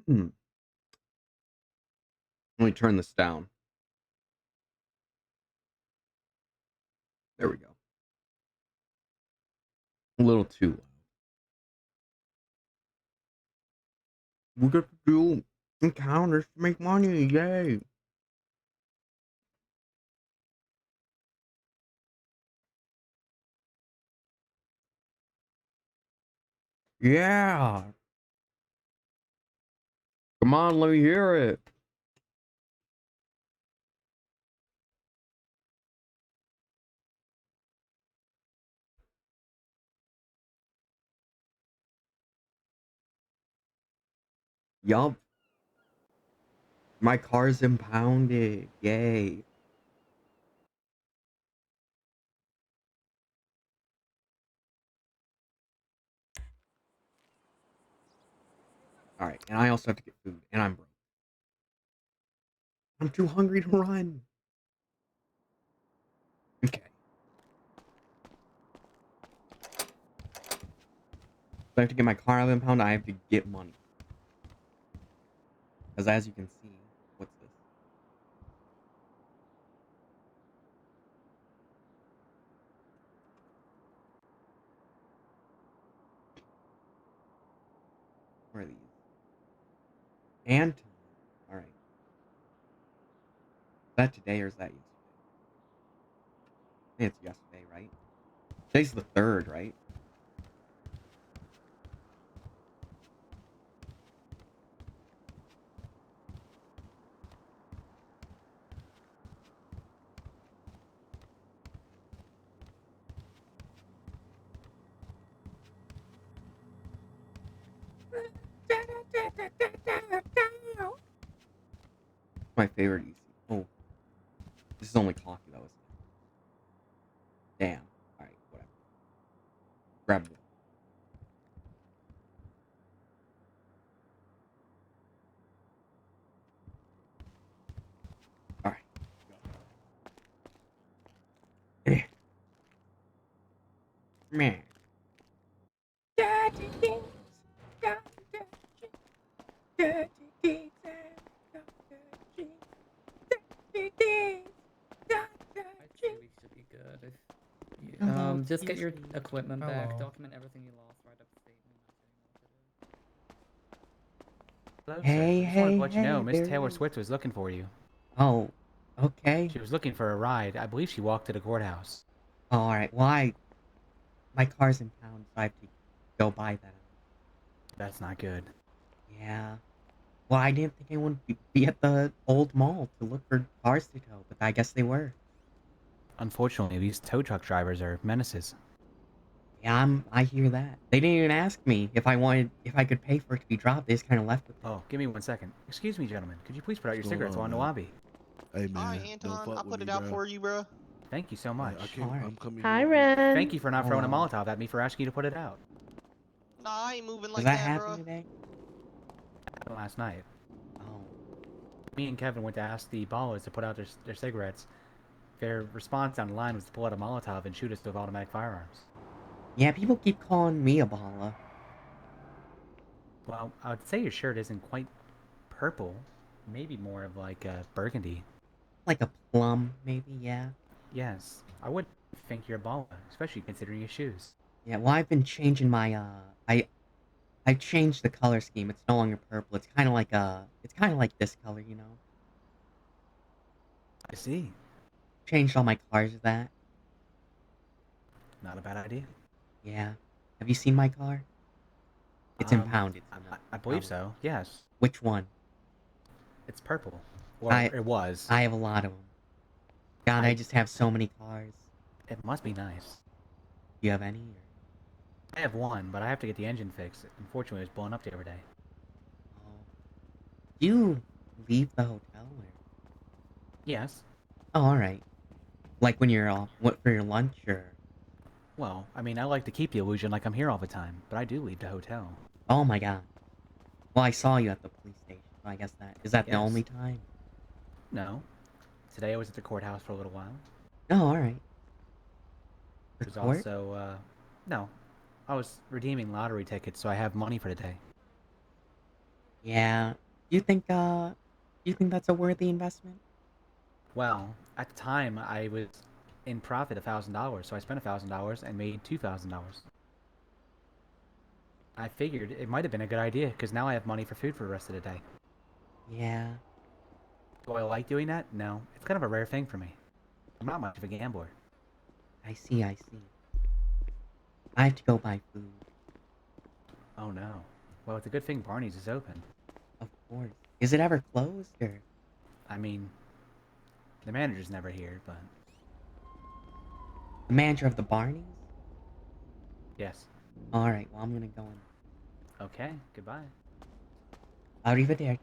Let me turn this down. There we go. A little too loud. We get to do encounters to make money. Yay. Yeah. Come on, let me hear it. Yup. My car's impounded. Yay. Alright, and I also have to get food, and I'm broke. I'm too hungry to run. Okay. So I have to get my car out of impound. I have to get money. Because as you can see, what's this? Where are these? And all right. Is that today or is that yesterday? I think it's yesterday, right? Today's the 3rd, right? My favorite EC. Oh, this is only coffee though, isn't it? Damn. All right, whatever. Grab one. All right. Go. Man. We should be good. Just get your equipment back, document everything you lost, write up a statement. Hello, sir. Hey, I just wanted hey, to let you know hey, Miss there Taylor is. Swift was looking for you. Oh, okay. She was looking for a ride. I believe she walked to the courthouse. Oh, all right. Well, my car's in town, so I have to go buy that. That's not good. Yeah. Well, I didn't think anyone would be at the old mall to look for cars to tow, but I guess they were. Unfortunately, these tow truck drivers are menaces. Yeah, I hear that. They didn't even ask me if I could pay for it to be dropped. They just kind of left with it. Oh, give me 1 second. Excuse me, gentlemen. Could you please put out your What's going cigarettes on, while in the man? lobby? Hey, man, Alright, don't Anton, fuck I with put me, it out bro. for you, bro. Thank you so much. Alright. I'm coming Hi, here. Ren. Thank you for not throwing a Hello. Molotov at me for asking you to put it out. Nah, I ain't moving Does like that that, happen bro. today? Happened last night. Oh. Me and Kevin went to ask the ballers to put out their cigarettes. Their response down the line was to pull out a Molotov and shoot us with automatic firearms. Yeah, people keep calling me a baller. Well, I would say your shirt isn't quite purple. Maybe more of like a burgundy. Like a plum, maybe, yeah. Yes, I would think you're a baller, especially considering your shoes. Yeah, well, I've been changing my, I changed the color scheme. It's no longer purple. It's kind of like this color, you know? I see. Changed all my cars to that. Not a bad idea. Yeah. Have you seen my car? It's impounded, so no. I believe so. Yes, Which one? it's purple. Or I it was. I have a lot of them. God, I just have so many cars. It must be nice. Do you have any? Or... I have one, but I have to get the engine fixed. Unfortunately, it was blown up the other day. Oh. Do you leave the hotel or? Yes. Oh, alright. Like when you're off, what, for your lunch or? Well, I mean, I like to keep the illusion like I'm here all the time, but I do leave the hotel. Oh my god. Well, I saw you at the police station, so I guess is that the Yes. only time? No. Today I was at the courthouse for a little while. Oh, alright. For It was court? also, no. I was redeeming lottery tickets, so I have money for the day. Yeah. You think that's a worthy investment? Well, at the time, I was in profit $1,000, so I spent $1,000 and made $2,000. I figured it might have been a good idea, because now I have money for food for the rest of the day. Yeah. Do I like doing that? No. It's kind of a rare thing for me. I'm not much of a gambler. I see, I see. I have to go buy food. Oh no. Well, it's a good thing Barney's is open. Of course. Is it ever closed, or? I mean, the manager's never here, but The manager of the Barneys? yes. Alright, well, I'm gonna go in. Okay, goodbye. Arrivederci.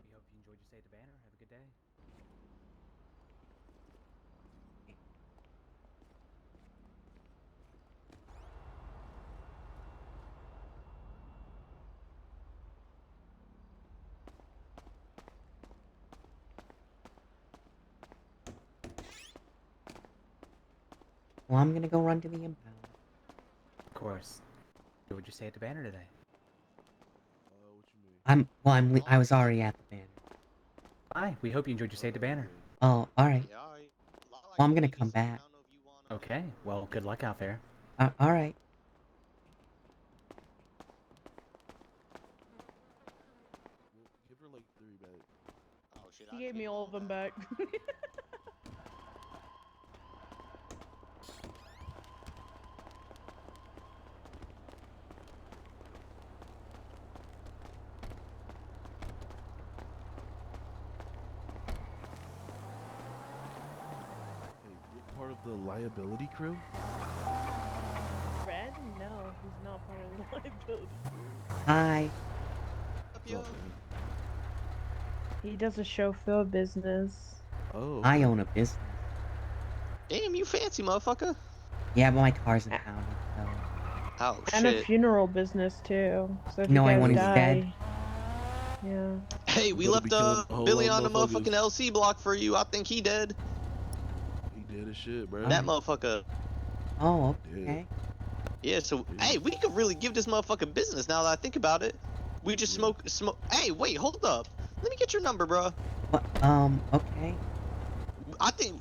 We hope you enjoyed your stay at the Banner. Have a good day. Well, I'm gonna go run to the impound. Of course. Enjoyed your stay at the Banner today. What you mean? I was already at the banner. Bye. We hope you enjoyed your stay at the Banner. Oh, alright. Yeah, alright. Well, I'm gonna come back. Okay, well, good luck out there. Alright. Well, give her like 3 back. Oh shit. He gave me all of them back. Hey, you're part of the liability crew? Red? No, he's not part of the liability. Hi. What's up, man? He does a chauffeur business. Oh, I okay. own a business. Damn, you fancy motherfucker. Yeah, but my car's impounded, so... Oh And a shit. funeral business too. So if You know you guys anyone who's die, dead? yeah. Hey, we better left be killing a whole Billy lot on of the motherfucking motherfuckers. LC block for you. I think he dead. He dead as shit, bro. That motherfucker. Oh, Dead. okay. Yeah, so Yeah. hey, we could really give this motherfucker business now that I think about it. We just Yeah. smoke. Hey, wait, hold up. Let me get your number, bro. What, okay. I think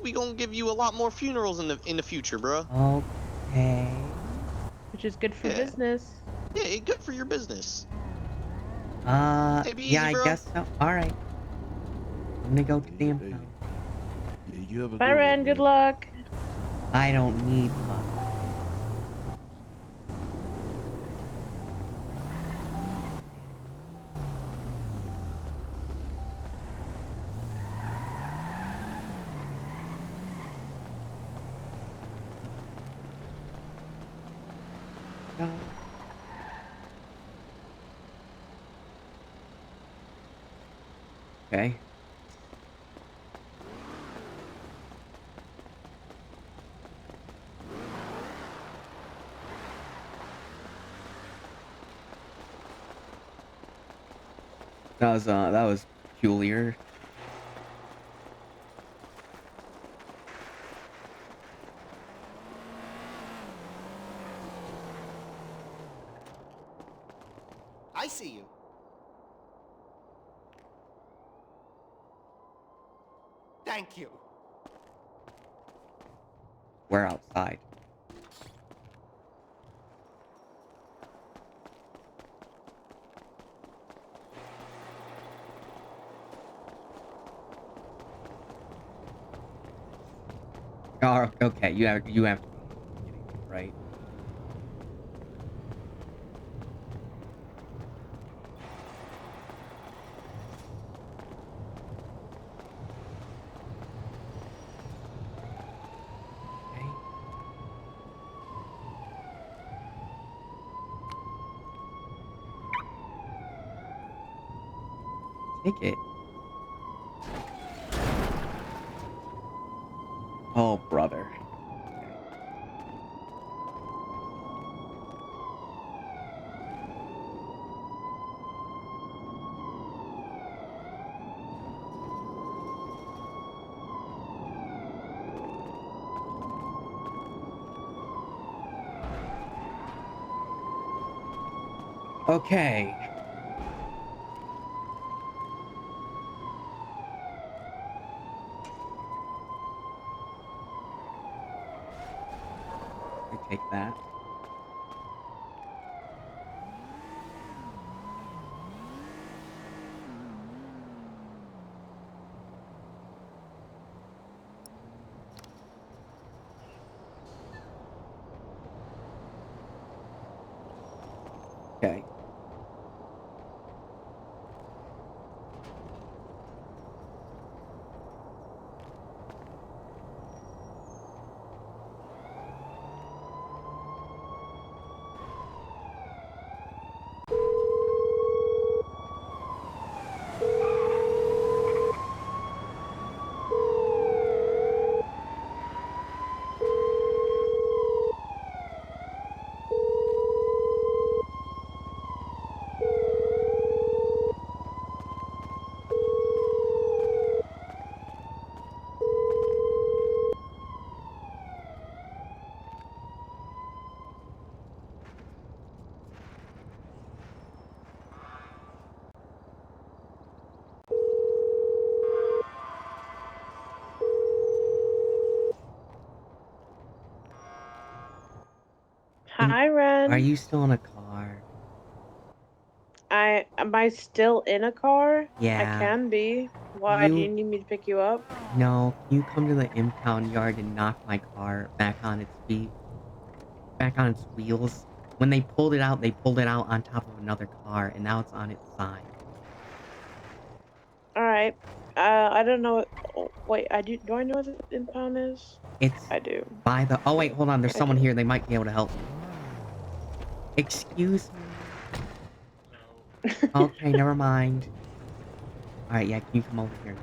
we gonna give you a lot more funerals in the future, bro. Okay. Which is good for Yeah. business. Yeah, it good for your business. Hey, be Yeah, easy, I bro. guess so. Alright. I'm gonna go to the Hey, impound. Yeah, you have a Bye, good Ren. one, Good man. luck. I don't need luck. No. Okay. That was peculiar. I see you. Thank you. We're outside. Oh, okay, you have to, right? Okay. Ticket. Oh, Okay. I take that. Okay. Hi, Ren. Are you still in a car? Am I still in a car? Yeah. I can be. Why? Do you You need me to pick you up? No, can you come to the impound yard and knock my car back on its feet? Back on its wheels? When they pulled it out on top of another car, and now it's on its side. All right. I don't know. Wait, I do. Do I know what the impound is? It's I do. by the... Oh, wait, hold on. There's I someone do. here. They might be able to help me. Excuse me. Okay, never mind. Alright, yeah, can you come over here?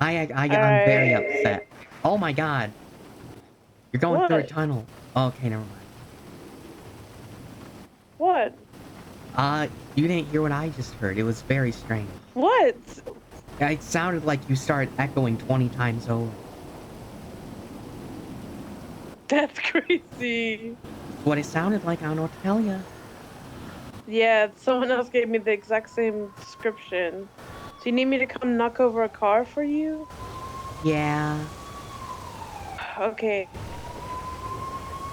I'm very Alright. upset. Oh my god. You're going through a What? tunnel. Okay, never mind. What? You didn't hear what I just heard. It was very strange. What? It sounded like you started echoing 20 times over. That's crazy. What it sounded like, I don't know what to tell you. Yeah, someone else gave me the exact same description. So you need me to come knock over a car for you? Yeah. Okay.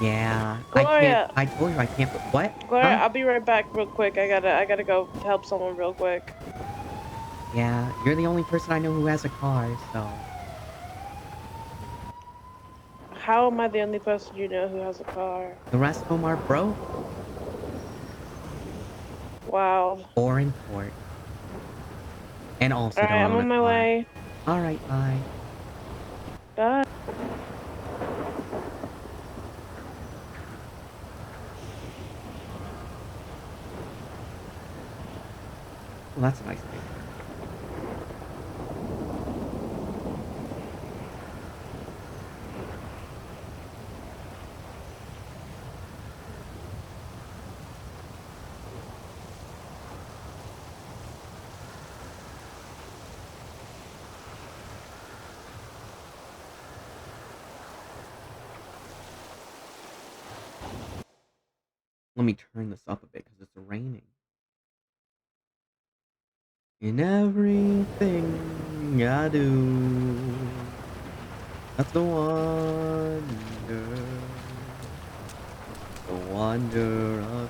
Yeah. Gloria. I told you I can't... What? Gloria, Huh? I'll be right back real quick. I gotta go help someone real quick. Yeah, you're the only person I know who has a car, so... How am I the only person you know who has a car? The rest of them are broke Wow. or in court. And also Alright, don't I'm own on a my car. way. Alright, bye. Bye. Well, that's a nice thing. Let me turn this up a bit because it's raining. In everything I do, that's the wonder of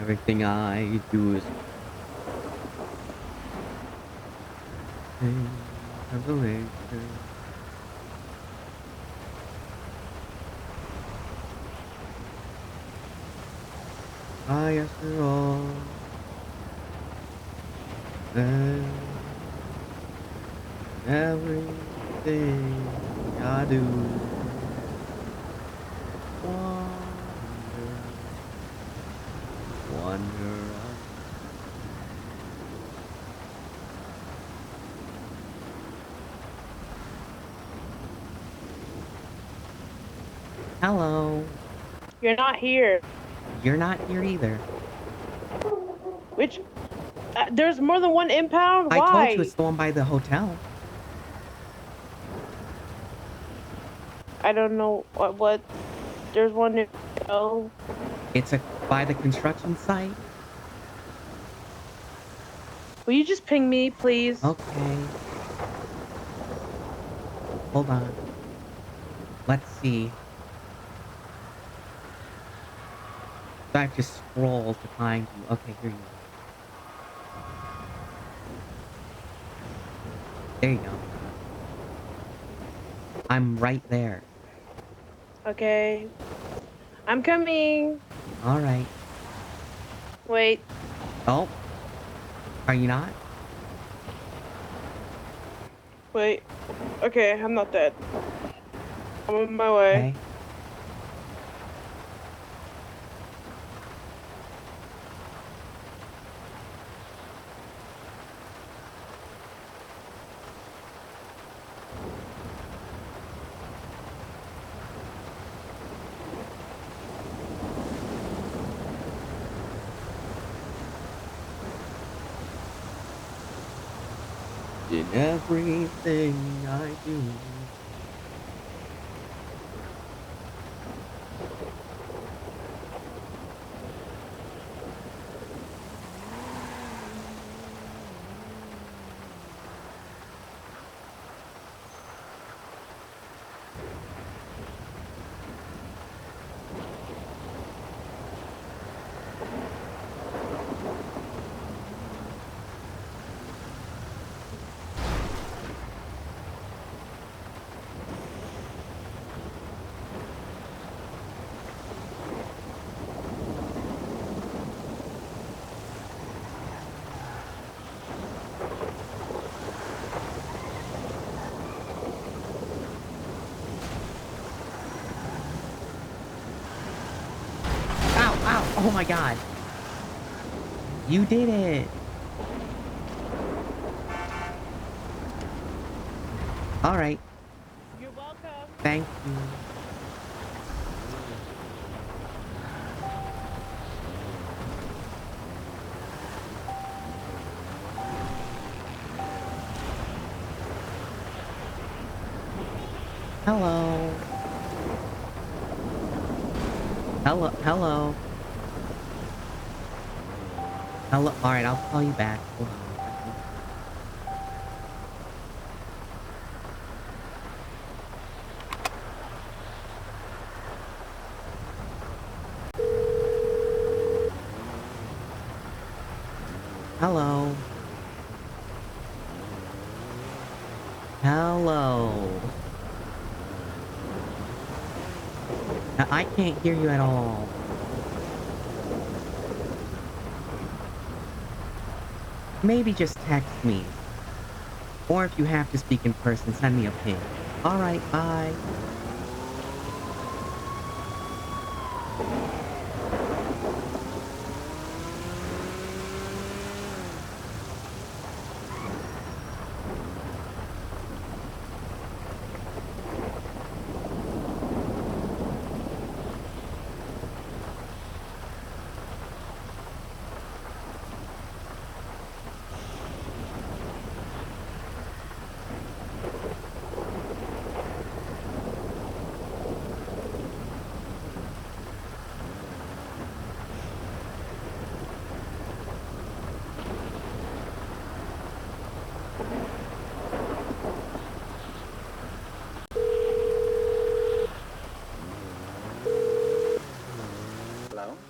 everything I do is revelation. After all, and everything I do, wonder of Hello. You're not here. You're not here either. Which There's more than one impound? I Why? told you it's the one by the hotel. I don't know what. There's one in. Oh. It's by the construction site. Will you just ping me, please? Okay. Hold on. Let's see. So I have to scroll to find you. Okay, here you are. There you go. I'm right there. Okay. I'm coming. All right. Wait. Oh. Are you not? Wait. Okay, I'm not dead. I'm on my way. Okay. In everything I do. Ow, ow, oh my god. You did it. All right. You're welcome. Thank you. Hello. Hello, hello. Hello. All right, I'll call you back. Hold on. Hello. Hello. I can't hear you at all. Maybe just text me. Or if you have to speak in person, send me a ping. Alright, bye.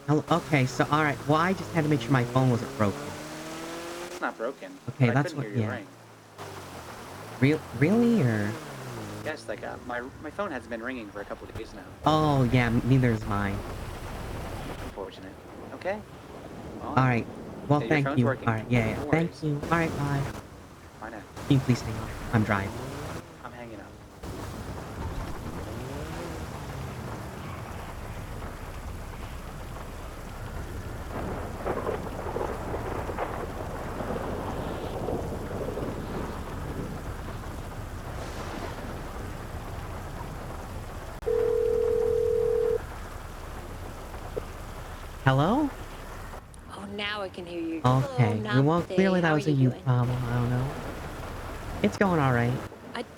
Hello? Okay, so alright. Well, I just had to make sure my phone wasn't broken. It's not broken. Okay, but that's I what. couldn't hear you Yeah. ring. Really, or? Yes, like my phone has been ringing for a couple of days now. Oh, yeah. Neither is mine. Unfortunate. Okay. Well, Alright. Well, your thank phone's you. working. Alright, yeah, yeah. No Thank worries. you. Alright, bye. Bye now. Can you please hang up? I'm driving. I'm hanging up. Hello? Oh now I can hear you. Okay. Hello, Well, Namaste. clearly that How are was a you you doing? problem. I don't know. It's going all right.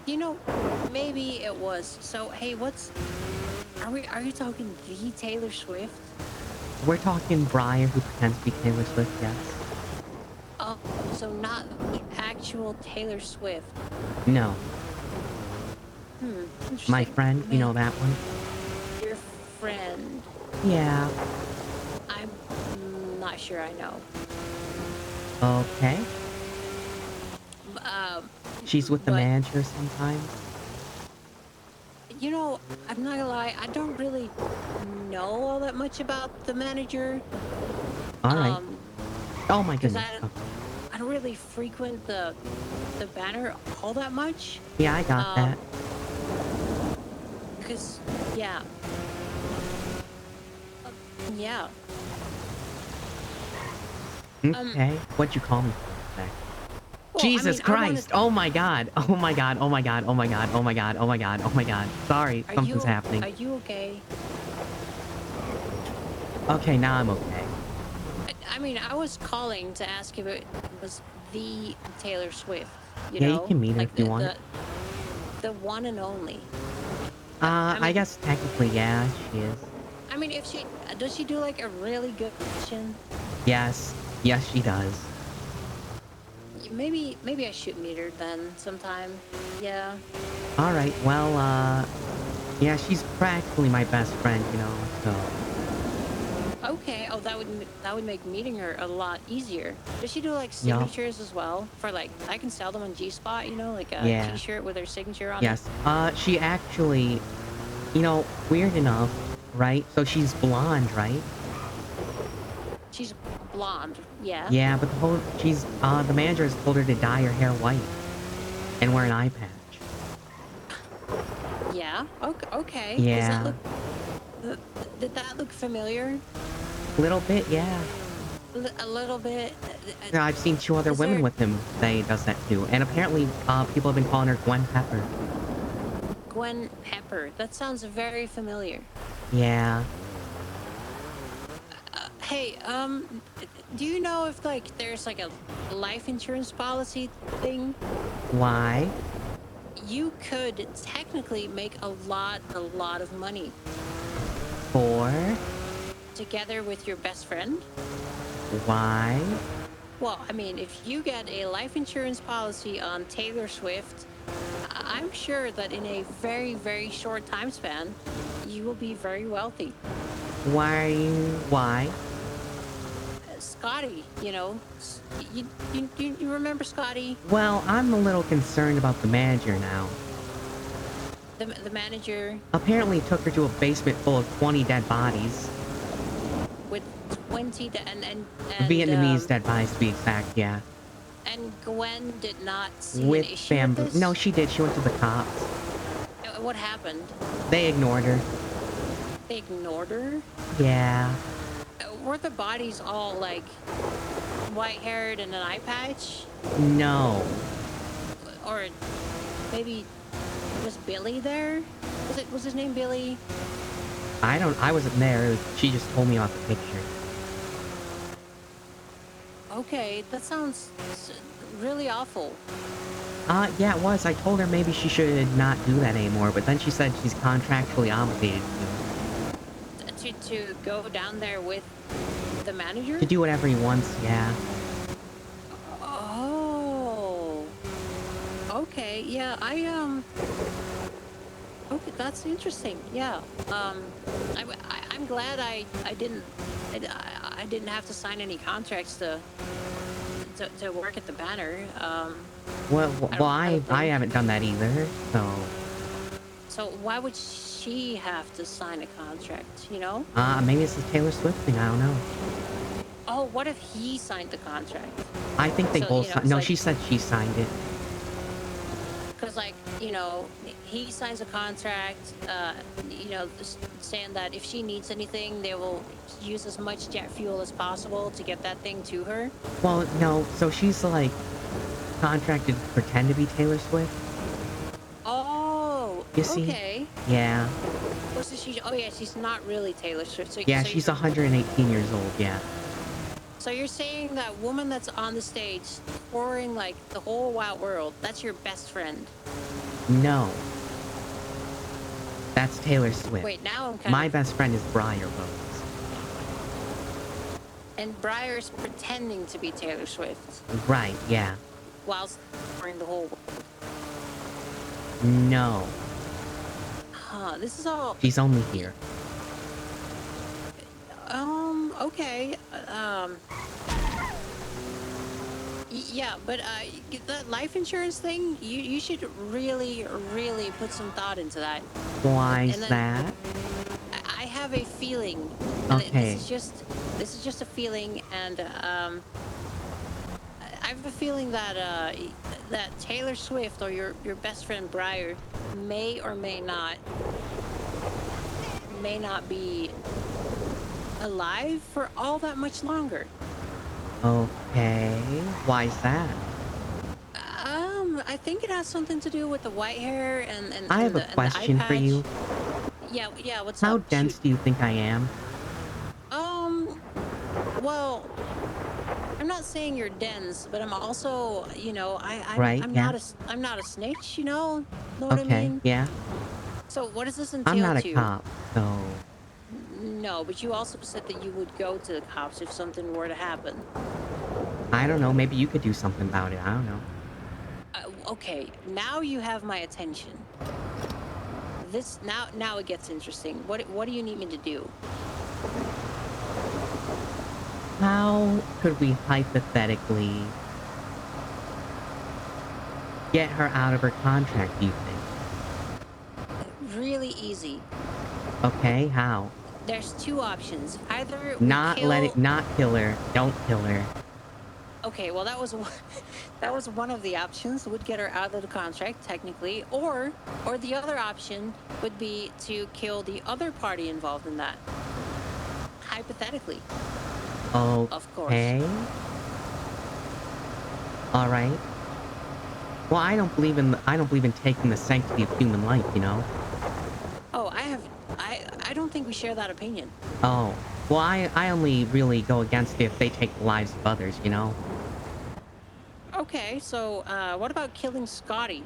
You know, maybe it was. So, hey, are you talking the Taylor Swift? We're talking Briar, who pretends to be Taylor Swift. Yes. Oh, so not the actual Taylor Swift. No. Interesting. My friend, you know that one? Your friend. Yeah. I'm not sure I know. Okay. Um, She's with the but, manager sometimes. you know, I'm not gonna lie, I don't really know all that much about the manager. All right. Oh my Because goodness. Okay. I don't really frequent the banner all that much. Yeah, I got that. Because, yeah. Yeah. Okay. What'd you call me for? Okay. Well, Jesus I wanted- Christ! Oh my god! Oh my god! Oh my god! Oh my god! Oh my god! Oh my god! Oh my god! Sorry, something's happening. Are you okay? Okay, now I'm okay. I mean, I was calling to ask if it was the Taylor Swift. You Yeah, know? you can meet her like if you want. The one and only. I guess technically, yeah, she is. I mean, if she does she do like a really good mission? Yes. Yes, she does. Maybe I should meet her then sometime. Yeah. Alright, well, yeah, she's practically my best friend, you know, so... Okay. Oh, that would make meeting her a lot easier. Does she do like signatures as well? For like, I can sell them on G-Spot, you know, like a T-shirt with her signature on it. Yes. She actually, you know, weird enough, right? So she's blonde, right? She's blonde. Yeah. Yeah, but the manager has told her to dye her hair white and wear an eye patch. Yeah. Okay. Yeah. Did that look familiar? Little bit, yeah. A little bit. Yeah, I've seen 2 other women with him that does that too. And apparently, people have been calling her Gwen Pepper. Gwen Pepper. That sounds very familiar. Yeah. Hey, do you know if like there's like a life insurance policy thing? Why? You could technically make a lot of money For? together with your best friend. Why? Well, I mean, if you get a life insurance policy on Taylor Swift, I'm sure that in a very, very short time span, you will be very wealthy. Why? Scotty, you know, you remember Scotty? Well, I'm a little concerned about the manager now. The manager Apparently took her to a basement full of 20 dead bodies. with 20 and Vietnamese dead bodies to be exact, yeah. And Gwen did not see With an issue bamboo. with this? No, she did. She went to the cops. What happened? They ignored her. They ignored her? Yeah. Were the bodies all like white-haired and an eye patch? No. Or maybe was Billy there? Was his name Billy? I wasn't there. She just told me about the picture. Okay, that sounds really awful. Yeah, it was. I told her maybe she should not do that anymore, but then she said she's contractually obligated To go down there with the manager? to do whatever he wants, yeah. Oh. Okay, yeah, okay, that's interesting. Yeah. I'm glad I didn't have to sign any contracts to work at the banner. I haven't done that either, so... So why would she have to sign a contract, you know? Maybe it's the Taylor Swift thing, I don't know. Oh, what if he signed the contract? I think they So, both you know, signed. it's No, like- she said she signed it. Because, like, you know, he signs a contract, you know, saying that if she needs anything, they will use as much jet fuel as possible to get that thing to her. Well, no, so she's, like, contracted to pretend to be Taylor Swift. Oh, You see? okay. Yeah. Oh, yeah, she's not really Taylor Swift. So, Yeah, so she's you- 118 years old, yeah. So you're saying that woman that's on the stage, touring like the whole wide world, that's your best friend? No. That's Taylor Swift. Wait, now I'm kind My of... best friend is Briar Rose. And Briar's pretending to be Taylor Swift Right, yeah. whilst touring the whole world. No. Huh, this is all... She's only here. Okay. Yeah, but that life insurance thing, you should really, really put some thought into that. Why's And then- that? I have a feeling. And Okay. This is just a feeling, and I have a feeling that that Taylor Swift or your best friend Briar may or may not be alive for all that much longer. Okay. Why's that? I think it has something to do with the white hair and I have a the eye question for patch. you. Yeah, what's How up? dense Shoot. do you think I am? Well, I'm not saying you're dense, but I'm also, you know, Right, I'm yeah. not a snitch, you know what I Okay, mean? yeah. So what does this entail I'm not a to? cop, so... No, but you also said that you would go to the cops if something were to happen. I don't know, maybe you could do something about it, I don't know. Okay, now you have my attention. Now it gets interesting. What do you need me to do? How could we hypothetically get her out of her contract, do you think? Really easy. Okay, how? There's two options. Either we Not kill her, don't kill her. Okay, well that was one of the options. Would get her out of the contract technically, or the other option would be to kill the other party involved in that. Hypothetically. Okay. Of course. Alright. Well, I don't believe in taking the sanctity of human life, you know? Oh, I don't think we share that opinion. Oh. Well, I only really go against it if they take the lives of others, you know? Okay, so what about killing Scotty?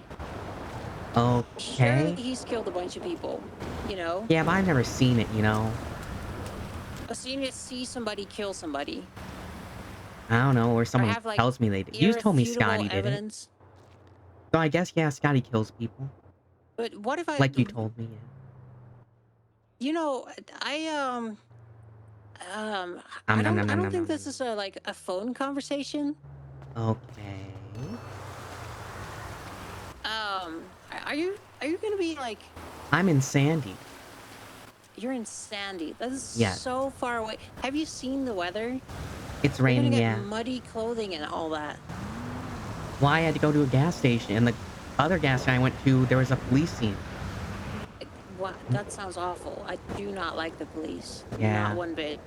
Okay. Surely he's killed a bunch of people, you know? Yeah, but I've never seen it, you know? So you need to see somebody kill somebody. I don't know, or Or someone have, like, tells me they did. You told me irrefutable Scotty did it. evidence. So I guess, yeah, Scotty kills people. But what if I... Like you told me, yeah. You know, I Nom, nom, nom, I nom, don't nom, think nom, this is a phone conversation. Okay. Are you gonna be like... I'm in Sandy. You're in Sandy. That is Yeah. so far away. Have you seen the weather? It's You're raining, gonna get yeah. muddy clothing and all that. Well, I had to go to a gas station, and the other gas station I went to, there was a police scene. What? That sounds awful. I do not like the police. Yeah. Not one bit.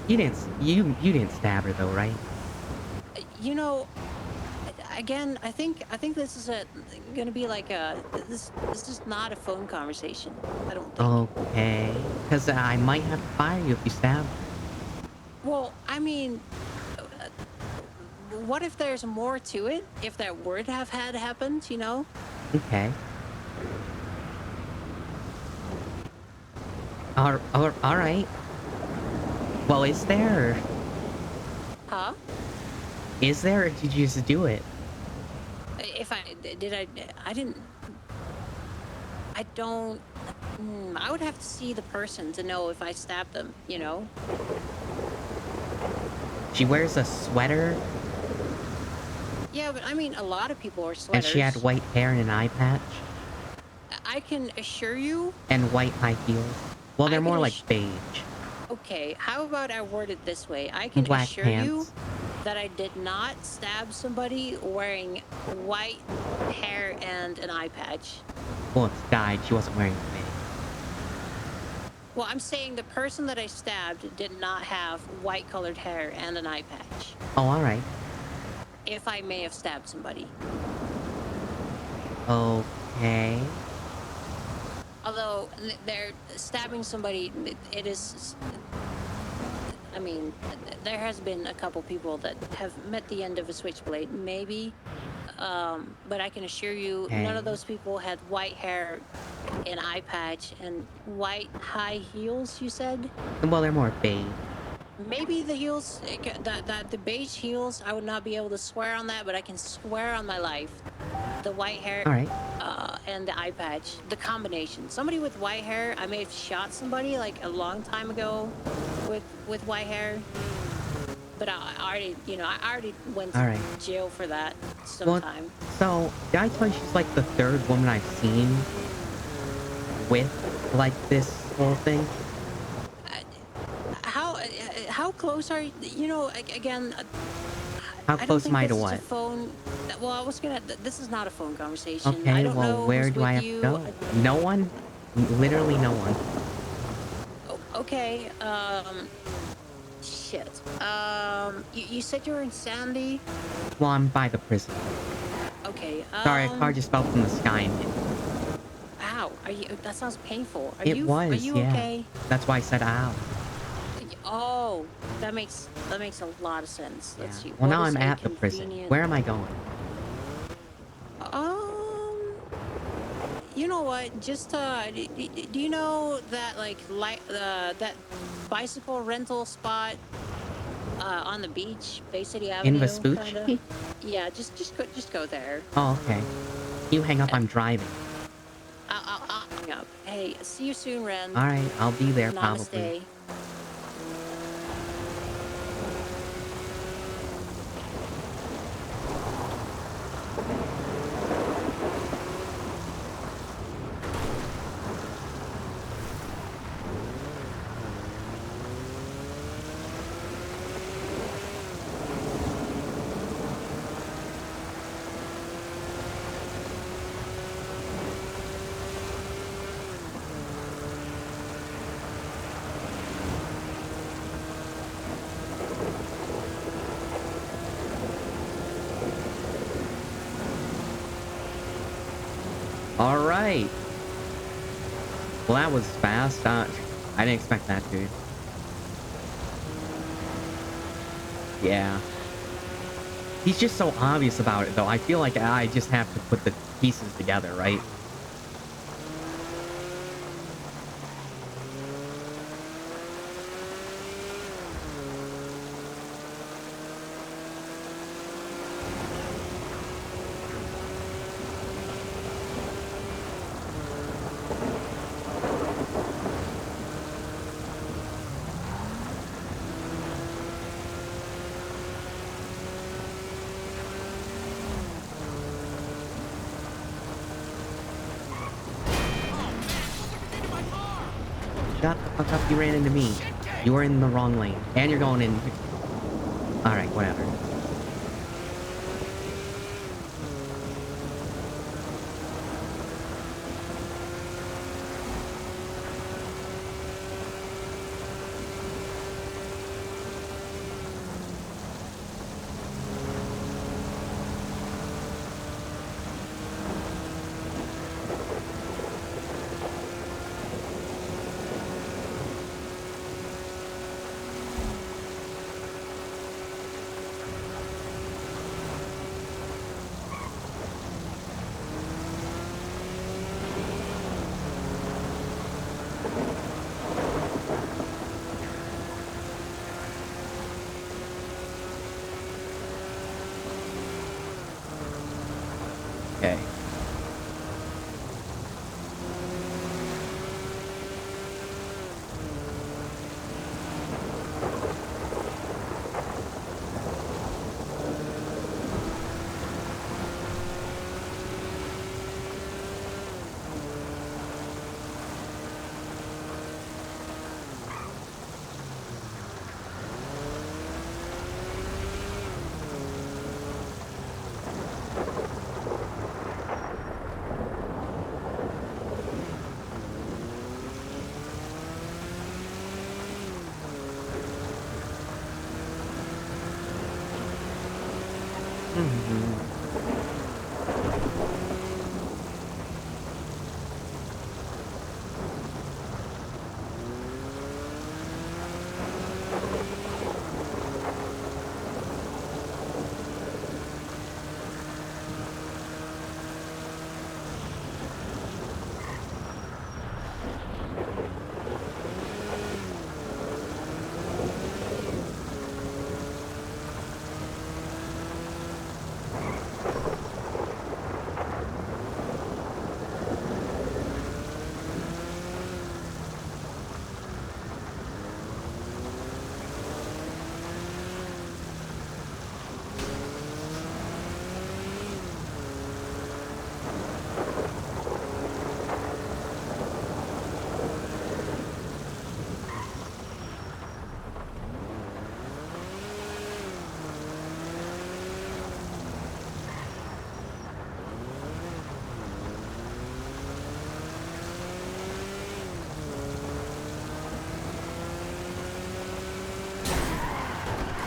You didn't stab her though, right? You know, again, I think this is gonna be like this is not a phone conversation. I don't think. Okay. Because I might have to fire you if you stab her. Well, I mean, what if there's more to it? If that were to have had happened, you know? Okay. Alright. Well, is there? Huh? Is there, or did you just do it? If I didn't. I don't. I would have to see the person to know if I stabbed them, you know? She wears a sweater, Yeah, but I mean, a lot of people are and sweaters. she had white hair and an eye patch, I can assure you. and white high heels. Well, I they're can more like ass- beige. Okay, how about I word it this way? I can Black assure you pants. that I did not stab somebody wearing white hair and an eye patch. Well, it's dyed. She wasn't wearing a wig. Well, I'm saying the person that I stabbed did not have white colored hair and an eye patch. Oh, alright. If I may have stabbed somebody. Okay. Although they're stabbing somebody, it is I mean, there has been a couple people that have met the end of a switchblade, maybe. But I can assure you, none of Okay. those people had white hair, an eye patch, and white high heels. You said Well, they're more beige. maybe the heels, the beige heels. I would not be able to swear on that, but I can swear on my life. The white hair, All right. and the eye patch, the combination. Somebody with white hair. I may have shot somebody like a long time ago, with white hair. But I already, I already went All to right. jail for that Well, sometime. so did I tell you she's like the third woman I've seen with like this whole thing? How close are you? Again, How I don't close am think I to this is a what? phone. Well, I was gonna. This is not a phone conversation. I Okay, don't well, know where who's do I with have to you. go? No one? Literally no one. Okay. Shit. You said you were in Sandy. Well, I'm by the prison. Okay. Sorry, a car just fell from the sky and hit me. Ow. Are you? That sounds painful. Are It you? Are was, you yeah. okay? That's why I said ow. Oh, that makes a lot of sense. Yeah. Let's see. Well, What now is I'm a at the prison. convenient- Where am I going? You know what? Just do you know that that bicycle rental spot on the beach, Bay City In Avenue, kind of? Vespucci? Yeah, just go there. Oh, okay. You hang up, I'm driving. I'll hang up. Hey, see you soon, Ren. Alright, I'll be there probably. Namaste. Alright. Well, that was fast. I didn't expect that, dude. Yeah. He's just so obvious about it, though. I feel like I just have to put the pieces together, right? Shut the fuck up, you ran into me. You were in the wrong lane. And you're going in... Alright, whatever. Okay.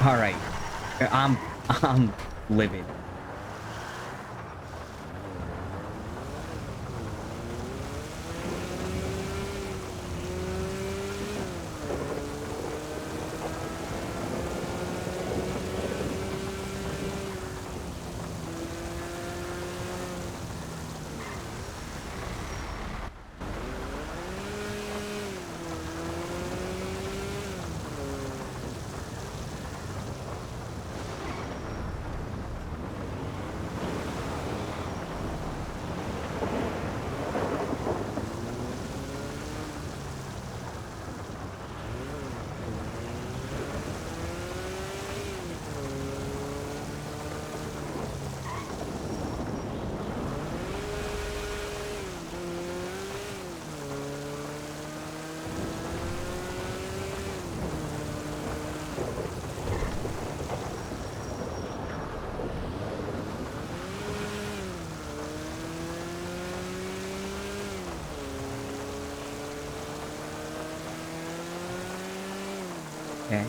All right. I'm livid. Okay.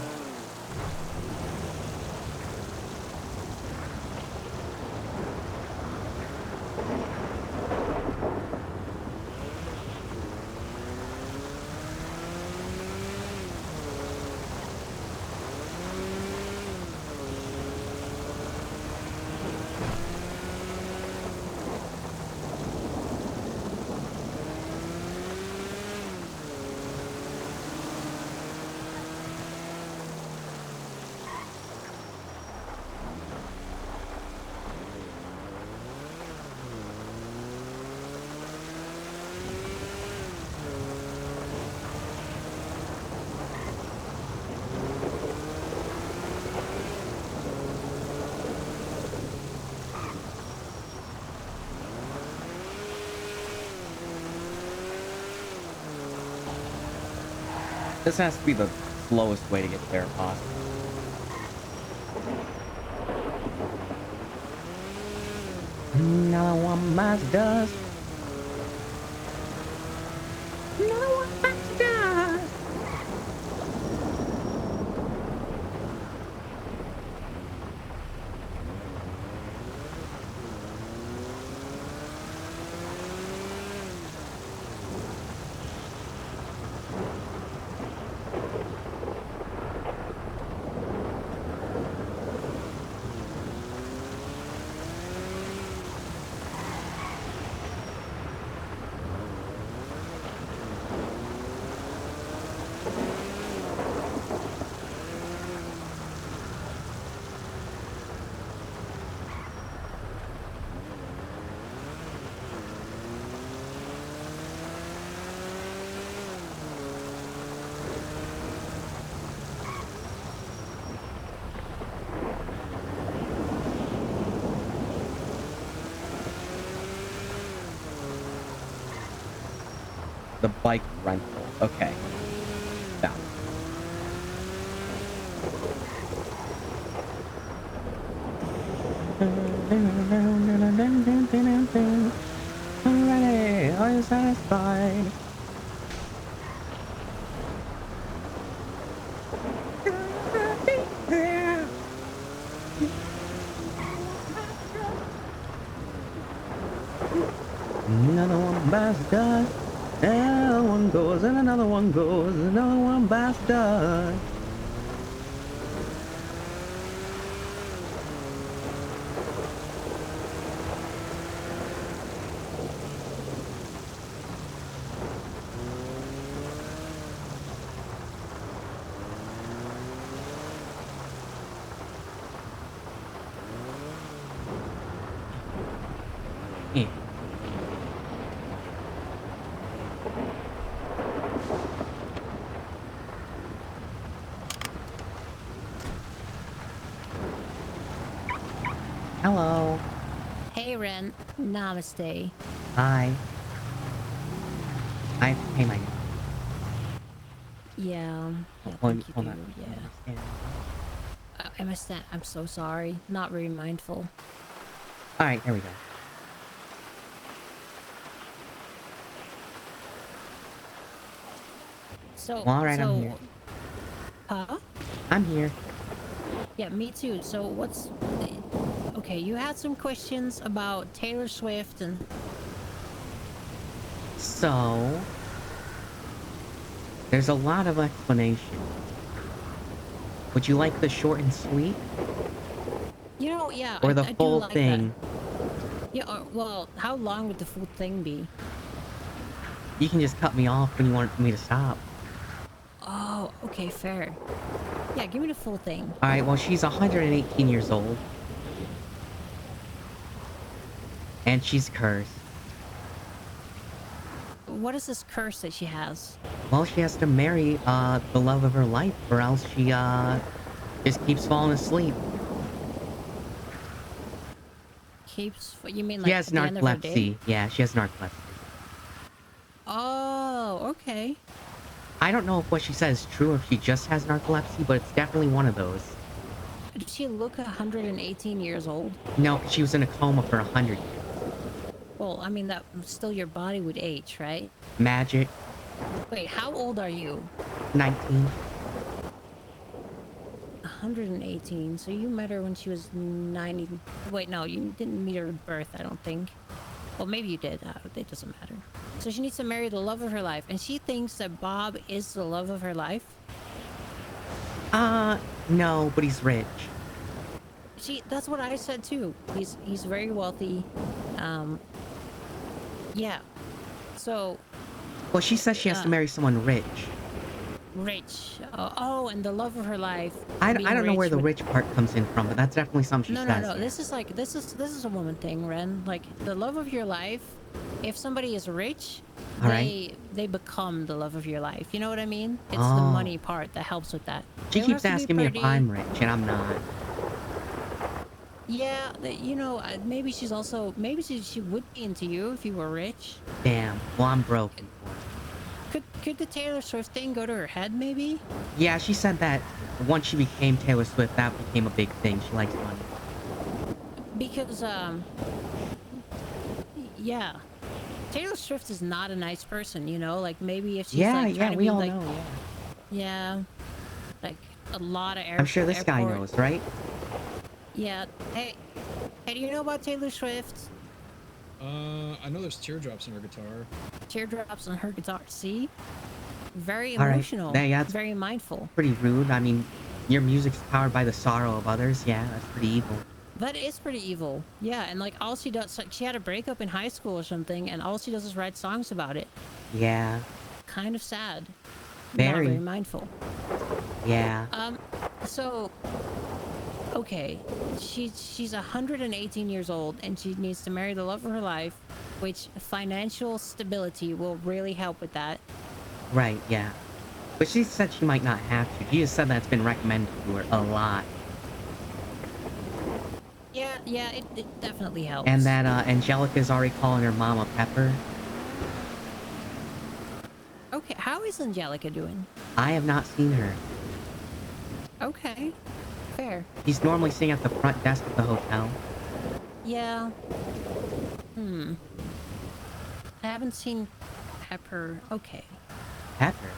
This has to be the slowest way to get there possible. Another one bites the dust. Another one bites the dust. The bike rental. Okay. Found it. Alrighty, are you satisfied? Another one bites the dust. Another one goes, and another one goes, another one bites the dust. Eh. Hello. Hey, Ren. Namaste. Hi. I have to pay my. Yeah, I Hold, think you hold do, on. yeah. I understand. I'm so sorry. Not very mindful. All right, here we go. So, Well, all right, I'm here. Huh? I'm here. Yeah, me too. So what's... Okay, you had some questions about Taylor Swift and... So, there's a lot of explanation. Would you like the short and sweet? You know, yeah, Or the I do full like thing? that. Yeah, well, how long would the full thing be? You can just cut me off when you want me to stop. Oh, okay, fair. Yeah, give me the full thing. Alright, well, she's 118 years old. And she's cursed. What is this curse that she has? Well, she has to marry, the love of her life, or else she, just keeps falling asleep. You mean She like has at the end of her day? narcolepsy. Yeah, she has narcolepsy. Oh, okay. I don't know if what she says is true or if she just has narcolepsy, but it's definitely one of those. Does she look 118 years old? No, she was in a coma for 100 years. Well, I mean, that still your body would age, right? Magic. Wait, how old are you? 19. 118. So you met her when she was 90. Wait, no, you didn't meet her at birth, I don't think. Well, maybe you did. It doesn't matter. So she needs to marry the love of her life, and she thinks that Bob is the love of her life. No, but he's rich. That's what I said too. He's very wealthy. Yeah. So Well, she says she has to marry someone rich. rich. Oh, and the love of her life. I being don't know where the would- rich part comes in from, but that's definitely something she No, says. no, no. This is a woman thing, Ren. Like the love of your life. If somebody is rich, All right. they become the love of your life. You know what I mean? It's the Oh. money part that helps with that. She They don't keeps have to be asking me if pretty. I'm rich, and I'm not. Yeah, you know, maybe she would be into you if you were rich. Damn. Well, I'm broken. Could the Taylor Swift thing go to her head, maybe? Yeah, she said that once she became Taylor Swift, that became a big thing. She likes money. Because, yeah. Taylor Swift is not a nice person, you know? Like, maybe if she's, like, trying to we be, all like... know, Yeah. Like, a lot of I'm sure this guy knows, right? Yeah. Hey, do you know about Taylor Swift? I know there's teardrops in her guitar. Teardrops on her guitar. See? Very All right. emotional. Yeah, that's very mindful. pretty rude. I mean, your music's powered by the sorrow of others. Yeah, that's pretty evil. That is pretty evil. Yeah, and like all she does, like she had a breakup in high school or something, and all she does is write songs about it. Yeah. Kind of sad. Very. Not very mindful. Yeah. So, okay, she's 118 years old, and she needs to marry the love of her life, which financial stability will really help with that. Right, yeah. But she said she might not have to. She just said that's been recommended to her a lot. Yeah, it definitely helps. And that, Angelica's already calling her mama Pepper. Okay, how is Angelica doing? I have not seen her. Okay, fair. She's normally sitting at the front desk of the hotel. Yeah. I haven't seen Pepper. Okay. Pepper?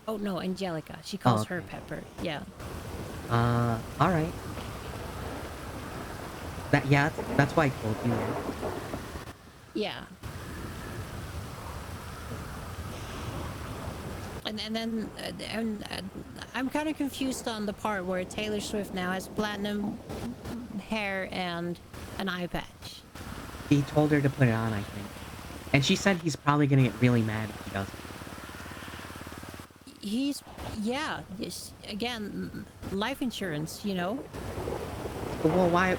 Oh, no, Angelica. She calls okay. her Pepper. Yeah. Alright. That's why I told you. Yeah. And then I'm kind of confused on the part where Taylor Swift now has platinum hair and an eye patch. He told her to put it on, I think. And she said he's probably gonna get really mad if he doesn't. Yeah, yes, again, life insurance, you know? Well, why?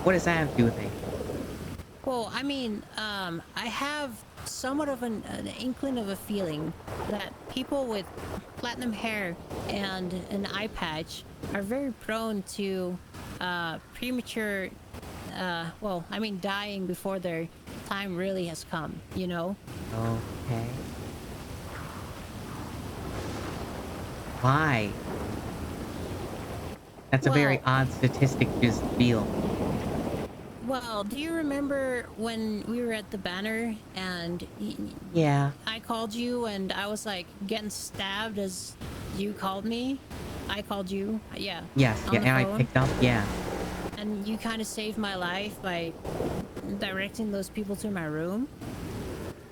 What does that have to do with it? Well, I mean, I have somewhat of an inkling of a feeling that people with platinum hair and an eye patch are very prone to premature, well, I mean, dying before their time really has come, you know? Okay. Why? That's a very odd statistic to just feel. Well, do you remember when we were at the banner and Yeah. I called you and I was like getting stabbed as you called me? I called you. Yeah. Yes, On yeah, the and I phone. picked up, yeah. And you kind of saved my life by directing those people to my room.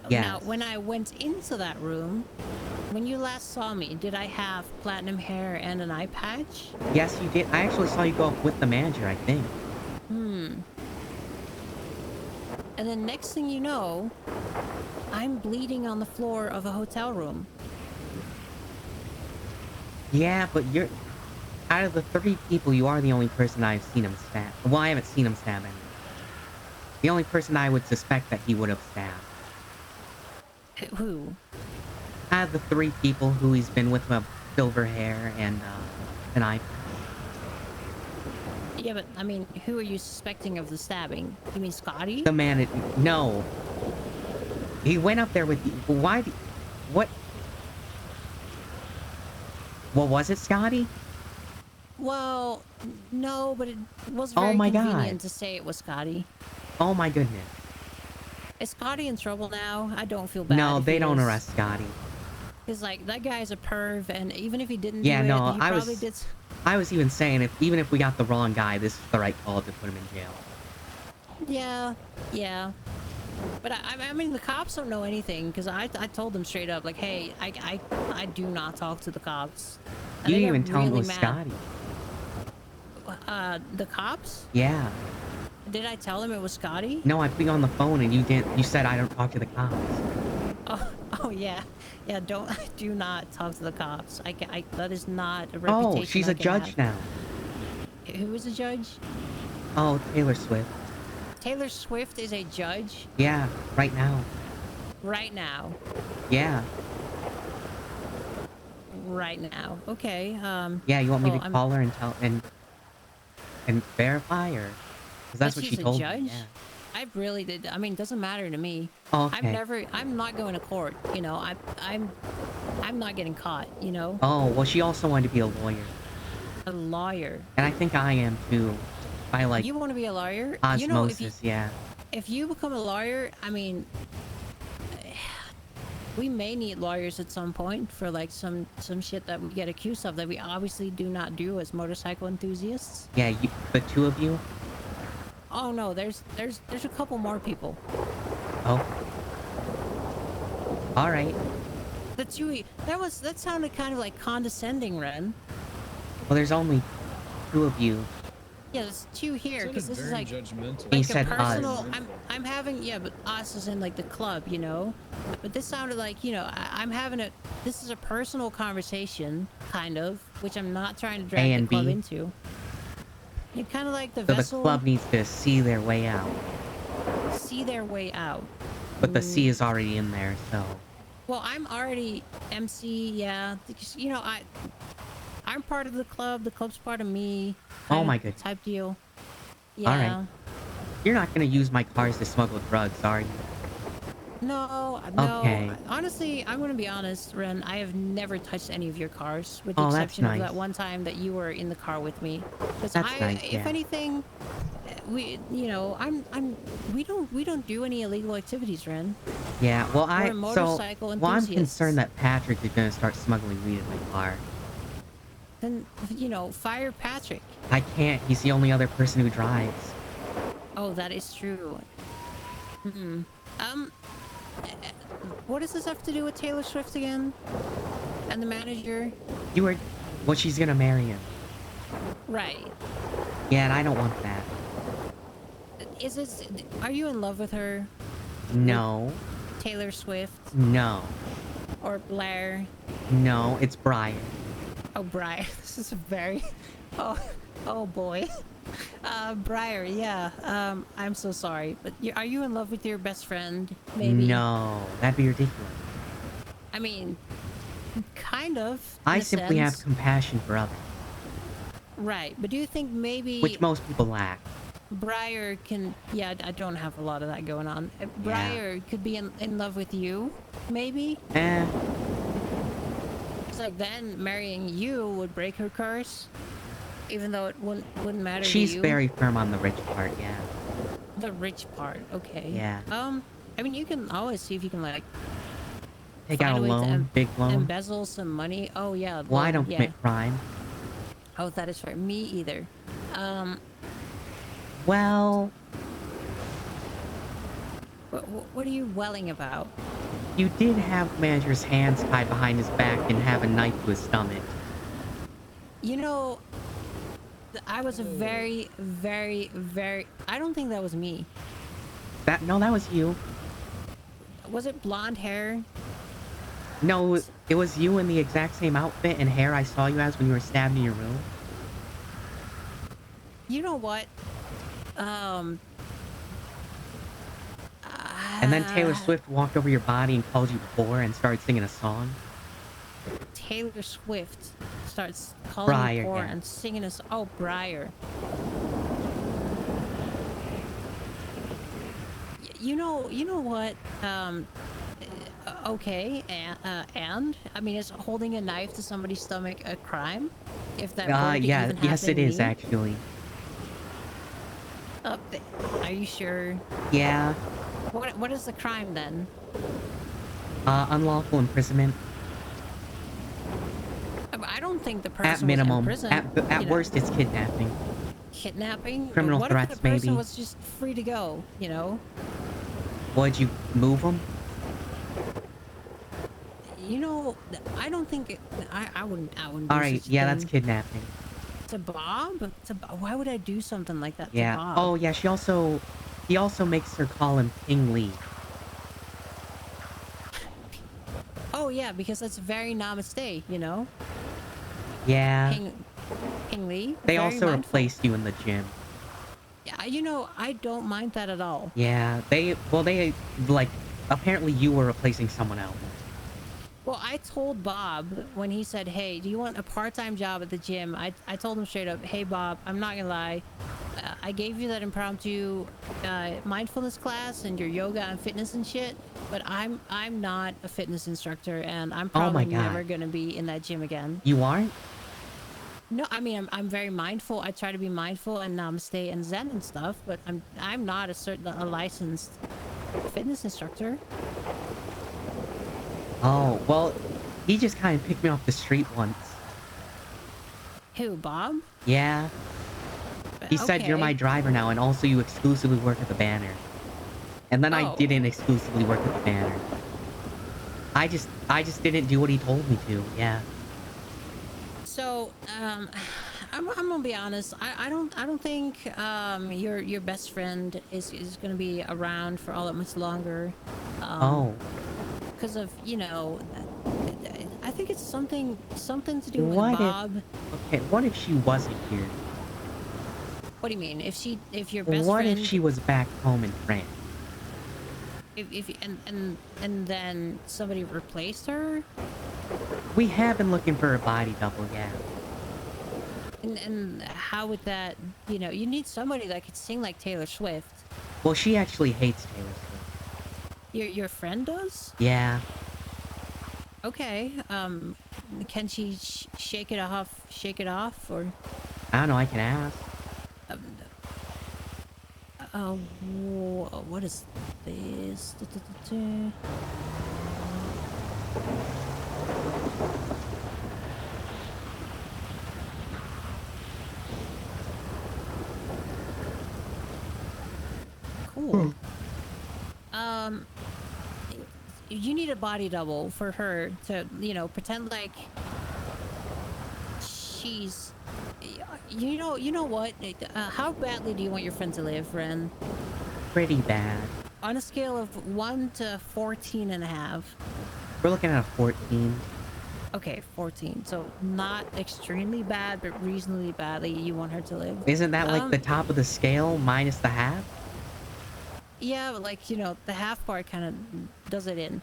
Now, Yes. when I went into that room, when you last saw me, did I have platinum hair and an eye patch? Yes, you did. I actually saw you go up with the manager, I think. And then next thing you know, I'm bleeding on the floor of a hotel room. Yeah, but you're... Out of the 3 people, you are the only person I've seen him stab. Well, I haven't seen him stab anyone. The only person I would suspect that he would have stabbed. Who? Out of the 3 people who he's been with have silver hair and, an eye patch. Yeah, but I mean, who are you suspecting of the stabbing? You mean Scotty? The man... No. He went up there with you. Why... What... What was it, Scotty? Well, no, but it was Oh very my God. convenient to say it was Scotty. Oh my goodness. Is Scotty in trouble now? I don't feel bad. No, if they he don't is. arrest Scotty. Cause like that guy's a perv, and even if he didn't Yeah, do no, it, he I probably was- did. I was even saying, even if we got the wrong guy, this is the right call to put him in jail. Yeah. But I mean, the cops don't know anything, because I told them straight up, like, hey, I do not talk to the cops. And You they didn't even got tell him it really was mad. Scotty. The cops? Yeah. Did I tell them it was Scotty? No, I put you on the phone and you didn't. You said I don't talk to the cops. Oh yeah. I do not talk to the cops. That is not a reputation. Oh, she's I a can judge have. now. Who is a judge? Oh, Taylor Swift. Taylor Swift is a judge Yeah, right now. right now. Yeah. Right now. Okay. Yeah, you want me well, to call her and tell and verify, or? Because that's But what she she's a told judge? me. Yeah. I really did. I mean, it doesn't matter to me. Okay. I'm not going to court. You know, I'm not getting caught. You know, Oh, well, she also wanted to be a lawyer, a lawyer. and I think I am too. By like You want to be a lawyer? osmosis, You know, yeah. if you become a lawyer, I mean, we may need lawyers at some point for like some shit that we get accused of that we obviously do not do as motorcycle enthusiasts. Yeah, the 2 of you. Oh no, there's a couple more people. Oh. All right. The two. That sounded kind of like condescending, Ren. Well, there's only 2 of you. Yeah, there's 2 here because this is like judgmental. He like said a personal. us. I'm having, yeah, but us is in like the club, you know. But this sounded like, you know, I'm having a. This is a personal conversation, kind of, which I'm not trying to drag A the and club B? into. You kind of like the So vessel. the club needs to see their way out, See their way out. but the C is already in there, so. Well, I'm already MC, yeah. Because, you know, I'm part of the club. The club's part of me. Oh kind my of goodness. Type deal. Yeah. All right. You're not gonna use my cars to smuggle drugs, are you? No. Okay. Honestly, I'm gonna be honest, Ren. I have never touched any of your cars, with the Oh, that's exception of nice. that one time that you were in the car with me. Because That's nice, if yeah. anything, we don't do any illegal activities, Ren. Yeah. Well, We're motorcycle I'm enthusiasts. concerned that Patrick is gonna start smuggling weed in my car. Then, you know, fire Patrick. I can't. He's the only other person who drives. Oh, that is true. What does this have to do with Taylor Swift again? And the manager? You were. Well, she's gonna marry him. Right. Yeah, and I don't want that. Are you in love with her? No. Taylor Swift? No. Or Blair? No. It's Brian. Oh, Briar. This is a very... Oh boy. Briar, yeah. I'm so sorry. But are you in love with your best friend? Maybe? No. That'd be ridiculous. I mean, kind of. I in a simply have sense. compassion for others, Right, but do you think maybe... which most people lack. Briar can... Yeah, I don't have a lot of that going on. Briar could be in love with you, maybe? Eh. It's like then marrying you would break her curse, even though it wouldn't matter to She's you. very firm on the rich part, yeah. The rich part, okay. Yeah. I mean, you can always see if you can, like... Take out a find way to loan, big loan. Embezzle some money. Oh, yeah. Well, I loan, don't yeah. commit crime. Oh, that is right. Me either. Well, What are you welling about? you did have manager's hands tied behind his back and have a knife to his stomach. You know, I was a very, very, very... I don't think that was me. No, that was you. Was it blonde hair? No, it was you in the exact same outfit and hair I saw you as when you were stabbed in your room. You know what? And then Taylor Swift walked over your body and called you whore and started singing a song. Taylor Swift starts calling Briar, me whore yeah. and singing us. Oh, Briar. You know what? Okay, and I mean, is holding a knife to somebody's stomach a crime? If that were to Yeah, even yes it happen to is me? actually. Are you sure? Yeah. What is the crime then? Unlawful imprisonment. I don't think the person At minimum. was in At prison. worst, it's kidnapping. Kidnapping? Criminal what threats, if the person maybe. was just free to go, you know? Would you move them? You know, I don't think I wouldn't do Alright, such a yeah, that's thing. kidnapping. To Bob? Why would I do something like that Yeah. to Bob? Oh, yeah, he also makes her call him King Lee. Oh, yeah, because that's very namaste, you know? Yeah. King Lee? They very also mindful. replaced you in the gym. Yeah, you know, I don't mind that at all. Yeah, like, apparently you were replacing someone else. Well, I told Bob when he said, hey, do you want a part-time job at the gym? I told him straight up, hey, Bob, I'm not gonna lie. I gave you that impromptu mindfulness class and your yoga and fitness and shit, but I'm not a fitness instructor, and I'm Oh my probably God. never gonna be in that gym again. You aren't? No, I mean, I'm very mindful. I try to be mindful and namaste and zen and stuff, but I'm not a licensed fitness instructor. Oh, well, he just kind of picked me off the street once. Who, Bob? Yeah. He said you're my driver now, and also you exclusively work at the banner. And then I Oh. didn't exclusively work at the banner. I just didn't do what he told me to, yeah. So, I'm gonna be honest. I don't think your best friend is gonna be around for all that much longer. Oh. Because of, you know, I think it's something to do with What if... Bob. Okay, what if she wasn't here? What do you mean? If your best What friend... if she was back home in France? And then somebody replaced her? We have been looking for a body double, yeah. And how would that, you know, you need somebody that could sing like Taylor Swift. Well, she actually hates Taylor Swift. Your friend does? Yeah. Okay. Can she shake it off, or? I don't know, I can ask. What is this? Cool. You need a body double for her to, you know, pretend like she's... You know what? How badly do you want your friend to live, Ren? Pretty bad. On a scale of 1 to 14 and a half. We're looking at a 14. Okay, 14. So not extremely bad, but reasonably badly you want her to live. Isn't that like the top of the scale minus the half? Yeah, but like, you know, the half part kind of does it in.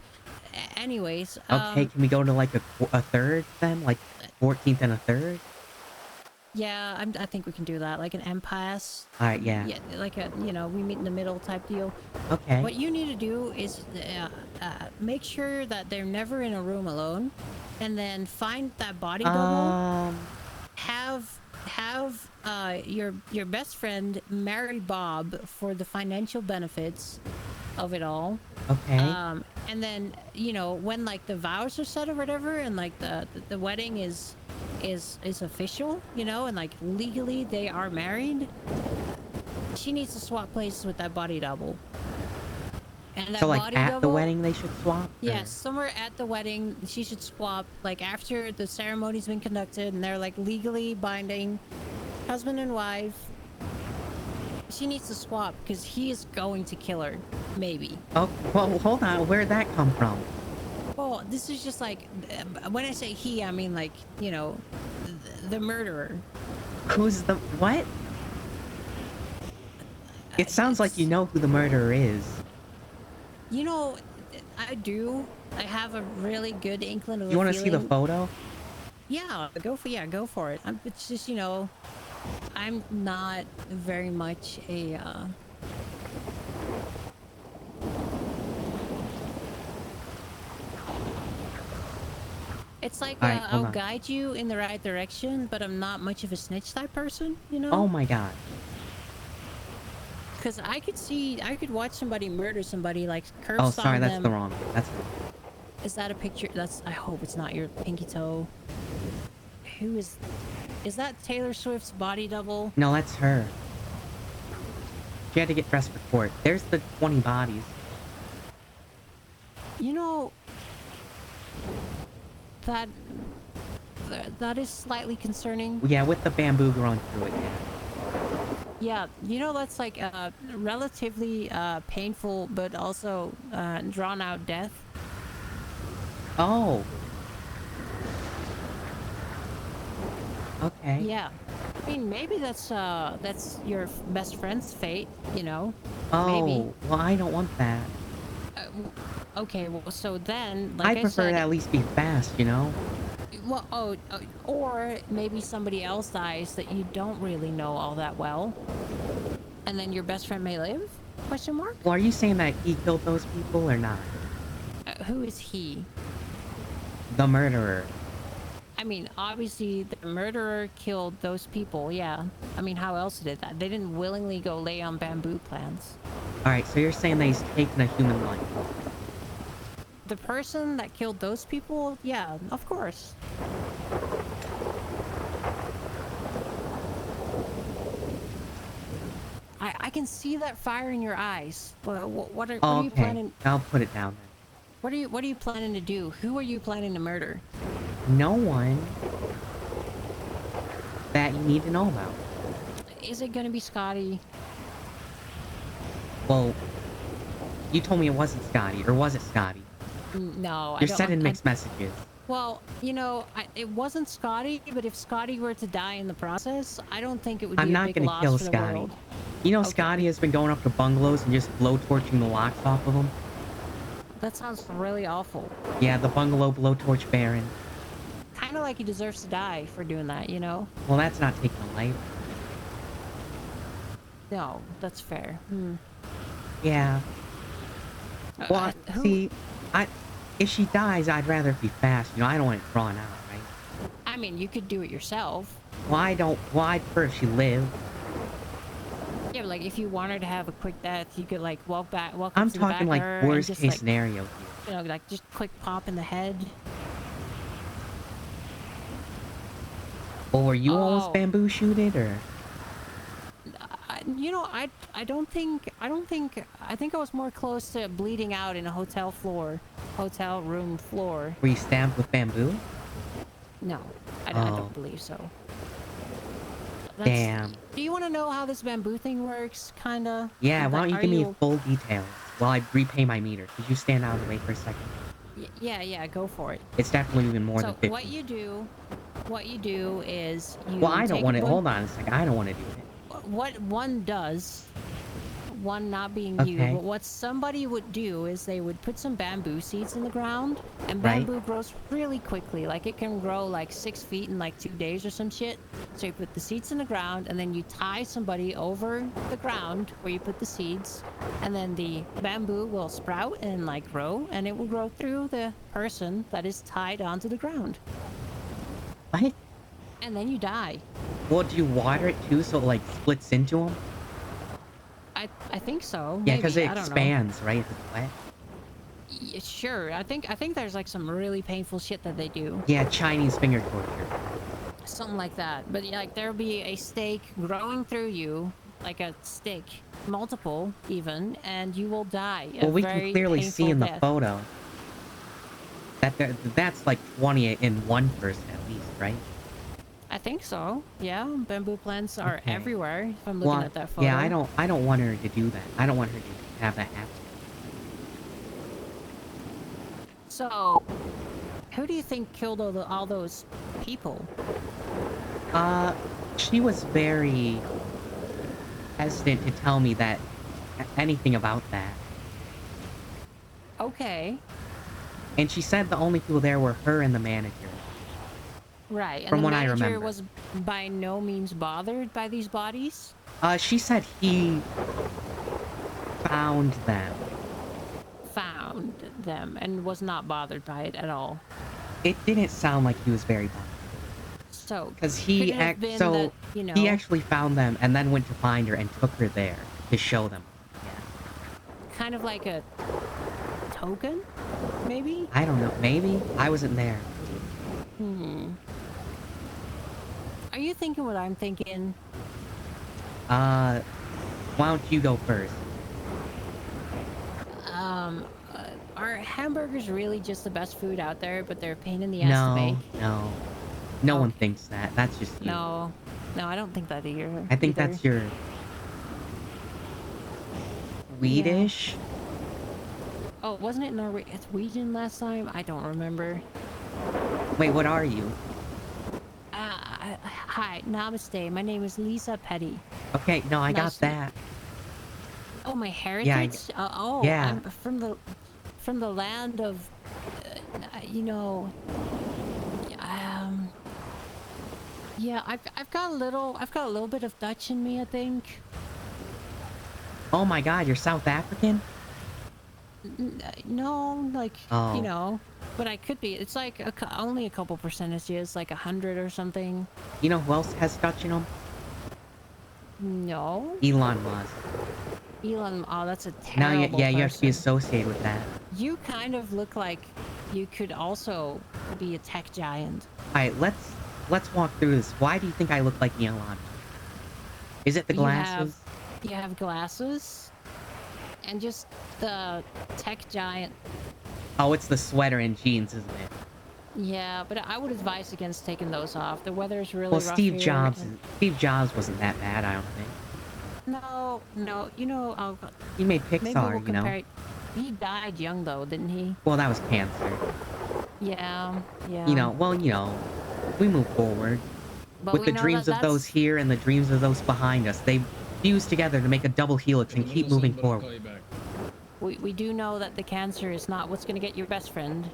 Anyways. Okay, can we go to like a third then? Like 14th and a third? Yeah, I think we can do that. Like an impasse. Alright, yeah. Yeah, like a, you know, we meet in the middle type deal. Okay. What you need to do is make sure that they're never in a room alone, and then find that body double. Have your best friend marry Bob for the financial benefits of it all. Okay. And then, you know, when like the vows are set or whatever, and like the wedding is is official, you know, and like legally they are married, she needs to swap places with that body double. And that So like body at double, the wedding they should swap? yes, somewhere at the wedding she should swap, like after the ceremony's been conducted and they're like legally binding husband and wife. She needs to swap because he is going to kill her, maybe. Oh, well, hold on. Where'd that come from? Well, this is just like, when I say he, I mean like, you know, the murderer. Who's the what? It sounds like you know who the murderer is. You know, I do. I have a really good inkling of You want a to see the feeling. photo? Yeah, go for it. It's just, you know, I'm not very much a It's like Alright, hold I'll on. guide you in the right direction, but I'm not much of a snitch type person, you know? Oh my god. Because I could watch somebody murder somebody, like curb Oh, stomp sorry, that's them. the wrong. That's wrong. Is that a picture? I hope it's not your pinky toe. Who is that Taylor Swift's body double? No, that's her. She had to get dressed for court. There's the 20 bodies. You know, that is slightly concerning. Yeah, with the bamboo growing through it, yeah. Yeah, you know, that's like a relatively painful but also drawn out death. Oh. Okay. Yeah. I mean, maybe that's your best friend's fate, you know? Oh, Maybe. well, I don't want that. Okay, well, so then, like I'd I prefer said, to at least be fast, you know? well, or maybe somebody else dies that you don't really know all that well, and then your best friend may live? Question mark? Well, are you saying that he killed those people or not? Who is he? The murderer. I mean, obviously, the murderer killed those people, yeah. I mean, how else did that? They didn't willingly go lay on bamboo plants. Alright, so you're saying that he's taken a human life. The person that killed those people, yeah, of course. I can see that fire in your eyes. What are you Okay, planning? I'll put it down then. What are you planning to do? Who are you planning to murder? No one that you need to know about. Is it gonna be Scotty? Well, you told me it wasn't Scotty, or was it Scotty? No, I You're don't. sending mixed messages. Well, you know, it wasn't Scotty, but if Scotty were to die in the process, I don't think it would be I'm a not big gonna loss kill for the Scotty. world. You know Okay. Scotty has been going up to bungalows and just blowtorching the locks off of them? That sounds really awful. Yeah, the bungalow blowtorch baron. Kind of like he deserves to die for doing that, you know? Well, that's not taking a life. No, that's fair. Yeah. Well, Who- see, if she dies, I'd rather it be fast. You know, I don't want it drawn out, right? I mean, you could do it yourself. Well, I'd prefer if she lived. Yeah, but like if you wanted to have a quick death, you could like walk up I'm to the back talking of like her and worst just, case like, scenario here. you know, like just quick pop in the head. Well, were you almost Oh. bamboo shooted, or? You know, I think I was more close to bleeding out in a hotel room floor. Were you stabbed with bamboo? No, I Oh. don't believe so. Damn. Do you want to know how this bamboo thing works, kinda? Yeah, why don't you Are give me full details while I repay my meter? Could you stand out of the way for a second? Yeah, go for it. It's definitely even more than So 50. what you do is you. Well, I don't take want a it. bunch- Hold on a second. I don't want to do it. What one does, one not being you, Okay. but what somebody would do is they would put some bamboo seeds in the ground, and Right. bamboo grows really quickly. Like it can grow like 6 feet in like 2 days or some shit. So you put the seeds in the ground, and then you tie somebody over the ground where you put the seeds, and then the bamboo will sprout and like grow, and it will grow through the person that is tied onto the ground. What? And then you die. Well, do you water it too so it like splits into them? I think so. Yeah, because maybe, it I don't know. expands, right? If it's wet. Yeah, sure. I think there's like some really painful shit that they do. Yeah, Chinese finger torture. Something like that. But like there'll be a stake growing through you, like a stake, multiple even, and you will die a Well, we can very clearly see painful in the death. photo that that's like 20 in one person at least, right? I think so. Yeah, bamboo plants are Okay. everywhere. If I'm looking Well, at that photo. yeah, I don't want her to do that. I don't want her to have that happen. So, who do you think killed all those people? She was very hesitant to tell me that anything about that. Okay. And she said the only people there were her and the manager. Right, and From the what I manager remember. was by no means bothered by these bodies? She said he found them. Found them and was not bothered by it at all. It didn't sound like he was very bothered. So, Because could he it have been so that, you know, he actually found them and then went to find her and took her there to show them. Yeah. kind of like a token, maybe? I don't know. Maybe I wasn't there. Are you thinking what I'm thinking? Why don't you go first? Are hamburgers really just the best food out there, but they're a pain in the ass to make? No one thinks that. That's just you. No, I don't think that either. I think that's your Swedish. Oh, wasn't it Norwegian last time? I don't remember. Wait, what are you? Hi, namaste. My name is Lisa Petty. Okay, no, I Nice got to meet- that. Oh, my heritage? yeah. I'm from the land of, you know, yeah, I've got a little bit of Dutch in me, I think. Oh my God, you're South African? No, like, Oh. you know, but I could be. It's like only a couple percentages, like 100 or something. You know who else has Dutch in him? No. Elon Musk. Elon, oh, that's a Now, terrible yeah, you have to be person. associated with that. You kind of look like you could also be a tech giant. All right, let's walk through this. Why do you think I look like Elon Musk? Is it the glasses? You have glasses, and just the tech giant. Oh, it's the sweater and jeans, isn't it? Yeah, but I would advise against taking those off. The weather is really Well, rough Steve here, Jobs. and- Steve Jobs wasn't that bad, I don't think. No, you know, He made maybe Pixar, we'll you know. compare. He died young though, didn't he? Well, that was cancer. Yeah. You know, well, you know, we move forward. But With we the know dreams that of those that's- here and the dreams of those behind us, they fuse together to make a double helix and keep moving forward. We do know that the cancer is not what's gonna get your best friend.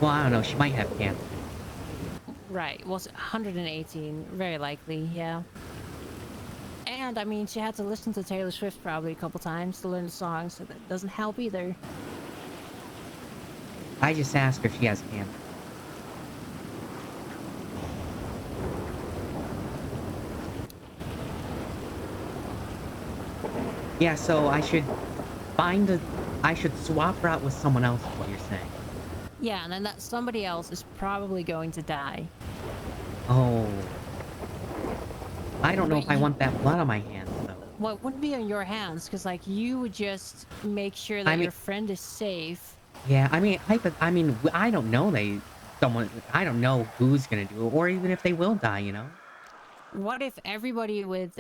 Well, I don't know. She might have cancer. Right. Well, 118, very likely. Yeah. And I mean, she had to listen to Taylor Swift probably a couple times to learn the song, so that doesn't help either. I just asked her if she has cancer. Yeah, so I should I should swap her out with someone else, is what you're saying. Yeah, and then that somebody else is probably going to die. Oh. I don't know But if I you- want that blood on my hands, though. Well, it wouldn't be on your hands, because, like, you would just make sure that I mean- your friend is safe. Yeah, I mean, I don't know I don't know who's gonna do it, or even if they will die, you know? What if everybody with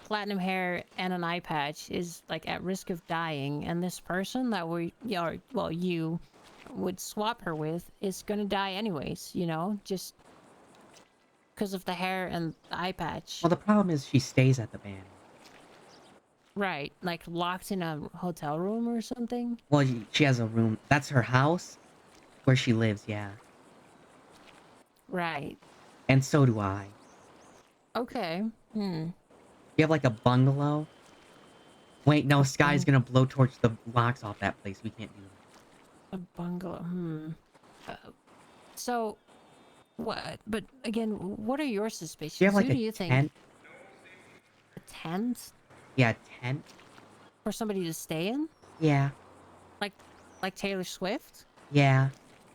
platinum hair and an eye patch is, like, at risk of dying, and this person that you would swap her with is gonna die anyways, you know? Just because of the hair and the eye patch. Well, the problem is she stays at the band. Right, like locked in a hotel room or something? Well, she has a room. That's her house, where she lives, yeah. Right. And so do I. Okay. You have, like, a bungalow? Wait, no, Sky's gonna blowtorch the locks off that place. We can't do that. A bungalow. So, what? But again, what are your suspicions? Do you have, like, Who a do you think? tent? A tent Yeah, a tent? for somebody to stay in? Yeah. Like Taylor Swift? Yeah.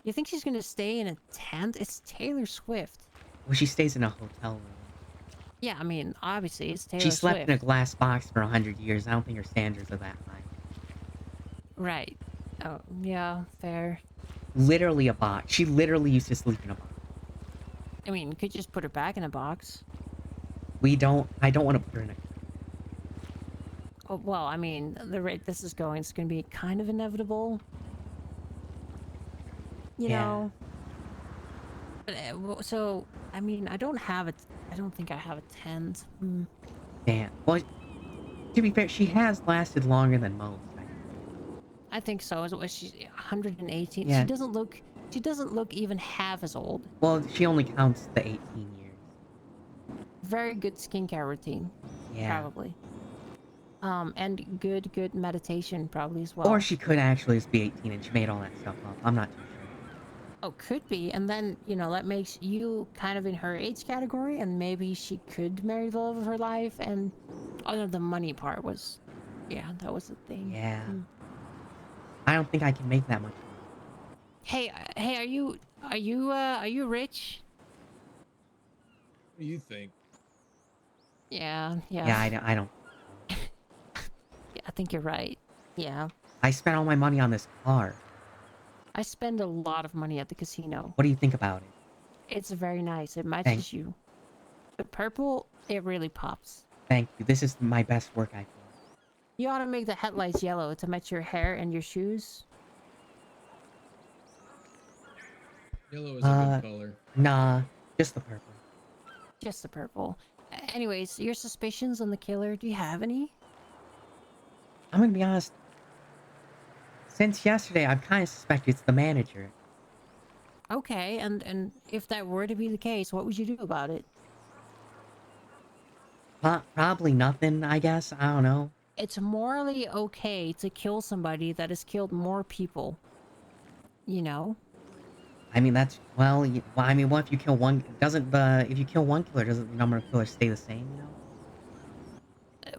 You think she's gonna stay in a tent? It's Taylor Swift. Well, she stays in a hotel room. Yeah, I mean, obviously it's She Taylor slept Swift. in a glass box for 100 years. I don't think her standards are that high. Right. Oh, yeah, fair. Literally a box. She literally used to sleep in a box. I mean, you could just put her back in a box. I don't want to put her in a... Oh, well, I mean, the rate this is going, it's going to be kind of inevitable. You Yeah. know? But, so, I mean, I don't think I have a tent. Damn. Well, to be fair, she has lasted longer than most. I think so. She's 118. Yeah. She doesn't look even half as old. Well, she only counts the 18 years. Very good skincare routine. Yeah. Probably. And good meditation probably as well. Or she could actually just be 18 and she made all that stuff up. I'm not too sure. Oh, could be. And then, you know, that makes you kind of in her age category, and maybe she could marry the love of her life. And the money part was, yeah, that was the thing. Yeah. I don't think I can make that much. Hey, are you rich? What do you think? Yeah. Yeah, I don't. Yeah, I think you're right. Yeah. I spent all my money on this car. I spend a lot of money at the casino. What do you think about it? It's very nice. It matches Thank you. The purple, it really pops. Thank you. This is my best work I think. You ought to make the headlights yellow to match your hair and your shoes. Yellow is a good color. Nah, just the purple. Just the purple. Anyways, your suspicions on the killer, do you have any? I'm gonna be honest. Since yesterday, I've kind of suspected it's the manager. Okay, and if that were to be the case, what would you do about it? Probably nothing, I guess. I don't know. It's morally okay to kill somebody that has killed more people. You know? I mean, that's... Well, I mean, what if you kill one... If you kill one killer, doesn't the number of killers stay the same, you know?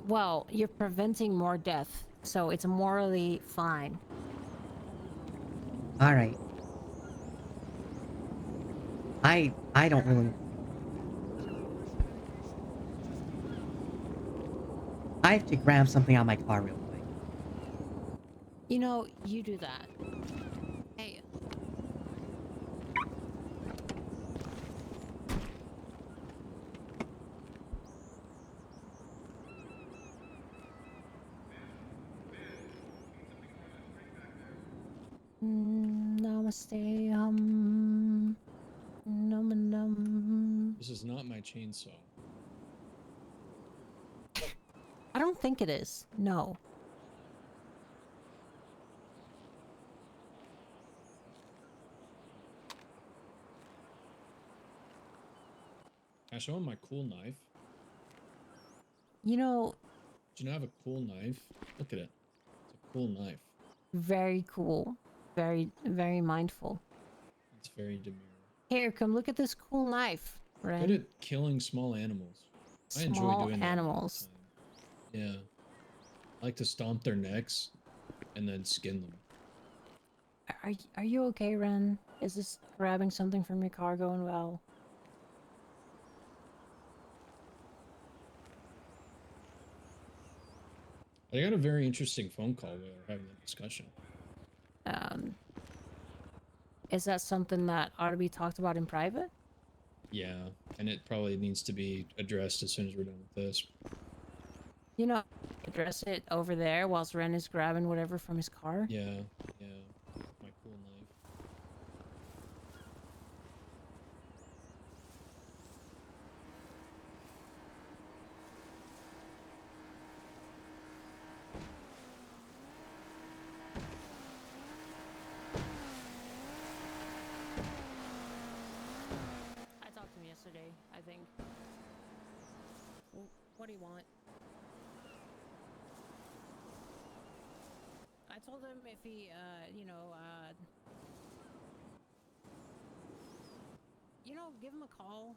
Well, you're preventing more death, so it's morally fine. Alright. I don't really... I have to grab something out of my car real quick. You know, you do that. Hey. Namaste, num. This is not my chainsaw. I don't think it is. No. Can I show him my cool knife? You know... Do you not have a cool knife? Look at it. It's a cool knife. Very cool. Very, very mindful. It's very demure. Here, come look at this cool knife, Ren. Good at killing small animals. I enjoy doing that. Animals. Yeah. I like to stomp their necks and then skin them. Are you okay, Ren? Is this grabbing something from your car going well? I got a very interesting phone call while we were having the discussion. Is that something that ought to be talked about in private? Yeah, and it probably needs to be addressed as soon as we're done with this. You know, address it over there whilst Ren is grabbing whatever from his car? Yeah, yeah. My cool knife. I talked to him yesterday, I think. What do you want? I told him if he, give him a call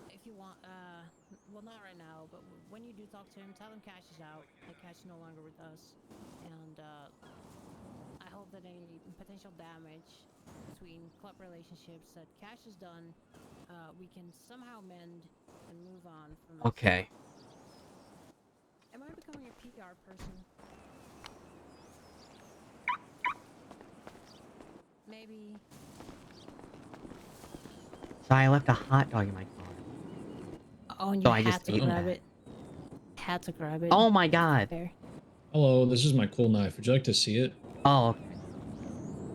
if you want, well, not right now, but when you do talk to him, tell him Cash is out, like Cash is no longer with us, and, I hope that any potential damage between club relationships that Cash has done, we can somehow mend and move on from this. Okay. Am I becoming a PR person? Maybe. So I left a hot dog in my car. Oh, and So you I had just to ate grab that. it. Had to grab it. Oh my god. There. Hello, this is my cool knife. Would you like to see it? Oh, okay.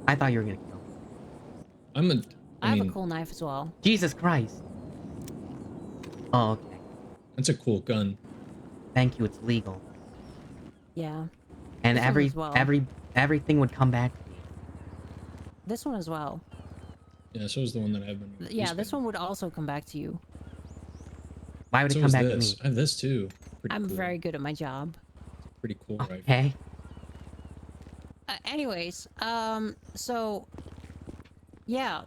I thought you were gonna kill me. I have a mean, cool knife as well. Jesus Christ. Oh, okay. that's a cool gun. Thank you, it's legal. Yeah. And This one as well. everything would come back to me. This one as well. Yeah, so is the one that I've been. Yeah, this one would also come back to you. Why would it So come is back to this. me? I have this too. Pretty I'm cool. very good at my job. Pretty cool rifle. Okay. Anyways, so yeah,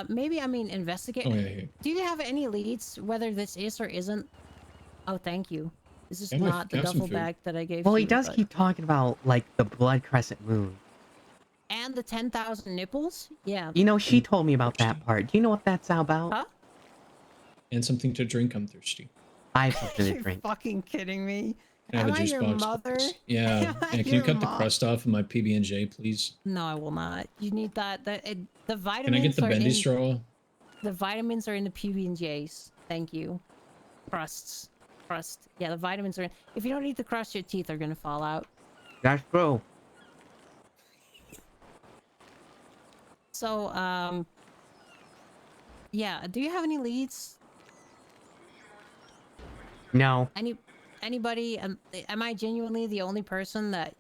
maybe investigate. Oh, yeah, yeah. Do you have any leads whether this is or isn't? Oh, thank you. This is Yeah, not the have some duffel food. bag that I gave Well, you. he does but- keep talking about, like, the blood crescent moon. And the 10,000 nipples? Yeah. You know, she told me about that part. Do you know what that's about? Huh? And something to drink. I'm thirsty. I have something to You're drink. fucking kidding me. Can I have Am a I juice your box? mother? Please? Yeah. Am I Yeah. Can you your cut the mom? crust off of my PB&J, please? No, I will not. You need that. The Can I vitamins get the are bendy in. straw? The vitamins are in the PB&Js. Thank you. Crusts. Crust. Yeah, the vitamins are in. If you don't eat the crust, your teeth are gonna fall out. That's true. So, yeah. Do you have any leads? No. Anybody? Am I genuinely the only person that?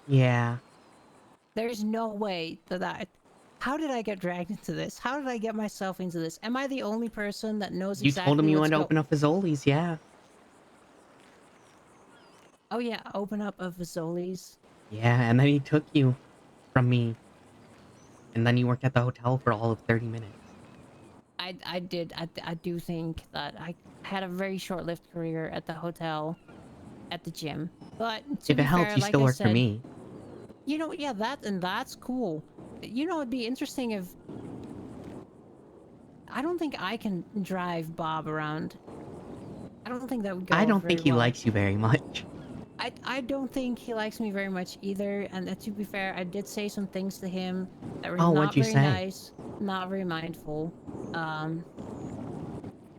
Yeah. There's no way that. How did I get dragged into this? How did I get myself into this? Am I the only person that knows You exactly told him you what's wanted to open up Fazoli's, yeah. Oh yeah, open up a Fazoli's. Yeah, and then he took you from me. And then you worked at the hotel for all of 30 minutes. I did. I do think that I had a very short-lived career at the hotel, at the gym. But to If be it helps, fair, you like still I work for said, me. You know, yeah, that's cool. You know, it'd be interesting if. I don't think I can drive Bob around. I don't think that would go. I don't very think he well. likes you very much. I don't think he likes me very much either. And to be fair, I did say some things to him that were Oh, not what'd you very say? nice, not very mindful.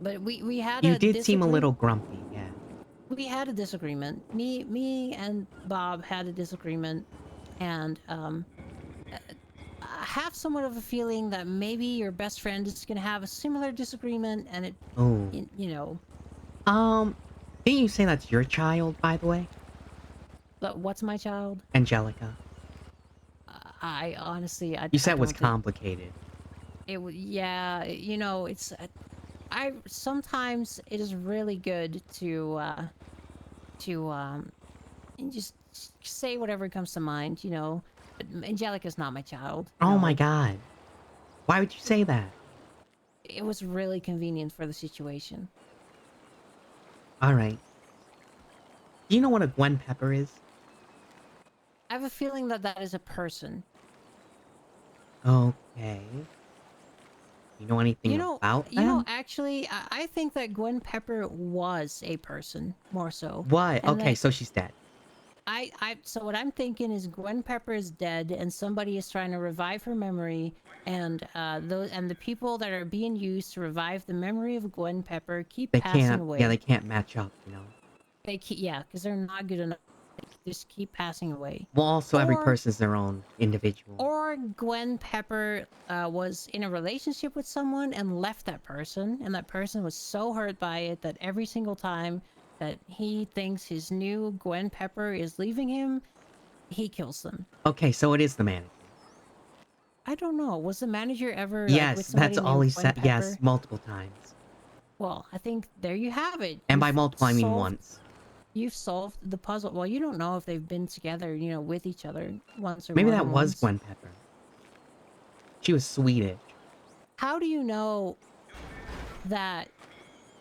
But we had You a did seem a disagree- little grumpy, yeah. We had a disagreement. Me and Bob had a disagreement, and I have somewhat of a feeling that maybe your best friend is gonna have a similar disagreement, and it, Oh. you know. Didn't you say that's your child, by the way? But what's my child? Angelica. I honestly, You said I it was don't think- complicated. It would, yeah. You know, it's. I sometimes it is really good to just say whatever comes to mind. You know, but Angelica's not my child. Oh no. my god. Why would you say that? It was really convenient for the situation. Alright. Do you know what a Gwen Pepper is? I have a feeling that that is a person. Okay. You know anything about them? You know, actually, I think that Gwen Pepper was a person, more so. What? And Okay, that- so she's dead. So what I'm thinking is Gwen Pepper is dead, and somebody is trying to revive her memory, and the people that are being used to revive the memory of Gwen Pepper keep They passing can't, away. yeah, they can't match up, you know? They keep, yeah, because they're not good enough. They just keep passing away. Well, also, every Or- person's their own individual. Or Gwen Pepper was in a relationship with someone and left that person, and that person was so hurt by it that every single time that he thinks his new Gwen Pepper is leaving him, he kills them. Okay, so it is the manager. I don't know. Was the manager ever like, with Yes, somebody that's all named he Gwen said. Pepper? Yes, multiple times. Well, I think there you have it. And by You've multiple, I mean solved- once. You've solved the puzzle. Well, you don't know if they've been together, you know, with each other once or Maybe more that than was once. Gwen Pepper. She was Swedish. How do you know that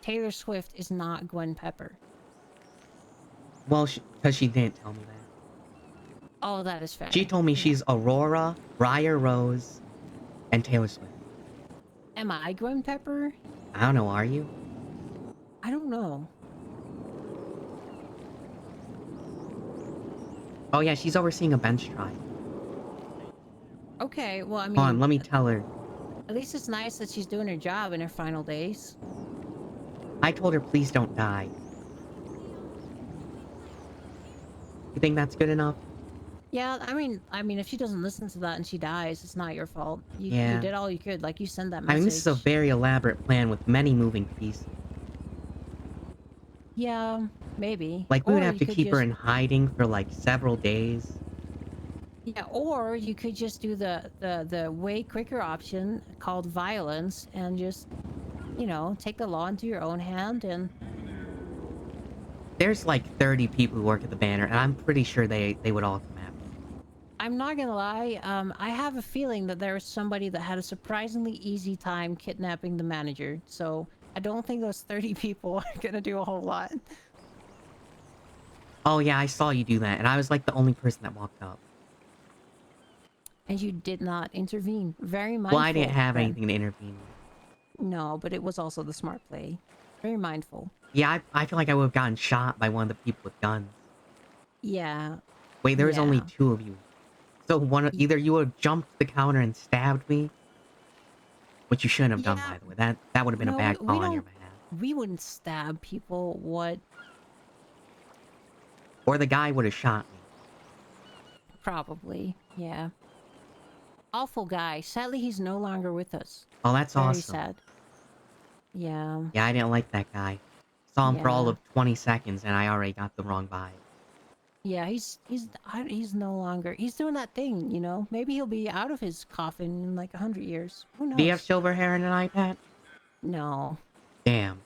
Taylor Swift is not Gwen Pepper? Well, because she didn't tell me that. Oh, that is fair. She told me she's Aurora, Briar Rose, and Taylor Swift. Am I Gwen Pepper? I don't know, are you? I don't know. Oh yeah, she's overseeing a bench trial. Okay, well, I mean... Hold on, let me tell her. At least it's nice that she's doing her job in her final days. I told her please don't die. You think that's good enough? Yeah, I mean, if she doesn't listen to that and she dies, it's not your fault. You Yeah. did all you could, like you send that I message. mean, this is a very elaborate plan with many moving pieces. Yeah, maybe. Like, we would Or have you to could keep her just- in hiding for, like, several days. Yeah, or you could just do the way quicker option called violence and just, you know, take the law into your own hand and... There's, like, 30 people who work at the Banner, and I'm pretty sure they would all come after me. I'm not gonna lie, I have a feeling that there was somebody that had a surprisingly easy time kidnapping the manager, so I don't think those 30 people are gonna do a whole lot. Oh yeah, I saw you do that, and I was, like, the only person that walked up. And you did not intervene. Very mindful. Well, I didn't have Ren. anything to intervene with. No, but it was also the smart play. Very mindful. Yeah, I feel like I would have gotten shot by one of the people with guns. Yeah. Wait, there was only Yeah. 2 of you. So either you would have jumped the counter and stabbed me, which you shouldn't have done, Yeah. by the way. That would have been a No, bad we call on your don't- behalf. We wouldn't stab people. What? Or the guy would have shot me. Probably. Yeah. Awful guy. Sadly, he's no longer with us. Oh, that's Very awesome. sad. Yeah. Yeah, I didn't like that guy. Saw him for all Yeah. of 20 seconds, and I already got the wrong vibe. Yeah, he's no longer. He's doing that thing, you know. Maybe he'll be out of his coffin in like 100 years. Who knows? Do you have silver hair and an eye patch? No. Damn.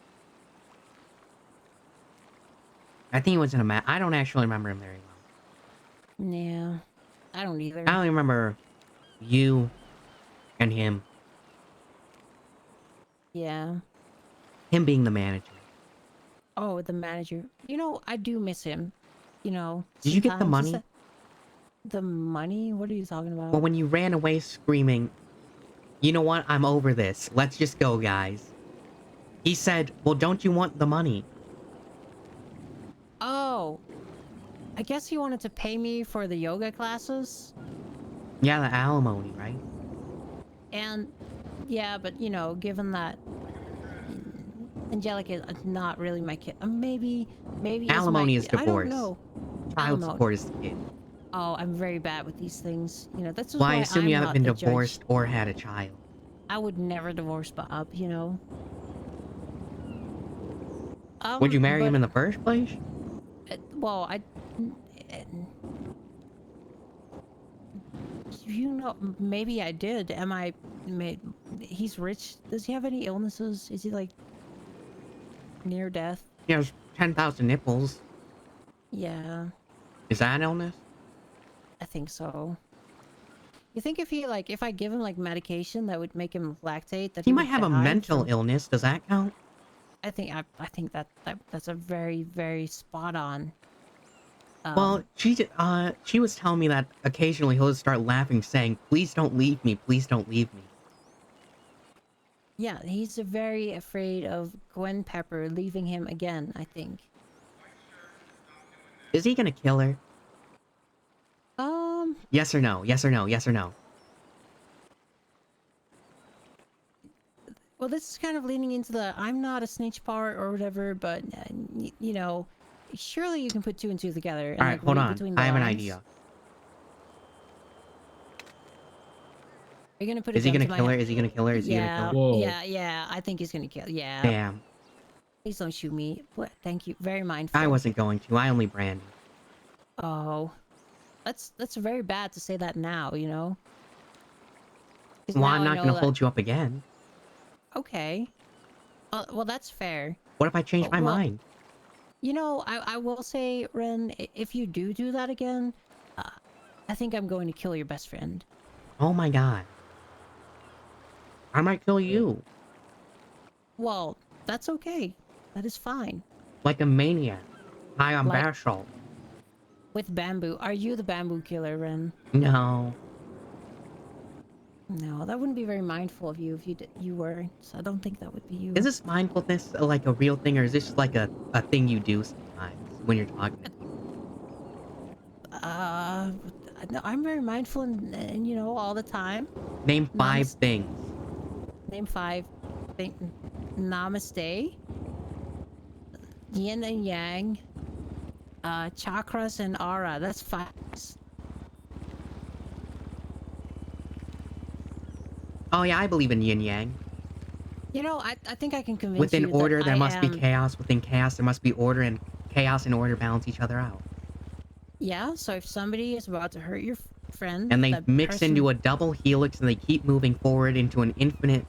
I think he was in a I don't actually remember him very well. Yeah. I don't either. I only remember you and him. Yeah. Him being the manager. Oh, the manager. You know, I do miss him. You know. Did you get the sometimes money? The money? What are you talking about? Well, when you ran away screaming, you know what? I'm over this. Let's just go, guys. He said, well, don't you want the money? Oh. I guess he wanted to pay me for the yoga classes. Yeah, the alimony, right? And yeah, but you know, given that Angelica is not really my kid, maybe it's Alimony my is kid. I divorce. don't know. Child Alimony. support is the kid. Oh, I'm very bad with these things. You know, that's just Well, I why assume I'm you haven't not been the judge. divorced or had a child. I would never divorce Bob. You know. Would you marry him but- in the first place? Well, you know, maybe I did. He's rich. Does he have any illnesses? Is he like near death? He has 10,000 nipples. Yeah, Is that an illness? I think so. You think if I give him like medication that would make him lactate, that He would might have a die mental from- illness. Does that count? I think that's a very, very spot on. Well, she was telling me that occasionally he'll just start laughing, saying, "Please don't leave me. Please don't leave me." Yeah, he's very afraid of Gwen Pepper leaving him again, I think. Is he gonna kill her? Yes or no? Yes or no? Yes or no? Well, this is kind of leaning into the I'm not a snitch part or whatever, but, you know, surely you can put 2 and 2 together. And, All right, like, hold read on. between the I have an lines. idea. Are you gonna put Is he a gun gonna to my kill her? head? Is he gonna kill her? Is he Yeah, gonna kill her? Whoa. yeah, I think he's gonna kill. Yeah. Damn. Please don't shoot me. What? Thank you. Very mindful. I wasn't going to. I only branded. Oh. That's very bad to say that now, you know? 'Cause Well, now I'm I not know gonna that- hold you up again. Okay. Well, that's fair. What if I change my Well, mind? You know, I will say, Ren, if you do that again, I think I'm going to kill your best friend. Oh my god. I might kill you. Well, that's okay. That is fine. Like a maniac. High on Like- bath salt. With bamboo. Are you the bamboo killer, Ren? No. No, that wouldn't be very mindful of you if you were. So I don't think that would be you. Is this mindfulness like a real thing, or is this just like a thing you do sometimes when you're talking to people? No, I'm very mindful and you know, all the time. Name 5 things. Name 5. Namaste. Yin and yang. Chakras and aura. That's 5. Oh yeah, I believe in yin yang. You know, I think I can convince Within you order, that there I must be am... chaos. Within chaos, there must be order, and chaos and order balance each other out. Yeah, so if somebody is about to hurt your friend... And they that mix person... into a double helix, and they keep moving forward into an infinite...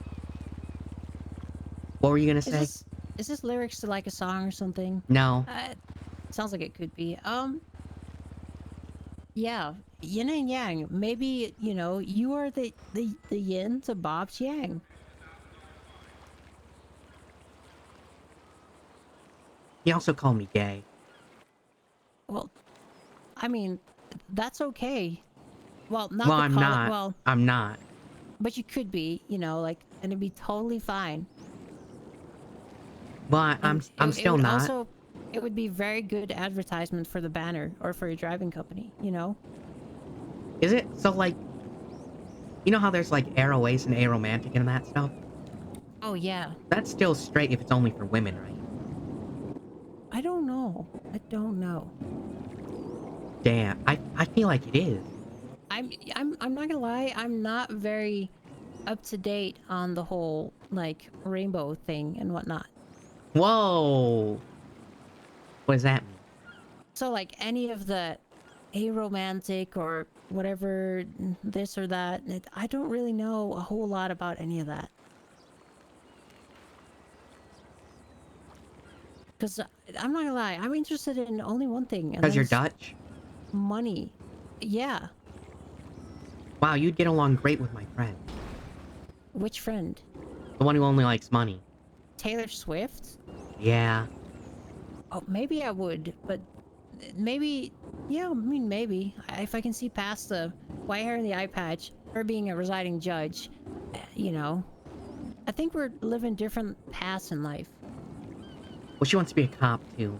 What were you gonna say? Is this lyrics to like a song or something? No. Sounds like it could be. Yeah, yin and yang. Maybe, you know, you are the yin to Bob's yang. He also called me gay. Well, I mean, that's okay. Well, not Well, the I'm call not. well, I'm not. but you could be, you know, like, and it'd be totally fine. Well, I'm still would not. Also, it would be very good advertisement for the banner or for your driving company, you know? Is it? So, like... You know how there's, like, aero-ace and aromantic and that stuff? Oh, yeah. That's still straight if it's only for women, right? I don't know. I don't know. Damn, I feel like it is. I'm not gonna lie, I'm not very up to date on the whole, like, rainbow thing and whatnot. Whoa! What does that mean? So, like, any of the aromantic or whatever, this or that, I don't really know a whole lot about any of that. Because I'm not gonna lie, I'm interested in only one thing. Because you're Dutch? Money. Yeah. Wow, you'd get along great with my friend. Which friend? The one who only likes money. Taylor Swift? Yeah. Oh, maybe I would, but maybe, yeah, I mean, maybe. If I can see past the white hair and the eye patch, her being a residing judge, you know. I think we're living different paths in life. Well, she wants to be a cop, too.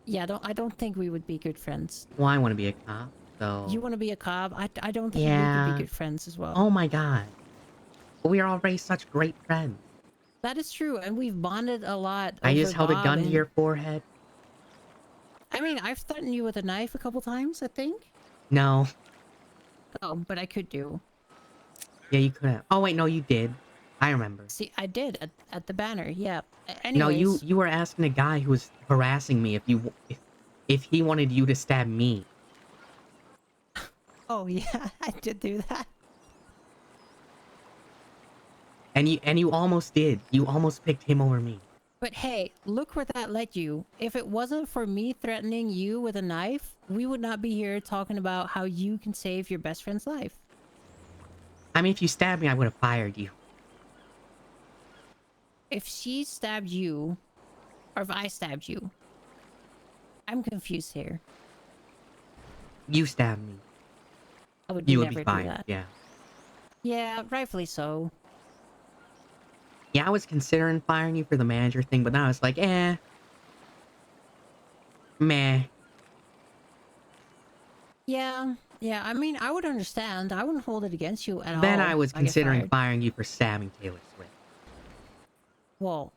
Yeah, I don't think we would be good friends. Well, I want to be a cop, so... You want to be a cop? I don't think we could be good friends as well. Oh my god. We are already such great friends. That is true, and we've bonded a lot. I just held a Bob gun to and... your forehead. I mean, I've threatened you with a knife a couple times, I think. No. Oh, but I could do. Yeah, you could have. Oh wait, no, you did. I remember. See, I did at the banner. Yeah. No, Anyways, you were asking a guy who was harassing me if he wanted you to stab me. Oh yeah, I did do that. And you almost did. You almost picked him over me. But hey, look where that led you. If it wasn't for me threatening you with a knife, we would not be here talking about how you can save your best friend's life. I mean, if you stabbed me, I would have fired you. If she stabbed you, or if I stabbed you, I'm confused here. You stabbed me. I would You never would be do fired. that. Yeah. Yeah, rightfully so. Yeah, I was considering firing you for the manager thing, but then I was like, eh. Meh. Yeah, I mean, I would understand. I wouldn't hold it against you at all. Then I was if get considering fired. firing you for stabbing Taylor Swift. Well,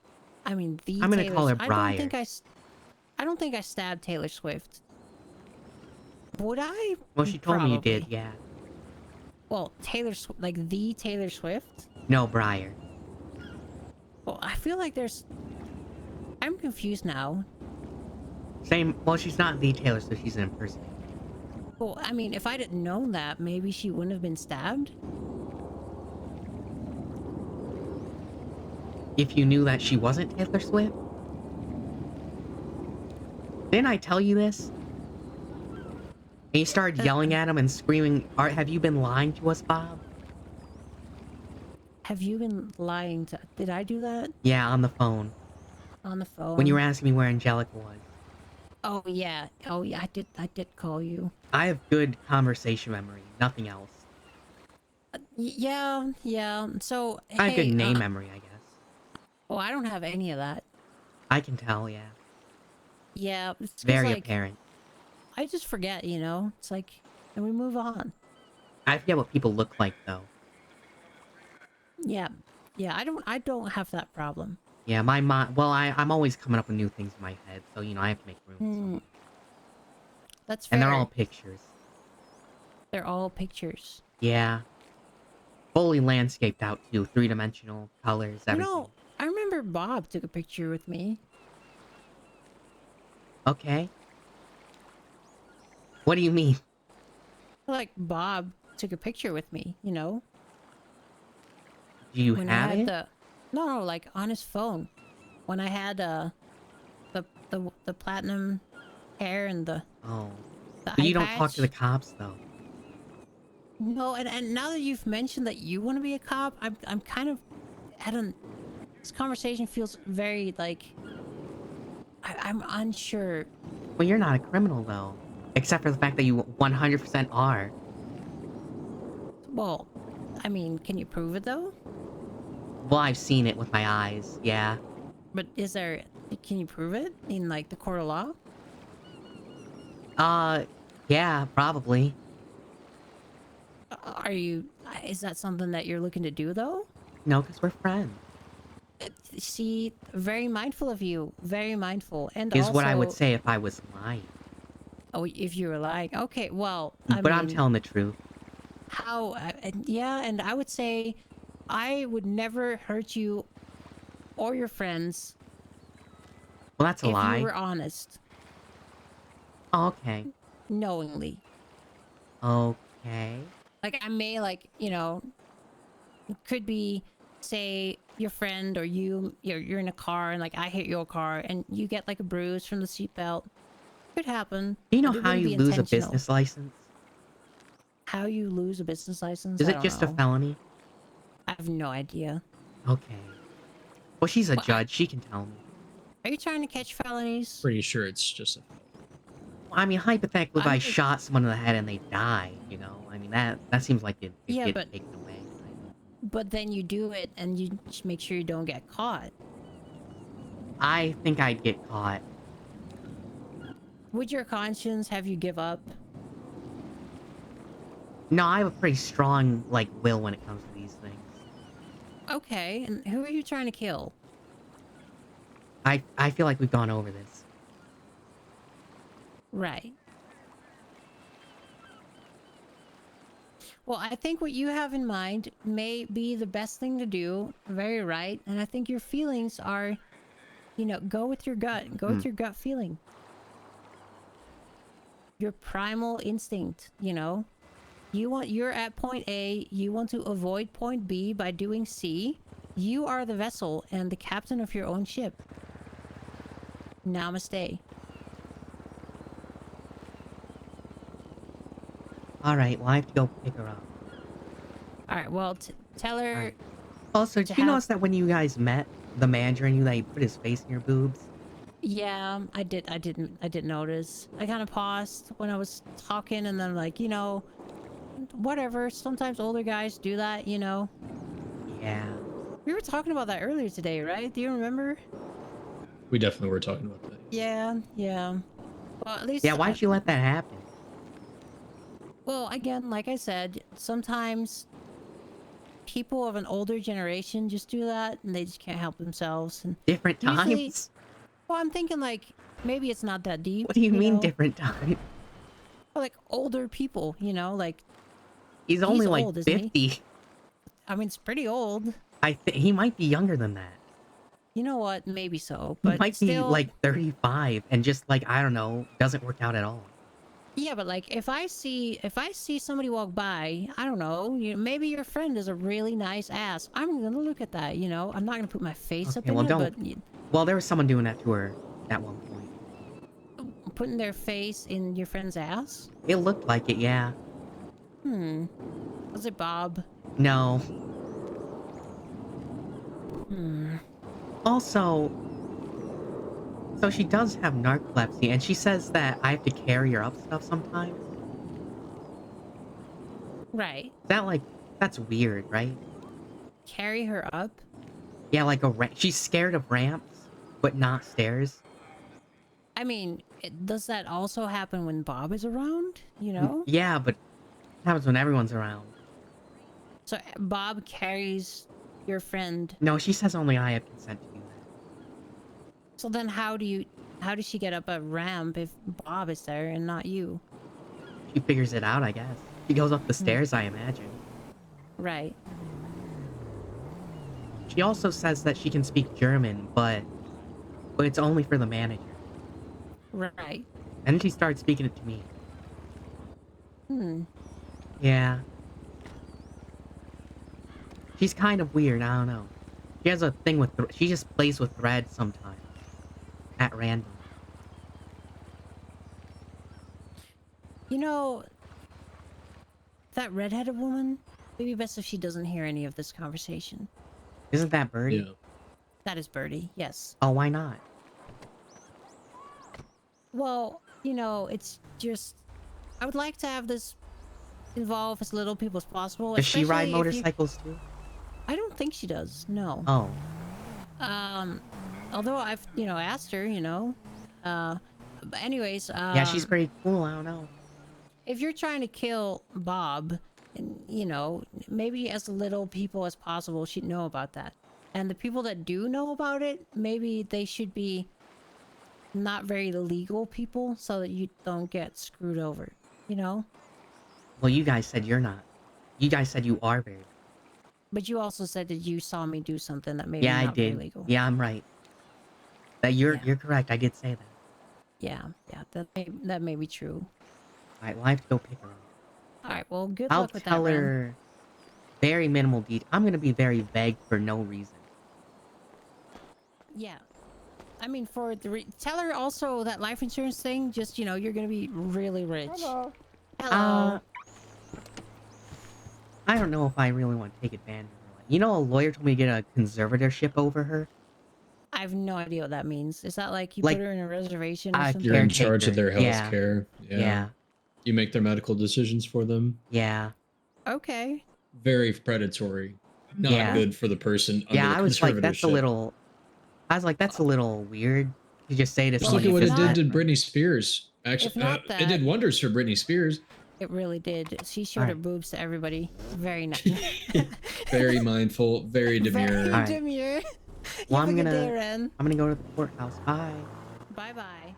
I mean, I'm gonna Taylor call her I Briar. don't think I stabbed Taylor Swift. Would I? Well, she told me you Probably. did, yeah. Well, like the Taylor Swift? No, Briar. Well, I feel like I'm confused now. Same, well, she's not the Taylor Swift, she's an impersonator. Well, I mean, if I didn't know that, maybe she wouldn't have been stabbed? If you knew that she wasn't Taylor Swift? Didn't I tell you this? And you started yelling at him and screaming, have you been lying to us, Bob? Have you been lying to... Did I do that? Yeah, on the phone. On the phone? When you were asking me where Angelica was. Oh yeah. Oh yeah. I did call you. I have good conversation memory, nothing else. Yeah. Yeah. So I have good hey. name memory, I guess. Oh, I don't have any of that. I can tell, yeah. Yeah. It's because Very like apparent. I just forget. You know. It's like, and we move on. I forget what people look like, though. Yeah. Yeah. I don't have that problem. Yeah, my mind. Well, I'm always coming up with new things in my head, so you know I have to make room. Hmm. So. That's fair. And they're all pictures. They're all pictures. Yeah. Fully landscaped out too, 3-dimensional colors, You everything. know, I remember Bob took a picture with me. Okay. What do you mean? Like Bob took a picture with me, you know? Do you When he have had it? the no, like on his phone. When I had the platinum hair and the Oh. the But eye you don't talk to the patch. cops, though. No, and now that you've mentioned that you want to be a cop, I'm kind of I don't this conversation feels very like I'm unsure. Well, you're not a criminal, though. Except for the fact that you 100% are. Well, I mean, can you prove it though? Well, I've seen it with my eyes, yeah. But is there can you prove it in like the court of law? Yeah, probably. Are you is that something that you're looking to do though? No, because we're friends. See, very mindful of you, very mindful. And Is also what I would say if I was lying. oh, if you were lying. Okay, well, I But mean, I'm telling the truth. how yeah, and I would say I would never hurt you or your friends Well, that's a if lie. you were honest, Oh, okay. knowingly. Okay. Like I may like, you know, it could be say your friend or you're in a car and like I hit your car and you get like a bruise from the seatbelt. Could happen. Do you know but it how wouldn't you be lose a intentional. business license? How you lose a business license? Is I it don't just a know. felony? I have no idea. Okay. Well, she's a Well, judge. She can tell me. are you trying to catch felonies? Pretty sure it's just a. Well, I mean, hypothetically, if I'm I like- shot someone in the head and they die, you know, I mean, that seems like it'd Yeah, get but- taken away. But then you do it and you just make sure you don't get caught. I think I'd get caught. Would your conscience have you give up? No, I have a pretty strong, like, will when it comes to these things. Okay, and who are you trying to kill? I feel like we've gone over this. Right. Well, I think what you have in mind may be the best thing to do. Very right. And I think your feelings are, you know, go with your gut. Go with your gut feeling. Your primal instinct, you know. You're at point A, you want to avoid point B by doing C. You are the vessel and the captain of your own ship. Namaste. Alright, well, I have to go pick her up. Alright, well, tell her... Alright. Also, to did you have- notice that when you guys met, the manager and you, that he put his face in your boobs? Yeah, I didn't notice. I kind of paused when I was talking and then like, you know, whatever. Sometimes older guys do that, you know. Yeah. We were talking about that earlier today, right? Do you remember? We definitely were talking about that. Yeah, yeah. Well, at least... Yeah, why'd you let that happen? Well, again, like I said, sometimes people of an older generation just do that and they just can't help themselves. And Different usually- times? well, I'm thinking like maybe it's not that deep. What do you mean know? different times? Or, like older people, you know, like He's only like old, isn't he? 50. I mean, it's pretty old. He might be younger than that. You know what? Maybe so, He but might still, be like 35 and just like, I don't know, doesn't work out at all. yeah. But like, if I see somebody walk by, I don't know, maybe your friend is a really nice ass. I'm gonna look at that. You know, I'm not gonna put my face up Okay, in well, it, don't- but Well, there was someone doing that to her at one point. putting their face in your friend's ass. It looked like it, yeah. Was it Bob? No. Hmm. Also, So she does have narcolepsy, and she says that I have to carry her up stuff sometimes. Right. Is that like, that's weird, right? Carry her up? Yeah, like she's scared of ramps, but not stairs. I mean, does that also happen when Bob is around? You know? Yeah, but it happens when everyone's around. So Bob carries your friend. No, she says only I have consent to do that. So then how does she get up a ramp if Bob is there and not you? She figures it out, I guess. She goes up the stairs, I imagine. Right. She also says that she can speak German, but it's only for the manager. Right. And then she started speaking it to me. Hmm. Yeah. She's kind of weird, I don't know. She has a thing with... she just plays with threads sometimes. At random. You know, that redheaded woman, maybe best if she doesn't hear any of this conversation. Isn't that Birdie? Yeah. That is Birdie, yes. Oh, why not? Well, you know, it's just... I would like to have this involve as little people as possible. Does she ride especially if motorcycles too? I don't think she does, no. Oh. Although I've, asked her, but anyways, Yeah, she's pretty cool, I don't know. if you're trying to kill Bob, and, maybe as little people as possible should know about that. And the people that do know about it, maybe they should be not very legal people so that you don't get screwed over, Well, you guys said you're not. You guys said you are very. But you also said that you saw me do something that maybe Yeah, I not very did. legal. Yeah, I'm right. That you're correct. I did say that. Yeah, that may be true. Alright, well, I have to go pick her up. Alright, well, good I'll luck with that, tell Ren. her very minimal detail. I'm gonna be very vague for no reason. Yeah. I mean, tell her also that life insurance thing, just, you're gonna be really rich. Hello. Hello. I don't know if I really want to take advantage of her. You know, a lawyer told me to get a conservatorship over her. I have no idea what that means. Is that like you Like, put her in a reservation or something? You're in charge of their health Yeah. care. Yeah. You make their medical decisions for them. Yeah. Okay. Very predatory. Not Yeah. good for the person under Yeah, the I was like, that's a conservatorship. little... I was like, that's a little weird to just say to Just someone look at what you it did just to met. Britney Spears. Actually, not it did that- wonders for Britney Spears. It really did. She showed her Alright. boobs to everybody. Very nice. Very mindful, very demure. Very Alright. demure. Well, You I'm have a good gonna... day, Ren. I'm gonna go to the courthouse. Bye. Bye-bye.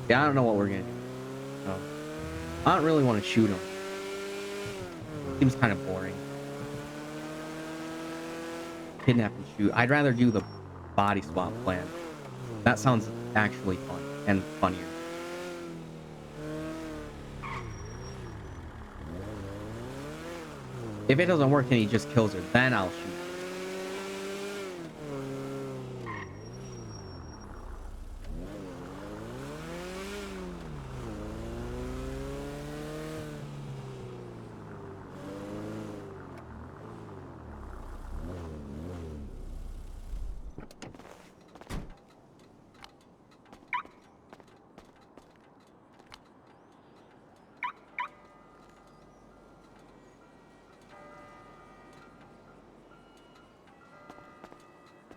Yeah, I don't know what we're gonna do. So, I don't really want to shoot him. Seems kind of boring. kidnap and shoot. I'd rather do the body swap plan. That sounds actually fun and funnier. If it doesn't work and he just kills her, then I'll shoot.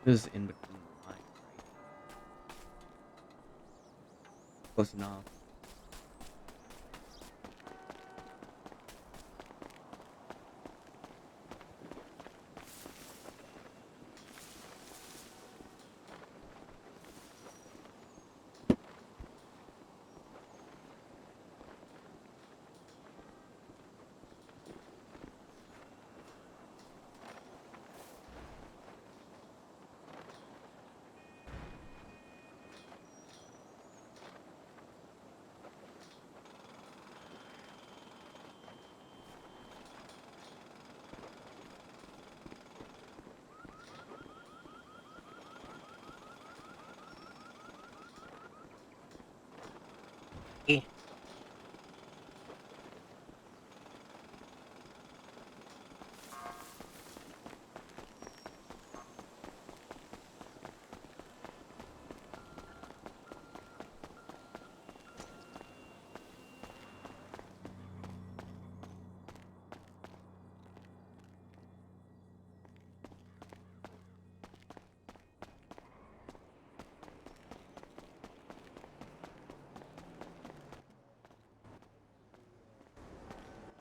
This is in between the lines, right? Close enough. Eh.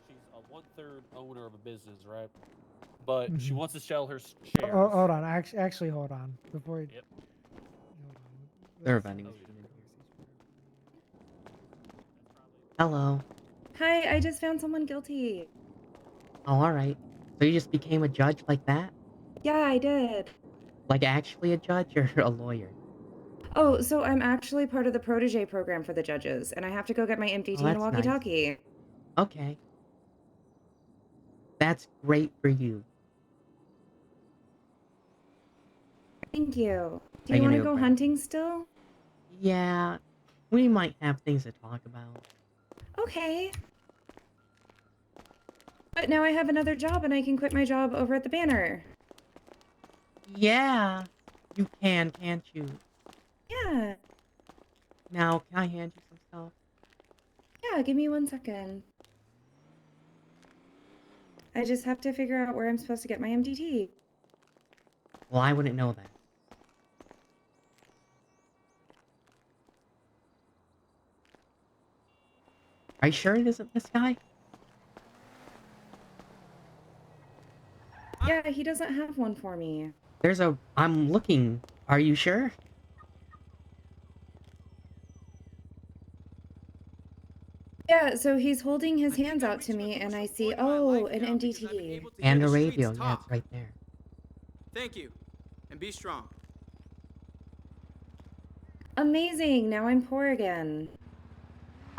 She's a 1/3 owner of a business, right? But she Mhm. wants to sell her shares. Oh, hold on. Actually, hold on. Before you... Yep. Hold on. There are Let's- vending machines in here. Hello. Hi, I just found someone guilty. Oh, alright. So you just became a judge like that? Yeah, I did. Like actually a judge or a lawyer? Oh, so I'm actually part of the protege program for the judges, and I have to go get my MDT Oh, and that's nice. walkie-talkie. Okay. That's great for you. Thank you. Do Are you you want gonna to go grab- hunting still? Yeah, we might have things to talk about. Okay. But now I have another job and I can quit my job over at the banner. Yeah, you can, can't you? Yeah. Now, can I hand you some stuff? Yeah, give me 1 second. I just have to figure out where I'm supposed to get my MDT. Well, I wouldn't know that. Are you sure it isn't this guy? Yeah, he doesn't have one for me. I'm looking. Are you sure? Yeah, so he's holding his hands out to me and I see, oh, an MDT. And a radio, yeah, it's right there. Thank you, and be strong. Amazing, now I'm poor again.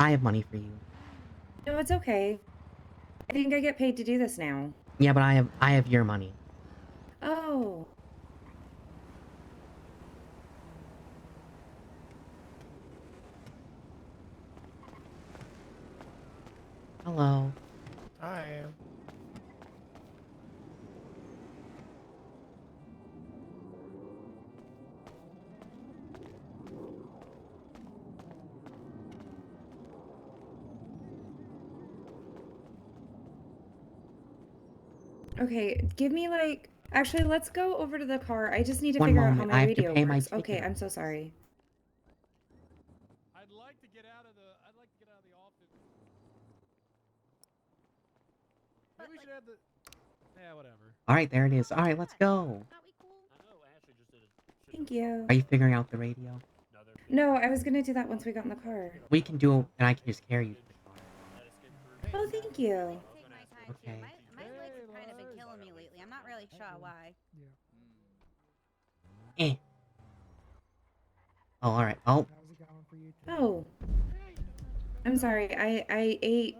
I have money for you. No, it's okay. I think I get paid to do this now. Yeah, but I have your money. Oh. Hello. Hi. Okay, give me like... Actually, let's go over to the car. I just need to One figure out how moment, my I have to radio pay my works. Okay, ticket. I'm so sorry. I'd like to get out of the office. Maybe we should have the... Yeah, whatever. Alright, there it is. Alright, let's go. I know Ashley just did it. Thank you. Are you figuring out the radio? No, I was gonna do that once we got in the car. We can do it, and I can just carry you to the car. Oh, thank you. Take my time Okay. too. My legs have kind of been killing me lately. I'm not really sure why. Yeah. Oh, alright. Oh, Oh. I'm sorry. I ate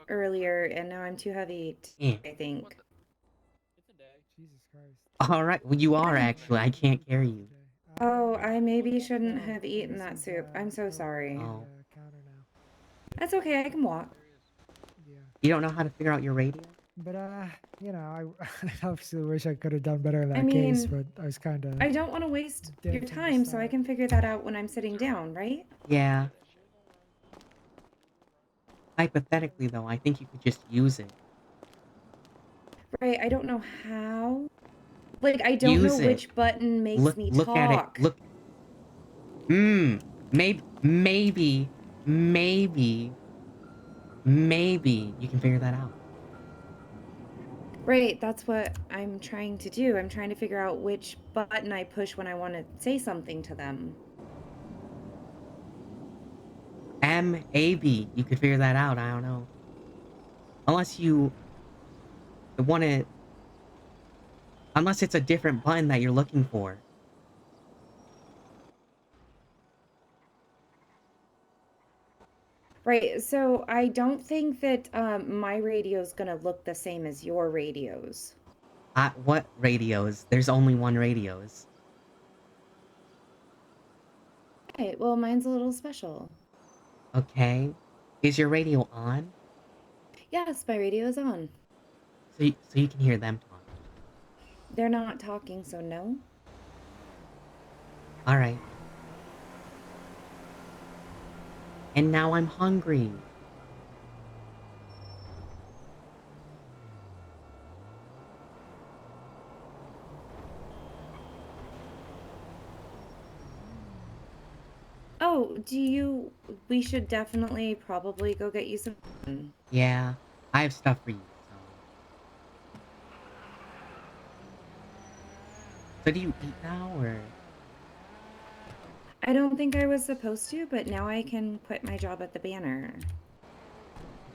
earlier and now I'm too heavy, I think. Jesus Christ. alright. Well, you are actually. I can't carry you. Oh, I maybe shouldn't have eaten that soup. I'm so sorry. Oh. Counter now. That's okay. I can walk. Yeah. You don't know how to figure out your radio? But you know, I obviously wish I could have done better in that I mean, case, but I was kind of. I don't want to waste your Dead from the time, so I start. can figure that out when I'm sitting down, right? Yeah. Hypothetically, though, I think you could just use it. Right. I don't know how. Like, I don't Use know it. which button makes me Look talk. at it. Look. Maybe you can figure that out. Right, that's what I'm trying to do. I'm trying to figure out which button I push when I want to say something to them. Maybe you could figure that out. I don't know. Unless you want to. Unless it's a different button that you're looking for. Right, so I don't think that my radio is going to look the same as your radios. What radios? There's only one radios. Right, well, mine's a little special. Okay. Is your radio on? Yes, my radio is on. So you can hear them talk. They're not talking, so no. Alright. And now I'm hungry. Oh, we should definitely probably go get you some. Yeah, I have stuff for you. So do you eat now, or? I don't think I was supposed to, but now I can quit my job at the banner.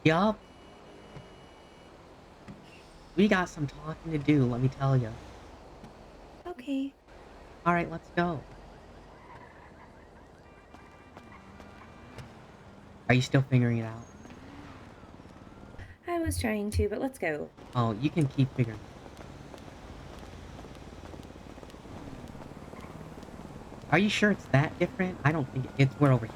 Yup. We got some talking to do, let me tell you. Okay. Alright, let's go. Are you still figuring it out? I was trying to, but let's go. Oh, you can keep figuring it out. Are you sure it's that different? I don't think it's... We're over here.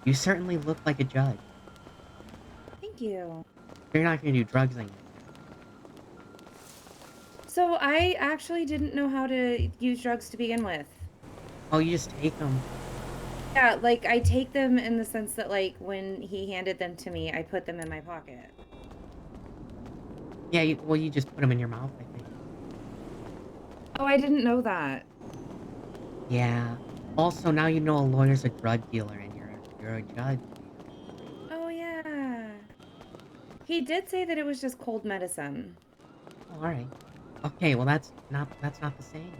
You certainly look like a judge. Thank you. You're not gonna do drugs anymore. So I actually didn't know how to use drugs to begin with. Oh, you just take them. Yeah, like I take them in the sense that like when he handed them to me, I put them in my pocket. Yeah, well, you just put them in your mouth, I think. Oh, I didn't know that. Yeah. Also, now you know a lawyer's a drug dealer and you're a judge. Oh yeah. He did say that it was just cold medicine. Oh, alright. Okay, well that's not the same.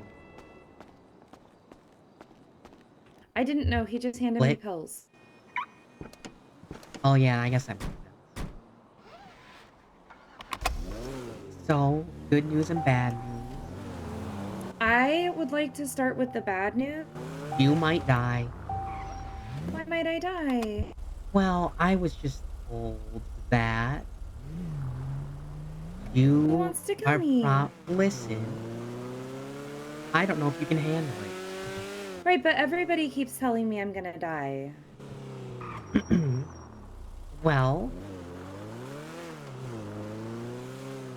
I didn't know. He just handed me What? pills. Oh yeah, I guess that makes sense. So, good news and bad news. I would like to start with the bad news. You might die. Why might I die? Well, I was just told that Who you wants to kill are me? Listen. I don't know if you can handle it. Right, but everybody keeps telling me I'm gonna die. Well,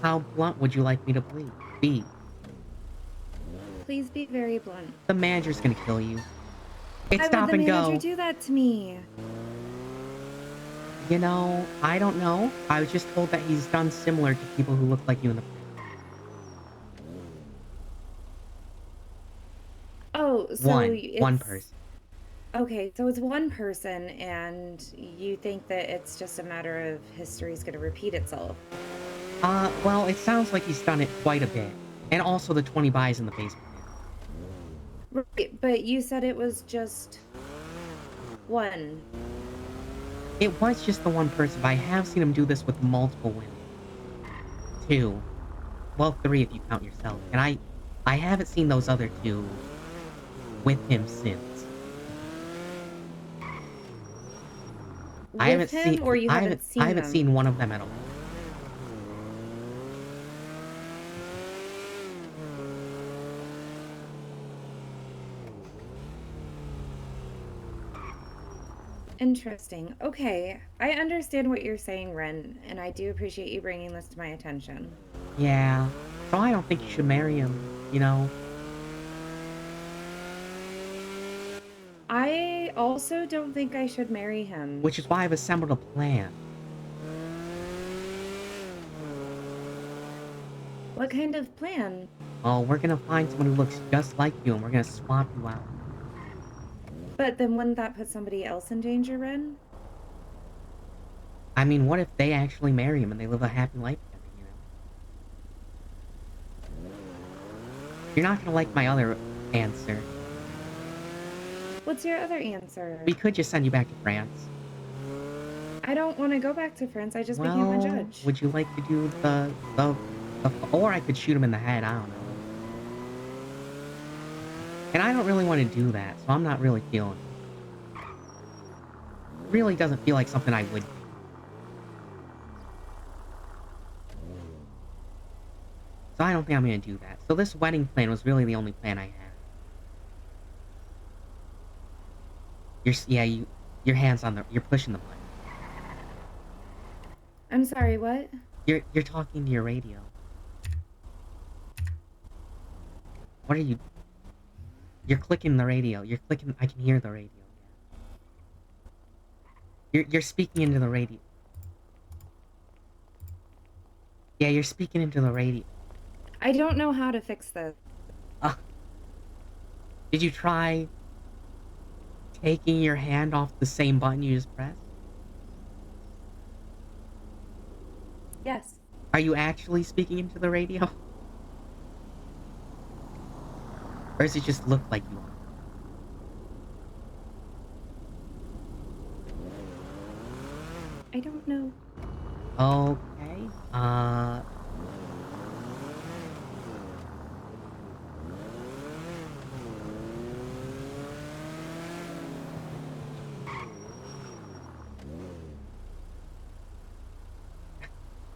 how blunt would you like me to be? Please be very blunt. The manager's gonna kill you. It's Why stop would and the manager go. do that to me? You know, I don't know. I was just told that he's done similar to people who look like you in the past. Oh, so One person. Okay, so it's one person, and you think that it's just a matter of history's gonna repeat itself. Well, it sounds like he's done it quite a bit. And also the 20 buys in the basement. Right, but you said it was just one. It was just the one person, but I have seen him do this with multiple women. 2. Well, 3 if you count yourself. And I haven't seen those other 2 with him since. With him, or you haven't seen I haven't them? seen one of them at all. Interesting. Okay, I understand what you're saying, Ren, and I do appreciate you bringing this to my attention. Yeah. So I don't think you should marry him, you know? I also don't think I should marry him. Which is why I've assembled a plan. What kind of plan? Oh, we're gonna find someone who looks just like you, and we're gonna swap you out. But then wouldn't that put somebody else in danger, Ren? I mean, what if they actually marry him and they live a happy life together, you know? You're not gonna like my other answer. What's your other answer? We could just send you back to France. I don't want to go back to France. I just became a Well, judge. would you like to do the or I could shoot him in the head, I don't know. And I don't really want to do that, so I'm not really feeling it. Really doesn't feel like something I would do. So I don't think I'm gonna do that. So this wedding plan was really the only plan I had. Your hands on you're pushing the button. I'm sorry, what? You're talking to your radio. What are you? You're clicking the radio. You're clicking. I can hear the radio. Yeah. You're speaking into the radio. Yeah, you're speaking into the radio. I don't know how to fix this. Did you try taking your hand off the same button you just pressed? Yes. Are you actually speaking into the radio? Or does it just look like you are? I don't know. Okay.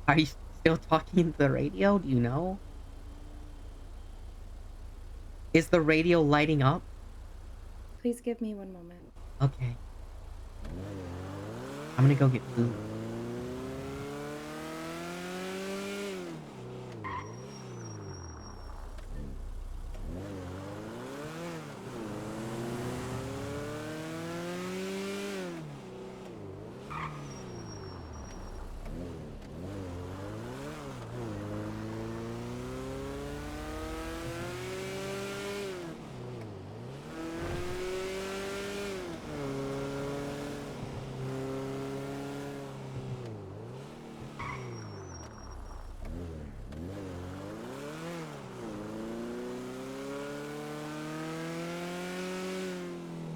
Are you still talking into the radio? Do you know? Is the radio lighting up? Please give me one moment. Okay. I'm gonna go get food.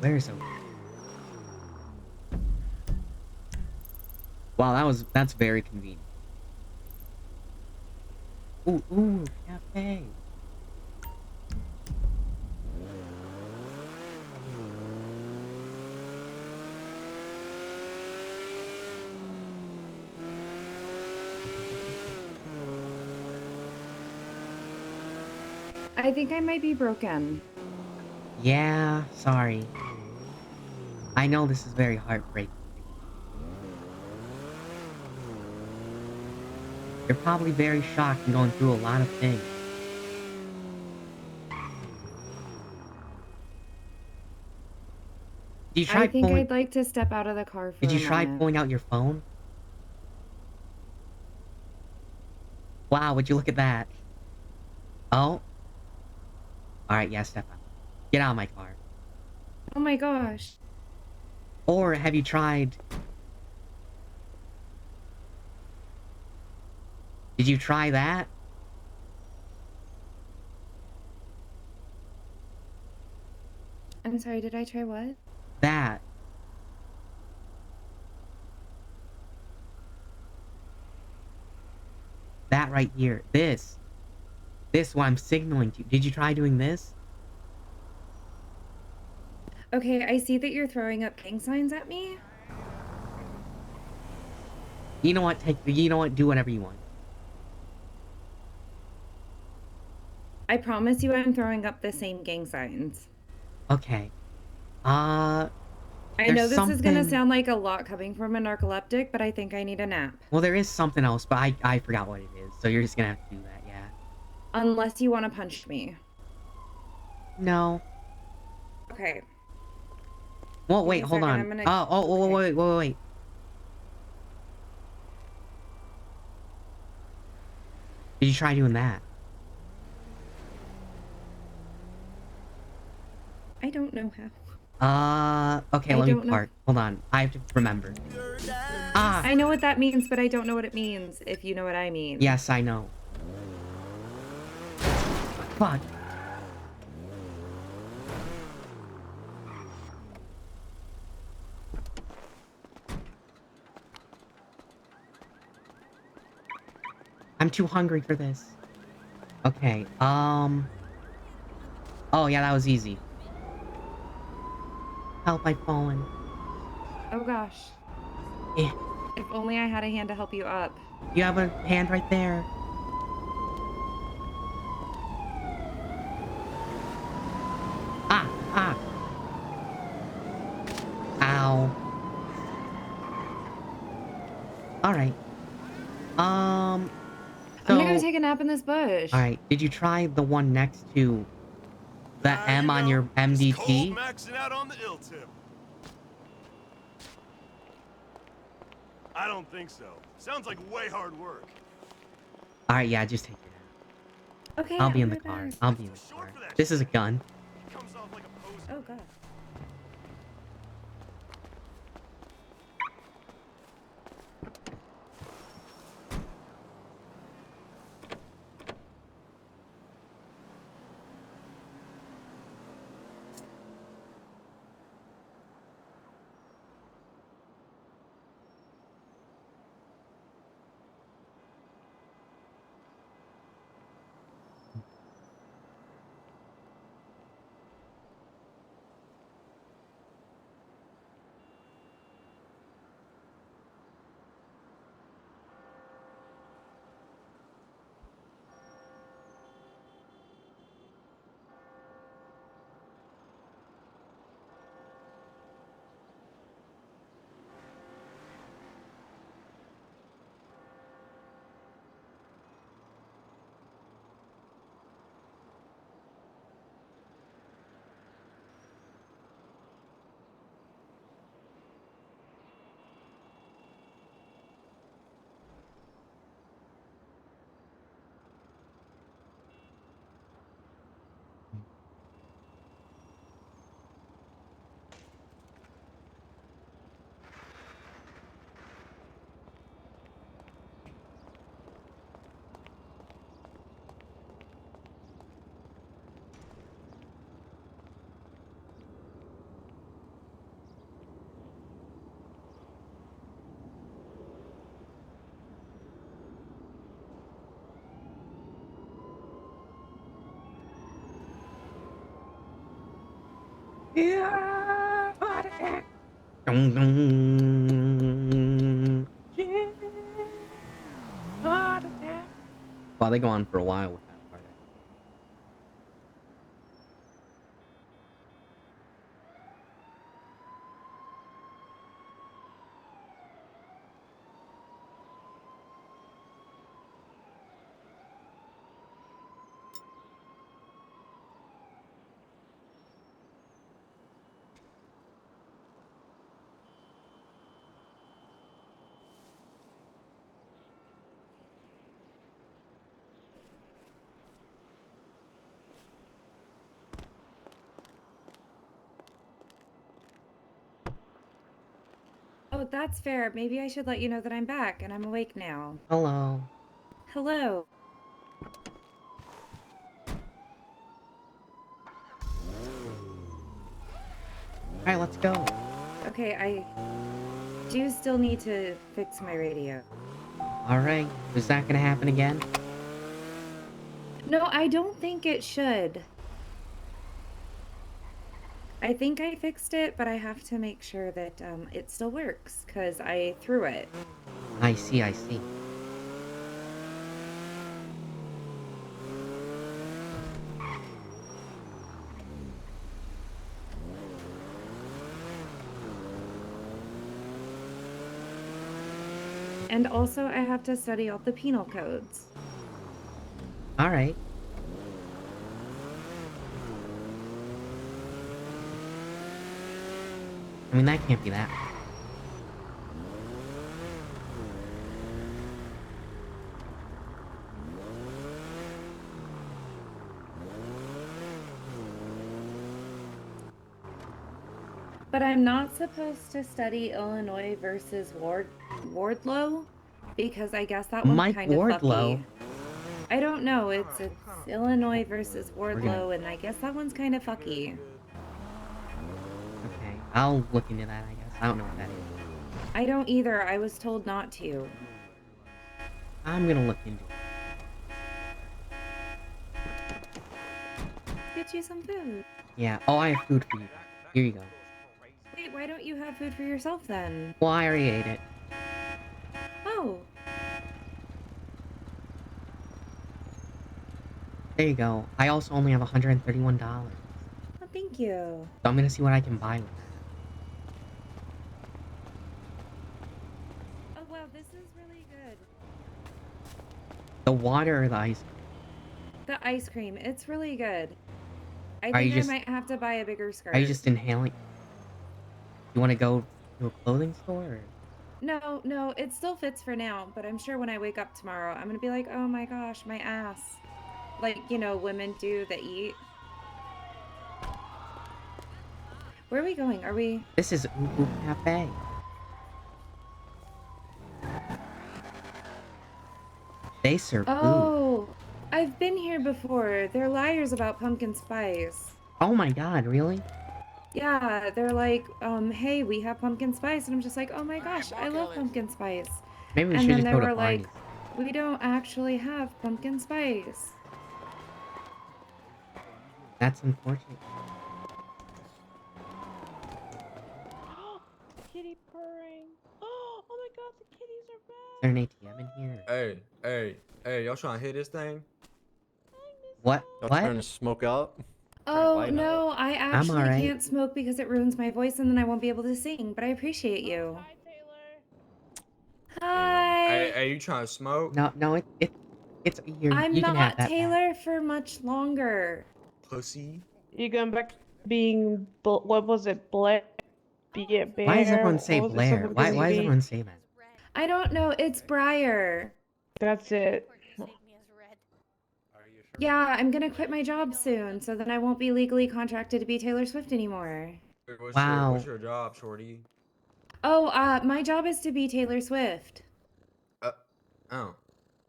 Where's it? Wow, that's very convenient. Ooh, cafe. I think I might be broken. Yeah, sorry. I know this is very heartbreaking. You're probably very shocked and going through a lot of things. Did you try I think pulling... I'd like to step out of the car for Did you a try moment. pulling out your phone? Wow, would you look at that? Oh. Alright, yeah, step out. Get out of my car. Oh my gosh. Or have you tried... Did you try that? I'm sorry, did I try what? That. That right here. This. This what I'm signaling to. Did you try doing this? Okay, I see that you're throwing up gang signs at me. You know what? You know what? Do whatever you want. I promise you I'm throwing up the same gang signs. Okay. I There's know this is gonna something- sound like a lot coming from a narcoleptic, but I think I need a nap. Well, there is something else, but I forgot what it is. So you're just gonna have to do that, yeah. Unless you want to punch me. No. Okay. Well, Give me wait, a hold second, on. I'm gonna- Wait. Did you try doing that? I don't know how. Okay, I let me don't know. park. Hold on. I have to remember. I know what that means, but I don't know what it means, if you know what I mean. Yes, I know. Fuck. I'm too hungry for this. Okay, oh yeah, that was easy. Help, I've fallen. Oh gosh. Eh. If only I had a hand to help you up. You have a hand right there. Ah! Ow. Alright. I'm gonna go take a nap in this bush. Alright, did you try the one next to the M on your MDT? Maxing out on the ill tip. I don't think so. Sounds like way hard work. Alright, yeah, just take your nap. Okay, I'll be in I'll the be car. back. I'll be in the car. This is a gun. Oh god. Yeah, heart attack. Dun, dun. Yeah, heart attack. Wow, they go on for a while with that part. Oh, that's fair. Maybe I should let you know that I'm back and I'm awake now. Hello. Hello. Alright, let's go. Okay, I do still need to fix my radio. Alright, is that gonna happen again? No, I don't think it should. I think I fixed it, but I have to make sure that it still works, because I threw it. I see, I see. And also, I have to study all the penal codes. Alright. I mean, that can't be that hard. But I'm not supposed to study Illinois versus Wardlow, because I guess that one's Mike kind of Wardlow? fucky. I don't know. It's Illinois versus Wardlow, gonna- and I guess that one's kind of fucky. Okay, I'll look into that, I guess. I don't know what that is. I don't either. I was told not to. I'm gonna look into it. Get you some food. Yeah, oh, I have food for you. Here you go. Wait, why don't you have food for yourself then? Well, I already ate it. Oh. There you go. I also only have $131. Oh, thank you. So I'm gonna see what I can buy with that. Oh, wow, this is really good. The water or the ice? The ice cream, it's really good. I Are you think just- I might have to buy a bigger skirt. Are you just inhaling? You want to go to a clothing store? Or? No, no, it still fits for now, but I'm sure when I wake up tomorrow, I'm gonna be like, oh my gosh, my ass. Like, you know, women do that eat. Where are we going? Are we... This is Ubu Cafe. They serve food. Oh, I've been here before. They're liars about pumpkin spice. Oh my god, really? Yeah, they're like, hey, we have pumpkin spice. And I'm just like, oh my gosh, I love pumpkin spice. Maybe we And should then just they go to were Barney's. like, we don't actually have pumpkin spice. That's unfortunate. Kitty purring. Oh my god, the kitties are back. Is there an ATM in here? Hey, y'all trying to hit this thing? What? Y'all What? trying to smoke up? Oh, no, I actually alright. can't smoke because it ruins my voice and then I won't be able to sing, but I appreciate you. Hi. Hey, you trying to smoke? No, it's you I'm can have not that back. Taylor for much longer. Pussy. You going back to being, what was it, Blair? Be it Bear? Why does everyone say What was it, Blair? something Why does busy? everyone say that? I don't know, it's Briar. That's it. Yeah, I'm gonna quit my job soon, so then I won't be legally contracted to be Taylor Swift anymore. What's your job, shorty? Oh, my job is to be Taylor Swift. Oh. Oh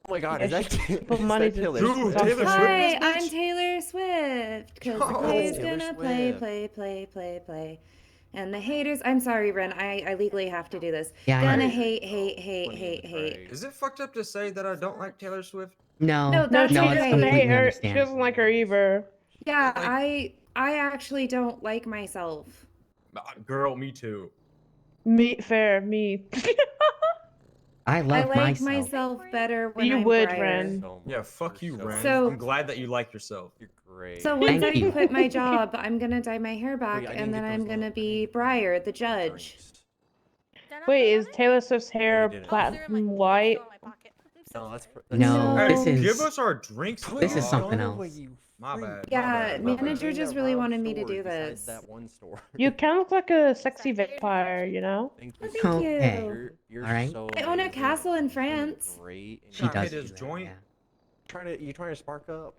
my god, Yeah, is that, she is put money that to- Taylor Dude, Swift? Taylor Hi, Swift, I'm Taylor Swift. Because the Oh, play's Taylor gonna Swift. play. And the haters, I'm sorry, Ren, I legally have to do this. Yeah, I Gonna know. hate. Is it fucked up to say that I don't like Taylor Swift? No, No, No, that's she no, okay. it's doesn't completely hate her. She understandable. doesn't like her either. Yeah, Like- I actually don't like myself. Girl, me too. Me. I I love like myself. better when You I'm would, Briar. Ren. Yeah, fuck you, Ren. So- I'm glad that you like yourself. You're great. So once Thank I you. quit my job, I'm gonna dye my hair back, Wait, I and didn't then get I'm those gonna little- be Briar, the judge. Wait, is Taylor Swift's hair didn't. platinum white? No, that's No, No. this Hey, is give us our drinks. this is dog. something else. My bad. Yeah, my bad. manager just really wanted me to do this. That one store. You kind of look like a sexy vampire, you know? Thank Oh, you. thank Okay. you. You're Alright. so I own a amazing. castle in You're France. Great. And She Trying to does hit his do that, joint? yeah. you trying to spark up?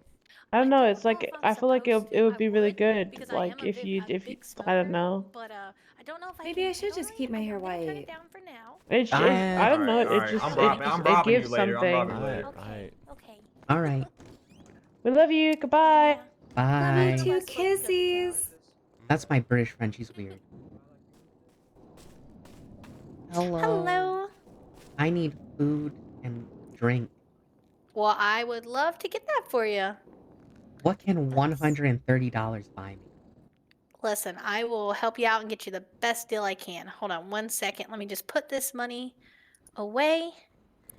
I don't know. It's like I feel like it would be really good, like if you I don't know. But I don't know if Maybe I should just keep my hair white. It's I don't know. Alright, It just I'm robbing it you gives later. I'm something. robbing you later. Right. All right. We love you. Goodbye. Bye. Love you too, kissies. That's my British friend. She's weird. Hello. Hello. I need food. and drink. Well, I would love to get that for you. What can $130 buy me? Listen, I will help you out and get you the best deal I can. Hold on 1 second. Let me just put this money away.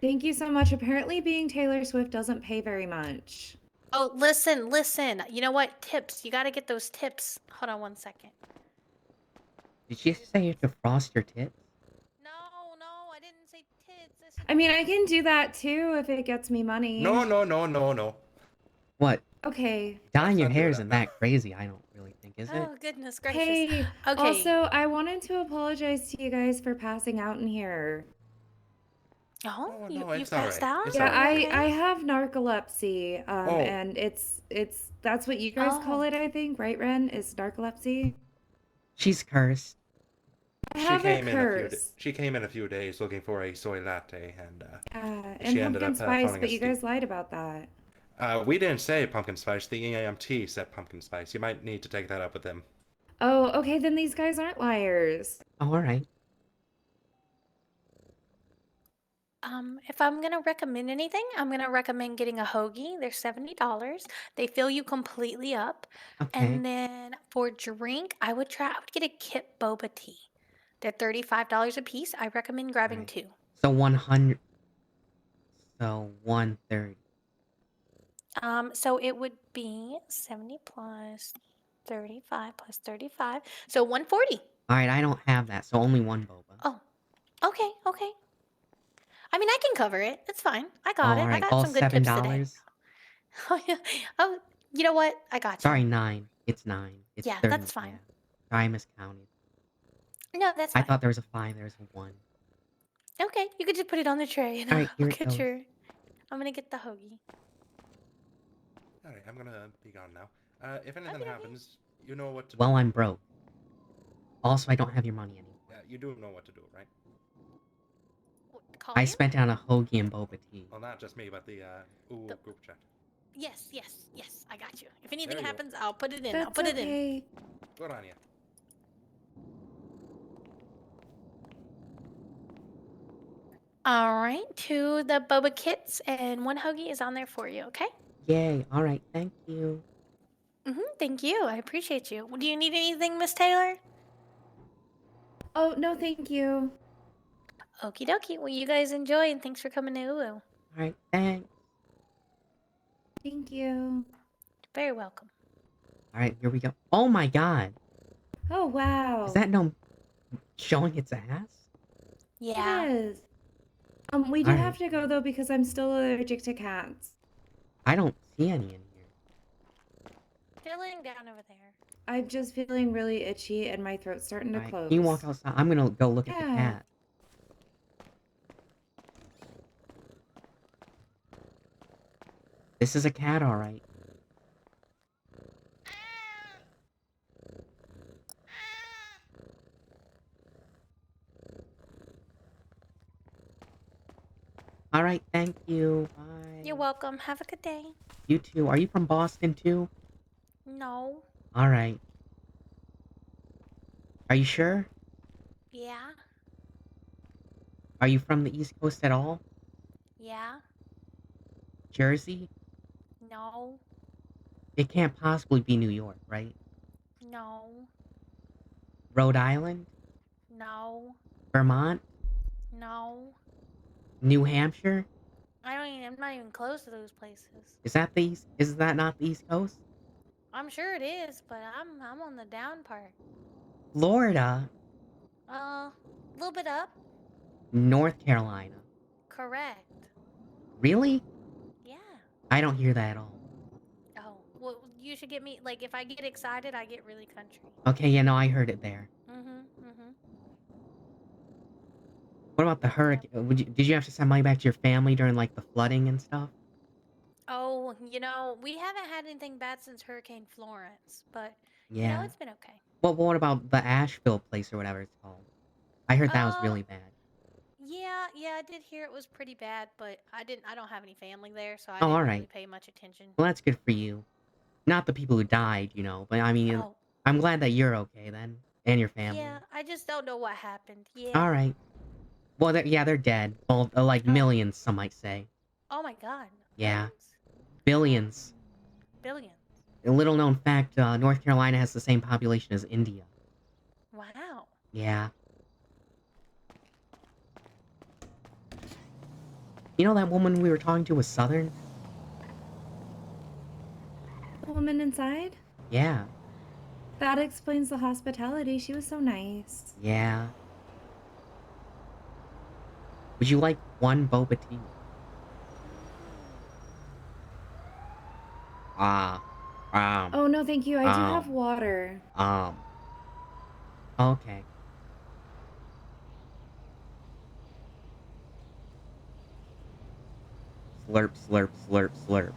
Thank you so much. Apparently, being Taylor Swift doesn't pay very much. Oh, listen. You know what? Tips. You got to get those tips. Hold on 1 second. Did she say you have to frost your tits? No, I didn't say tits. I mean, I can do that too if it gets me money. No. What? Okay. Dyeing your not do hair that, isn't no. that crazy, I don't really think, is it? Oh, goodness gracious. Hey, Okay. also, I wanted to apologize to you guys for passing out in here. Oh, you it's passed alright. out? It's Yeah, alright. I have narcolepsy, Oh. and it's that's what you guys call Oh. it, I think, right, Ren? Is narcolepsy? She's cursed. I have a curse. She came in a few days looking for a soy latte, and And she ended pumpkin up spice, falling but you asleep. guys lied about that. We didn't say pumpkin spice. The EAMT said pumpkin spice. You might need to take that up with them. Oh, okay, then these guys aren't liars. Oh, alright. If I'm gonna recommend anything, I'm gonna recommend getting a hoagie. They're $70. They fill you completely up. Okay. And then for drink, I would get a Kit Boba tea. They're $35 a piece. I recommend grabbing Right. 2. So 100. So 130. So it would be 70 plus 35 plus 35. So 140. Alright, I don't have that, so only one boba. Oh, okay. I mean, I can cover it. It's fine. I got it. I Alright, got all some good tips today. $7? Oh, you know what? I got you. Sorry, 9. It's 9. It's Yeah, 30. that's fine. Yeah. Sorry, I miscounted. No, that's I fine. thought there was a 5, there was a 1. Okay, you could just put it on the tray and Alright, here I'll it get goes. I'm gonna get the hoagie. Alright, I'm gonna be gone now. If anything happens, you know what to do. Well, I'm broke. Also, I don't have your money anymore. Yeah, you do know what to do, right? Call I you? spent it on a hoagie and boba tea. Well, not just me, but the group chat. Yes. I got you. If anything There you go. happens, I'll put it in. That's I'll put it in. okay. Good on you. All right, 2 the boba kits and 1 hoagie is on there for you. Okay. Yay, alright, thank you. Thank you. I appreciate you. Do you need anything, Miss Taylor? Oh, no, thank you. Okie dokie. Well, you guys enjoy and thanks for coming to Uwu. Alright, thanks. Thank you. Very welcome. Alright, here we go. Oh my god! Oh, wow. Is that no showing its ass? Yeah. It is. We do Alright. have to go, though, because I'm still allergic to cats. I don't see any in here. They're laying down over there. I'm just feeling really itchy and my throat's starting to Alright, close. can you walk outside? I'm gonna go look at the Yeah. cat. This is a cat, alright. Alright, thank you. Bye. You're welcome. Have a good day. You too. Are you from Boston too? No. Alright. Are you sure? Yeah. Are you from the East Coast at all? Yeah. Jersey? No. It can't possibly be New York, right? No. Rhode Island? No. Vermont? No. New Hampshire? I'm not even close to those places. Is that not the East Coast? I'm sure it is, but I'm on the down part. Florida? A little bit up. North Carolina? Correct. Really? Yeah. I don't hear that at all. Oh, well, you should get me, like, if I get excited, I get really country. Okay, yeah, no, I heard it there. What about the hurricane? Did you have to send money back to your family during, like, the flooding and stuff? Oh, we haven't had anything bad since Hurricane Florence, but, Yeah. it's been okay. Well, what about the Asheville place or whatever it's called? I heard that was really bad. Yeah, I did hear it was pretty bad, but I don't have any family there, so I Oh, didn't all really right. pay much attention. Well, that's good for you. Not the people who died, but I mean, Oh. I'm glad that you're okay then, and your family. Yeah, I just don't know what happened. Yeah. All right. Well, they're dead. Well, like millions, some might say. Oh my god. Yeah. Billions. Billions. A little known fact, North Carolina has the same population as India. Wow. Yeah. You know that woman we were talking to was Southern? The woman inside? Yeah. That explains the hospitality. She was so nice. Yeah. Would you like one boba tea? Oh, no, thank you. I do have water. Okay. Slurp, slurp, slurp, slurp.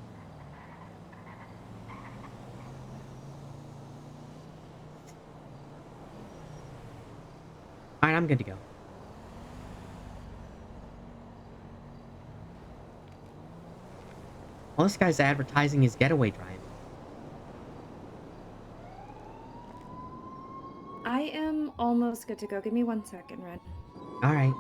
Alright, I'm good to go. Well, this guy's advertising his getaway drive. I am almost good to go. Give me 1 second, Red. Alright.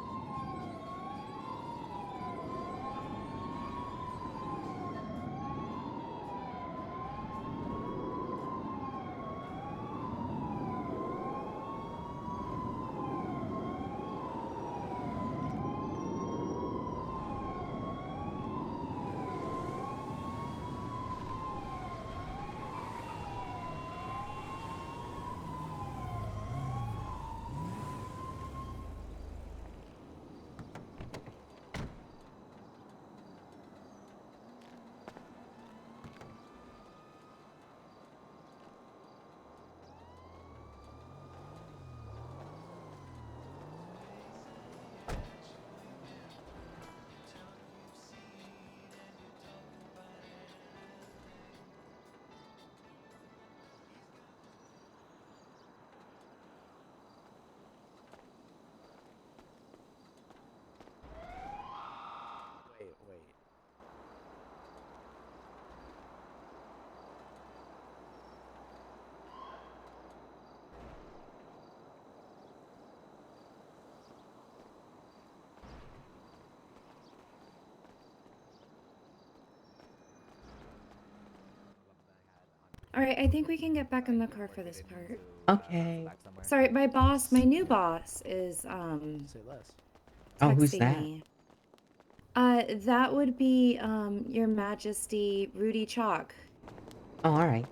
Wait. Alright, I think we can get back in the car for this part. Okay. Sorry, my new boss is, Say less. Oh, who's texting that? me. That would be, Your Majesty Rudy Chalk. Oh, alright.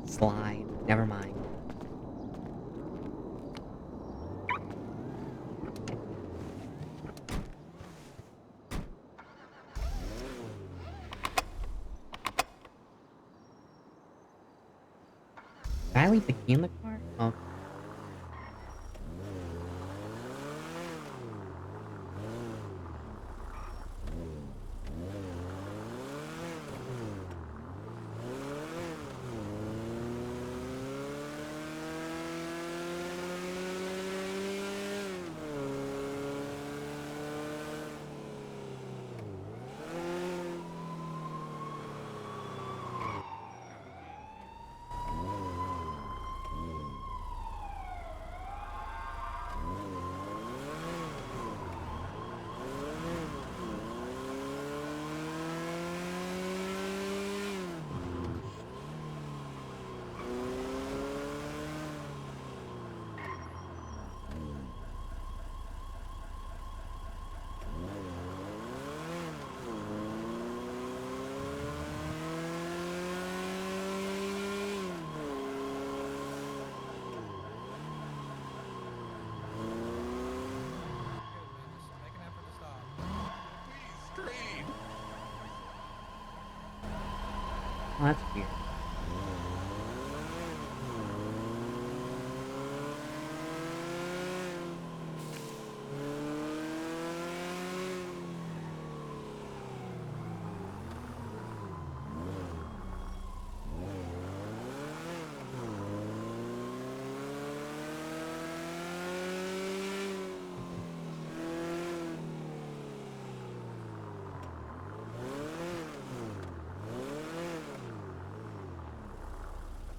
Slide. Never mind. Did I leave the key in the car? Oh. Oh, that's weird.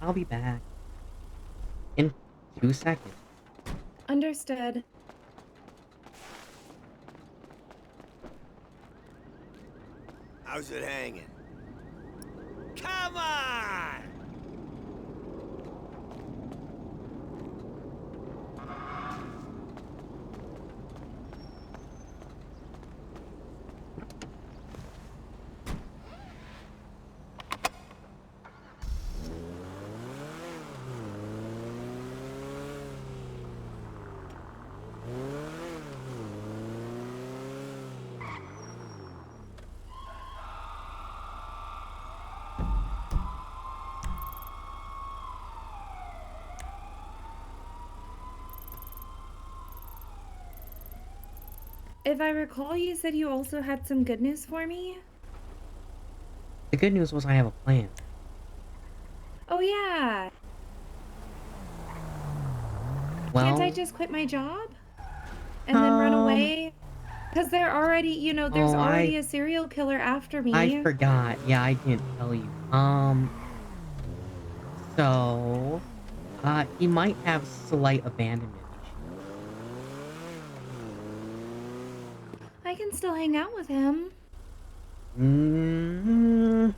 I'll be back. In 2 seconds. Understood. How's it hanging? Come on! If I recall, you said you also had some good news for me? The good news was I have a plan. Oh, yeah. Well, Can't I just quit my job? And then run away? Because they're already, you know, there's Oh, already a serial killer after me. I forgot. Yeah, I didn't tell you. So, he might have slight abandonment I can still hang out with him. issues.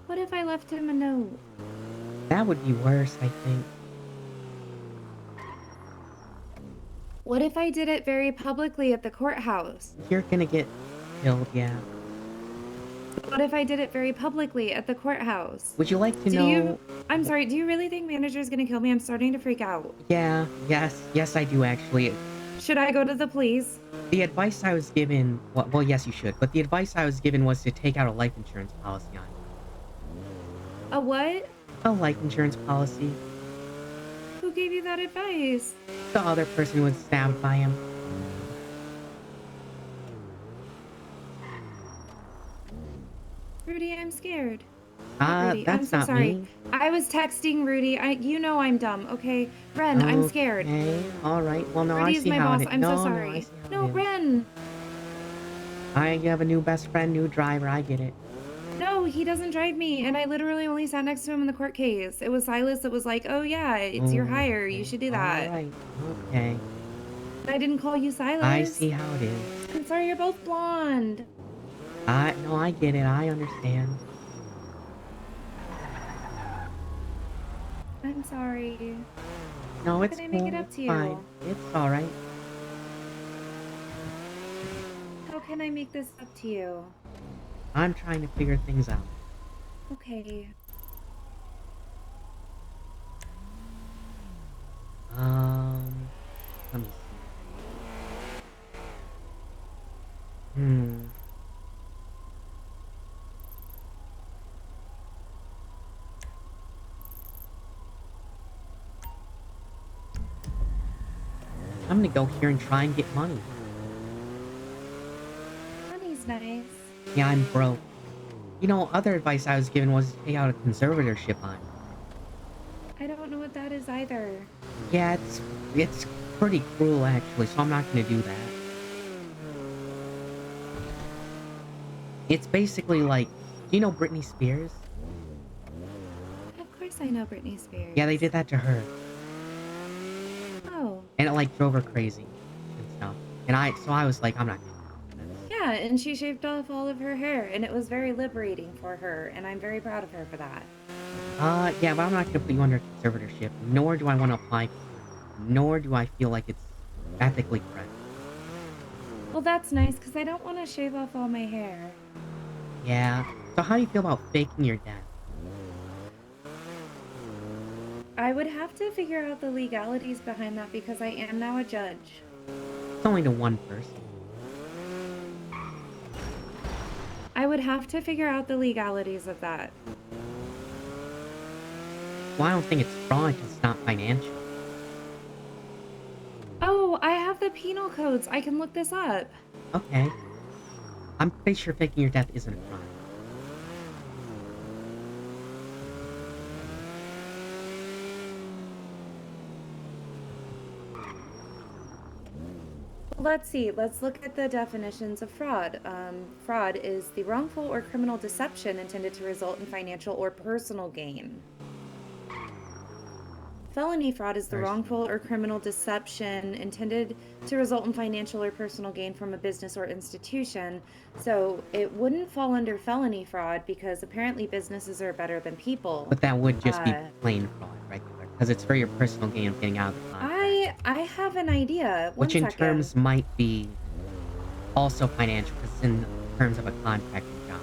What if I left him a note? That would be worse, I think. What if I did it very publicly at the courthouse? You're gonna get killed, yeah. What if I did it very publicly at the courthouse? Would you like to know? I'm sorry, do you really think manager's gonna kill me? I'm starting to freak out. Yeah, yes, I do actually. Should I go to the police? The advice I was given, well, yes, you should, but the advice I was given was to take out a life insurance policy on you. A what? A life insurance policy. Who gave you that advice? The other person was stabbed by him. Rudy, I'm scared. That's I'm so not sorry. me. I was texting Rudy. You know I'm dumb, okay? Ren, I'm scared. Okay, alright. Well, no, Rudy I is see my how boss. it is. I'm No, so no, sorry. I see how No, it is. Ren. You have a new best friend, new driver, I get it. No, he doesn't drive me, and I literally only sat next to him in the court case. It was Silas that was like, oh yeah, it's your hire. You should do that. Alright, okay. I didn't call you Silas. I see how it is. I'm sorry, you're both blonde. No, I get it, I understand. I'm sorry. No, How it's can I make cool, it up it's to you? fine. It's alright. How can I make this up to you? I'm trying to figure things out. Okay. Let me see. I'm gonna go here and try and get money. Money's nice. Yeah, I'm broke. You know, other advice I was given was to take out a conservatorship on you. I don't know what that is either. Yeah, it's pretty cruel actually, so I'm not gonna do that. It's basically like, do you know Britney Spears? Of course I know Britney Spears. Yeah, they did that to her. Oh. And it like drove her crazy and stuff. And so I was like, I'm not gonna do this. Yeah, and she shaved off all of her hair, and it was very liberating for her, and I'm very proud of her for that. Yeah, but I'm not gonna put you under conservatorship, nor do I want to apply for it, nor do I feel like it's ethically correct. Well, that's nice, because I don't want to shave off all my hair. Yeah. So how do you feel about faking your death? I would have to figure out the legalities behind that because I am now a judge. It's only to one person. I would have to figure out the legalities of that. Well, I don't think it's fraud because it's not financial. Oh, I have the penal codes. I can look this up. Okay. I'm pretty sure faking your death isn't a crime. let's see. Let's look at the definitions of fraud. Fraud is the wrongful or criminal deception intended to result in financial or personal gain. Felony fraud is the wrongful or criminal deception intended to result in financial or personal gain from a business or institution. So it wouldn't fall under felony fraud because apparently businesses are better than people. But that would just be plain fraud, regular, because it's for your personal gain of getting out of the contract. I have an idea. One Which in second. terms might be also financial, because it's in terms of a contracting job.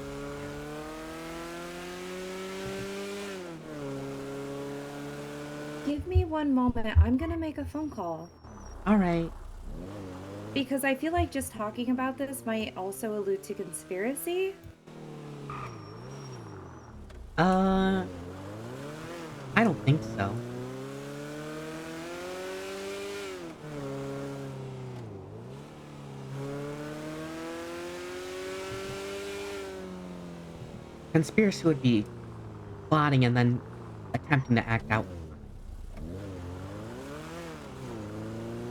Give me one moment. I'm gonna make a phone call. Alright. Because I feel like just talking about this might also allude to conspiracy. I don't think so. Conspiracy would be plotting and then attempting to act out.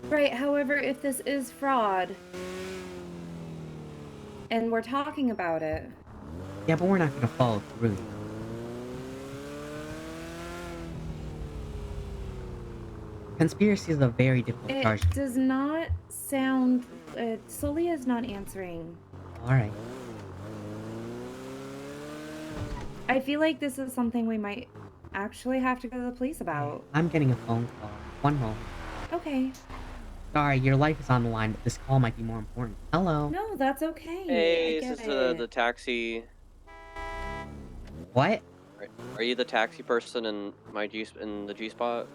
Right, however, if this is fraud, and we're talking about it... Yeah, but we're not gonna follow through. Conspiracy is a very difficult charge. It does not sound... Sully is not answering. Alright. I feel like this is something we might actually have to go to the police about. I'm getting a phone call. One moment. Okay. Sorry, your life is on the line, but this call might be more important. Hello? No, that's okay. Hey, I is get this it. the taxi? What? Are you the taxi person in the G spot?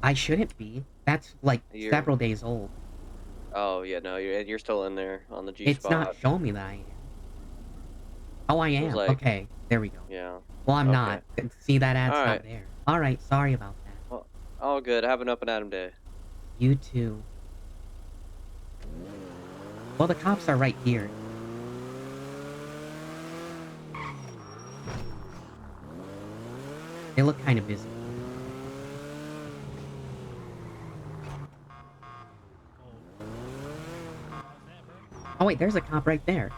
I shouldn't be. That's like You're- several days old. Oh yeah, no, you're still in there on the G It's spot. not showing me that I am. Oh, I It was am. like- Okay, there we go. Yeah. Well, I'm Okay. not. See, that ad's not Alright. there. Alright, sorry about that. Well, all good. Have an up and Adam day. You too. Well, the cops are right here. They look kind of busy. Oh wait, there's a cop right there.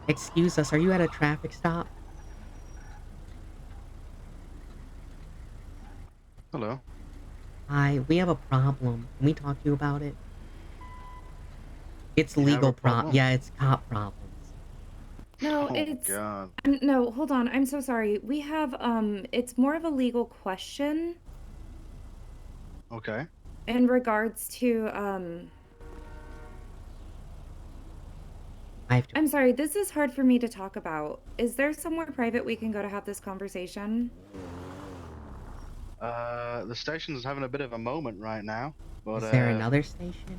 Excuse us, are you at a traffic stop? Hello. Hi, we have a problem. Can we talk to you about it? It's You have legal a problem? Yeah, it's cop problems. No, Oh, it's... God. No, hold on. I'm so sorry. We have, it's more of a legal question Okay. in regards to, I'm sorry, this is hard for me to talk about. Is there somewhere private we can go to have this conversation? The station's having a bit of a moment right now, but Is there another station?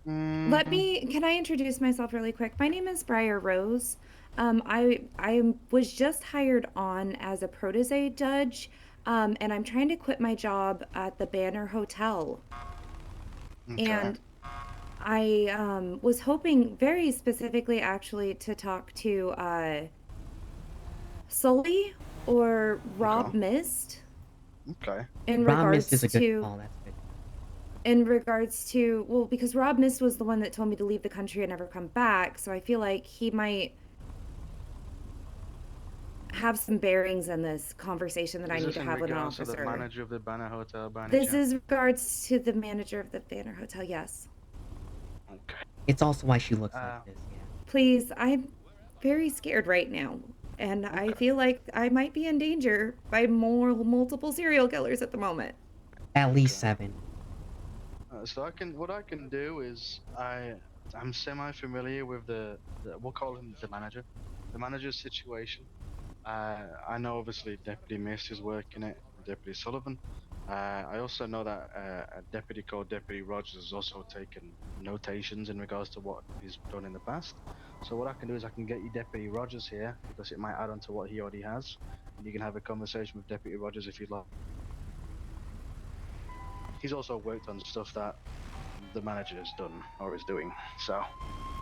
Or... Can I introduce myself really quick? My name is Briar Rose. I was just hired on as a protege judge, and I'm trying to quit my job at the Banner Hotel. Okay. And I was hoping very specifically actually to talk to Sully or Rob Mist. Okay. In Rob regards Mist is a good to call, that's good. in regards to, well, because Rob Mist was the one that told me to leave the country and never come back, so I feel like he might have some bearings in this conversation that I need to have with an regards to officer. the manager of the Banner Hotel by any This chance? is regards to the manager of the Banner Hotel, yes. Okay. It's also why she looks like this, yeah. Please, I'm very scared right now, and I feel like I might be in danger by multiple serial killers at the moment. At least 7. So what I can do is I'm semi-familiar with the we'll call him the manager's situation. I know obviously Deputy Mist is working it, Deputy Sullivan. I also know that a deputy called Deputy Rogers has also taken notations in regards to what he's done in the past. So what I can do is I can get you Deputy Rogers here, because it might add on to what he already has, and you can have a conversation with Deputy Rogers if you'd like. He's also worked on stuff that the manager has done or is doing, so.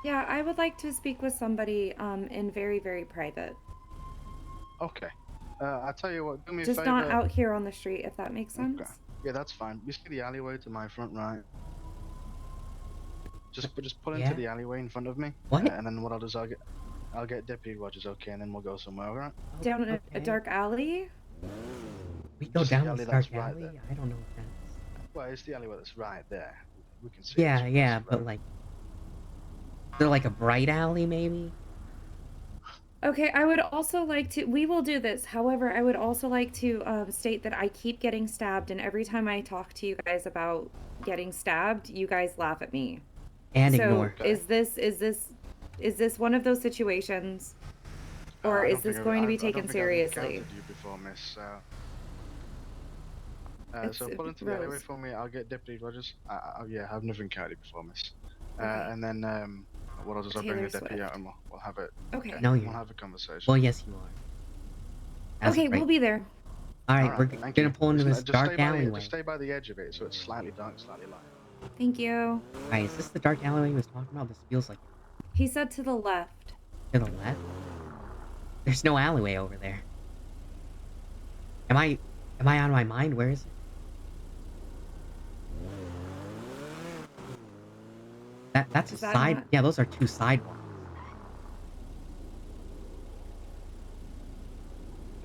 Yeah, I would like to speak with somebody in very, very private. Okay. I tell you what, do me a Just favor. not out here on the street, if that makes sense. Okay. Yeah, that's fine. You see the alleyway to my front right? Just pull into Yeah? the alleyway in front of me. What? And then what I'll do is I'll get Deputy Rogers, okay, and then we'll go somewhere, alright? Down a dark alley? We go Just the down alley this that's dark right alley? there. I don't know if that's... Well, it's the alleyway that's right there. We can see. Yeah, it's yeah, across the but road. like... Is there like a bright alley, maybe? Okay, I would also like to. We will do this. However, I would also like to state that I keep getting stabbed, and every time I talk to you guys about getting stabbed, you guys laugh at me. And so ignore. is this one of those situations, or I is don't this think going to be I don't taken think I've seriously? encountered you before, miss. So It's pull into the alleyway Rose. for me. I'll get Deputy Rogers. Yeah, I've never encountered you before, miss. Okay. And then what I'll do is I'll bring Taylor the deputy out Swift. and we'll have it. Okay. No, We'll you're have a conversation. Well, yes, you are. As of Okay, right we'll be there. Alright, we're thank gonna you. pull into Just- this just dark stay by the- alleyway. Just stay by the edge of it, so it's slightly dark, slightly light. Thank you. Alright, is this the dark alleyway he was talking about? This feels like He said to the left. to the left. There's no alleyway over there. Am I out of my mind? Where is it? That's a Is that side. not- Yeah, those are two sidewalks.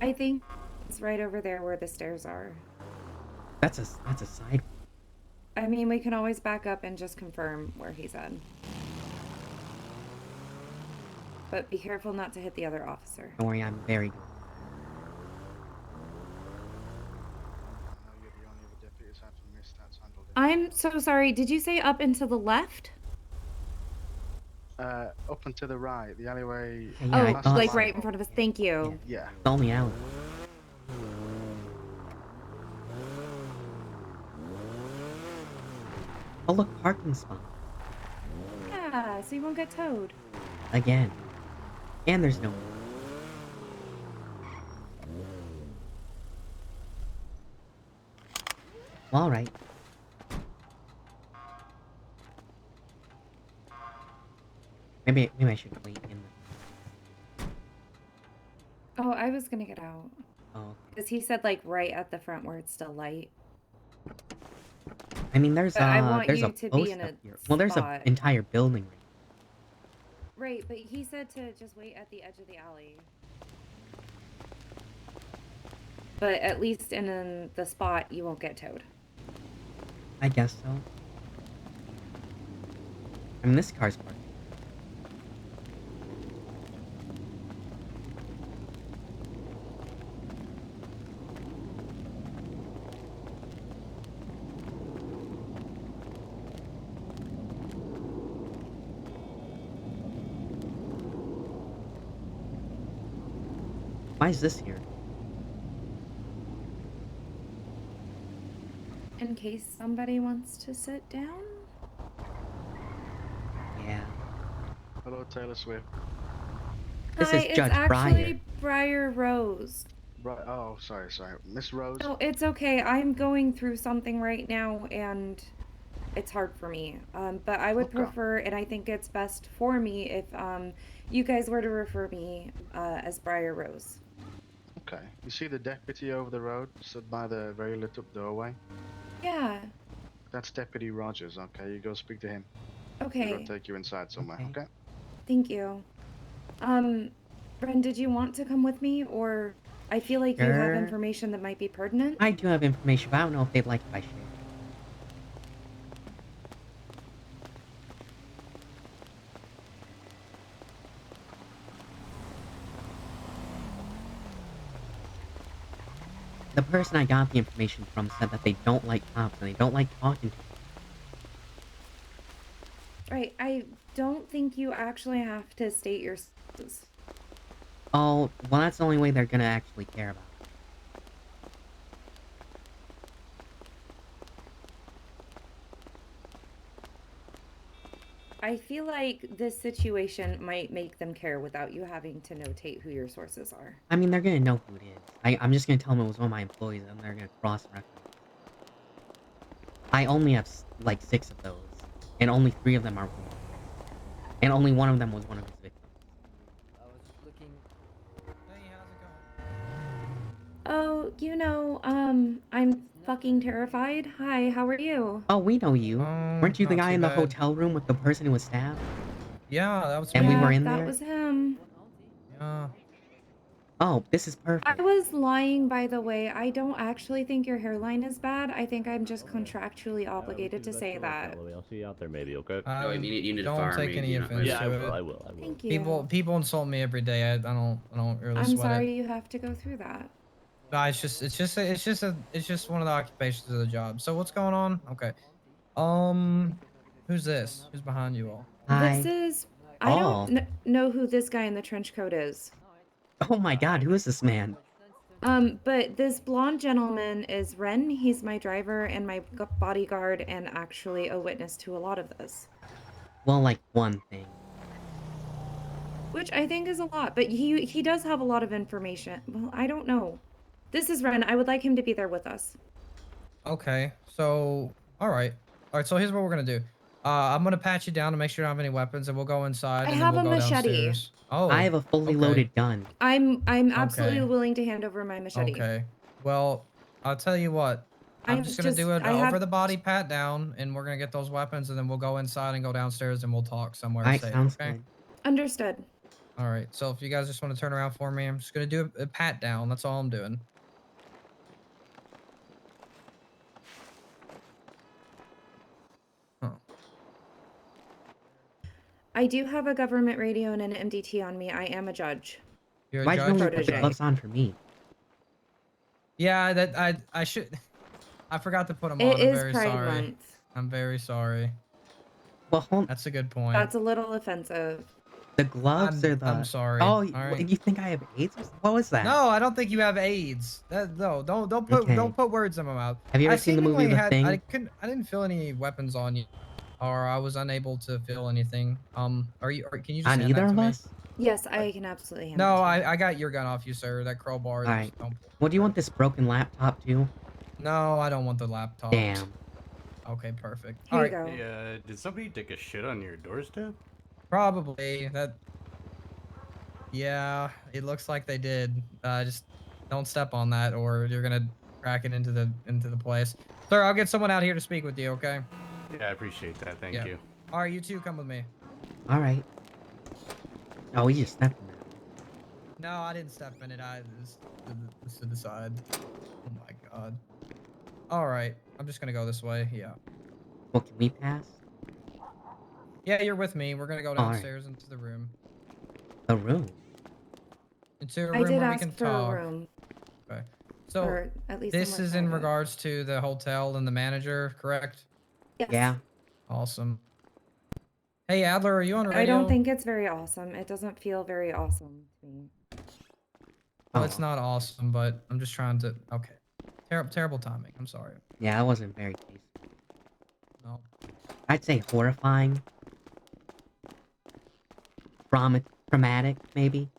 I think it's right over there where the stairs are. That's a sidewalk. I mean, we can always back up and just confirm where he's at. But be careful not to hit the other officer. Don't worry, I'm very good. I'm so sorry. Did you say up and to the left? Up and to the right, the alleyway. Yeah, I Oh, thought like so. right in front of us. Thank you. Yeah. The only alley. Oh look, parking spot. Yeah, so you won't get towed. Again. And there's no... Well, alright. Maybe I should wait in the... Oh, I was gonna get out. Oh. Because he said like right at the front where it's still light. I mean, there's But I want there's you a to be post in up a here. Well, there's an spot. entire building. Right, but he said to just wait at the edge of the alley. But at least in the spot, you won't get towed. I guess so. I mean, this car's parked. Why is this here? In case somebody wants to sit down? Yeah. Hello, Taylor Swift. This Hi, is it's Judge actually Briar Rose. Right. Oh, sorry. Miss Rose. No, it's okay. I'm going through something right now, and it's hard for me. But I would Okay. prefer, and I think it's best for me if you guys were to refer me as Briar Rose. Okay. You see the deputy over the road, stood by the very lit up doorway? Yeah. That's Deputy Rogers, okay? You go speak to him. Okay. He'll take you inside somewhere, okay? Thank you. Ren, did you want to come with me, or I feel like you have Sure. information that might be pertinent? I do have information, but I don't know if they'd like if I share. The person I got the information from said that they don't like cops and they don't like talking to them. Right, I don't think you actually have to state your sources. Oh, well, that's the only way they're gonna actually care about it. I feel like this situation might make them care without you having to notate who your sources are. I mean, they're gonna know who it is. I'm just gonna tell them it was one of my employees and they're gonna cross-reference. I only have, like, 6 of those. And only 3 of them are women. And only one of them was one of his victims. I was looking. Hey, how's it going? You know, I'm fucking terrified. Hi, how are you? Oh, we know you. Weren't you the not guy too in the bad. hotel room with the person who was stabbed? Yeah, that was And me. we were in that there? was him. Yeah. Oh, this is I perfect. was lying, by the way. I don't actually think your hairline is bad. I think I'm just contractually obligated to say that. I'll see you out there maybe, okay? You need to don't take any offense Yeah, I to will, it. I will, I will. Thank you. People insult me every day. I don't really I'm sweat sorry it. you have to go through that. No, it's just one of the occupations of the job. So what's going on? Okay. Who's this? Who's behind you all? This Hi. is. I Oh. don't know who this guy in the trench coat is. Oh my god, who is this man? But this blonde gentleman is Ren. He's my driver and my bodyguard, and actually a witness to a lot of this. Well, like one thing. Which I think is a lot, but he does have a lot of information. Well, I don't know. This is Ren. I would like him to be there with us. Okay. So all right. So here's what we're gonna do. I'm gonna pat you down to make sure you don't have any weapons, and we'll go inside, I and then have we'll a go machete. downstairs. Oh. I have a fully okay. loaded gun. I'm absolutely Okay. willing to hand over my machete. Okay. Well, I'll tell you what. I'm just gonna do it over the body pat down, and we're gonna get those weapons, and then we'll go inside and go downstairs, and we'll talk somewhere Alright, safe. sounds Okay. good. Understood. All right. So if you guys just want to turn around for me, I'm just gonna do a pat down. That's all I'm doing. Huh. I do have a government radio and an MDT on me. I am a judge. You're a Why'd you only judge? put the gloves on for me? Yeah, that I should. I forgot to put them It on. I'm is very Pride sorry. Month. I'm very sorry. Well, hold. That's a good point. That's a little offensive. The gloves or the. I'm sorry. Oh, All right. you think I have AIDS? What was that? No, I don't think you have AIDS. No, don't put words in my mouth. Have you ever I seen the movie seemingly The Thing? I didn't feel any weapons on you, or I was unable to feel anything. Can you just On hand either that to of me? us? Yes, I can absolutely hand No, it to you. I got your gun off you, sir. That crowbar. Alright. Don't. Well, do you want this broken laptop too? No, I don't want the laptop. Damn. Okay, perfect. Here All you right. go. Hey, did somebody take a shit on your doorstep? Probably that. Yeah, it looks like they did. Just don't step on that, or you're gonna crack it into the place. Sir, I'll get someone out here to speak with you. Okay. Yeah, I appreciate that. Thank Yeah. you. All right, you two come with me. Alright. Oh, we just stepped in that. No, I didn't step in it. I just to the side. Oh my god. All right, I'm just gonna go this way. Yeah. Well, can we pass? Yeah, you're with me. We're gonna go All right. downstairs into the room. The room. Into a I room did where we ask can for talk. a room. Okay. So Or at least this somewhere is in private. regards to the hotel and the manager, correct? Yes. Yeah. Awesome. Hey Adler, are you on radio? I don't think it's very awesome. It doesn't feel very awesome to me. Well, it's not awesome, but I'm just trying to. Okay. Terrible timing. I'm sorry. Yeah, that wasn't very tasty. No. I'd say horrifying. Traumatic, maybe.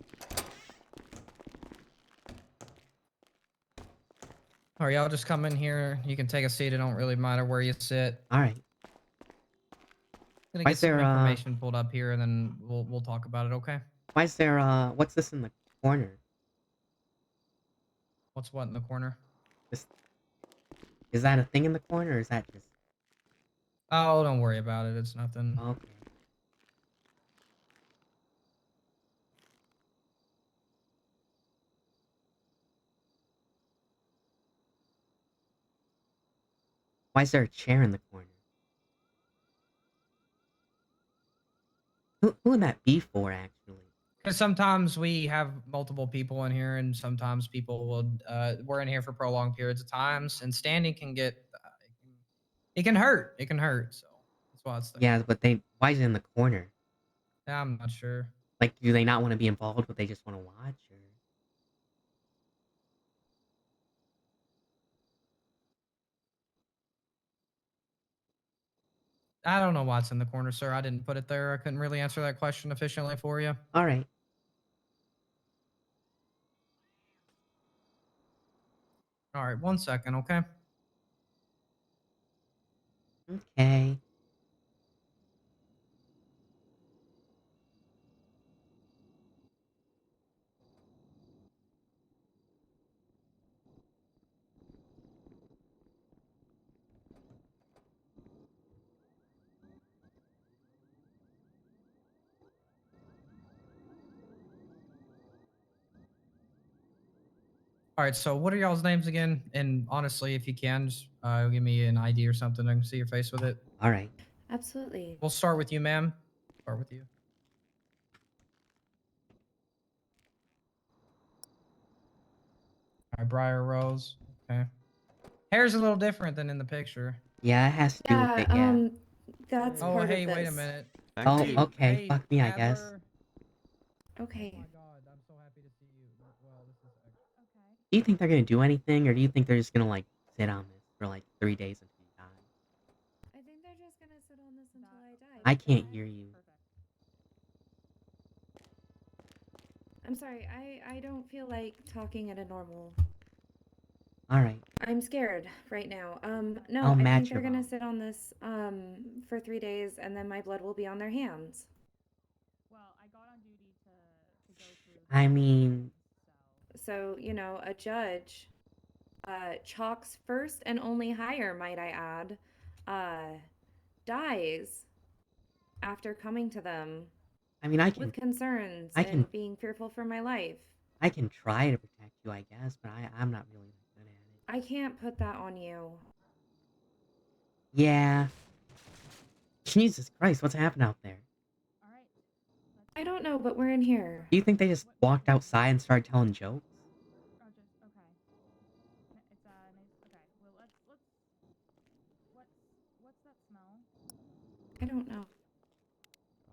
All right, y'all just come in here. You can take a seat. It don't really matter where you sit. All right. Gonna Why get is some there, information pulled up here, and then we'll talk about it. Okay. Why is there, what's this in the corner? What's what in the corner? This, is that a thing in the corner, or is that just... Oh, don't worry about it. It's nothing. Okay. Why is there a chair in the corner? Who would that be for, actually? Because sometimes we have multiple people in here, and sometimes people would. We're in here for prolonged periods of times, and standing can get. It can hurt. It can hurt. So that's why it's there. Yeah, but why is it in the corner? Yeah, I'm not sure. Like, do they not want to be involved, but they just want to watch, or... I don't know what's in the corner, sir. I didn't put it there. I couldn't really answer that question efficiently for you. All right. All right, 1 second, okay? Okay. All right, so what are y'all's names again? And honestly, if you can, just give me an ID or something. I can see your face with it. All right. Absolutely. We'll start with you, ma'am. Start with you. All right, Briar Rose. Okay. Hair's a little different than in the picture. Yeah, it has to do with Yeah, it, yeah. that's Oh, part hey, of wait a this. minute. Oh, Hey, okay. hey, Fuck me, I guess. Adler. Okay. Oh my god, I'm so happy to see you. Well, this is okay. Do you think they're gonna do anything, or do you think they're just gonna, like, sit on this for, like, 3 days until you die? I think they're just gonna sit on this until I die. I can't hear you. I'm sorry, I don't feel like talking at a normal. Alright. I'm scared right now. No, I'll I match think they're your gonna volume. sit on this, for 3 days, and then my blood will be on their hands. Well, I got on duty to go through. I mean, So, you know, a judge, Chalk's first and only hire, might I add, dies after coming to them I mean, with concerns I can- and being fearful for my life. I can try to protect you, I guess, but I'm not really that good at it. I can't put that on you. Yeah. Jesus Christ, what's happening out there? I don't know, but we're in here. Do you think they just walked outside and started telling jokes? Oh, just okay. It's nice. Okay. Well, let's. What's that smell? I don't know.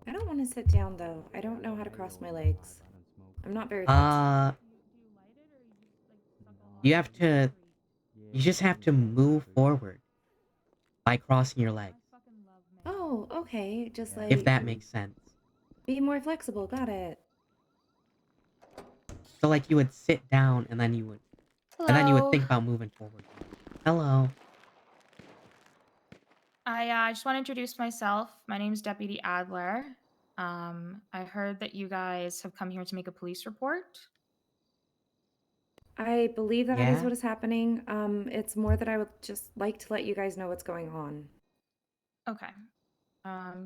I don't want to sit down though. I don't know how to cross my legs. I'm not very fast. You have to... You just have to move forward by crossing your legs, Oh, okay. Just like if that makes sense. be more flexible. Got it. So, like, you would sit down, and then you would... And then you would Hello. think about moving forward. Hello. I just want to introduce myself. My name's Deputy Adler. I heard that you guys have come here to make a police report. I believe that is Yeah? what is happening. It's more that I would just like to let you guys know what's going on. Okay.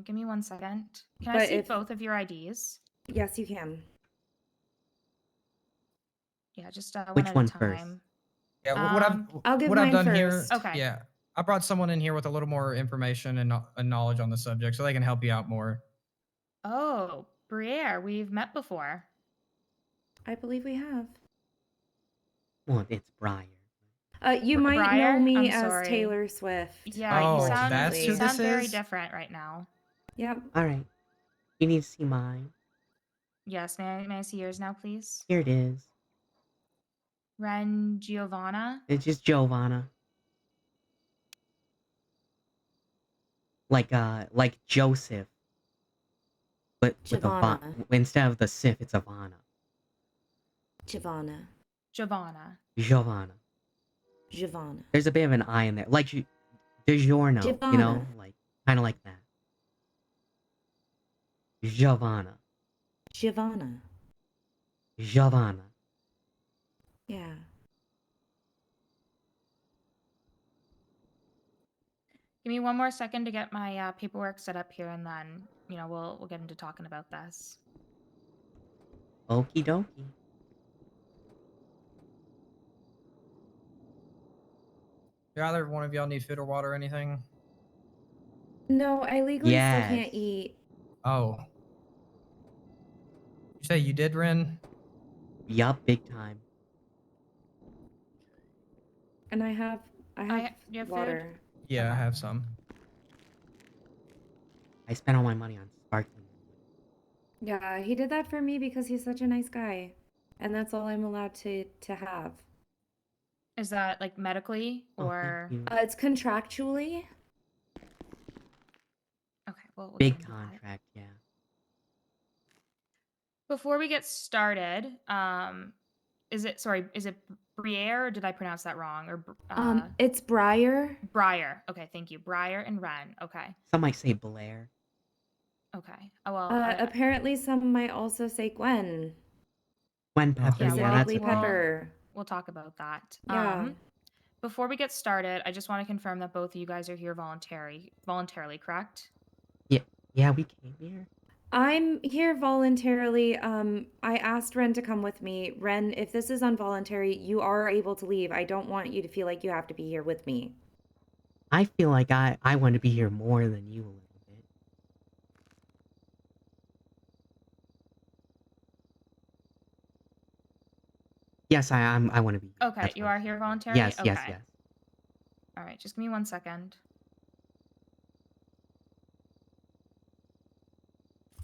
Give me 1 second. Can I But see if- both of your IDs? Yes, you can. Yeah, just one Which at one a first? time. Yeah, I'll give what I've mine done here. first. Okay. Yeah, I brought someone in here with a little more information and knowledge on the subject, so they can help you out more. Oh, Briere, we've met before. I believe we have. Well, it's Briar. You might Briar? know me I'm as sorry. Taylor Swift. Yeah, Oh, you sound, that's you who sound this very is? different right now. Yep. Alright. You need to see mine. Yes, may I see yours now, please? Here it is. Ren Giovanna? It's just Giovanna. Like Joseph. But with a Giovanna. instead of the Sif, it's Ivana. Giovanna. Giovanna. Giovanna. Giovanna. There's a bit of an I in there. Like DiGiorno, you know? Giovanna. Like, kind of like that. Giovanna. Giovanna. Giovanna. Yeah. Give me 1 more second to get my paperwork set up here, and then we'll get into talking about this. Okie dokie. Do either one of y'all need food or water or anything? No, I legally Yes. still can't eat. Oh. You say you did, Ren? Yup, big time. And I have you have food? water. Yeah, I have some. I spent all my money on sparkling. Yeah, he did that for me because he's such a nice guy. And that's all I'm allowed to have. Is that like medically Oh, or? thank you. It's contractually. Okay, well, we'll Big get into that. contract, yeah. Before we get started, is it Briere, or did I pronounce that wrong? Or It's Briar. Briar. Okay, thank you. Briar and Ren. Okay. Some might say Blair. Okay. Oh well. Apparently some might also say Gwen. Gwen Pepper, yeah, that's Specifically a thing. Pepper. We'll talk about that. Yeah. Before we get started, I just want to confirm that both of you guys are here voluntarily, correct? Yeah, we came here. I'm here voluntarily. I asked Ren to come with me. Ren, if this is involuntary, you are able to leave. I don't want you to feel like you have to be here with me. I feel like I want to be here more than you a little bit. Yes, I want to be here. Okay, That's you what I'm are here saying. voluntarily? Yes, yes, Okay. yes. All right, just give me 1 second.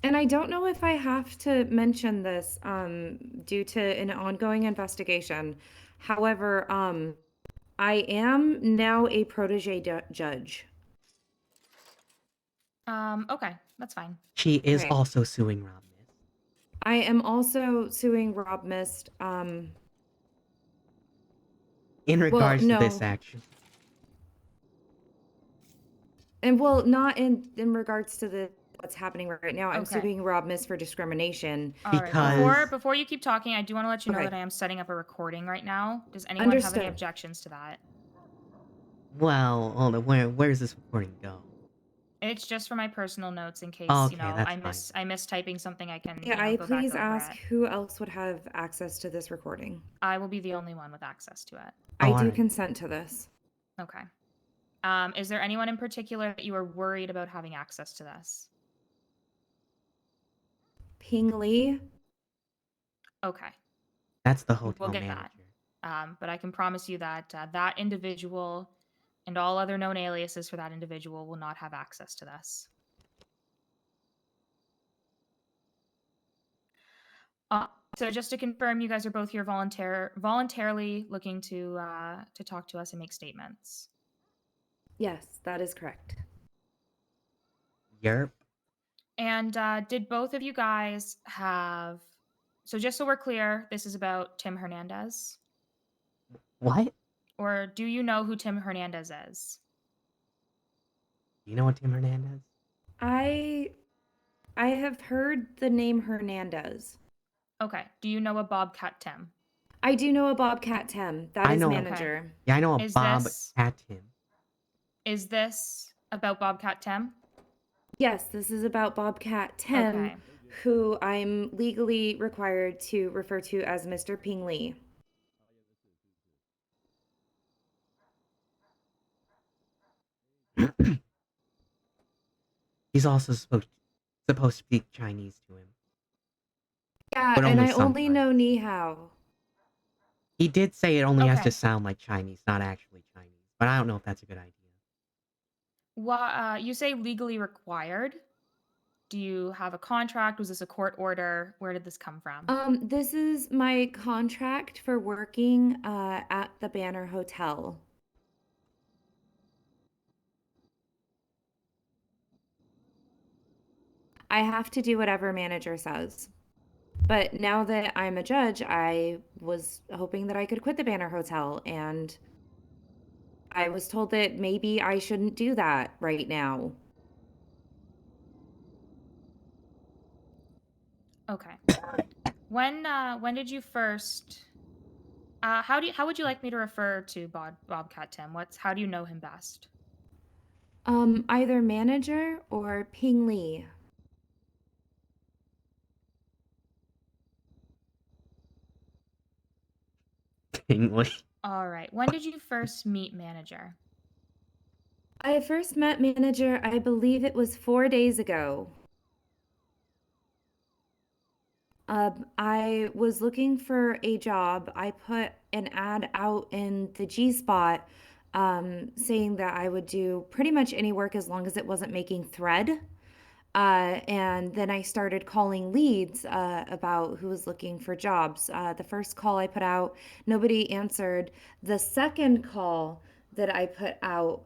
And I don't know if I have to mention this due to an ongoing investigation. However, I am now a protege judge. Okay, that's fine. She is Okay. also suing Rob. I am also suing Rob Mist. In regards to this no. action. And well, not in regards to the what's happening right now. I'm Okay. suing Rob Mist for discrimination. All right. Before you keep talking, I do want to let you know Okay. that I am setting up a recording right now. Does anyone have any Understood. objections to that? Well, hold on. Where does this recording go? It's just for my personal notes in case, Okay, you know, that's I miss typing something. I can, Can you know, I go back please over ask it. who else would have access to this recording? I will be the only one with access to it. I do consent to this. Okay. Is there anyone in particular that you are worried about having access to this? Ping Lee. Okay. That's the We'll hotel get manager. that. But I can promise you that that individual and all other known aliases for that individual will not have access to this. So just to confirm, you guys are both here voluntarily looking to talk to us and make statements. Yes, that is correct. Yerp. And did both of you guys have... So just so we're clear, this is about Tim Hernandez. What? Or do you know who Tim Hernandez is? You know what Tim Hernandez? I have heard the name Hernandez. Okay. Do you know a Bobcat Tim? I do know a Bobcat Tim. That is manager. Okay. Yeah, I know a Is Bobcat Tim. Is this about Bobcat Tim? Yes, this is about Bobcat Tim, Okay. who I'm legally required to refer to as Mr. Ping Lee. He's also supposed to speak Chinese to him. Yeah, But and only I only sometimes. know ni hao. He did say it only has Okay. to sound like Chinese, not actually Chinese. But I don't know if that's a good idea. You say legally required. Do you have a contract? Was this a court order? Where did this come from? This is my contract for working at the Banner Hotel. I have to do whatever manager says. But now that I'm a judge, I was hoping that I could quit the Banner Hotel, and I was told that maybe I shouldn't do that right now. Okay. When did you first? How would you like me to refer to Bobcat Tim? How do you know him best? Either manager or Ping Lee. English. All right. When did you first meet manager? I first met manager, I believe it was 4 days ago. I was looking for a job. I put an ad out in the G Spot saying that I would do pretty much any work as long as it wasn't making thread. And then I started calling leads about who was looking for jobs. The first call I put out, nobody answered. The second call that I put out,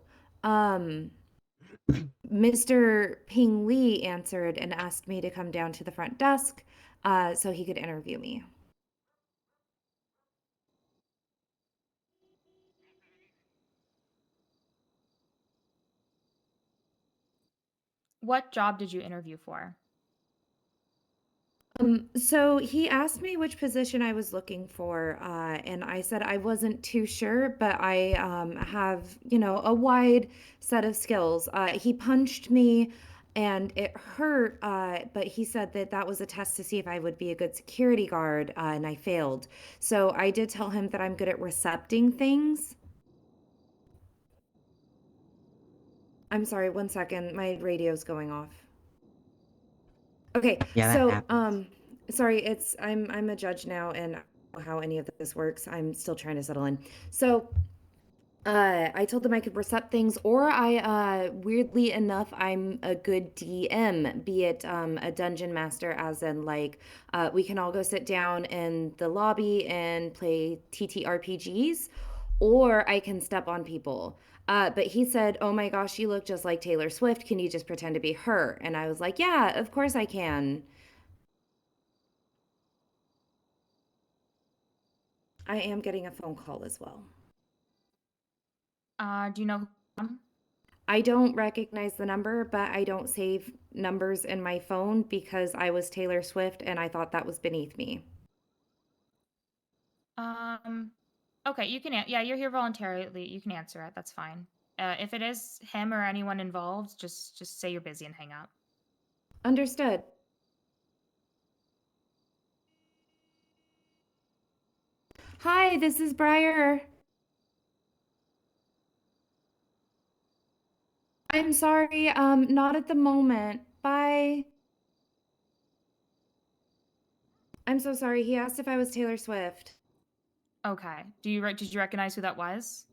Mr. Ping Lee answered and asked me to come down to the front desk so he could interview me. What job did you interview for? So he asked me which position I was looking for, and I said I wasn't too sure, but I have, a wide set of skills. He punched me and it hurt, but he said that that was a test to see if I would be a good security guard, and I failed. So I did tell him that I'm good at recepting things. I'm sorry, one second. My radio's going off. Okay, Yeah, that so happens. sorry, I'm a judge now, and I don't know how any of this works. I'm still trying to settle in. So I told them I could recept things, or weirdly enough, I'm a good DM, be it a dungeon master, as in like we can all go sit down in the lobby and play TTRPGs, or I can step on people. But he said, "Oh my gosh, you look just like Taylor Swift. Can you just pretend to be her?" And I was like, "Yeah, of course I can." I am getting a phone call as well. Do you know who? I don't recognize the number, but I don't save numbers in my phone because I was Taylor Swift and I thought that was beneath me. Okay, you can. Yeah, you're here voluntarily. You can answer it. That's fine. If it is him or anyone involved, just say you're busy and hang up. Understood. Hi, this is Briar. I'm sorry, not at the moment. Bye. I'm so sorry. He asked if I was Taylor Swift. Okay. Did you recognize who that was?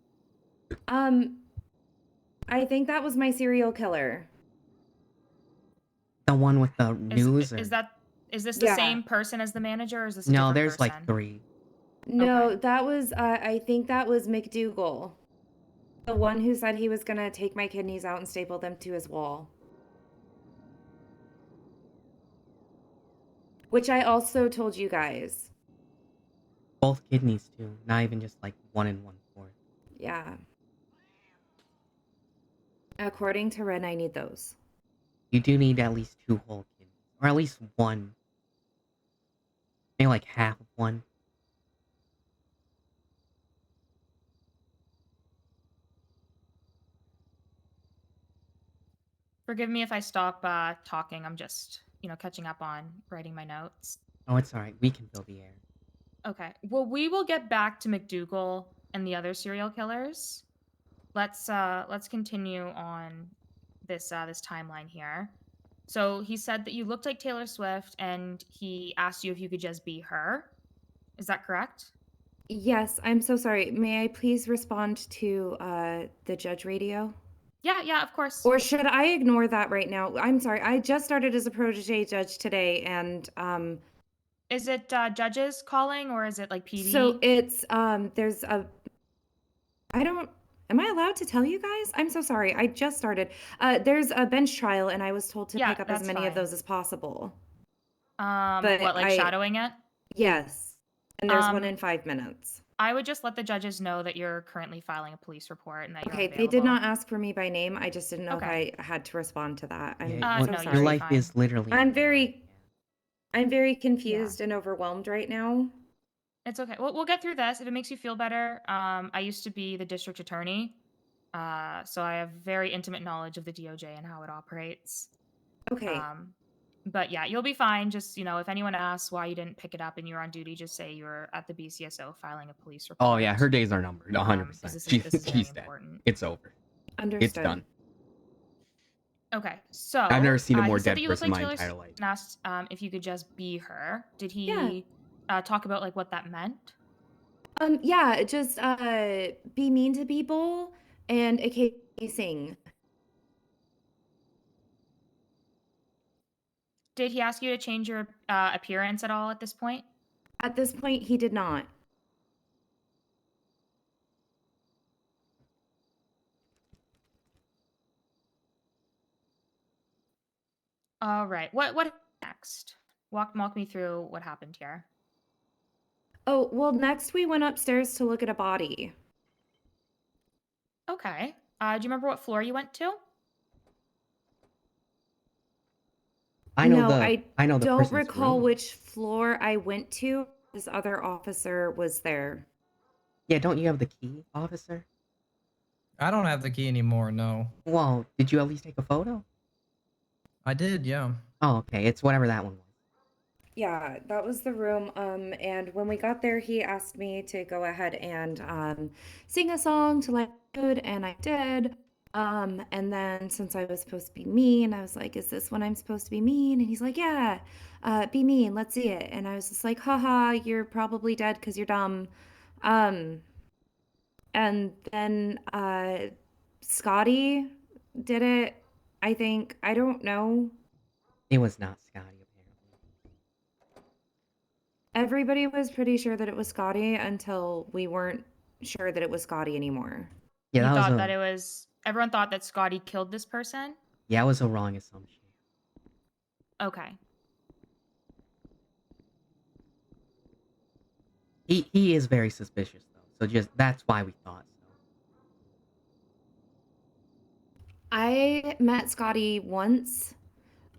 I think that was my serial killer. The one with the news, Is or that is this the Yeah. same person as the manager, or is this a no? different There's like person? 3. No, that was, I think that was McDougal. The one who said he was gonna take my kidneys out and staple them to his wall. Which I also told you guys. Both kidneys too. Not even just like 1 and 1/4. Yeah. According to Ren, I need those. You do need at least 2 whole kidneys, or at least 1. Maybe like half of 1. Forgive me if I stop talking. I'm just, catching up on writing my notes. Oh, it's alright. We can fill the air. Okay. Well, we will get back to McDougal and the other serial killers. Let's continue on this timeline here. So he said that you looked like Taylor Swift, and he asked you if you could just be her. Is that correct? Yes, I'm so sorry. May I please respond to the judge radio? Yeah, of course. Or should I ignore that right now? I'm sorry. I just started as a protege judge today, and Is it judges calling, or is it like PD? so it's there's a am I allowed to tell you guys? I'm so sorry. I just started. There's a bench trial, and I was told to pick up as that's many of fine. those as possible. What, like shadowing it? Yes. And there's one Um, in 5 minutes. I would just let the judges know that you're currently filing a police report and that you're Okay, unavailable. they did not ask for me by name. I just didn't know Okay. if I had to respond to that. I'm Yeah, so well, sorry. your life is literally. I'm very confused and overwhelmed right now. It's okay. We'll get through this. If it makes you feel better, I used to be the district attorney, so I have very intimate knowledge of the DOJ and how it operates. Okay. But yeah, you'll be fine. Just, if anyone asks why you didn't pick it up and you're on duty, just say you were at the BCSO filing a police report. Oh yeah, her days are numbered, 100%. This is She's very dead. important. It's over. Understood. It's done. Okay, so I've never seen a more he said dead that you look person in like my Taylor entire Swift life. and asked if you could just be her. Did he talk about like what that meant? Yeah, just be mean to people and occasionally sing. Did he ask you to change your appearance at all at this point? At this point, he did not. All right. What next? Walk me through what happened here. Oh, well, next we went upstairs to look at a body. Okay. Do you remember what floor you went to? I know I the don't person's recall room. which floor I went to. This other officer was there. Yeah, don't you have the key, officer? I don't have the key anymore, no. Well, did you at least take a photo? I did, yeah. Oh, okay. It's whatever that one was. Yeah, that was the room. And when we got there, he asked me to go ahead and sing a song to let mood, and I did. And then since I was supposed to be mean, I was like, "Is this when I'm supposed to be mean?" And he's like, "Yeah, be mean. Let's see it." And I was just like, "Haha, you're probably dead because you're dumb." Um, and then Scotty did it. I think I don't know. It was not Scotty, apparently. Everybody was pretty sure that it was Scotty until we weren't sure that it was Scotty anymore. Yeah, You that was thought a that it was. Everyone thought that Scotty killed this person? yeah, it was a wrong assumption. Okay. He is very suspicious though, so just that's why we thought so. I met Scotty once,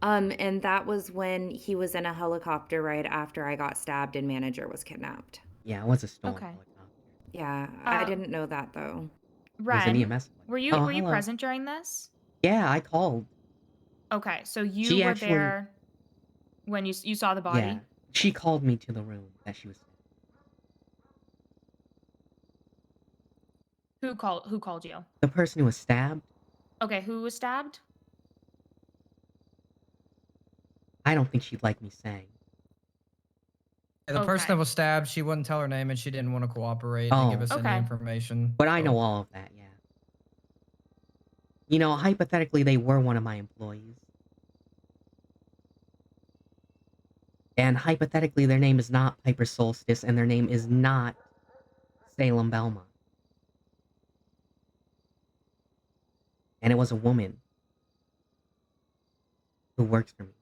and that was when he was in a helicopter right after I got stabbed and manager was kidnapped. Yeah, it was a storm Okay. helicopter. Yeah, I didn't know that though. It was an Ren, EMS. were you Oh, were you hello. present during this? Yeah, I called. Okay, so you She were actually- there when you saw the body? Yeah, she called me to the room that she was in. Who called you? The person who was stabbed. Okay, who was stabbed? I don't think she'd like me saying. Yeah, the person that was stabbed, she wouldn't tell her name and she didn't want to cooperate and give Oh. us any Okay. information. But I so- know all of that, yeah. You know, hypothetically, they were one of my employees. And hypothetically, their name is not Piper Solstice, and their name is not Salem Belmont. And it was a woman who works for me.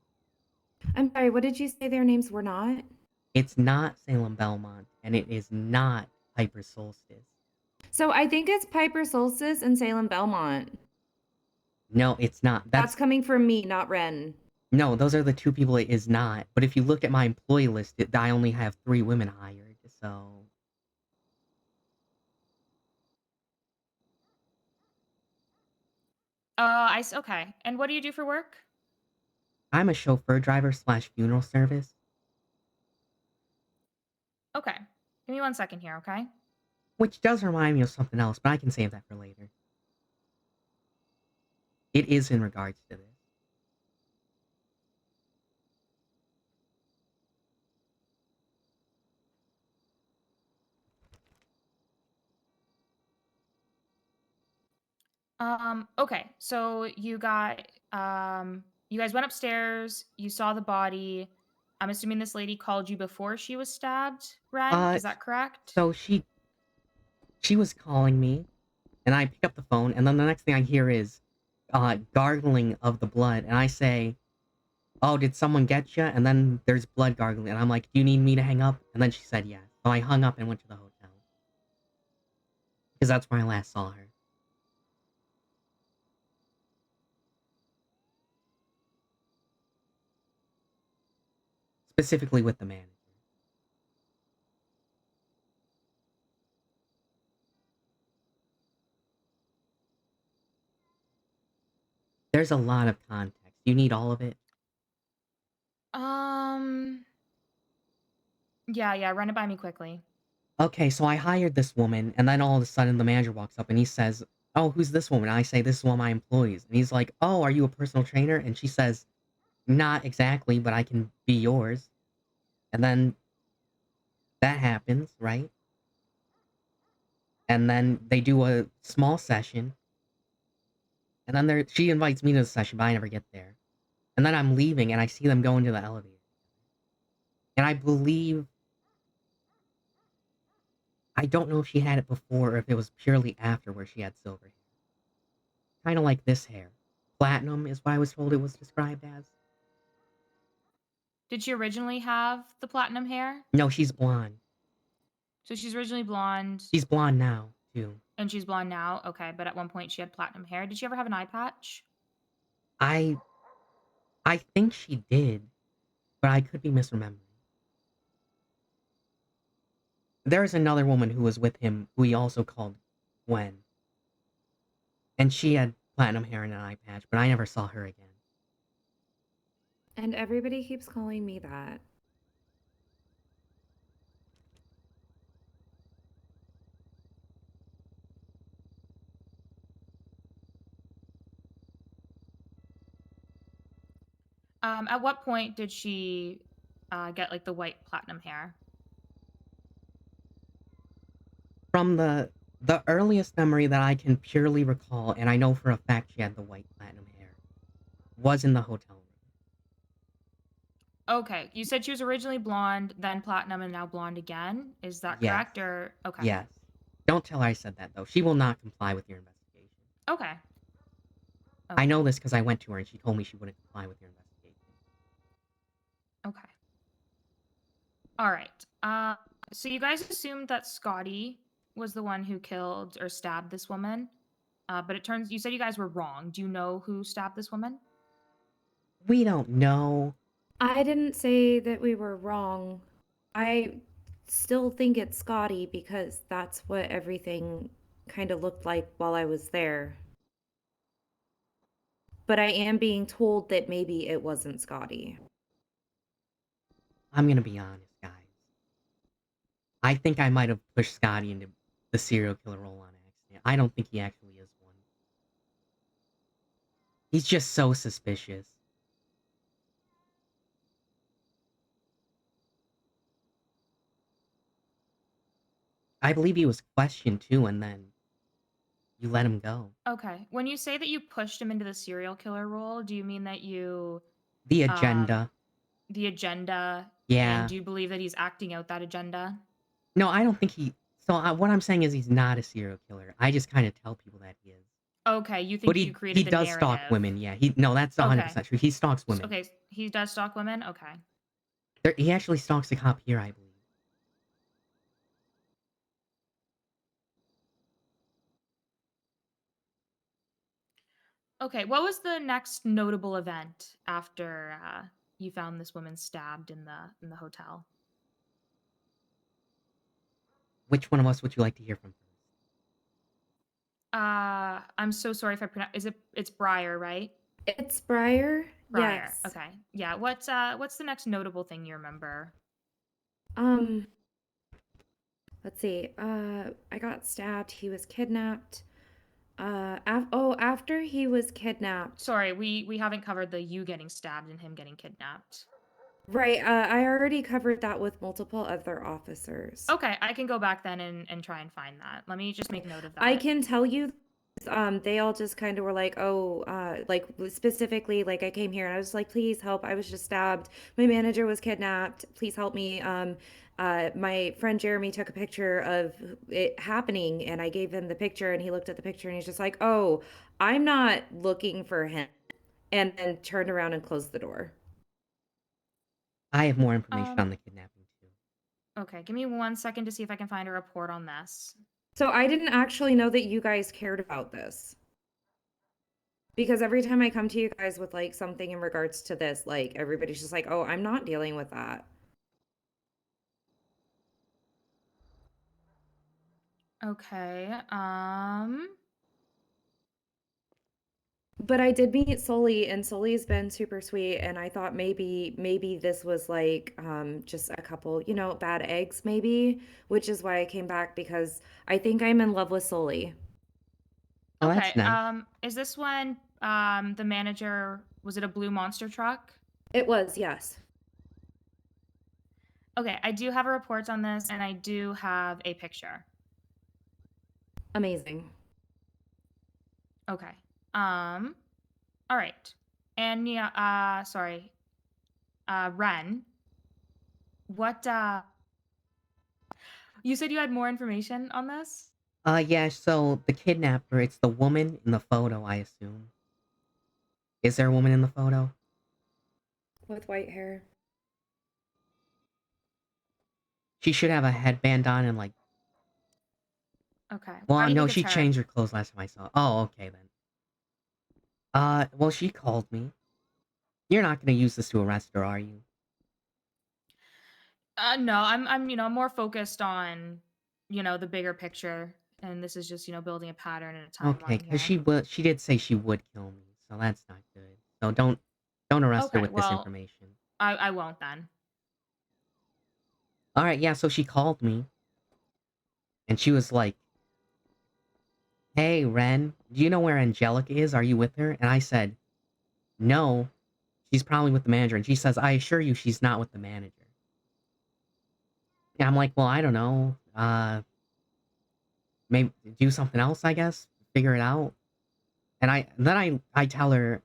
I'm sorry, what did you say their names were not? It's not Salem Belmont, and it is not Piper Solstice. So I think it's Piper Solstice and Salem Belmont. No, it's not. That's coming from me, not Ren. No, those are the two people it is not. But if you look at my employee list, I only have 3 women hired, so... Okay. And what do you do for work? I'm a chauffeur driver / funeral service. Okay. Give me 1 second here, okay? Which does remind me of something else, but I can save that for later. It is in regards to this. Okay. So you guys went upstairs, you saw the body. I'm assuming this lady called you before she was stabbed, Ren? Is that correct? So she was calling me, and I pick up the phone, and then the next thing I hear is gargling of the blood, and I say, "Oh, did someone get you?" And then there's blood gargling, and I'm like, "Do you need me to hang up?" And then she said yes. So I hung up and went to the hotel. Because that's where I last saw her. Specifically with the manager. There's a lot of context. You need all of it? Yeah, run it by me quickly. Okay, so I hired this woman, and then all of a sudden the manager walks up and he says, "Oh, who's this woman?" I say, "This is one of my employees." And he's like, "Oh, are you a personal trainer?" And she says, "Not exactly, but I can be yours." And then that happens, right? And then they do a small session. And then she invites me to the session, but I never get there. And then I'm leaving, and I see them go into the elevator. And I believe... I don't know if she had it before or if it was purely after where she had silver hair. Kind of like this hair. Platinum is what I was told it was described as. Did she originally have the platinum hair? No, she's blonde. So she's originally blonde. She's blonde now, too. And she's blonde now? Okay, but at one point she had platinum hair. Did she ever have an eye patch? I think she did, but I could be misremembering. There's another woman who was with him who he also called Gwen. And she had platinum hair and an eye patch, but I never saw her again. And everybody keeps calling me that. At what point did she get like the white platinum hair? From the earliest memory that I can purely recall, and I know for a fact she had the white platinum hair, was in the hotel room. Okay, you said she was originally blonde, then platinum, and now blonde again. Is that Yes. correct? Or okay. Yes. Don't tell her I said that though. She will not comply with your investigation. Okay. I know this because I went to her and she told me she wouldn't comply with your investigation. Okay. All right. So you guys assumed that Scotty was the one who killed or stabbed this woman, but it turns you said you guys were wrong. Do you know who stabbed this woman? We don't know. I didn't say that we were wrong. I still think it's Scotty because that's what everything kind of looked like while I was there. But I am being told that maybe it wasn't Scotty. I'm gonna be honest, guys. I think I might have pushed Scotty into the serial killer role on accident. I don't think he actually is one. He's just so suspicious. I believe he was questioned too, and then you let him go. Okay. When you say that you pushed him into the serial killer role, do you mean that you The agenda. The agenda? Yeah. And do you believe that he's acting out that agenda? No, I don't think he. So what I'm saying is he's not a serial killer. I just kind of tell people that he is. Okay, you think But you created he the does narrative. stalk women. Yeah, no, that's 100% true. He stalks women. Okay, he does stalk women. Okay. He actually stalks a cop here, I believe. Okay, what was the next notable event after you found this woman stabbed in the hotel? Which one of us would you like to hear from first? I'm so sorry if I pronounce. It's Briar, right? It's Briar. Briar. Yes. Okay. Yeah. What's the next notable thing you remember? Let's see. I got stabbed. He was kidnapped. After he was kidnapped. Sorry, we haven't covered the you getting stabbed and him getting kidnapped. Right. I already covered that with multiple other officers. Okay, I can go back then and try and find that. Let me just make note of that. I can tell you, they all just kind of were like, oh, like specifically, like I came here and I was like, please help. I was just stabbed. My manager was kidnapped. Please help me. My friend Jeremy took a picture of it happening and I gave him the picture and he looked at the picture and he's just like, oh, I'm not looking for him. And then turned around and closed the door. I have more information on the kidnapping too. Okay, give me 1 second to see if I can find a report on this. So I didn't actually know that you guys cared about this. Because every time I come to you guys with like something in regards to this, like everybody's just like, oh, I'm not dealing with that. Okay. But I did meet Sully and Sully's been super sweet and I thought maybe this was like just a couple, bad eggs maybe, which is why I came back because I think I'm in love with Sully. Oh, Okay. that's nice. Is this when the manager was it a blue monster truck? It was, yes. Okay, I do have a report on this and I do have a picture. Amazing. Okay. All right. And yeah, sorry. Ren. What you said you had more information on this? Yeah, so the kidnapper, it's the woman in the photo, I assume. Is there a woman in the photo? With white hair. She should have a headband on and like... Okay. Well, no, she changed her clothes last time I saw her. Oh, okay then. Well, she called me. You're not gonna use this to arrest her, are you? No, I'm more focused on, the bigger picture, and this is just, building a pattern and a timeline Okay, because here. she did say she would kill me, so that's not good. So don't Don't arrest her Okay, with this well, information. I won't then. All right, yeah. So she called me, and she was like, "Hey, Ren, do you know where Angelica is? Are you with her?" And I said, "No, she's probably with the manager." And she says, "I assure you, she's not with the manager." And I'm like, "Well, I don't know. Maybe do something else, I guess. Figure it out." And I tell her,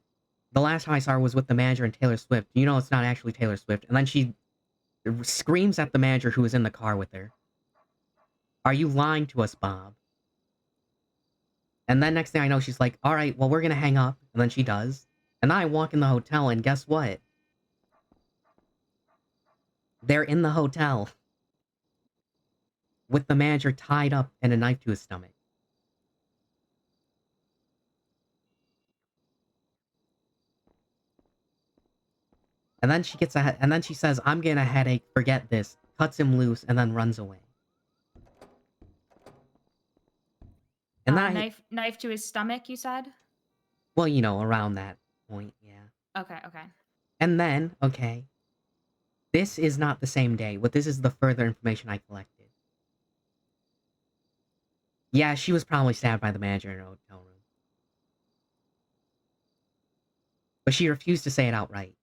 the last time I saw her was with the manager and Taylor Swift. You know, it's not actually Taylor Swift. And then she screams at the manager who was in the car with her. "Are you lying to us, Bob?" And then next thing I know, she's like, "All right, well, we're gonna hang up." And then she does. And then I walk in the hotel, and guess what? They're in the hotel with the manager tied up and a knife to his stomach. And then and then she says, "I'm getting a headache, forget this," cuts him loose, and then runs away. And then Knife to his stomach, you said? well, you know, around that point, yeah. Okay, okay. And then, okay, this is not the same day, but this is the further information I collected. Yeah, she was probably stabbed by the manager in a hotel room. But she refused to say it outright.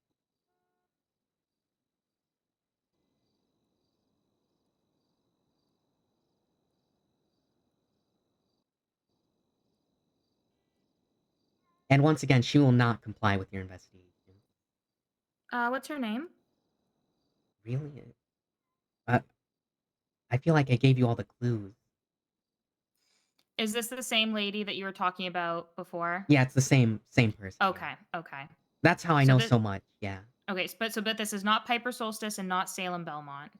And once again, she will not comply with your investigation. What's her name? Really? I feel like I gave you all the clues. Is this the same lady that you were talking about before? Yeah, it's the same person. Okay, okay. That's how I know so much, yeah. Okay, but this is not Piper Solstice and not Salem Belmont.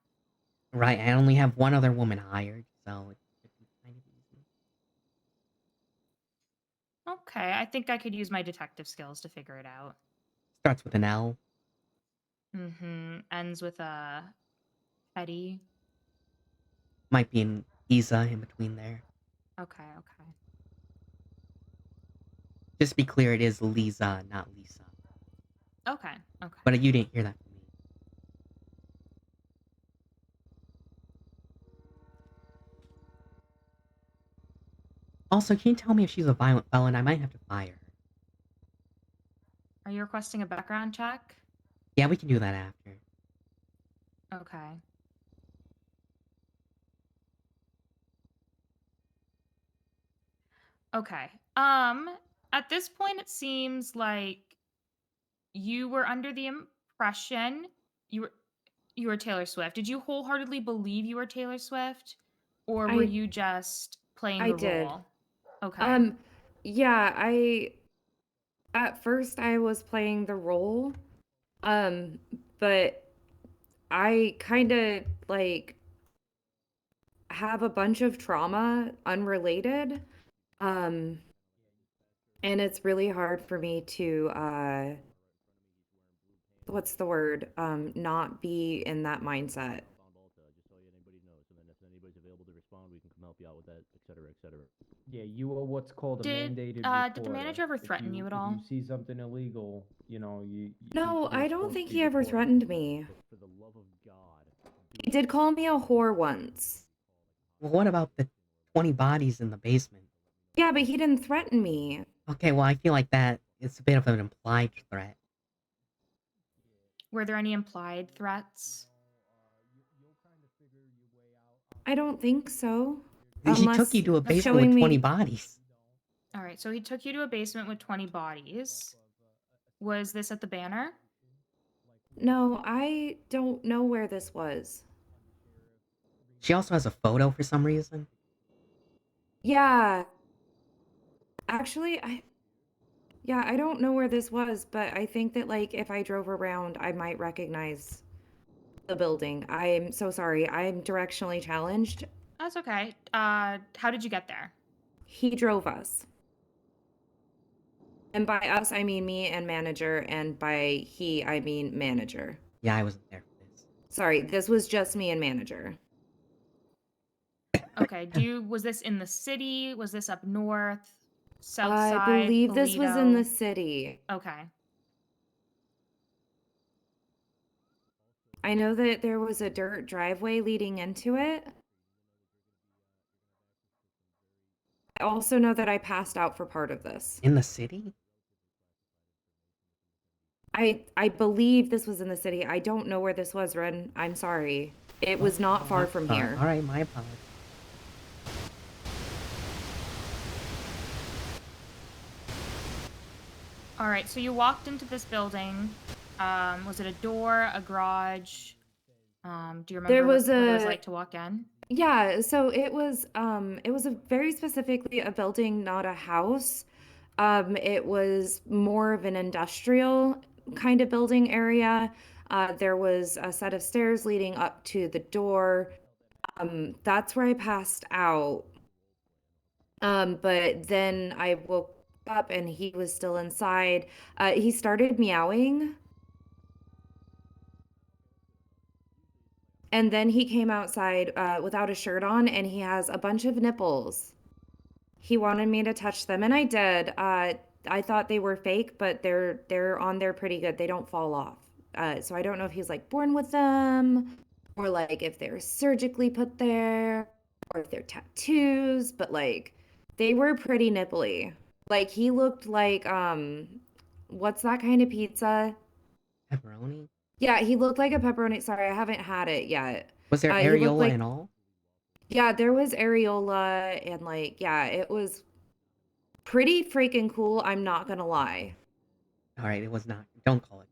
Right, I only have one other woman hired, so it should be kind of easy. Okay, I think I could use my detective skills to figure it out. Starts with an L. Mm-hmm. Ends with a Eddie. Might be an Isa in between there. Okay, okay. Just be clear, it is Lisa, not Lisa. Okay, okay. But you didn't hear that from me. Also, can you tell me if she's a violent felon? I might have to fire her. Are you requesting a background check? Yeah, we can do that after. Okay. Okay. At this point it seems like you were under the impression you were Taylor Swift. Did you wholeheartedly believe you were Taylor Swift? Or were you just playing the role? Okay. Yeah, at first I was playing the role. But I kind of like have a bunch of trauma unrelated. And it's really hard for me to what's the word? Not be in that mindset. Yeah, you are what's called a Did mandated did reporter. the manager ever threaten you at all? If you see something illegal, you know, No, you're I don't supposed think to be he ever reporting. threatened me. For the love of God. He did call me a whore once. Well, what about the 20 bodies in the basement? Yeah, but he didn't threaten me. Okay, well, I feel like that it's a bit of an implied threat. Were there any implied threats? I don't think so. He took you to a basement with 20 bodies. All right, so he took you to a basement with 20 bodies. Was this at the Banner? No, I don't know where this was. She also has a photo for some reason. Yeah. Actually, I don't know where this was, but I think that like if I drove around, I might recognize the building. I'm so sorry. I'm directionally challenged. That's okay. How did you get there? He drove us. And by us, I mean me and manager, and by he, I mean manager. Yeah, I wasn't there for this. Sorry, this was just me and manager. Okay, was this in the city? Was this up north? South I side? believe this was in the Toledo? city. Okay. I know that there was a dirt driveway leading into it. I also know that I passed out for part of this. In the city? I believe this was in the city. I don't know where this was, Ren. I'm sorry. It was not far from here. All right, my apologies. All right, so you walked into this building. Was it a door, a garage? Do you remember There was what it was a- like to walk in? Yeah, so it was a very specifically a building, not a house. It was more of an industrial kind of building area. There was a set of stairs leading up to the door. That's where I passed out. But then I woke up and he was still inside. He started meowing. And then he came outside without a shirt on, and he has a bunch of nipples. He wanted me to touch them, and I did. I thought they were fake, but they're on there pretty good. They don't fall off. So I don't know if he's like born with them, or like if they're surgically put there, or if they're tattoos. But like, they were pretty nipply. Like he looked like what's that kind of pizza? Pepperoni? Yeah, he looked like a pepperoni. Sorry, I haven't had it yet. Was there He looked areola like- and all? Yeah, there was areola and like, yeah, it was pretty freaking cool. I'm not gonna lie. All right, it was not. Don't call it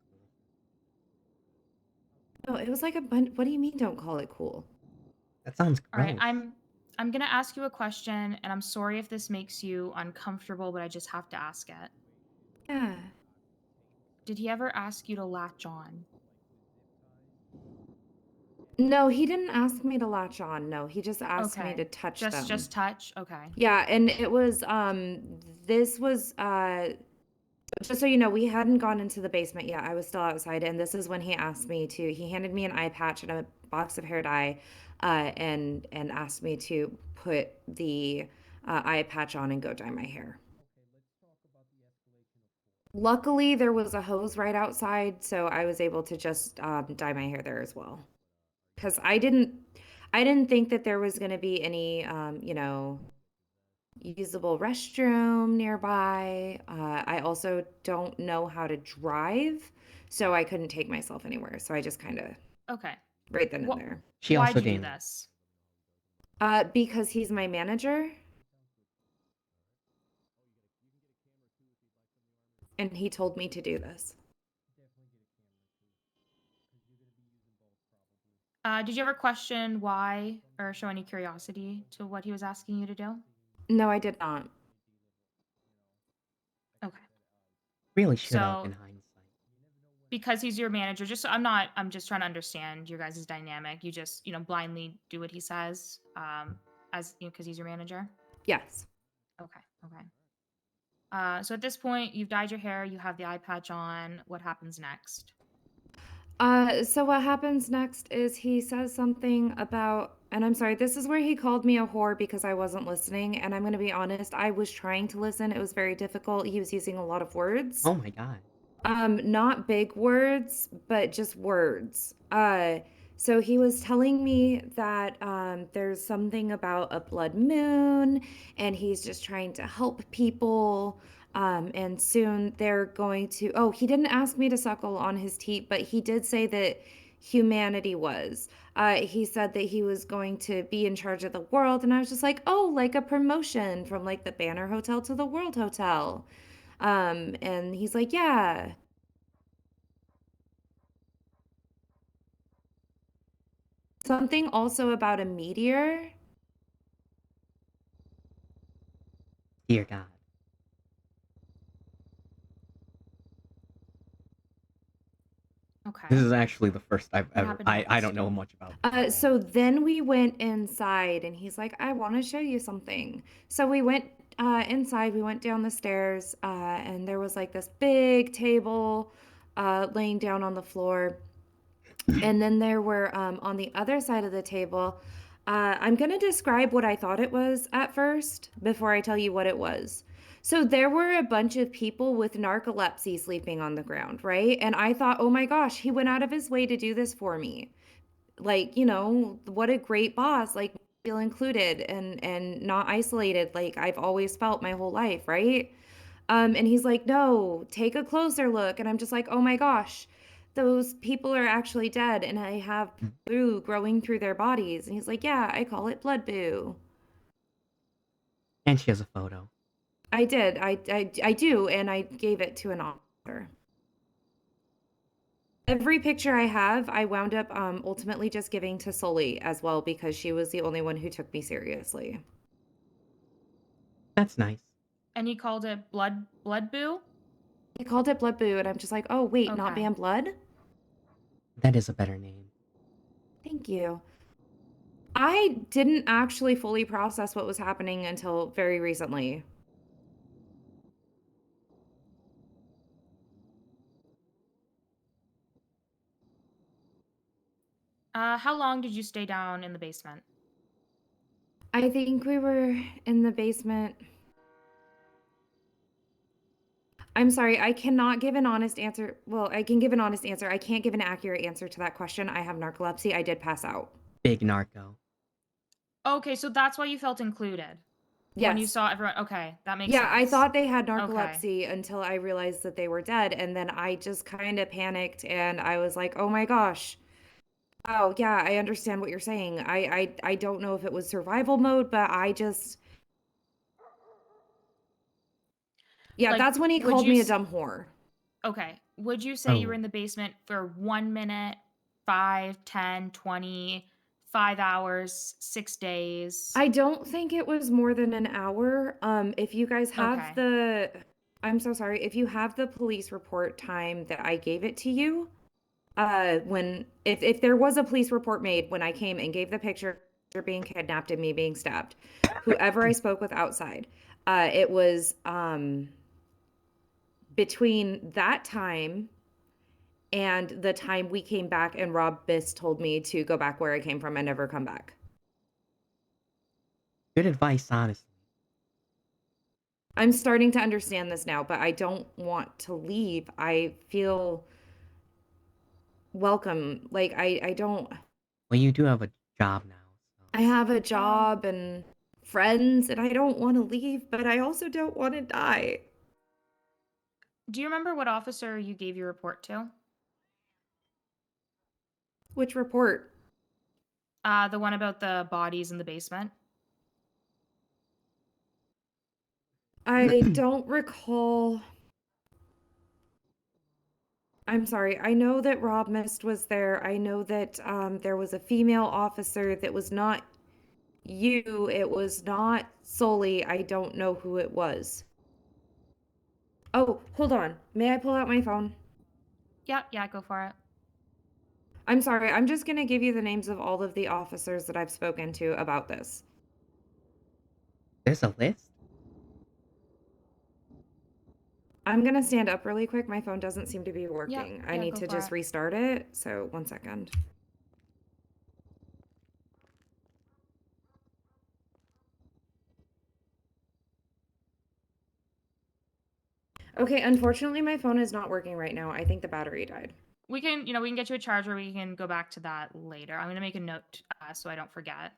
cool. No, it was like a bunch. What do you mean? Don't call it cool? That sounds All right, gross. I'm gonna ask you a question, and I'm sorry if this makes you uncomfortable, but I just have to ask it. Yeah. Did he ever ask you to latch on? No, he didn't ask me to latch on. No, he just asked me Okay. to touch them. Just touch. Okay. Yeah, and it was this was just so you know, we hadn't gone into the basement yet. I was still outside, and this is when he asked me to. He handed me an eye patch and a box of hair dye, and asked me to put the eye patch on and go dye my hair. Luckily, there was a hose right outside, so I was able to just dye my hair there as well. Because I didn't think that there was going to be any, you know, usable restroom nearby. I also don't know how to drive, so I couldn't take myself anywhere. So I just kind of Okay. right then and there. She Why'd also you do didn't. this? Because he's my manager. And he told me to do this. Did you ever question why or show any curiosity to what he was asking you to do? No, I did not. Okay. Really should have So- in hindsight. Because he's your manager, I'm just trying to understand your guys' dynamic. You just, blindly do what he says, as because he's your manager. Yes. Okay. So at this point, you've dyed your hair, you have the eye patch on. What happens next? So what happens next is he says something about, and I'm sorry, this is where he called me a whore because I wasn't listening. And I'm going to be honest, I was trying to listen. It was very difficult. He was using a lot of words. Oh my god. Not big words, but just words. So he was telling me that there's something about a blood moon, and he's just trying to help people. And soon they're going to. Oh, he didn't ask me to suckle on his teat, but he did say that humanity was. He said that he was going to be in charge of the world, and I was just like, oh, like a promotion from like the Banner Hotel to the World Hotel. And he's like, yeah. Something also about a meteor. Dear God. Okay. This is actually the first I've ever. happened I next? don't know much about. So then we went inside, and he's like, I want to show you something. So we went inside, we went down the stairs, and there was like this big table laying down on the floor. And then there were, on the other side of the table, I'm going to describe what I thought it was at first before I tell you what it was. So there were a bunch of people with narcolepsy sleeping on the ground, right? And I thought, oh my gosh, he went out of his way to do this for me. Like, you know, what a great boss, like feel included and not isolated like I've always felt my whole life, right? And he's like, no, take a closer look. And I'm just like, oh my gosh, those people are actually dead and I have boo growing through their bodies. And he's like, yeah, I call it blood boo. And she has a photo. I did. I do, and I gave it to an author. Every picture I have, I wound up ultimately just giving to Sully as well because she was the only one who took me seriously. That's nice. And he called it blood boo? He called it blood boo, and I'm just like, oh wait, not Okay. Van Blood? That is a better name. Thank you. I didn't actually fully process what was happening until very recently. How long did you stay down in the basement? I think we were in the basement. I'm sorry, I cannot give an honest answer. Well, I can give an honest answer. I can't give an accurate answer to that question. I have narcolepsy. I did pass out. Big narco. Okay, so that's why you felt included. When you Yes. saw everyone. Okay, that makes Yeah, sense. I thought they had Okay. narcolepsy until I realized that they were dead. And then I just kind of panicked and I was like, oh my gosh. Oh, yeah, I understand what you're saying. I don't know if it was survival mode, but I just. Yeah, Like, that's when he would called you me a s- dumb whore. Okay. Would you say you were Oh. in the basement for 1 minute, 5, 10, 20, 5 hours, 6 days? I don't think it was more than an hour. If you guys have Okay. I'm so sorry. If you have the police report time that I gave it to you, if there was a police report made when I came and gave the picture of being kidnapped and me being stabbed, whoever I spoke with outside, it was between that time and the time we came back and Rob Biss told me to go back where I came from and never come back. Good advice, honestly. I'm starting to understand this now, but I don't want to leave. I feel welcome. Like I don't Well, you do have a job now. I have a job and friends and I don't want to leave, but I also don't want to die. Do you remember what officer you gave your report to? Which report? The one about the bodies in the basement. I don't recall. I'm sorry. I know that Rob Mist was there. I know that there was a female officer that was not you. It was not Sully. I don't know who it was. Oh, hold on. May I pull out my phone? Yeah, go for it. I'm sorry. I'm just going to give you the names of all of the officers that I've spoken to about this. There's a list? I'm going to stand up really quick. My phone doesn't seem to be working. I yeah, need go to for just it. restart it. So 1 second. Okay, unfortunately, my phone is not working right now. I think the battery died. We can get you a charger. We can go back to that later. I'm gonna make a note so I don't forget.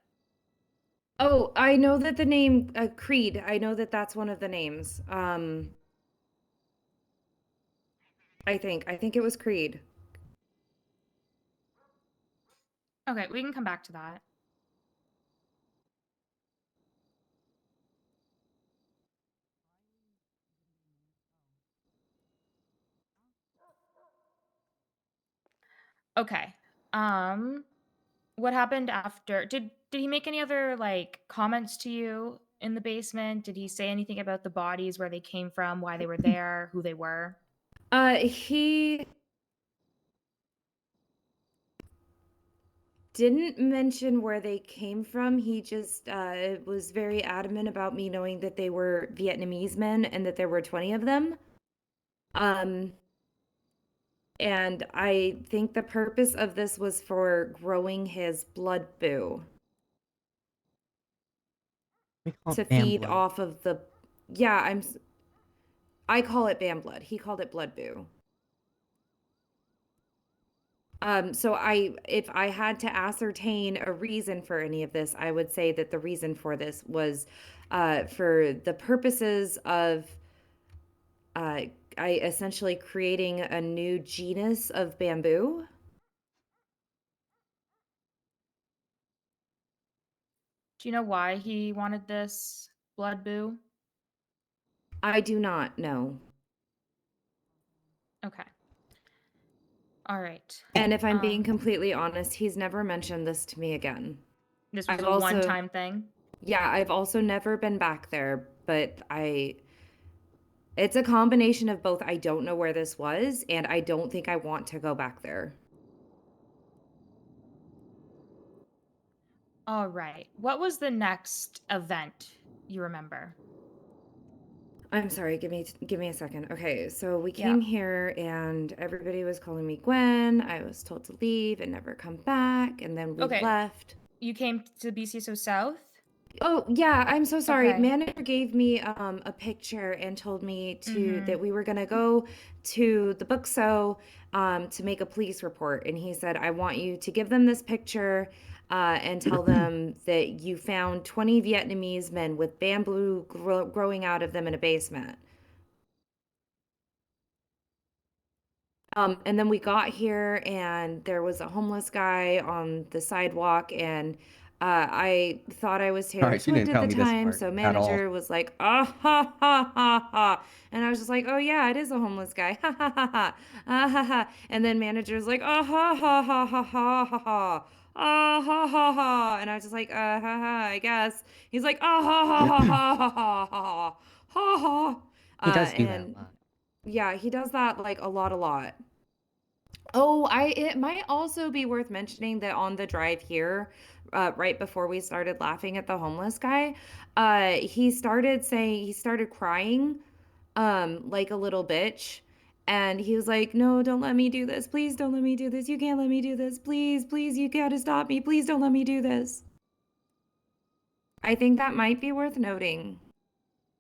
Oh, I know that the name Creed. I know that that's one of the names. I think it was Creed. Okay, we can come back to that. Okay. What happened after? Did he make any other like comments to you in the basement? Did he say anything about the bodies, where they came from, why they were there, who they were? He didn't mention where they came from. He just was very adamant about me knowing that they were Vietnamese men and that there were 20 of them. And I think the purpose of this was for growing his blood boo. We call to it bam feed blood. off of the. Yeah, I call it bam blood. He called it blood boo. So if I had to ascertain a reason for any of this, I would say that the reason for this was, for the purposes of, I essentially creating a new genus of bamboo. Do you know why he wanted this blood boo? I do not know. Okay. All right. And if I'm being completely honest, he's never mentioned this to me again. This was I've a also- one-time thing? Yeah, I've also never been back there, but it's a combination of both. I don't know where this was, and I don't think I want to go back there. All right. What was the next event you remember? I'm sorry, give me a second. Okay, so we Yeah. came here and everybody was calling me Gwen. I was told to leave and never come back, and then we Okay. left. You came to BCSO South? Oh, yeah, I'm so sorry. Okay. Manager gave me a picture and told me Mhm. that we were gonna go to the book show to make a police report, and he said, I want you to give them this picture and tell them that you found 20 Vietnamese men with bamboo growing out of them in a basement. And then we got here and there was a homeless guy on the sidewalk, and I thought I was Taylor Alright, she Swift didn't at tell the me this time, part so at all. manager was like, ah ha ha ha ha, and I was just like, oh yeah, it is a homeless guy, ha ha ha ha, ah ha ha, and then manager's like, ah ha ha ha ha ha ha ha. Ah ha ha ha, and I was just like, ha ha, I guess. He's like, ah ha ha ha ha ha ha ha ha ha. He does do that a And lot. yeah, he does that like a lot. Oh, it might also be worth mentioning that on the drive here, right before we started laughing at the homeless guy, he started crying, like a little bitch. And he was like, no, don't let me do this. Please don't let me do this. You can't let me do this. Please, please, you gotta stop me. Please don't let me do this. I think that might be worth noting.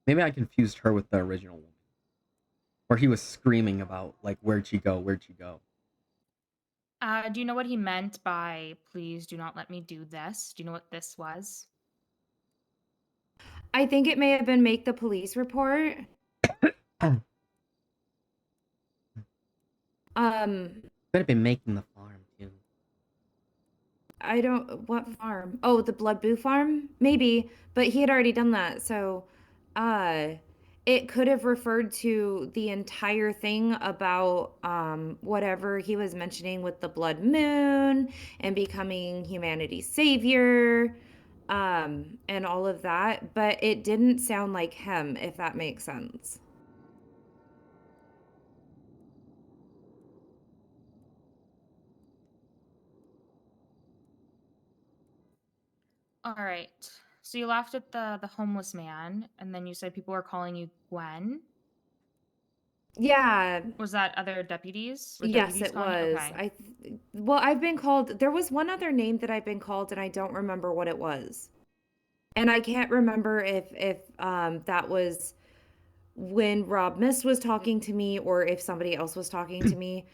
Maybe I confused her with the original woman. Where he was screaming about, like, where'd she go? Where'd she go? Do you know what he meant by please do not let me do this? Do you know what this was? I think it may have been make the police report. Could have been making the farm too. What farm? Oh, the Blood Boo farm? Maybe, but he had already done that. So, it could have referred to the entire thing about, whatever he was mentioning with the blood moon and becoming humanity's savior, and all of that. But it didn't sound like him, if that makes sense. All right. So you laughed at the homeless man, and then you said people were calling you Gwen. Yeah. Was that other deputies? Were Yes, deputies it calling you? was. Okay. Well, I've been called, there was one other name that I've been called and I don't remember what it was. And I can't remember if that was when Rob Mist was talking to me or if somebody else was talking to me.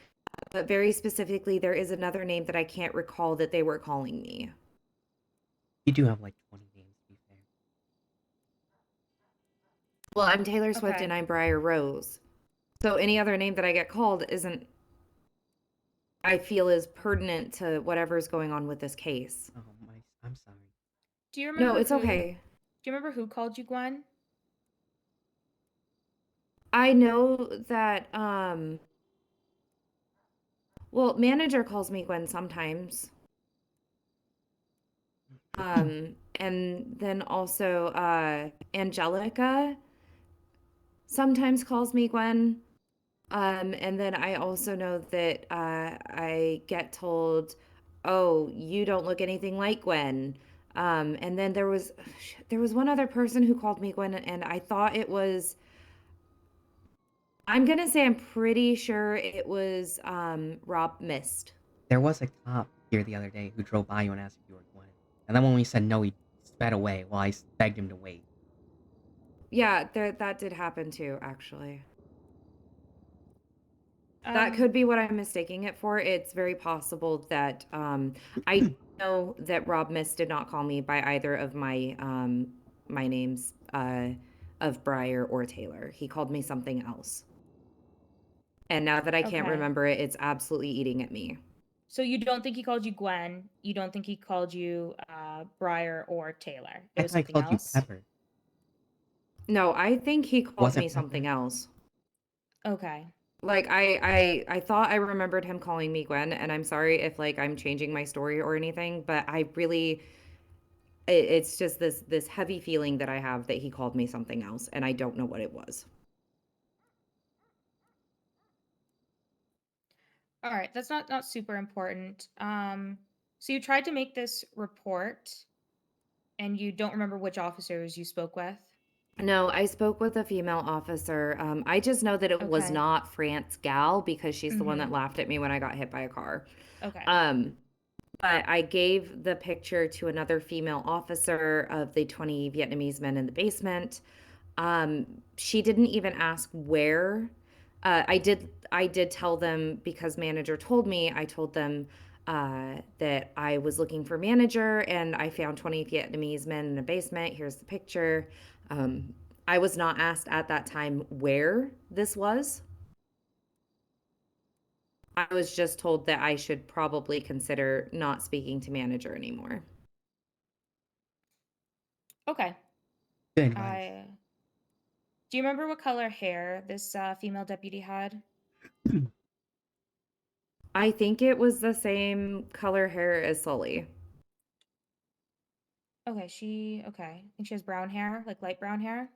But very specifically, there is another name that I can't recall that they were calling me. You do have like 20 names, to be fair. Well, I'm Taylor Swift Okay. and I'm Briar Rose. So any other name that I get called isn't, I feel, is pertinent to whatever's going on with this case. Oh I'm sorry. Do you remember? No, it's who, okay. Do you remember who called you Gwen? I know that, well, manager calls me Gwen sometimes. And then also, Angelica sometimes calls me Gwen. And then I also know that, I get told, oh, you don't look anything like Gwen. And then there was one other person who called me Gwen, and I thought it was, I'm gonna say I'm pretty sure it was, Rob Mist. There was a cop here the other day who drove by you and asked if you were Gwen. And then when we said no, he sped away while I begged him to wait. Yeah, that did happen too, actually. That Um, could be what I'm mistaking it for. It's very possible that I know that Rob Miss did not call me by either of my my names of Breyer or Taylor. He called me something else. And now that I can't Okay. remember it, it's absolutely eating at me. So you don't think he called you Gwen? You don't think he called you Briar or Taylor? It was I something called else. you Pepper. No, I think he called Was it me something Pepper? else. Okay. Like I thought I remembered him calling me Gwen, and I'm sorry if like I'm changing my story or anything, but I really it's just this heavy feeling that I have that he called me something else, and I don't know what it was. All right, that's not super important. So you tried to make this report, and you don't remember which officers you spoke with. No, I spoke with a female officer. I just know that it was Okay. not France Gal because she's the one that Mhm. laughed at me when I got hit by a car. Okay. But I gave the picture to another female officer of the 20 Vietnamese men in the basement. She didn't even ask where. I did tell them because manager told me. I told them that I was looking for manager and I found 20 Vietnamese men in a basement. Here's the picture. I was not asked at that time where this was. I was just told that I should probably consider not speaking to manager anymore. Okay. Good advice. Do you remember what color hair this female deputy had? I think it was the same color hair as Sully. Okay, okay. I think she has brown hair, like light brown hair.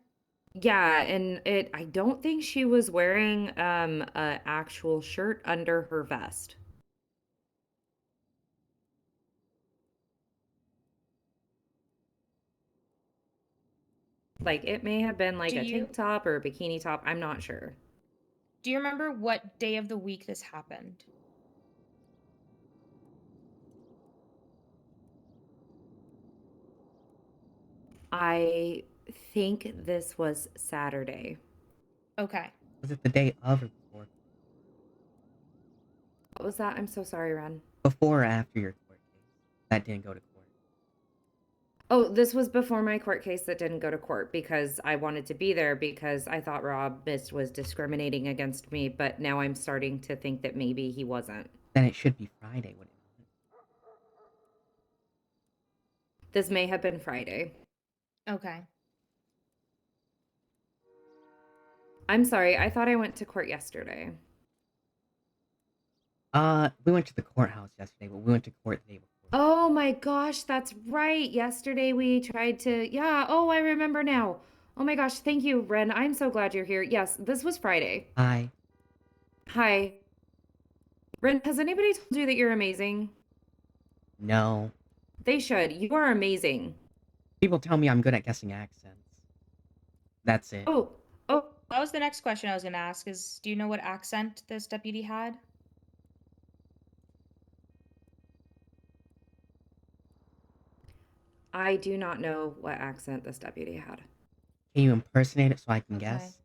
Yeah, and I don't think she was wearing a actual shirt under her vest. Like it may have been like Do a you tank top or a bikini top. I'm not sure. do you remember what day of the week this happened? I think this was Saturday. Okay. Was it the day of or before? What was that? I'm so sorry, Ren. Before or after your court case? That didn't go to court. Oh, this was before my court case that didn't go to court because I wanted to be there because I thought Rob Mist was discriminating against me, but now I'm starting to think that maybe he wasn't. Then it should be Friday, wouldn't it? This may have been Friday. Okay. I'm sorry. I thought I went to court yesterday. We went to the courthouse yesterday, but we went to court the day before. Oh my gosh, that's right. Yesterday we tried to, yeah. Oh, I remember now. Oh my gosh, thank you, Ren. I'm so glad you're here. Yes, this was Friday. Hi. Hi. Ren, has anybody told you that you're amazing? No. They should. You are amazing. People tell me I'm good at guessing accents. That's it. Oh, That was the next question I was going to ask is, do you know what accent this deputy had? I do not know what accent this deputy had. Can you impersonate it so I can guess?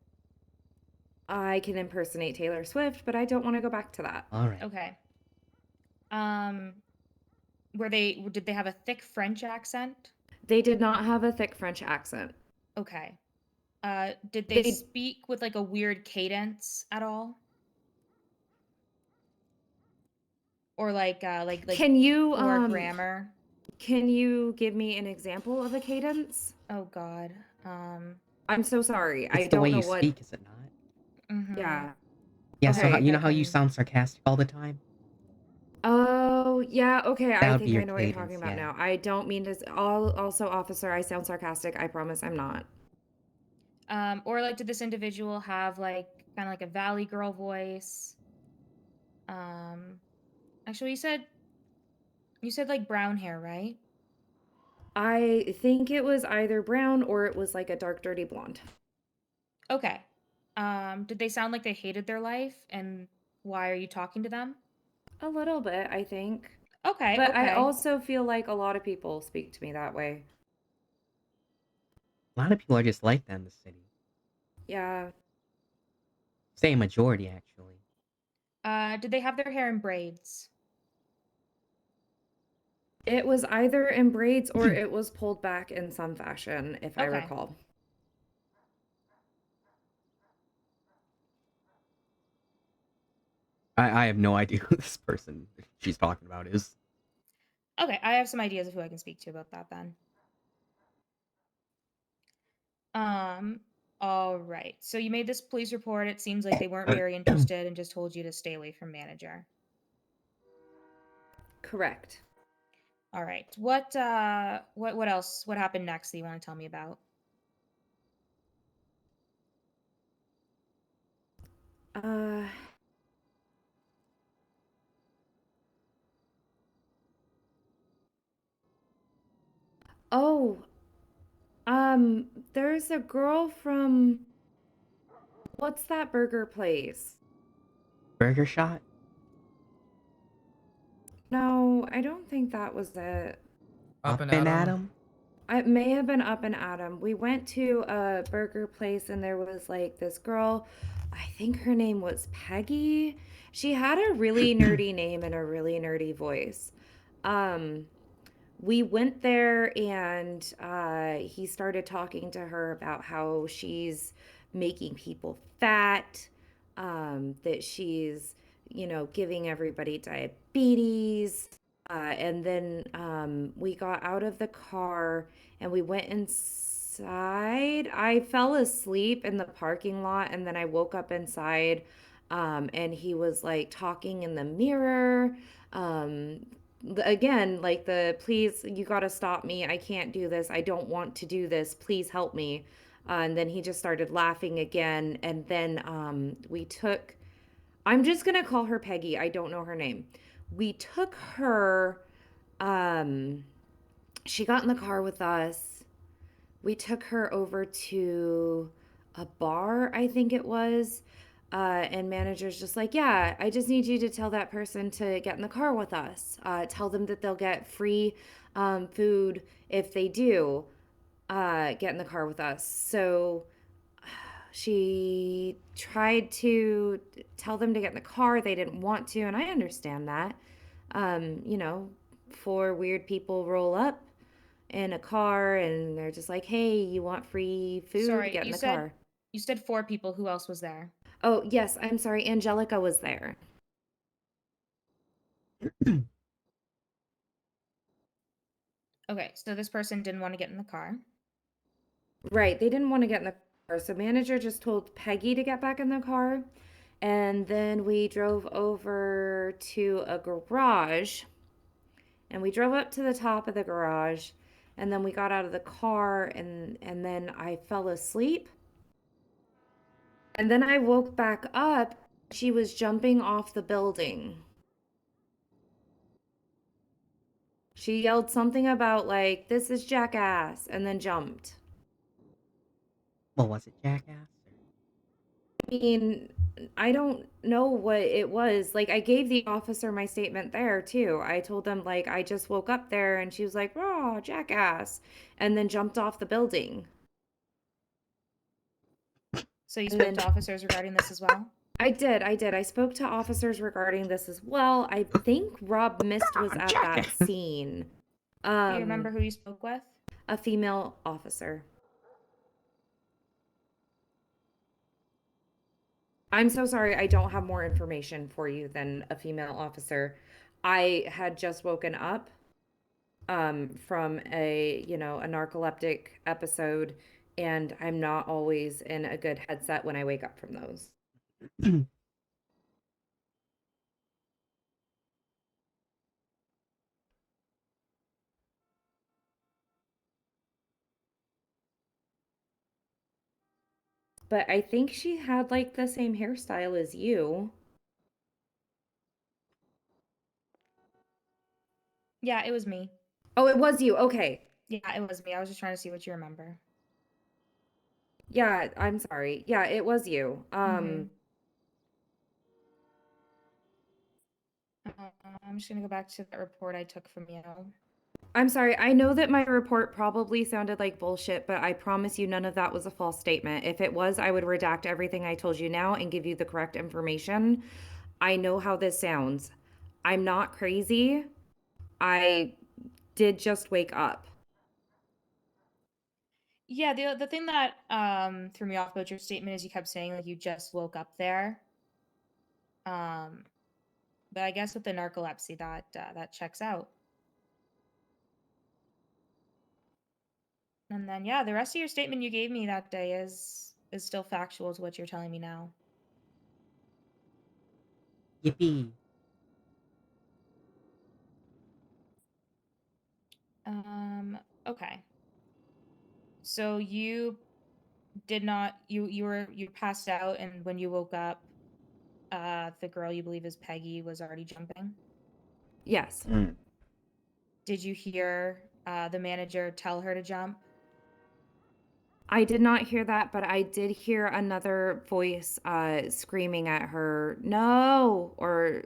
I can impersonate Taylor Swift, but I don't want to go back to that. All right. Okay. Did they have a thick French accent? They did not have a thick French accent. Okay. Did they speak with like a weird cadence at all? Or like Can you poor grammar? Can you give me an example of a cadence? Oh God. I'm so sorry. It's I the don't way know you what. speak, is it not? Yeah. Yeah, Okay. so you know how you sound sarcastic all the time? Oh, yeah. Okay. That I would be think I your know what you're cadence, talking about yeah. now. I don't mean to. Also, officer, I sound sarcastic. I promise I'm not. Or like, did this individual have like kind of like a Valley Girl voice? Actually, you said like brown hair, right? I think it was either brown or it was like a dark, dirty blonde. Okay. Did they sound like they hated their life? And why are you talking to them? A little bit, I think. Okay. But okay. I also feel like a lot of people speak to me that way. A lot of people are just like that in the city. Yeah. Say a majority, actually. Did they have their hair in braids? It was either in braids or it was pulled back in some fashion, if I Okay. recall. I have no idea who this person she's talking about is. Okay, I have some ideas of who I can speak to about that then. All right. So you made this police report. It seems like they weren't very interested and just told you to stay away from manager. Correct. All right. What else? What happened next that you want to tell me about? Oh, there's a girl from what's that burger place? Burger Shot? No, I don't think that was it. Up and Adam. It may have been Up and Adam. We went to a burger place and there was like this girl, I think her name was Peggy. She had a really nerdy name and a really nerdy voice. We went there and he started talking to her about how she's making people fat, that she's, giving everybody diabetes. And then we got out of the car and we went inside. I fell asleep in the parking lot and then I woke up inside and he was like talking in the mirror. Again, like please, you got to stop me. I can't do this. I don't want to do this. Please help me. And then he just started laughing again. And then I'm just going to call her Peggy. I don't know her name. We took her, she got in the car with us. We took her over to a bar, I think it was. And manager's just like, yeah, I just need you to tell that person to get in the car with us. Tell them that they'll get free food if they do get in the car with us. So she tried to tell them to get in the car. They didn't want to, and I understand that. Four weird people roll up in a car and they're just like, hey, you want free food? Sorry, Get in you the said car. you said 4 people. Who else was there? Oh, yes, I'm sorry. Angelica was there. Okay, so this person didn't want to get in the car. Right. They didn't want to get in the car. So manager just told Peggy to get back in the car. And then we drove over to a garage. And we drove up to the top of the garage. And then we got out of the car and then I fell asleep. And then I woke back up. She was jumping off the building. She yelled something about like, this is jackass, and then jumped. Well, was it jackass? I mean, I don't know what it was. Like, I gave the officer my statement there too. I told them like I just woke up there, and she was like, "Oh, jackass," and then jumped off the building. So you spoke to officers regarding this as well? I did. I spoke to officers regarding this as well. I think Rob Mist was at that scene. Do you remember who you spoke with? A female officer. I'm so sorry. I don't have more information for you than a female officer. I had just woken up from a narcoleptic episode, and I'm not always in a good headset when I wake up from those. But I think she had like the same hairstyle as you. Yeah, it was me. Oh, it was you. Okay. Yeah, it was me. I was just trying to see what you remember. Yeah, I'm sorry. Yeah, it was you. I'm just gonna go back to that report I took from you. I'm sorry. I know that my report probably sounded like bullshit, but I promise you none of that was a false statement. If it was, I would redact everything I told you now and give you the correct information. I know how this sounds. I'm not crazy. I did just wake up. Yeah, the thing that threw me off about your statement is you kept saying like you just woke up there. But I guess with the narcolepsy that checks out. And then yeah, the rest of your statement you gave me that day is still factual to what you're telling me now. Yippee. Okay. So you did not you passed out, and when you woke up, the girl you believe is Peggy was already jumping. Yes. Did you hear the manager tell her to jump? I did not hear that, but I did hear another voice screaming at her, no, or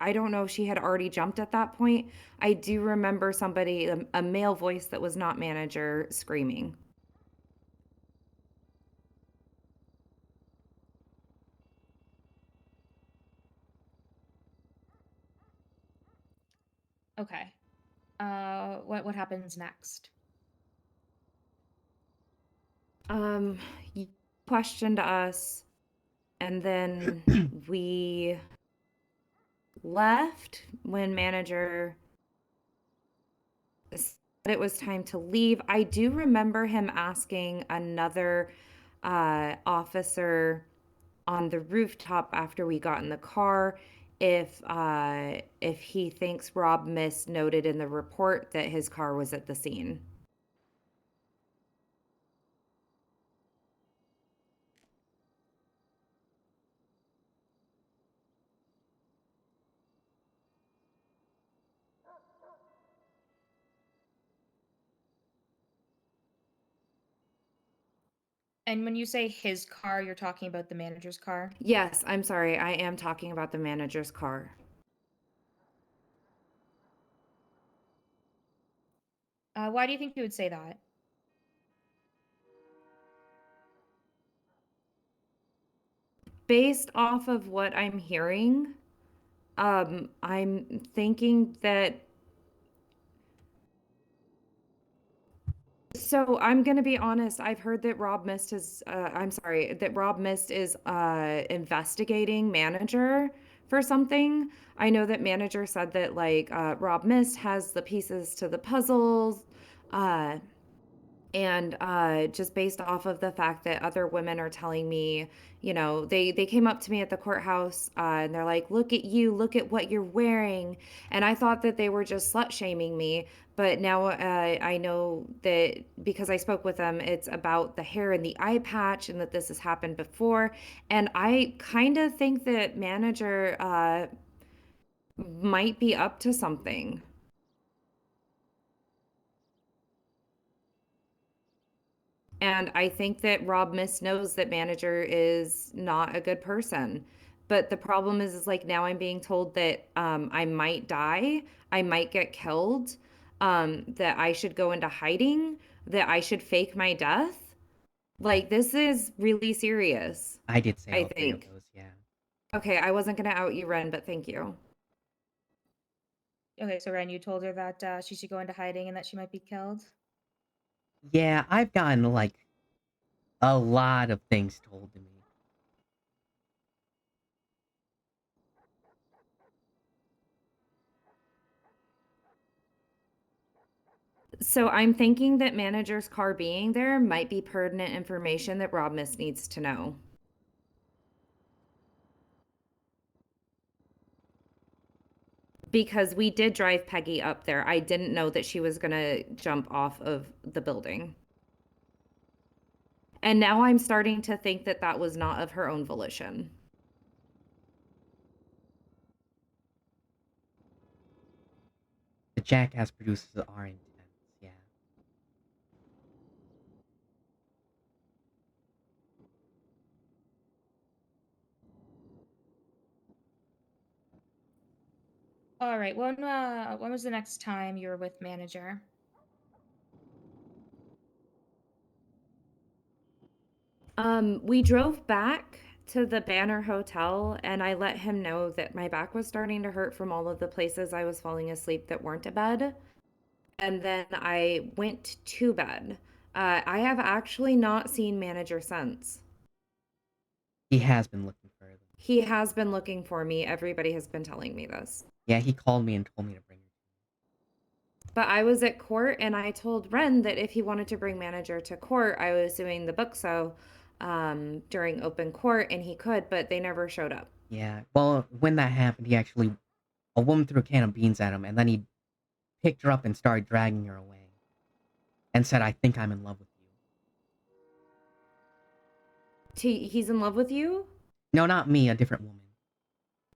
I don't know if she had already jumped at that point. I do remember somebody, a male voice that was not manager, screaming. Okay. What happens next? You questioned us, and then we left when manager said it was time to leave. I do remember him asking another officer on the rooftop after we got in the car if he thinks Rob Miss noted in the report that his car was at the scene. And when you say his car, you're talking about the manager's car? Yes, I'm sorry. I am talking about the manager's car. Why do you think you would say that? Based off of what I'm hearing, I'm thinking that. So I'm gonna be honest. I've heard that Rob Mist is. I'm sorry. That Rob Mist is investigating manager for something. I know that manager said that like Rob Mist has the pieces to the puzzles. Uh, and just based off of the fact that other women are telling me, you know, they came up to me at the courthouse and they're like, look at you, look at what you're wearing. And I thought that they were just slut shaming me, but now I know that because I spoke with them, it's about the hair and the eye patch and that this has happened before. And I kind of think that manager might be up to something. And I think that Rob Miss knows that manager is not a good person. But the problem is like now I'm being told that I might die, I might get killed, that I should go into hiding, that I should fake my death. Like this is really serious. I did say I all three of think. those, yeah. Okay, I wasn't gonna out you, Ren, but thank you. Okay, so Ren, you told her that she should go into hiding and that she might be killed? Yeah, I've gotten, like, a lot of things told to me. So I'm thinking that manager's car being there might be pertinent information that Rob Miss needs to know. Because we did drive Peggy up there. I didn't know that she was gonna jump off of the building. And now I'm starting to think that that was not of her own volition. The jackass producers are intense, yeah. All right. When was the next time you were with manager? We drove back to the Banner Hotel, and I let him know that my back was starting to hurt from all of the places I was falling asleep that weren't a bed. And then I went to bed. I have actually not seen manager since. He has been looking for them. He has been looking for me. Everybody has been telling me this. Yeah, he called me and told me to bring her. But I was at court, and I told Ren that if he wanted to bring manager to court, I was doing the book during open court, and he could, but they never showed up. Yeah, well, when that happened, a woman threw a can of beans at him, and then he picked her up and started dragging her away, and said, "I think I'm in love with you." He's in love with you? No, not me, a different woman.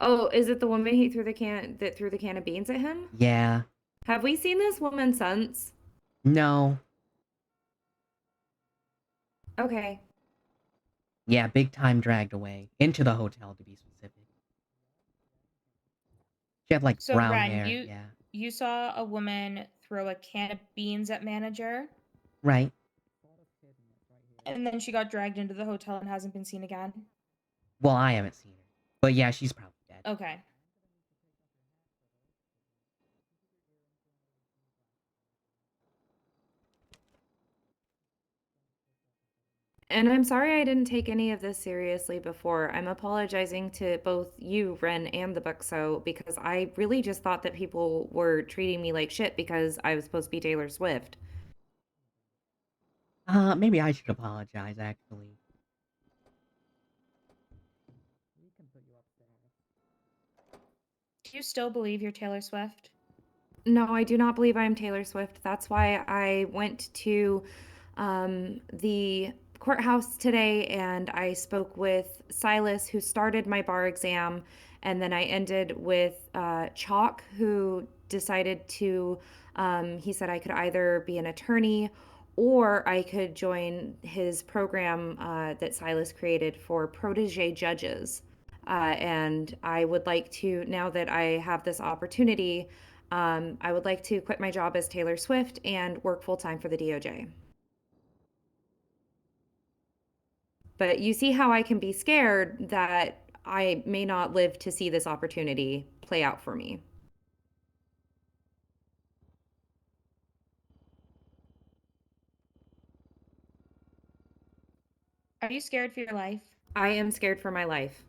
Oh, is it the woman he threw the can of beans at him? Yeah. Have we seen this woman since? No. Okay. Yeah, big time dragged away. Into the hotel, to be specific. She had, like, So brown Ren, hair, you yeah. you saw a woman throw a can of beans at manager, Right. and then she got dragged into the hotel and hasn't been seen again. Well, I haven't seen her. But yeah, she's probably dead. Okay. And I'm sorry I didn't take any of this seriously before. I'm apologizing to both you, Ren, and the Buxo, because I really just thought that people were treating me like shit because I was supposed to be Taylor Swift. Maybe I should apologize, actually. Do you still believe you're Taylor Swift? No, I do not believe I'm Taylor Swift. That's why I went to the courthouse today and I spoke with Silas, who started my bar exam, and then I ended with Chalk, who decided to, he said I could either be an attorney or I could join his program that Silas created for protege judges. And I would like to, now that I have this opportunity, I would like to quit my job as Taylor Swift and work full time for the DOJ. But you see how I can be scared that I may not live to see this opportunity play out for me. Are you scared for your life? I am scared for my life.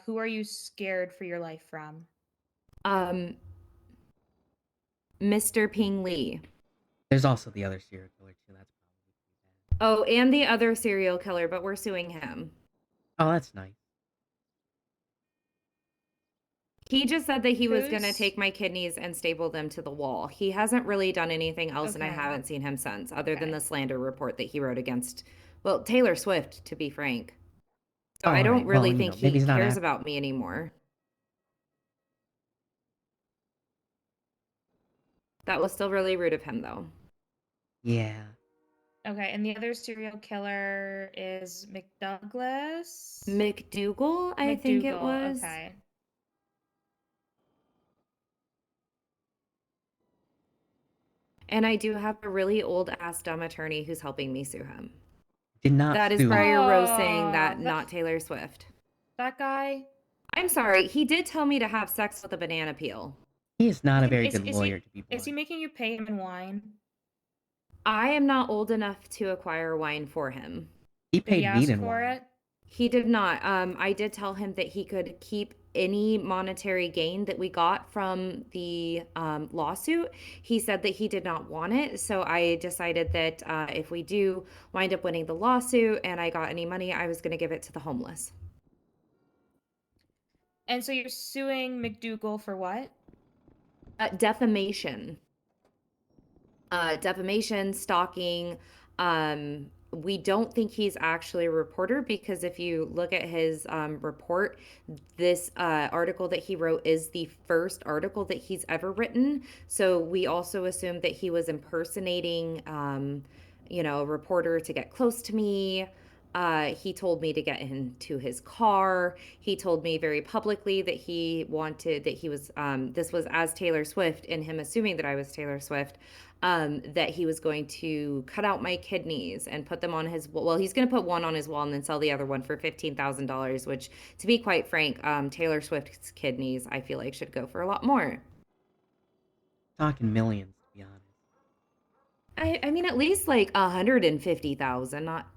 Who are you scared for your life from? Mr. Ping Lee. There's also the other serial killer, too. That's Oh, and the other serial killer, but we're suing him. Oh, that's nice. He just said that he was going to take my kidneys and staple them to the wall. He hasn't really done anything else, and I haven't seen him since, other than the slander report that he wrote against, well, Taylor Swift, to be frank. So I don't really think he cares about me anymore. That was still really rude of him, though. Yeah. Okay, and the other serial killer is McDouglas? McDougal, I think it was. Okay. And I do have a really old ass dumb attorney who's helping me sue him. Did not That is sue Briar him. Rose saying that, not Taylor Swift. That guy? I'm sorry, he did tell me to have sex with a banana peel. He is not a very good lawyer, to be blunt. Is he making you pay him in wine? I am not old enough to acquire wine for him. He paid meat in for wine. it? He did not. I did tell him that he could keep any monetary gain that we got from the lawsuit. He said that he did not want it. So I decided that if we do wind up winning the lawsuit and I got any money, I was going to give it to the homeless. And so you're suing McDougal for what? Defamation. Defamation, stalking. We don't think he's actually a reporter because if you look at his report, this article that he wrote is the first article that he's ever written. So we also assumed that he was impersonating, a reporter to get close to me. He told me to get into his car. He told me very publicly that he wanted that he was this was as Taylor Swift, and him assuming that I was Taylor Swift, that he was going to cut out my kidneys and put them on his well, he's going to put one on his wall and then sell the other one for $15,000, which, to be quite frank, Taylor Swift's kidneys I feel like should go for a lot more. Talking millions, to be honest. I mean, at least like 150,000, not,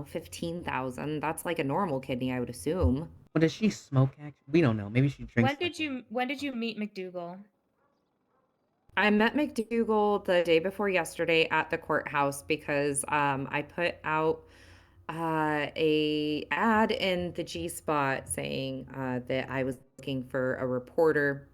15,000. That's like a normal kidney, I would assume. Well, does she smoke? Actually, we don't know. Maybe she drinks. When did you meet McDougal? I met McDougal the day before yesterday at the courthouse because I put out a ad in the G Spot saying that I was looking for a reporter.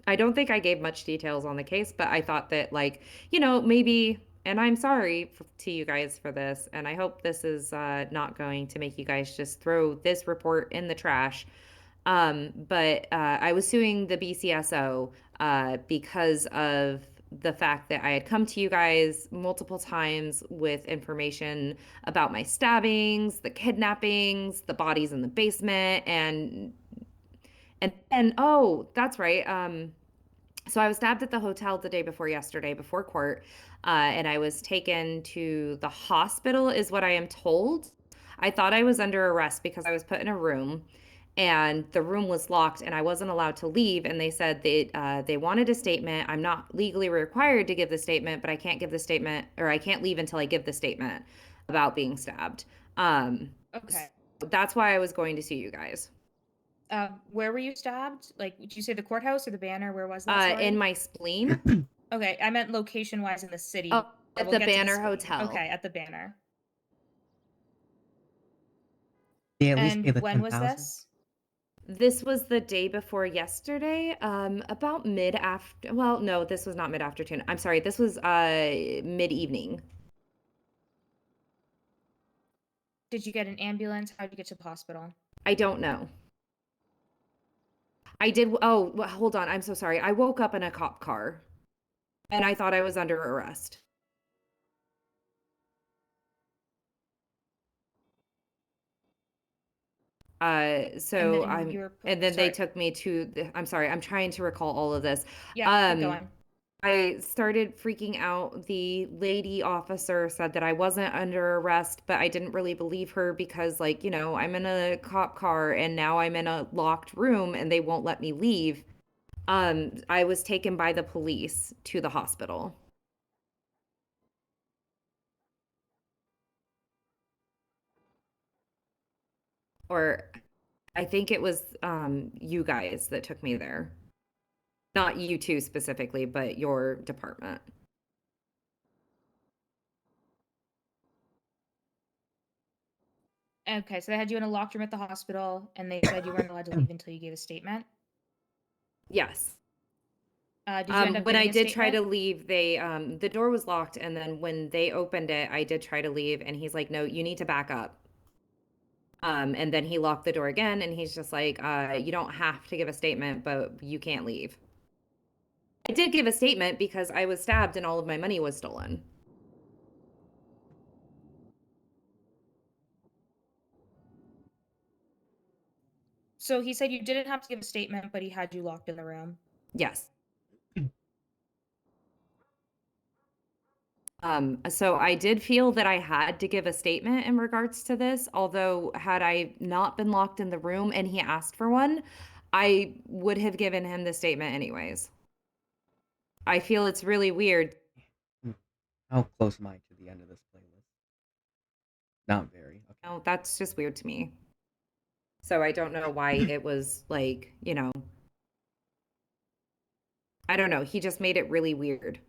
I don't think I gave much details on the case, but I thought that, like, maybe, and I'm sorry to you guys for this, and I hope this is not going to make you guys just throw this report in the trash. But I was suing the BCSO because of the fact that I had come to you guys multiple times with information about my stabbings, the kidnappings, the bodies in the basement, and oh, that's right. So I was stabbed at the hotel the day before yesterday, before court, and I was taken to the hospital, is what I am told. I thought I was under arrest because I was put in a room, and the room was locked, and I wasn't allowed to leave. And they said they wanted a statement. I'm not legally required to give the statement, but I can't give the statement, or I can't leave until I give the statement about being stabbed. Okay. So that's why I was going to sue you guys. Where were you stabbed? Like, did you say the courthouse or the Banner? Where was that? In my spleen. Okay, I meant location-wise in the city. Oh, at We'll the get to Banner spleen. Hotel. Okay, at the Banner. Yeah, at least pay And the when was 10,000. this? This was the day before yesterday, about mid-after. Well, no, this was not mid-afternoon. I'm sorry, this was mid-evening. Did you get an ambulance? How did you get to the hospital? I don't know. I did. Oh, well, hold on. I'm so sorry. I woke up in a cop car, and I thought I was under arrest. So and then they took me to I'm sorry, I'm trying to recall all of this. Yeah, keep going. I started freaking out. The lady officer said that I wasn't under arrest, but I didn't really believe her because, like, I'm in a cop car and now I'm in a locked room and they won't let me leave. I was taken by the police to the hospital. Or I think it was you guys that took me there. Not you two specifically, but your department. Okay, so they had you in a locked room at the hospital, and they said you weren't allowed to leave until you gave a statement? Yes. Did you end up when I giving a did try to statement? leave, they the door was locked, and then when they opened it, I did try to leave, and he's like, "No, you need to back up." And then he locked the door again, and he's just like, "You don't have to give a statement, but you can't leave." I did give a statement because I was stabbed and all of my money was stolen. So he said you didn't have to give a statement, but he had you locked in the room. Yes. So I did feel that I had to give a statement in regards to this, although had I not been locked in the room and he asked for one, I would have given him the statement anyways. I feel it's really weird. How close am I to the end of this playlist? Not very. Okay. No, that's just weird to me. So I don't know why it was like, I don't know. He just made it really weird.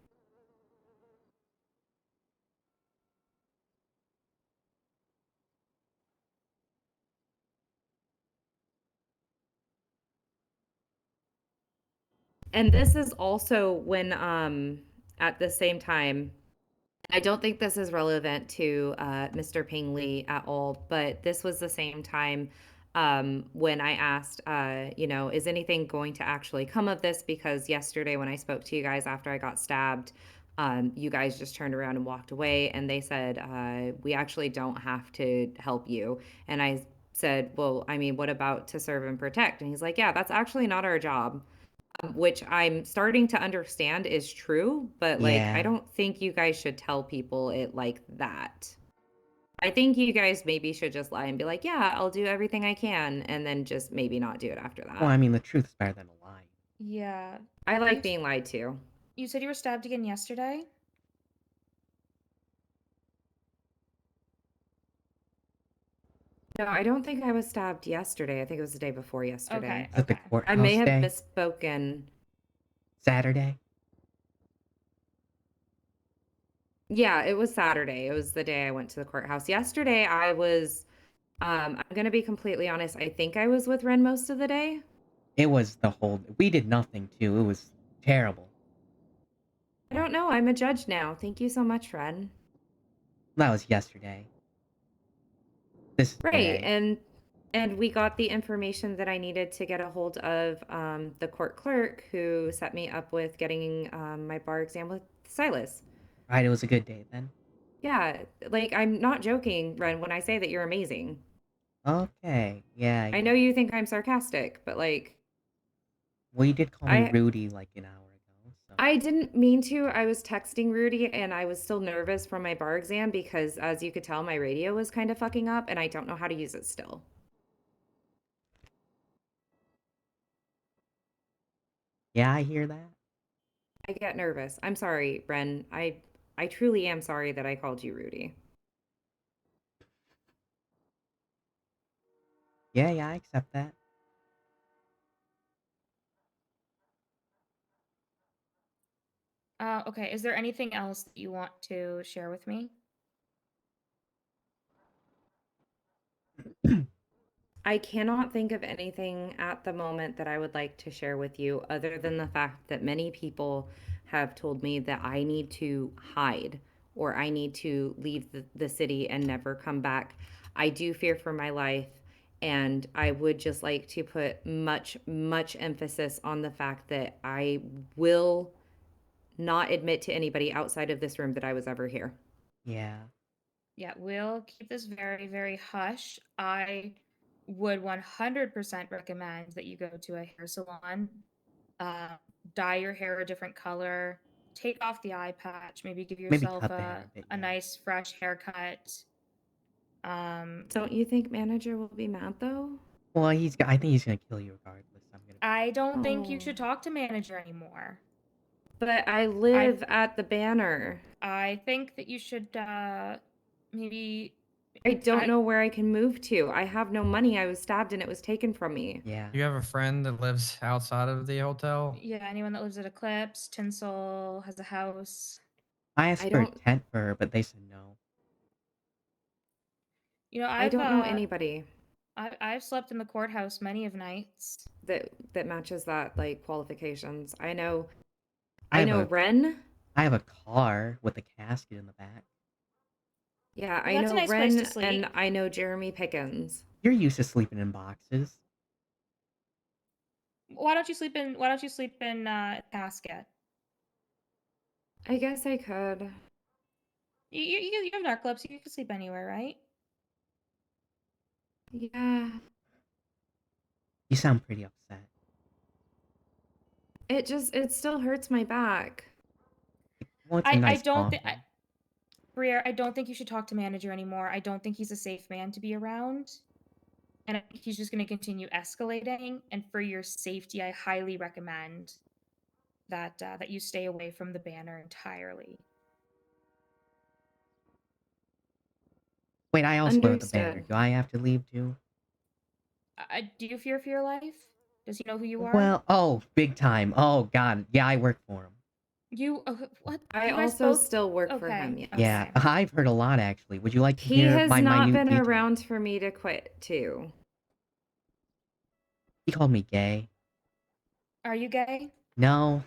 And this is also when, at the same time, I don't think this is relevant to Mr. Ping Li at all, but this was the same time when I asked, is anything going to actually come of this? Because yesterday when I spoke to you guys after I got stabbed, You guys just turned around and walked away, and they said, we actually don't have to help you. And I said, well, I mean, what about to serve and protect? And he's like, yeah, that's actually not our job, which I'm starting to understand is true, but like, I Yeah. don't think you guys should tell people it like that. I think you guys maybe should just lie and be like, yeah, I'll do everything I can, and then just maybe not do it after that. Well, I mean, the truth's better than a lie. Yeah. I like being lied to. You said you were stabbed again yesterday? No, I don't think I was stabbed yesterday. I think it was the day before yesterday. Okay, At the okay. I may courthouse have day? misspoken. Saturday? Yeah, it was Saturday. It was the day I went to the courthouse. Yesterday, I was, I'm gonna be completely honest. I think I was with Ren most of the day. It was the whole... We did nothing, too. It was terrible. I don't know. I'm a judge now. Thank you so much, Ren. That was yesterday. This Right, day. and we got the information that I needed to get a hold of the court clerk who set me up with getting my bar exam with Silas. Right, it was a good day then. Yeah, like I'm not joking, Ren, when I say that you're amazing. Okay, yeah. I know you think I'm sarcastic, but like Well, you did call me Rudy like an hour ago, so... I didn't mean to. I was texting Rudy and I was still nervous for my bar exam because, as you could tell, my radio was kind of fucking up and I don't know how to use it still. Yeah, I hear that. I get nervous. I'm sorry, Ren. I truly am sorry that I called you Rudy. Yeah, I accept that. Okay. Is there anything else that you want to share with me? I cannot think of anything at the moment that I would like to share with you other than the fact that many people have told me that I need to hide or I need to leave the city and never come back. I do fear for my life, and I would just like to put much, much emphasis on the fact that I will not admit to anybody outside of this room that I was ever here. Yeah. Yeah, we'll keep this very, very hush. I would 100% recommend that you go to a hair salon, dye your hair a different color, take off the eye patch, maybe give Maybe yourself cut the hair a bit, a nice fresh haircut. Don't you think manager will be mad though? Well, I think he's gonna kill you regardless. I don't think you should talk to manager anymore. But I live at the banner. I think that you should maybe... I don't know where I can move to. I have no money. I was stabbed and it was taken from me. Yeah. Do you have a friend that lives outside of the hotel? Yeah, anyone that lives at Eclipse, Tinsel, has a house. I asked for a tent for her, but they said no. You know, I don't know anybody I've slept in the courthouse many of nights. that matches that like qualifications. I know I Ren. I have a car with a casket in the back. Yeah, Well, I that's a know nice place to Ren sleep. and I know Jeremy Pickens. You're used to sleeping in boxes. Why don't you sleep in a casket? I guess I could. You have narcolepsy. You can sleep anywhere, right? Yeah. You sound pretty upset. It still hurts my back. Well, it's a nice I don't think coffin. Briere, I don't think you should talk to manager anymore. I don't think he's a safe man to be around. And I think he's just going to continue escalating. And for your safety, I highly recommend that that you stay away from the banner entirely. Wait, I also live at the banner. Understood. Do I have to leave too? Do you fear for your life? Does he know who you are? Well, oh, big time. Oh, God. Yeah, I work for him. You what? I You guys also both- still work for okay. him. Yes. Yeah, I've heard a lot, actually. Would you like to He hear has my not minute been details? around for me to quit too. He called me gay. Are you gay? No.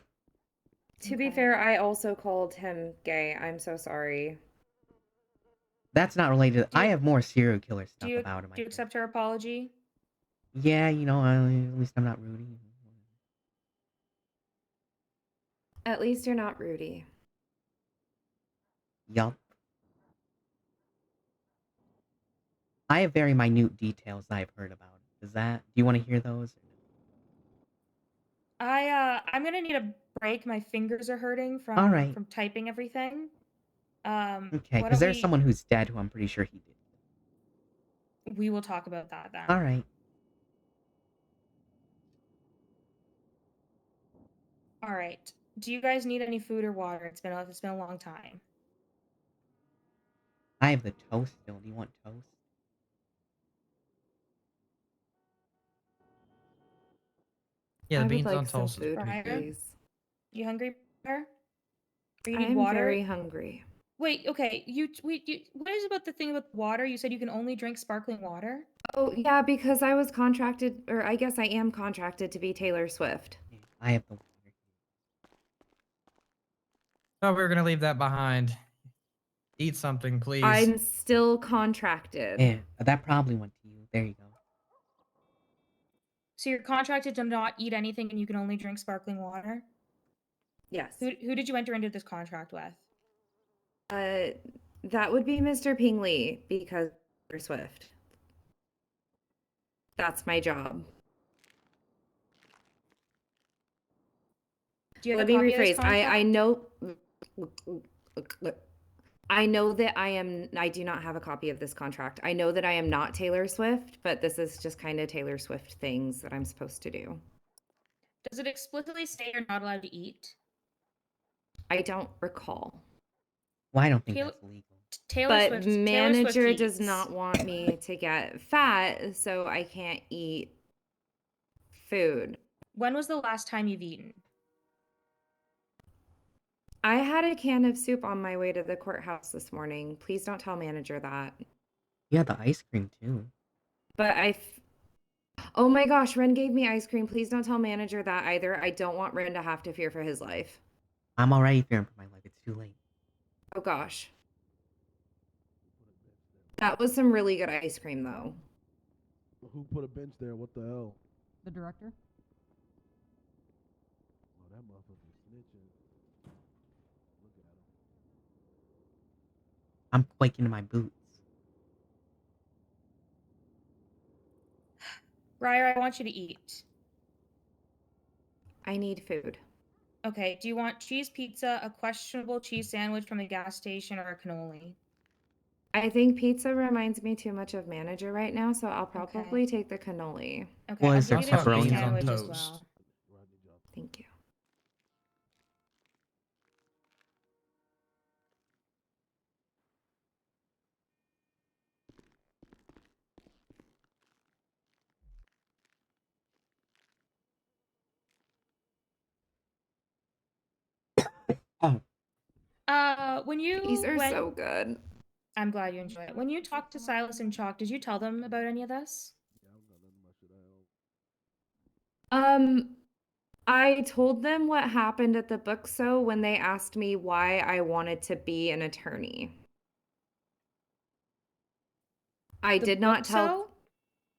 To be fair, I also called him gay. I'm so sorry. That's not related. I have more serial killer Do stuff you about him. do you accept her apology? Yeah, you know, at least I'm not Rudy. At least you're not Rudy. Yup. I have very minute details that I've heard about. Do you want to hear those? I'm gonna need a break. My fingers are hurting All right. from typing everything. Okay, Why because don't there's someone who's dead who I'm pretty sure he did. we will talk about that then. All right. All right. Do you guys need any food or water? It's been a long time. I have the toast still. Do you want toast? Yeah, the I would beans on like some toast is food, pretty good. please. You hungry, Bear? Or you I need am water? very hungry. Wait, okay. What is about the thing about water? You said you can only drink sparkling water? Oh, yeah, because I was contracted, or I guess I am contracted to be Taylor Swift. I have the water. Oh, we were gonna leave that behind. Eat something, please. I'm still contracted. Yeah, that probably went to you. There you go. So you're contracted to not eat anything and you can only drink sparkling water? Yes. Who did you enter into this contract with? That would be Mr. Pingley because Taylor Swift. That's my job. Do you have Let a me copy of this rephrase. contract? I know that I do not have a copy of this contract. I know that I am not Taylor Swift, but this is just kind of Taylor Swift things that I'm supposed to do. Does it explicitly say you're not allowed to eat? I don't recall. Well, I don't think that's legal. But manager does not want me to get fat, so I can't eat food. When was the last time you've eaten? I had a can of soup on my way to the courthouse this morning. Please don't tell manager that. Yeah, the ice cream too. But oh my gosh, Ren gave me ice cream. Please don't tell manager that either. I don't want Ren to have to fear for his life. I'm already fearing for my life. It's too late. Oh gosh. That was some really good ice cream though. Who put a bench there? What the hell? The director? Oh, that motherfucker's snitching. Look at him. I'm quaking in my boots. Ryer, I want you to eat. I need food. Okay, do you want cheese pizza, a questionable cheese sandwich from the gas station, or a cannoli? I think pizza reminds me too much of manager right now, so I'll probably take the cannoli. Okay, Well, I'll is give there you the cheese pepperoni on sandwich as toast? well. Thank you. When you These are so good. I'm glad you enjoy it. When you talked to Silas and Chalk, did you tell them about any of this? I told them what happened at the book show when they asked me why I wanted to be an attorney. I did not tell. Bookso?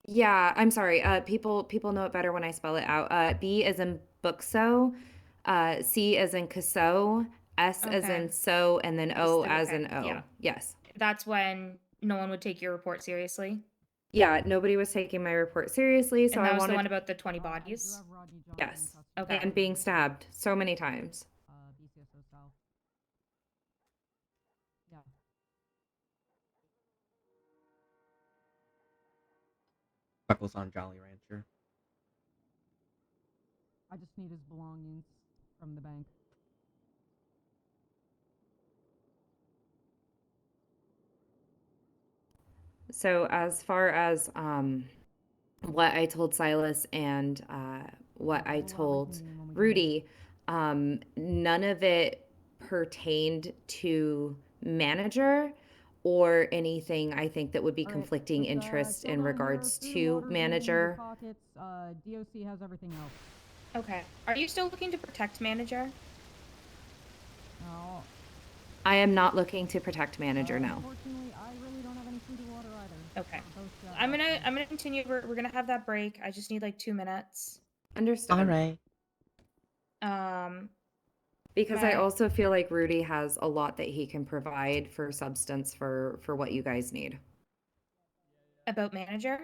Yeah, I'm sorry. People know it better when I spell it out. B as in bookso, C as in Casso, S as Okay. in so, and then O Okay, as in O. yeah. Yes. That's when no one would take your report seriously. Yeah, nobody was taking my report seriously, so And that I was wanted. the one about the 20 bodies. Yes. Okay. And being stabbed so many times. BCSO South. Yeah. Buckles on Jolly Rancher. I just need his belongings from the bank. So as far as what I told Silas and what I told Rudy, none of it pertained to manager or anything I think that would be conflicting interest in regards to manager. Pockets, DOC has everything else. Okay. Are you still looking to protect manager? No. I am not looking to protect manager now. Unfortunately, I really don't have any food or water either. Okay. I'm gonna continue. We're gonna have that break. I just need like 2 minutes. Understood. All right. Because I Right. also feel like Rudy has a lot that he can provide for substance for what you guys need. About manager?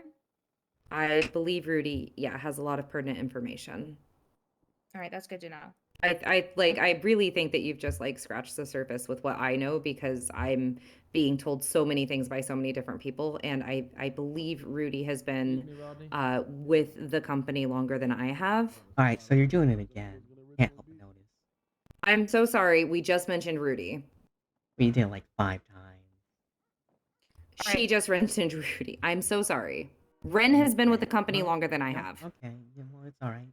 I believe Rudy, yeah, has a lot of pertinent information. All right, that's good to know. I really think that you've just like scratched the surface with what I know because I'm being told so many things by so many different people, and I believe Rudy has been with the company longer than I have. All right, so you're doing it again. Can't help but notice. I'm so sorry. We just mentioned Rudy. We did it like 5 times. She just mentioned Rudy. I'm so sorry. Ren has been with the company longer than I have. Okay, yeah, well, it's all right.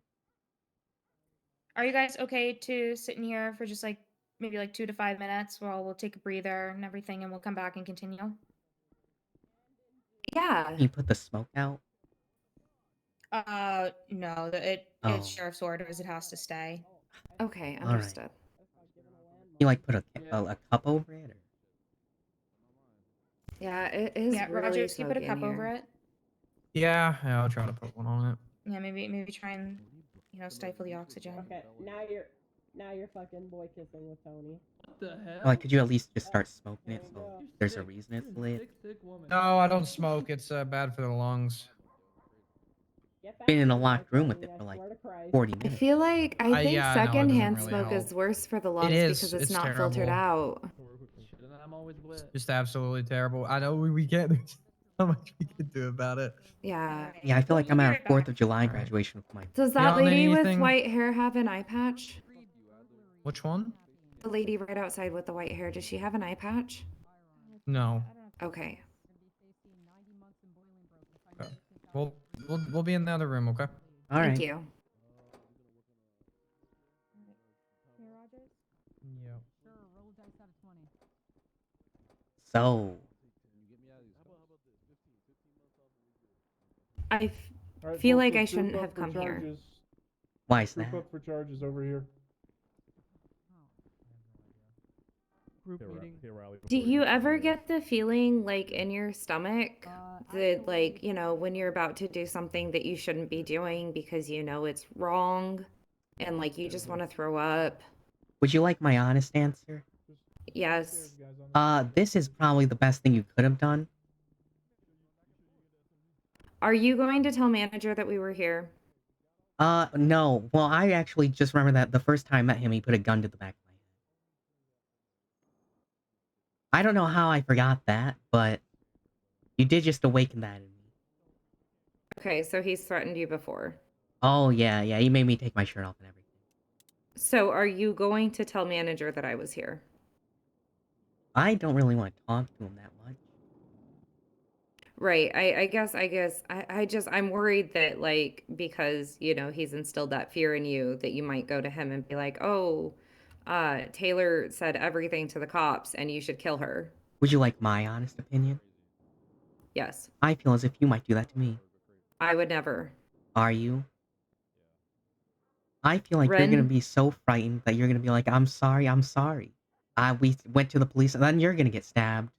Are you guys okay to sit in here for just like maybe like 2 to 5 minutes while we'll take a breather and everything, and we'll come back and continue? Yeah. Can you put the smoke out? No, it's Oh. sheriff's orders. It has to stay. Okay, All right. understood. You like put a cup over it? Or? Yeah, it is Yeah, really Rogers, can you put a smoky in cup over here. it? Yeah, I'll try to put one on it. Yeah, maybe try and stifle the oxygen. Okay, now you're fucking boy kissing with Tony. What the hell? Like, could you at least just start smoking it so there's a reason it's lit? No, I don't smoke. It's bad for the lungs. Been in a locked room with it for like 40 I minutes. feel like I think yeah, no, it doesn't secondhand really smoke help. is worse for the lungs It is. because it's It's not filtered terrible. out. Just absolutely terrible. I know we can't. There's so much we can do about it. Yeah. Yeah, I feel like I'm at a 4th of July graduation with my. Does that lady with white hair have an eye patch? Which one? The lady right outside with the white hair, does she have an eye patch? No. Okay. Okay. We'll be in the other room, okay? All right. Thank you. Yep. So, I feel like I shouldn't have come here. why is Group that? up for charges over here. Group meeting. Do you ever get the feeling like in your stomach that like, when you're about to do something that you shouldn't be doing because you know it's wrong and like you just want to throw up? Would you like my honest answer? Yes. This is probably the best thing you could have done. Are you going to tell manager that we were here? No. Well, I actually just remember that the first time I met him, he put a gun to the back of my head. I don't know how I forgot that, but you did just awaken that in me. Okay, so he's threatened you before. Oh, yeah, he made me take my shirt off and everything. So are you going to tell manager that I was here? I don't really want to talk to him that much. Right. I guess I'm worried that like because he's instilled that fear in you that you might go to him and be like, oh, Taylor said everything to the cops and you should kill her. Would you like my honest opinion? Yes. I feel as if you might do that to me. I would never. Are you? I feel like you're gonna be so frightened that you're gonna be like, I'm sorry. We went to the police and then you're gonna get stabbed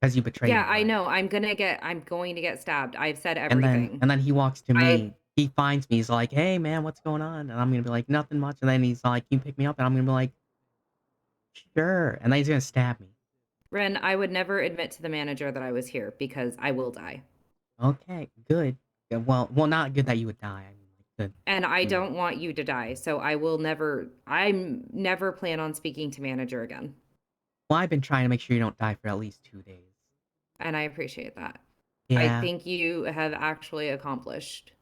because you betrayed Yeah, me. I know. I'm going to get stabbed. I've said everything. And then he walks to me. He finds me. He's like, hey, man, what's going on? And I'm going to be like, nothing much. And then he's like, can you pick me up? And I'm going to be like, sure. And then he's going to stab me. Ren, I would never admit to the manager that I was here because I will die. Okay, good. Yeah, well, not good that you would die. I mean, good. And I don't want you to die. So I'm never plan on speaking to manager again. Well, I've been trying to make sure you don't die for at least 2 days. And I appreciate that. Yeah. I think you have actually accomplished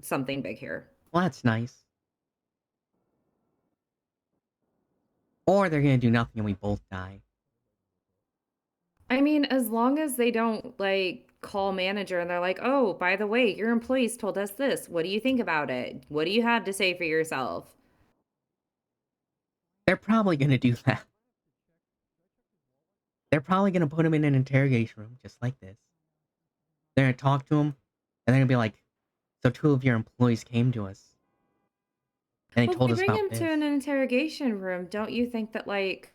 something big here. Well, that's nice. Or they're going to do nothing and we both die. I mean, as long as they don't like call manager and they're like, oh, by the way, your employees told us this. What do you think about it? What do you have to say for yourself? They're probably going to do that. They're probably going to put him in an interrogation room, just like this. They're going to talk to him, and they're going to be like, so 2 of your employees came to us. And they told us If you about bring him this. to an interrogation room, don't you think that, like,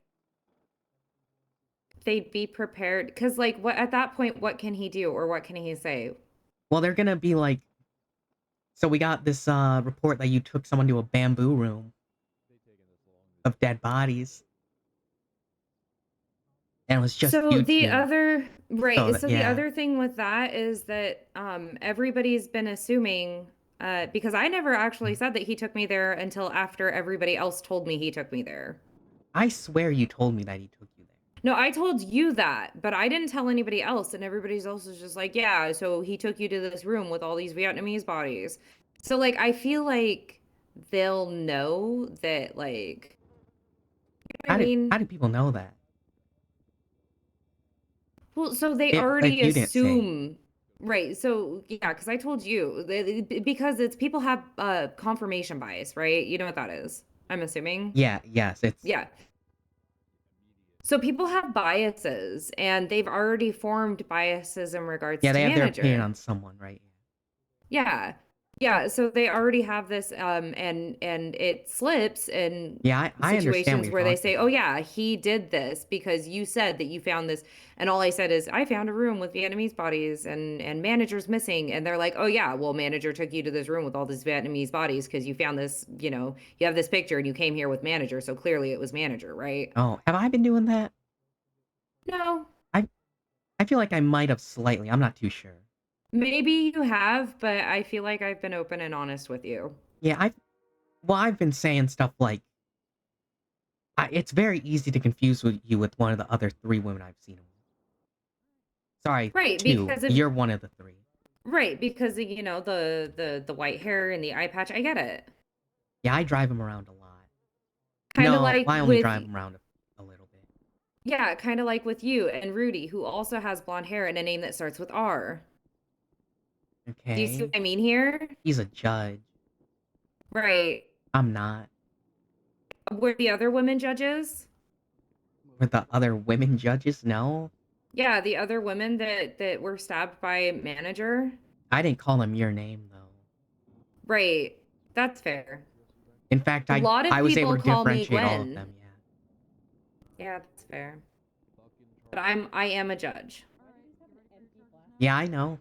they'd be prepared? Because, like, what at that point, what can he do or what can he say? Well, they're going to be like, so we got this report that you took someone to a bamboo room. of dead bodies. And it was just So you the two. other right, so the yeah. other thing with that is that everybody's been assuming because I never actually said that he took me there until after everybody else told me he took me there. I swear you told me that he took you there. No, I told you that, but I didn't tell anybody else, and everybody else is just like, yeah, so he took you to this room with all these Vietnamese bodies. So like I feel like they'll know that like How did people know that? well, so they If already you didn't say. assume right. So yeah, because I told you because it's people have confirmation bias, right? You know what that is, I'm assuming. Yeah, yes, it's Yeah. So people have biases, and they've already formed biases in regards yeah, to they have their manager. opinion on someone, right? Yeah. Yeah, so they already have this and it slips in Yeah, I understand what situations you're where they talking say, "Oh yeah, he did this because you said that you found this." And all I said is, "I found a room with Vietnamese bodies and manager's missing." And they're like, "Oh yeah, well manager took you to this room with all these Vietnamese bodies because you found this, you know, you have this picture and you came here with manager, so clearly it was manager, right?" Oh, have I been doing that? No. I feel like I might have slightly. I'm not too sure. Maybe you have, but I feel like I've been open and honest with you. Yeah, I've been saying stuff like it's very easy to confuse you with one of the other 3 women I've seen him with. Sorry, Right, 2. because if You're one of the 3. right, because you know the white hair and the eye patch, I get it. Yeah, I drive him around a lot. Kind of No, like I only with drive him around a little bit. yeah, kind of like with you and Rudy, who also has blonde hair and a name that starts with R. Okay. Do you see what I mean here? He's a judge. Right. I'm not. Were the other women judges? Were the other women judges? No. Yeah, the other women that were stabbed by manager. I didn't call him your name though. Right. That's fair. In fact, A lot of I was able people to call me differentiate all of Gwen. them. Yeah. Yeah, that's fair. But I am a judge. Yeah, I know.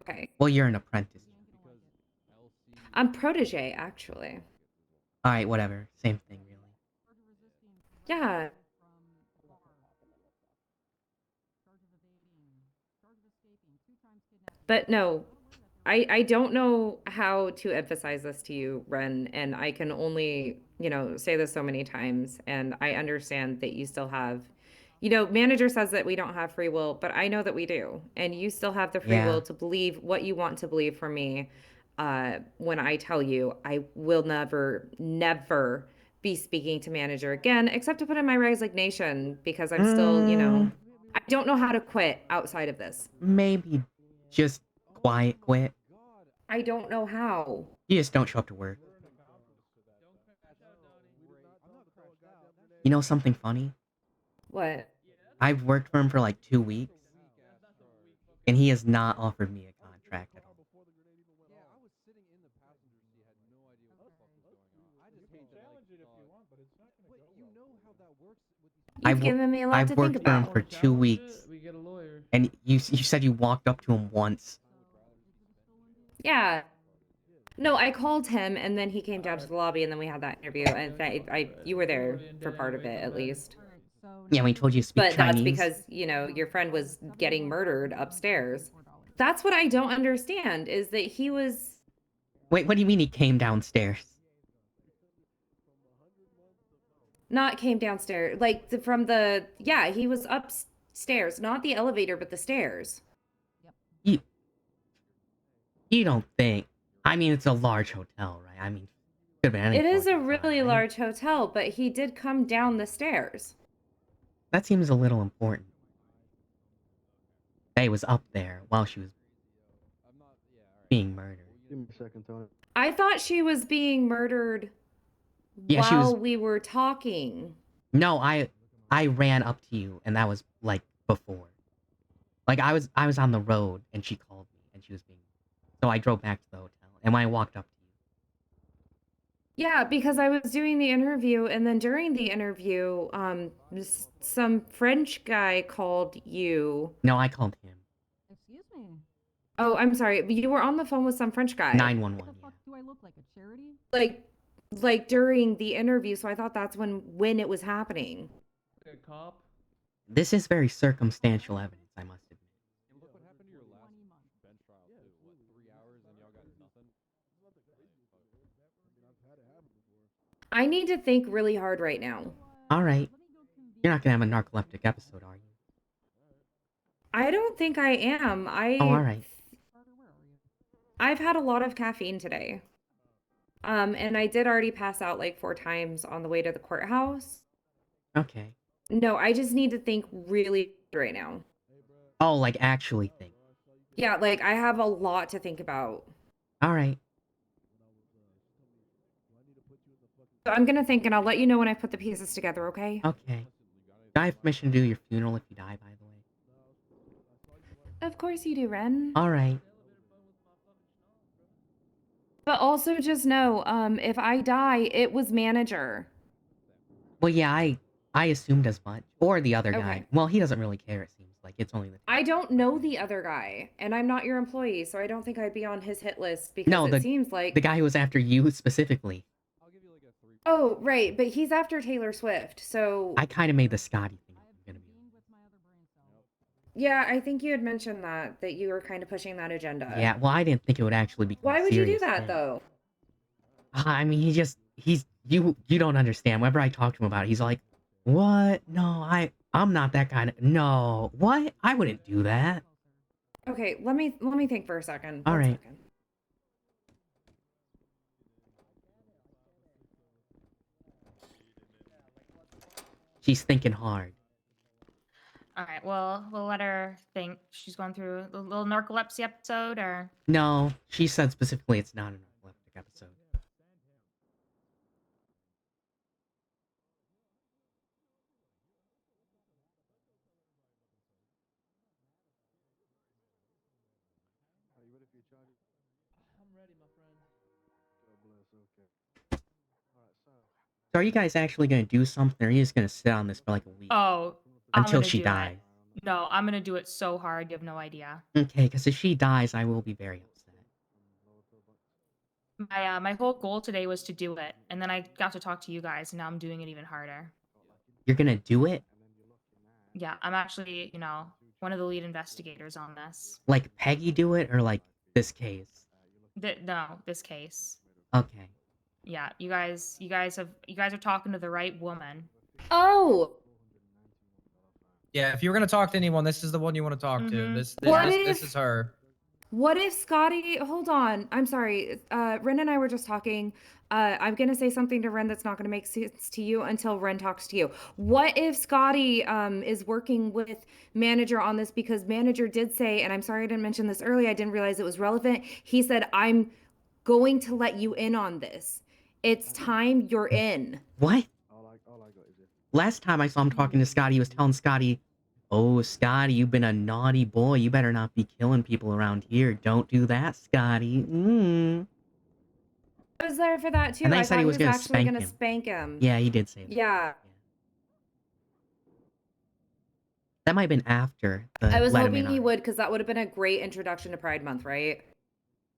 Okay. Well, you're an apprentice. I'm protege, actually. All right, whatever. Same thing, really. Yeah. But no, I don't know how to emphasize this to you, Ren, and I can only, you know, say this so many times, and I understand that you still have, you know, manager says that we don't have free will, but I know that we do, and you still have the free Yeah. will to believe what you want to believe from me. When I tell you, I will never be speaking to manager again, except to put in my resignation because I'm still, you know, I don't know how to quit outside of this. Maybe just quiet quit. I don't know how. You just don't show up to work. You know something funny? What? I've worked for him for like 2 weeks, and he has not offered me a contract at all. You've given me a lot to think I've worked for him about. for 2 weeks, and you said you walked up to him once. Yeah. No, I called him and then he came down to the lobby and then we had that interview and you were there for part of it at least. Yeah, when he told you to speak But Chinese. that's because, you know, your friend was getting murdered upstairs. That's what I don't understand is that he was Wait, what do you mean he came downstairs? not came downstairs, like from the yeah, he was upstairs, not the elevator, but the stairs. You don't think? I mean, it's a large hotel, right? I mean, could have been any It is a fucking really time, right? large hotel, but he did come down the stairs. That seems a little important. That he was up there while she was being murdered. Give me a second, Tony. I thought she was being murdered Yeah, she was- while we were talking. No, I ran up to you, and that was like before. Like I was on the road, and she called me, and she was being. So I drove back to the hotel, and when I walked up to you. Yeah, because I was doing the interview, and then during the interview, some French guy called you. No, I called him. Excuse me. Oh, I'm sorry. You were on the phone with some French guy. 911. What the fuck do I look like, a charity? Like, like during the interview, so I thought that's when it was happening. A cop. This is very circumstantial evidence, I must admit. And look what happened to your last bench trial too. What, 3 hours and y'all got nothing? I need to think really hard right now. Alright. You're not gonna have a narcoleptic episode, are you? I don't think I am. Oh, alright. I've had a lot of caffeine today. And I did already pass out like 4 times on the way to the courthouse. Okay. No, I just need to think really right now. Oh, like actually think. Yeah, like I have a lot to think about. Alright. So I'm gonna think and I'll let you know when I put the pieces together, okay? Okay. Do I have permission to do your funeral if you die, by the way? Of course you do, Ren. Alright. But also just know, if I die, it was manager. Well, yeah, I assumed as much. Or the other guy. Okay. Well, he doesn't really care, it seems like. It's only the... I don't know the other guy, and I'm not your employee, so I don't think I'd be on his hit list because No, it seems like... the guy who was after you specifically. Oh, right, but he's after Taylor Swift, so... I kind of made the Scotty thing. Yeah, I think you had mentioned that you were kind of pushing that agenda. Yeah, well, I didn't think it would actually be. Why would you do that, though? I mean, you don't understand. Whenever I talk to him about it, he's like, what? No, I'm not that kind of... No. What? I wouldn't do that. Okay, let me think for a second. All One right. second. She's thinking hard. All right. Well, we'll let her think. She's going through a little narcolepsy episode, or No, she said specifically it's not an epileptic episode. I'm ready, my friend. God bless. Okay. Alright, so. So are you guys actually going to do something, or are you just going to sit on this for like a week? oh, I'm Until gonna she do it. dies. No, I'm gonna do it so hard. You have no idea. Okay, because if she dies, I will be very upset. My whole goal today was to do it, and then I got to talk to you guys, and now I'm doing it even harder. You're going to do it? Yeah, I'm actually, one of the lead investigators on this. Like Peggy do it, or like this case? No, this case. Okay. Yeah, you guys are talking to the right woman. Oh! Yeah, if you were gonna talk to anyone, this is the one you want to talk to. Mhm. This is her. What if Scotty... Hold on. I'm sorry. Ren and I were just talking. I'm going to say something to Ren that's not going to make sense to you until Ren talks to you. What if Scotty is working with manager on this? Because manager did say, and I'm sorry I didn't mention this earlier, I didn't realize it was relevant. He said, I'm going to let you in on this. It's time you're in. What? Last time I saw him talking to Scotty, he was telling Scotty, oh, Scotty, you've been a naughty boy. You better not be killing people around here. Don't do that, Scotty. I was there for that too. And then I he said thought he was gonna actually spank going to him. spank him. Yeah, he did say that. Yeah. That might have been after the I was Let 'Em hoping In he on. would, because that would have been a great introduction to Pride Month, right?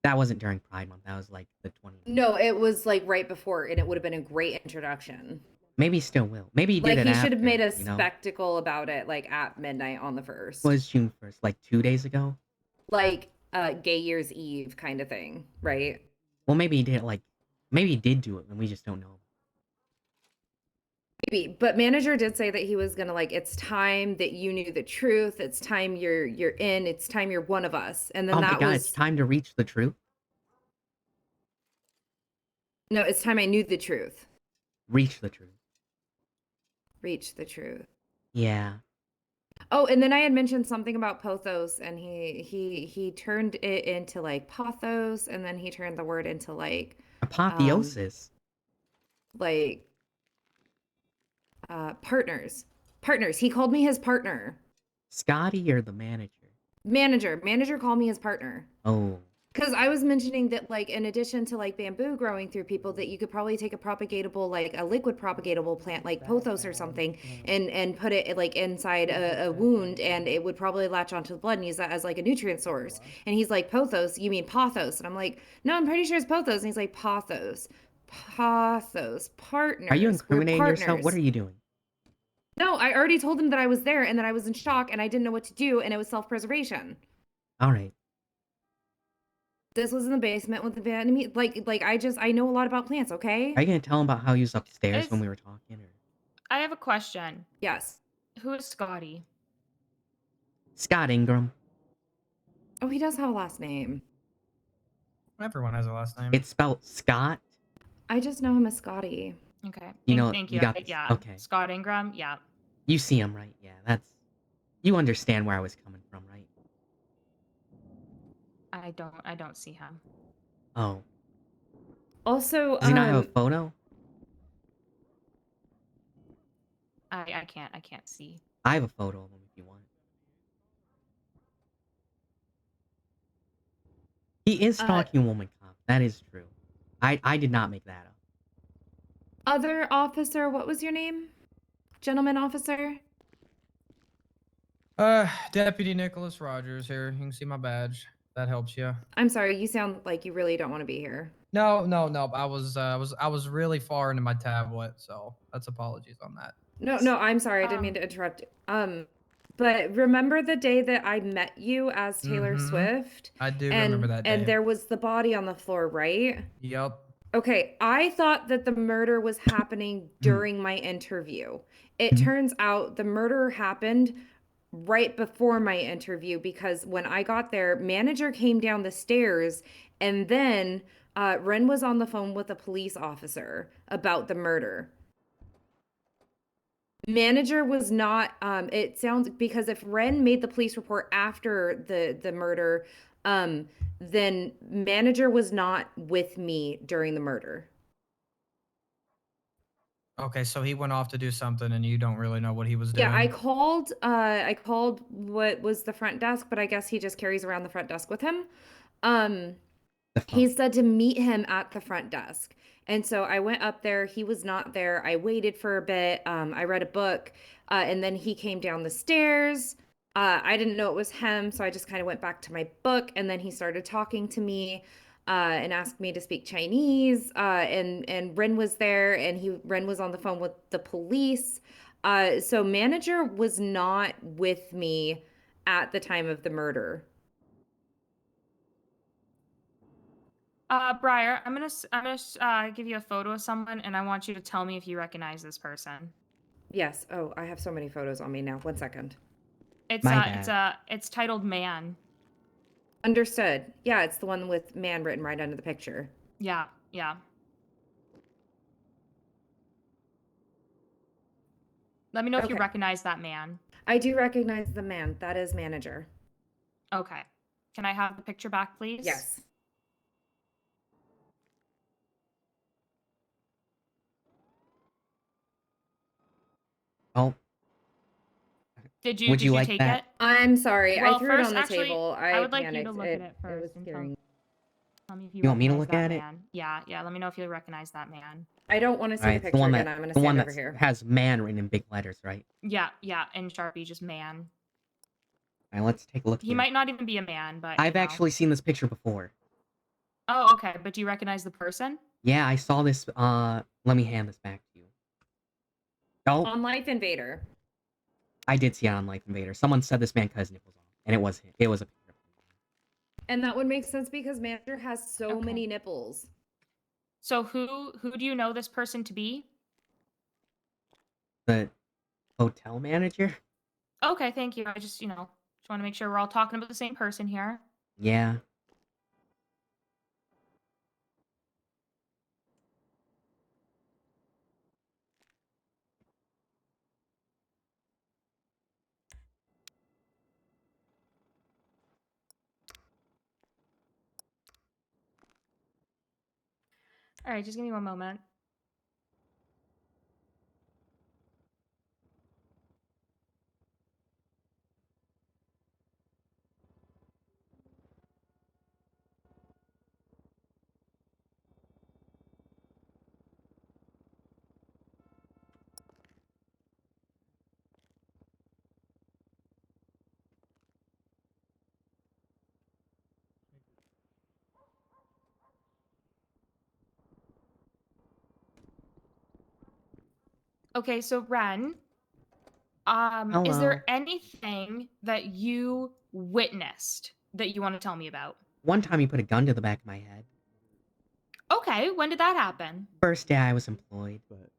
That wasn't during Pride Month. That was like the 20th. No, it was like right before, and it would have been a great introduction. Maybe he still will. Maybe he did Like it he should have after, made a you know? spectacle about it, like at midnight on the 1st. Was June 1st, like 2 days ago? Like Gay Year's Eve kind of thing, right? Well, maybe he did maybe he did do it, and we just don't know. Maybe, but manager did say that he was gonna it's time that you knew the truth. It's time you're in. It's time you're one of us. And then Oh my that god, was it's time to reach the truth. no, it's time I knew the truth. Reach the truth. Reach the truth. Yeah. Oh, and then I had mentioned something about pothos, and he turned it into like pothos, and then he turned the word into like Apotheosis. Partners. He called me his partner. Scotty or the manager? Manager called me his partner. Oh. Because I was mentioning that, in addition to bamboo growing through people, that you could probably take a propagatable, a liquid propagatable plant like pothos or something, and put it inside a wound, and it would probably latch onto the blood and use that as a nutrient source. And he's like, pothos? You mean pothos? And I'm like, no, I'm pretty sure it's pothos. And he's like, pothos. Pathos partners. Are you We're incriminating yourself? What partners. are you doing? No, I already told him that I was there and that I was in shock and I didn't know what to do and it was self-preservation. All right. This was in the basement with the Vietnamese. I know a lot about plants. Okay. Are you gonna tell him about how he was upstairs Is- when we were talking? Or... I have a question. Yes. Who is Scotty? Scott Ingram. Oh, he does have a last name. Everyone has a last name. It's spelled Scott. I just know him as Scotty. Okay. Thank you. got this. Yeah. Okay. Scott Ingram. Yeah. You see him, right? Yeah, that's... You understand where I was coming from, right? I don't see him. Oh. Also, Does he not have a photo? I can't see. I have a photo of him if you want. He is stalking a woman cop. That is true. I did not make that up. Other officer, what was your name? Gentleman officer? Deputy Nicholas Rogers here. You can see my badge. That helps you. I'm sorry, you sound like you really don't want to be here. No. I was really far into my tablet, so that's apologies on that. No, I'm sorry. I didn't mean to interrupt. But remember the day that I met you as Taylor Swift? I do remember that day. And there was the body on the floor, right? Yep. Okay, I thought that the murder was happening during my interview. It turns out the murder happened right before my interview because when I got there, manager came down the stairs and then Ren was on the phone with a police officer about the murder. Manager was not it sounds because if Ren made the police report after the murder, then manager was not with me during the murder. Okay, so he went off to do something and you don't really know what he was doing. Yeah, I called what was the front desk, but I guess he just carries around the front desk with him. He said to meet him at the front desk. And so I went up there. He was not there. I waited for a bit. I read a book, and then he came down the stairs. I didn't know it was him, so I just kind of went back to my book. And then he started talking to me and asked me to speak Chinese. And Ren was there, and Ren was on the phone with the police. So manager was not with me at the time of the murder. Briar, I'm gonna give you a photo of someone, and I want you to tell me if you recognize this person. Yes. Oh, I have so many photos on me now. 1 second. It's titled Man. Understood. Yeah, it's the one with man written right under the picture. Yeah. Let me know if you recognize that man. I do recognize the man. That is manager. Okay. Can I have the picture back, please? Yes. Oh. Did you like take that? it? I'm sorry. Well, I threw first, it on the actually, table. I would like panicked. you to look at it first. It was and scaring. tell me if You want me to recognize look that at it? man. Yeah. Let me know if you recognize that man. I don't want to see Alright, the it's picture one again. I'm going to stand over here. has man written in big letters, right? Yeah, in Sharpie, just man. Alright, let's take a look He here. might not even be a man, but I've actually seen this picture before. Oh, okay. But do you recognize the person? Yeah, I saw this. Let me hand this back to you. Oh, On Life Invader. I did see it on Life Invader. Someone said this man cousin nipples on, and it was him. It was a picture. And that would make sense because manager has so many nipples. So who do you know this person to be? The hotel manager? Okay, thank you. I just want to make sure we're all talking about the same person here. Yeah. All right, just give me one moment. Okay, so Ren, is Hello. there anything that you witnessed that you want to tell me about? One time he put a gun to the back of my head. Okay, when did that happen? First day I was employed. But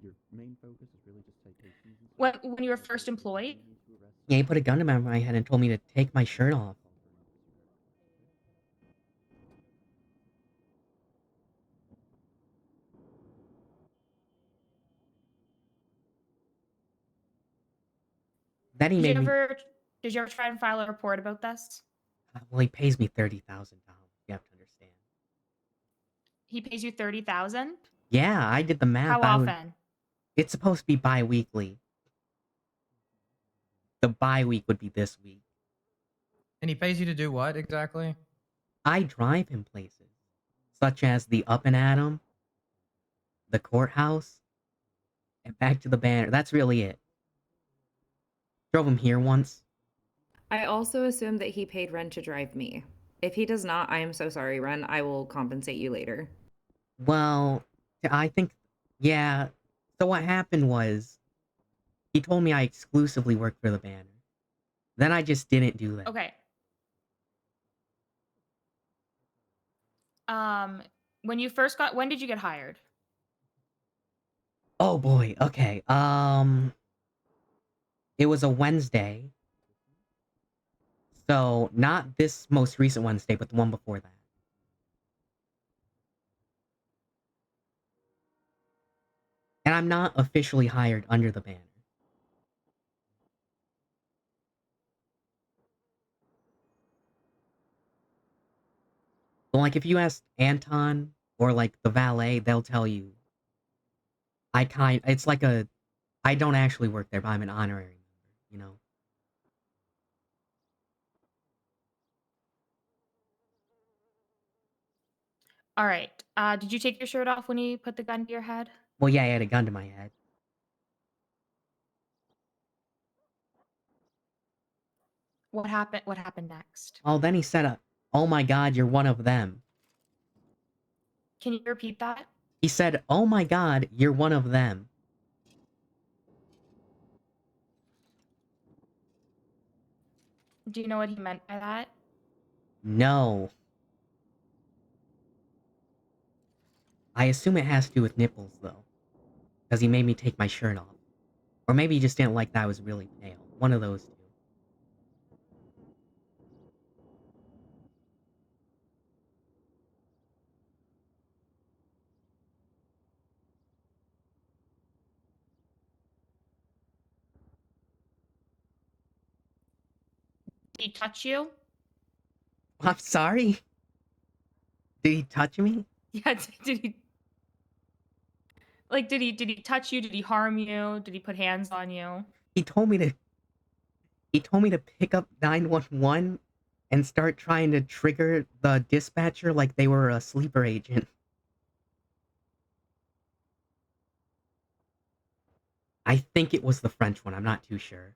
your main focus is really just citations and When you were first employed? Yeah, he put a gun to my head and told me to take my shirt off. Then he made me. Did you ever try and file a report about this? Well, he pays me $30,000. You have to understand. He pays you 30,000? Yeah, I did the math. How often? It's supposed to be bi-weekly. The bi-week would be this week. And he pays you to do what exactly? I drive him places, such as the Up and Atom, the courthouse, and back to the banner. That's really it. Drove him here once. I also assume that he paid Ren to drive me. If he does not, I am so sorry, Ren. I will compensate you later. Well, I think, yeah. So what happened was, he told me I exclusively worked for the banner. Then I just didn't do that. Okay. When did you get hired? Oh boy, okay. It was a Wednesday. So, not this most recent Wednesday, but the one before that. And I'm not officially hired under the banner. So, like, if you ask Anton or, like, the valet, they'll tell you. It's like I don't actually work there, but I'm an honorary member, you know? All right. Did you take your shirt off when he put the gun to your head? Well, yeah, he had a gun to my head. What happened? What happened next? Oh, then he said, oh my god, you're one of them. Can you repeat that? He said, oh my god, you're one of them. Do you know what he meant by that? No. I assume it has to do with nipples, though. Because he made me take my shirt off. Or maybe he just didn't like that I was really pale. One of those two. Did he touch you? I'm sorry? Did he touch me? Yeah, did he... Like, did he touch you? Did he harm you? Did he put hands on you? He told me to pick up 911 and start trying to trigger the dispatcher like they were a sleeper agent. I think it was the French one, I'm not too sure.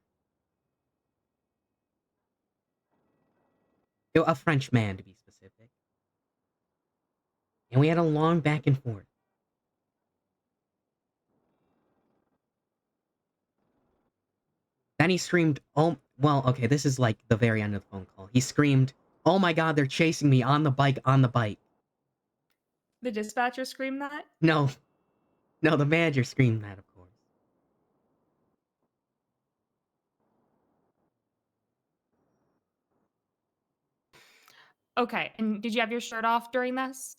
A French man, to be specific. And we had a long back and forth. Then he screamed, oh, well, okay, this is like the very end of the phone call. He screamed, oh my god, they're chasing me on the bike, on the bike. The dispatcher screamed that? No, the manager screamed that, of course. Okay, and did you have your shirt off during this?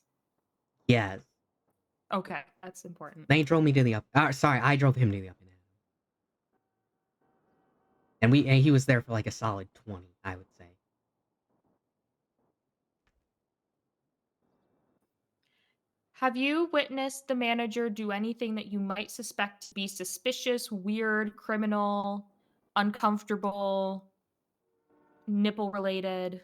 Yes. Okay, that's important. They drove me to the up. Sorry, I drove him to the up and down. And he was there for like a solid 20, I would say. Have you witnessed the manager do anything that you might suspect to be suspicious, weird, criminal, uncomfortable, nipple related?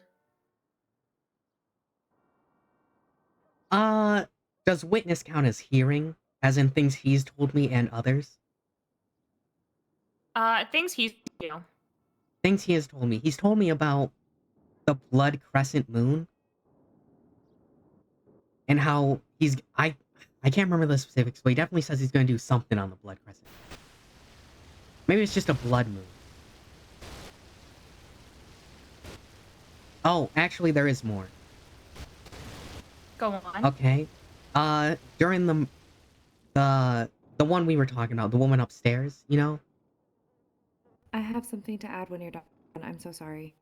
Does witness count as hearing? As in things he's told me and others? Things he's you know. Things he has told me. He's told me about the blood crescent moon. And how I can't remember the specifics, but he definitely says he's gonna do something on the blood crescent. Maybe it's just a blood moon. Oh, actually, there is more. Go on. Okay. During the one we were talking about, the woman upstairs, you know? I have something to add when you're done. I'm so sorry.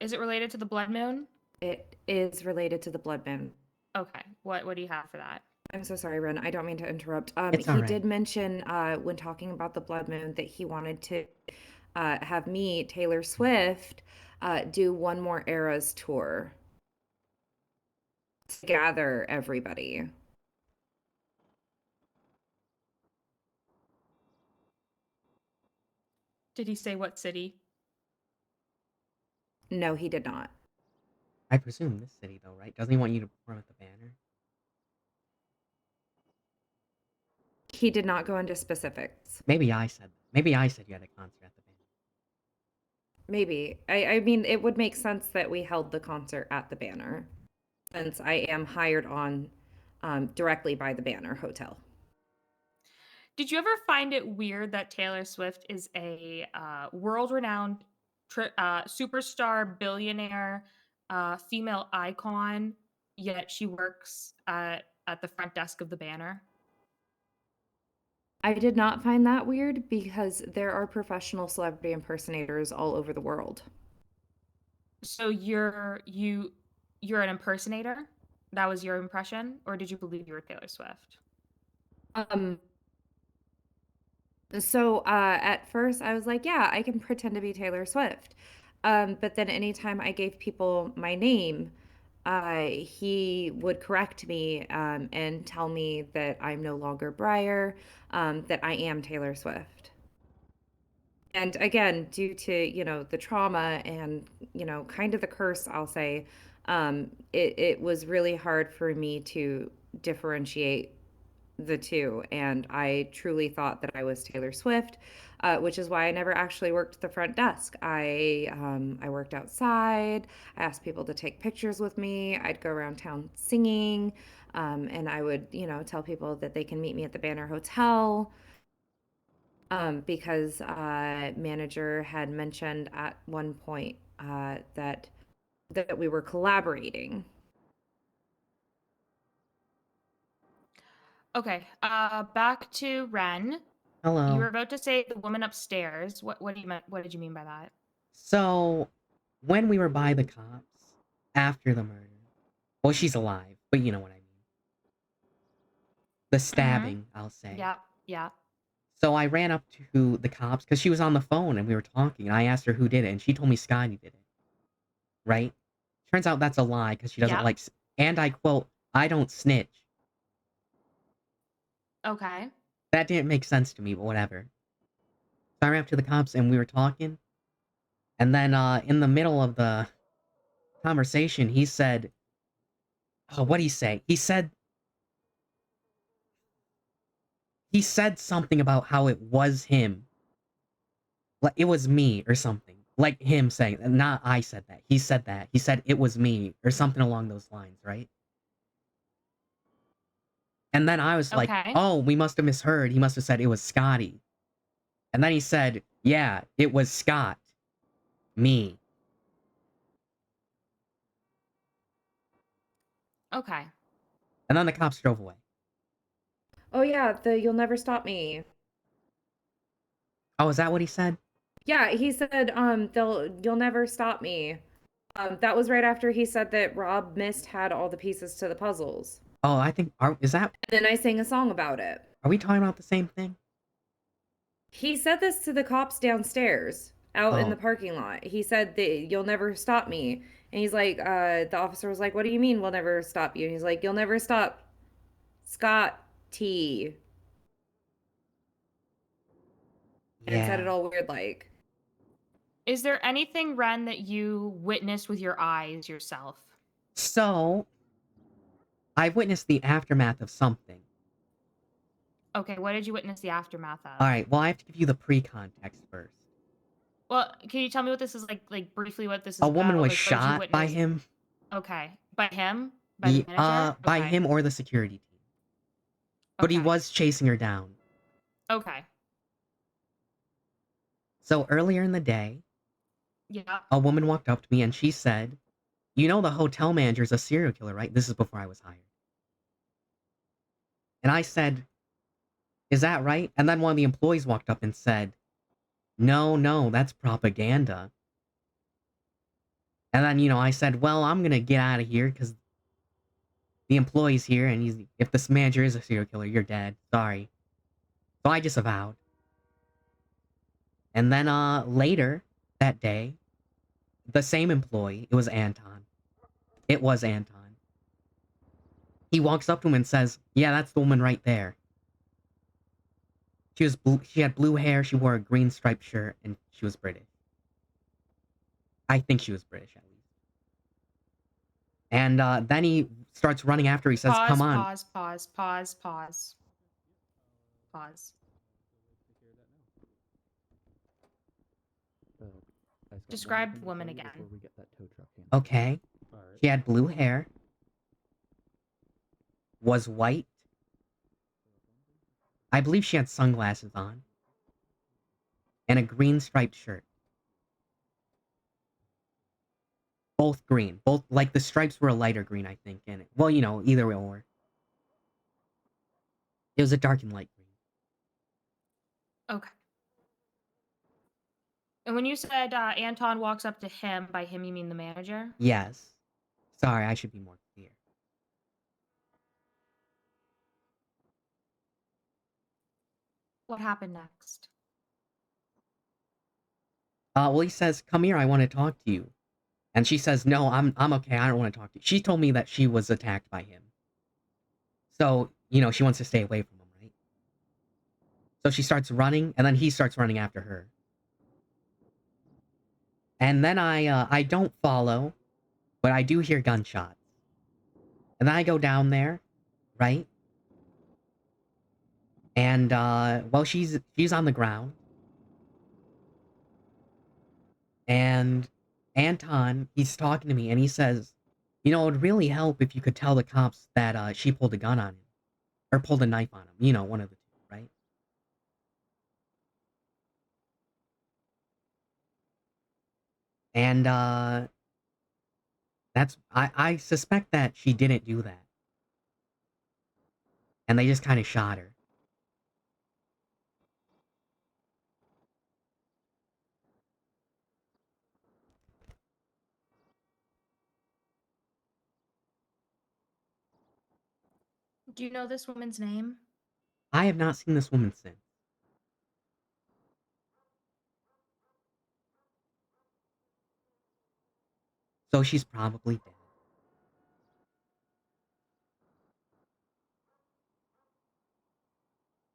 Is it related to the blood moon? It is related to the blood moon. Okay. What do you have for that? I'm so sorry, Ren. I don't mean to interrupt. It's He alright. did mention when talking about the blood moon that he wanted to have me, Taylor Swift, do one more Eras tour to gather everybody. Did he say what city? No, he did not. I presume this city, though, right? Doesn't he want you to perform at the banner? He did not go into specifics. Maybe I said you had a concert at the banner. Maybe. I mean, it would make sense that we held the concert at the banner, since I am hired on directly by the Banner Hotel. Did you ever find it weird that Taylor Swift is a world-renowned superstar, billionaire, female icon, yet she works at the front desk of the Banner? I did not find that weird because there are professional celebrity impersonators all over the world. So you're an impersonator? That was your impression, or did you believe you were Taylor Swift? So at first I was like, yeah, I can pretend to be Taylor Swift. But then anytime I gave people my name, he would correct me and tell me that I'm no longer Breyer, that I am Taylor Swift. And again, due to, you know, the trauma and, you know, kind of the curse, I'll say, it was really hard for me to differentiate the two, and I truly thought that I was Taylor Swift, which is why I never actually worked the front desk. I worked outside. I asked people to take pictures with me. I'd go around town singing, and I would, you know, tell people that they can meet me at the Banner Hotel, because manager had mentioned at one point that we were collaborating. Okay, back to Ren. Hello. You were about to say the woman upstairs. What did you mean by that? So, when we were by the cops, after the murder, well, she's alive, but you know what I mean. The stabbing, I'll say. Yeah. So I ran up to the cops, because she was on the phone, and we were talking, and I asked her who did it, and she told me Scotty did it. Right? Turns out that's a lie, because she doesn't Yeah. like, and I quote, I don't snitch. Okay. That didn't make sense to me, but whatever. So I ran up to the cops, and we were talking, and then in the middle of the conversation, he said, oh, what'd he say? He said something about how it was him. Like, it was me, or something. Like him saying, not I said that. He said that. He said it was me, or something along those lines, right? And then I was like, Okay. oh, we must have misheard. He must have said it was Scotty. And then he said, yeah, it was Scott. Me. Okay. And then the cops drove away. Oh yeah, you'll never stop me. Oh, is that what he said? Yeah, he said, you'll never stop me. That was right after he said that Rob Mist had all the pieces to the puzzles. Oh, I think, is that... And then I sang a song about it. Are we talking about the same thing? He said this to the cops downstairs, out in Oh. the parking lot. He said that you'll never stop me. And he's like, the officer was like, what do you mean we'll never stop you? And he's like, you'll never stop Scott T. And said it all weird like. Is there anything, Ren, that you witnessed with your eyes yourself? So, I witnessed the aftermath of something. Okay, what did you witness the aftermath of? Alright, well, I have to give you the pre-context first. Well, can you tell me what this is like briefly what this is A woman about? was Like, what did you shot by witness? him. Okay. By him? By the manager? By Okay. him or the security team. But he Okay. was chasing her down. Okay. So earlier in the day, Yeah. a woman walked up to me and she said, "You know the hotel manager's a serial killer, right?" This is before I was hired. And I said, "Is that right?" And then one of the employees walked up and said, No, that's propaganda." And then, I said, "Well, I'm gonna get out of here because the employee's here, and if this manager is a serial killer, you're dead. Sorry." So I disavowed. And then, later that day, the same employee, it was Anton. It was Anton. He walks up to him and says, "Yeah, that's the woman right there. She had blue hair, she wore a green striped shirt, and she was British." I think she was British, at least. And, then he starts running after her. He says, "Come on." Pause. I just got one Describe thing the to woman tell you again. before we get that tow truck in. Okay. Alright. She had blue hair. Was white. I believe she had sunglasses on. And a green striped shirt. Both green. Both, like, the stripes were a lighter green, I think, in it. Well, either way or. It was a dark and light green. Okay. And when you said Anton walks up to him, by him you mean the manager? Yes. Sorry, I should be more clear. What happened next? Well, he says, "Come here, I want to talk to you." And she says, "No, I'm okay, I don't want to talk to you." She told me that she was attacked by him. So, she wants to stay away from him, right? So she starts running, and then he starts running after her. And then I don't follow, but I do hear gunshots. And then I go down there, right? And, well, she's on the ground. And Anton, he's talking to me, and he says, "It would really help if you could tell the cops that, she pulled a gun on him. Or pulled a knife on him. One of the two, right?" And, I suspect that she didn't do that. And they just kind of shot her. Do you know this woman's name? I have not seen this woman since. So she's probably dead.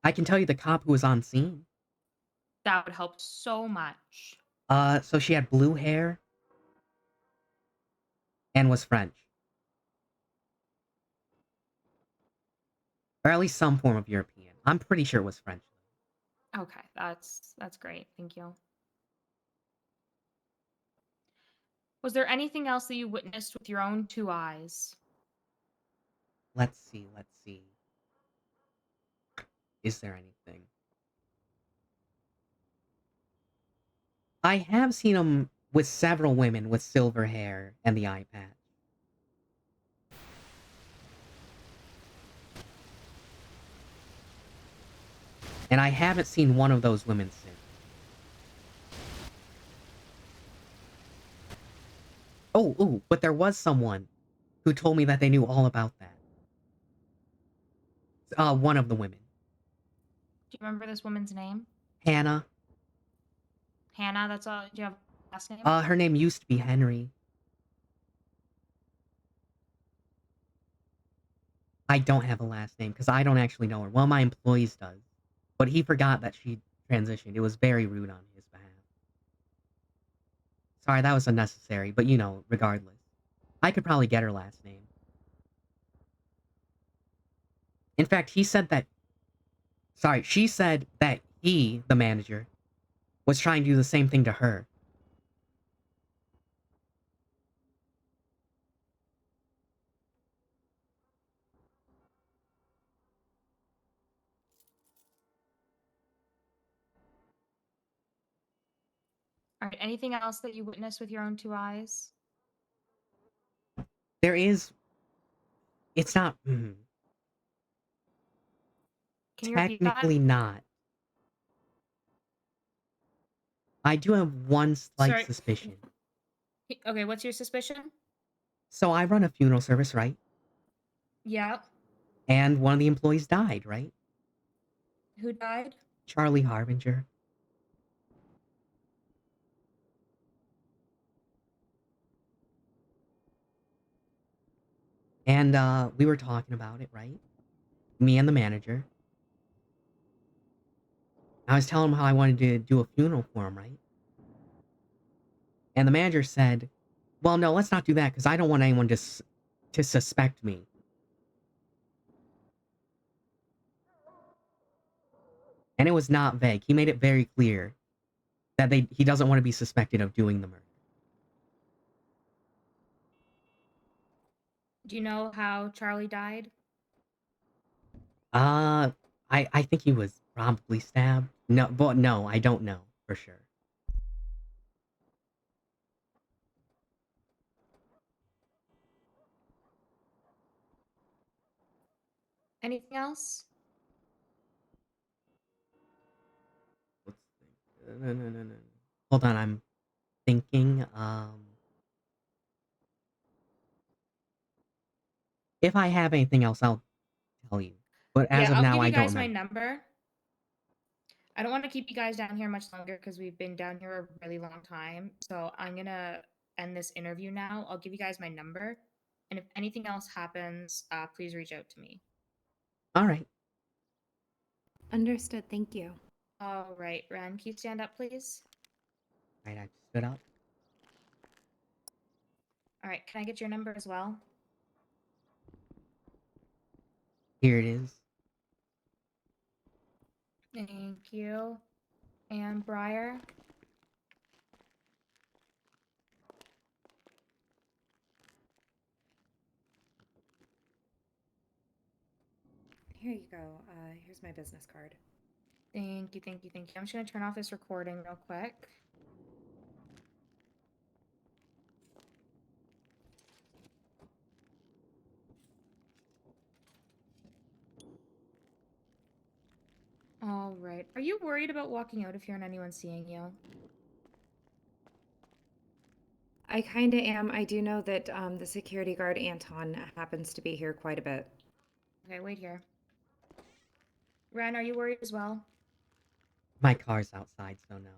I can tell you the cop who was on scene. That would help so much. So she had blue hair. And was French. Or at least some form of European. I'm pretty sure it was French. Okay, that's great. Thank you. Was there anything else that you witnessed with your own two eyes? Let's see. Is there anything? I have seen him with several women with silver hair and the eye patch. And I haven't seen one of those women since. Oh, but there was someone who told me that they knew all about that. One of the women. Do you remember this woman's name? Hannah. Hannah, that's all. Do you have a last name? Her name used to be Henry. I don't have a last name because I don't actually know her. One of my employees does. But he forgot that she transitioned. It was very rude on his behalf. Sorry, that was unnecessary, but regardless. I could probably get her last name. In fact, she said that he, the manager, was trying to do the same thing to her. All right. Anything else that you witnessed with your own 2 eyes? There is. It's not. Can you repeat that? Technically not. I do have one slight Sorry. suspicion. Okay, what's your suspicion? So I run a funeral service, right? Yeah. And one of the employees died, right? Who died? Charlie Harbinger. And we were talking about it, right? Me and the manager. I was telling him how I wanted to do a funeral for him, right? And the manager said, well, no, let's not do that because I don't want anyone to suspect me. And it was not vague. He made it very clear that he doesn't want to be suspected of doing the murder. Do you know how Charlie died? I think he was probably stabbed. No, but no, I don't know for sure. Anything else? No. Hold on, I'm thinking. If I have anything else, I'll tell you. But as Yeah, of I'll now, give I you don't guys my remember. number. I don't want to keep you guys down here much longer because we've been down here a really long time. So I'm gonna end this interview now. I'll give you guys my number, and if anything else happens, please reach out to me. All right. Understood. Thank you. All right, Ren, can you stand up, please? Right, I stood up. All right, can I get your number as well? Here it is. Thank you. And Briar? Here you go. Here's my business card. Thank you. I'm just gonna turn off this recording real quick. All right. Are you worried about walking out if you're and anyone seeing you? I kind of am. I do know that the security guard, Anton, happens to be here quite a bit. Okay, wait here. Ren, are you worried as well? My car's outside, so no.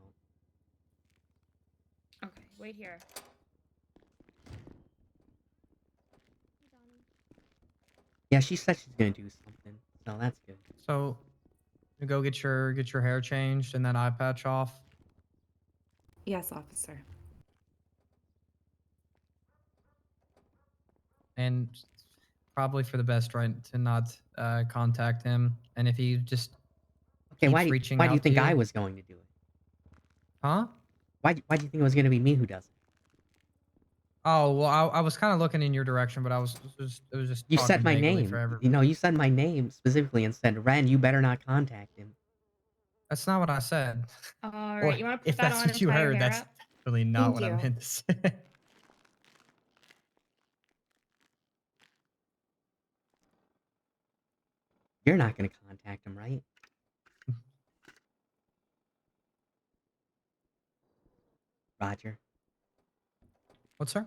Okay, wait here. Yeah, she said she's gonna do something, so that's good. So, you go get your hair changed and that eye patch off. Yes, officer. And probably for the best, right, to not contact him. And if he just Okay, keeps reaching why do you out to think I you, was going to do it? huh? Why do you think it was gonna be me who does it? Oh well, I was kind of looking in your direction, but it was just You talking said my vaguely name. for every. You know, you said my name specifically and said, Ren, you better not contact him. That's not what I said. All Or right, you want to put if that that's on what and you tie your heard, hair that's up? really not Thank what I you. meant to say. You're not gonna contact him, right? Roger. What's sir?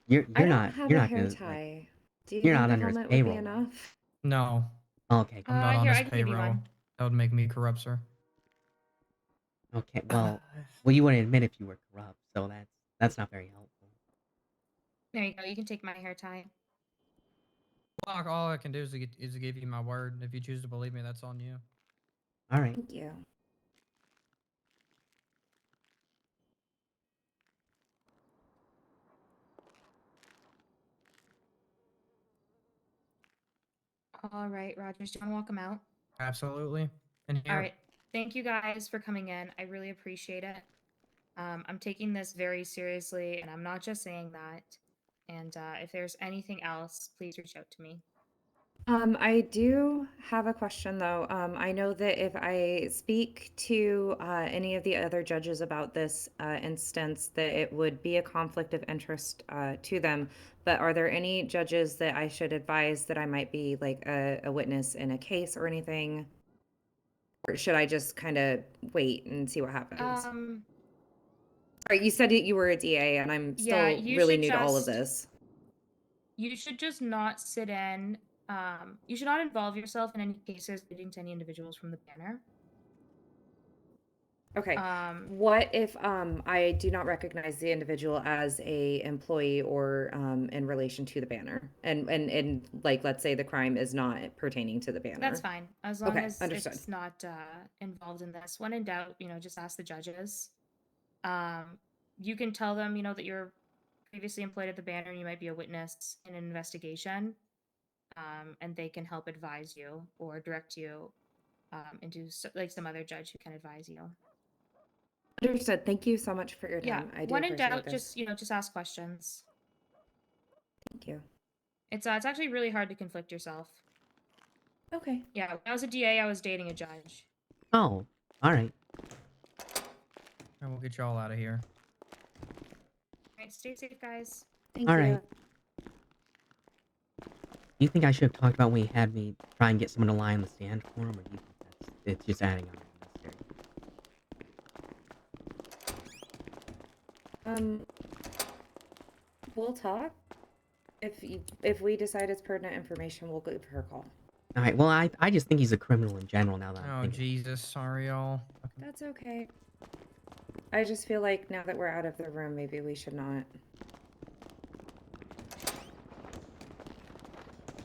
You're I don't not have you're a not hair gonna like tie. Do you you're think not the under his helmet would be payroll, right? enough? No, Okay, I'm not on Here, his I can give you payroll. one. That would make me corrupt, sir. okay. Well, you wouldn't admit if you were corrupt, so that's not very helpful. There you go. You can take my hair tie. Well, all I can do is to give you my word. If you choose to believe me, that's on you. All right. Thank you. All right, Rogers, do you want to walk him out? Absolutely. And here. All right. Thank you guys for coming in. I really appreciate it. I'm taking this very seriously, and I'm not just saying that. And if there's anything else, please reach out to me. I do have a question though. I know that if I speak to any of the other judges about this instance, that it would be a conflict of interest to them. But are there any judges that I should advise that I might be like a witness in a case or anything? Or should I just kind of wait and see what happens? All right, you said you were a DA, and I'm Yeah, still you really should new to all of just this. you should just not sit in. You should not involve yourself in any cases leading to any individuals from the banner. Okay. What if I do not recognize the individual as a employee or in relation to the banner? And like let's say the crime is not pertaining to the banner. That's fine, as long Okay, as understood. it's not involved in this. When in doubt, just ask the judges. You can tell them, that you're previously employed at the banner and you might be a witness in an investigation, and they can help advise you or direct you into like some other judge who can advise you. Understood. Thank you so much for your Yeah. time. I do When in appreciate doubt, this. just ask questions. Thank you. It's actually really hard to conflict yourself. Okay. Yeah, when I was a DA, I was dating a judge. Oh, all right. And we'll get you all out of here. All right, stay safe, guys. Thank All you. right. Do you think I should have talked about when he had me try and get someone to lie in the stand for him, or do you think it's just adding on unnecessary? We'll talk. If we decide it's pertinent information, we'll give her a call. All right. Well, I just think he's a criminal in general now that I'm Oh, thinking. Jesus. Sorry, y'all. That's okay. I just feel like now that we're out of the room, maybe we should not.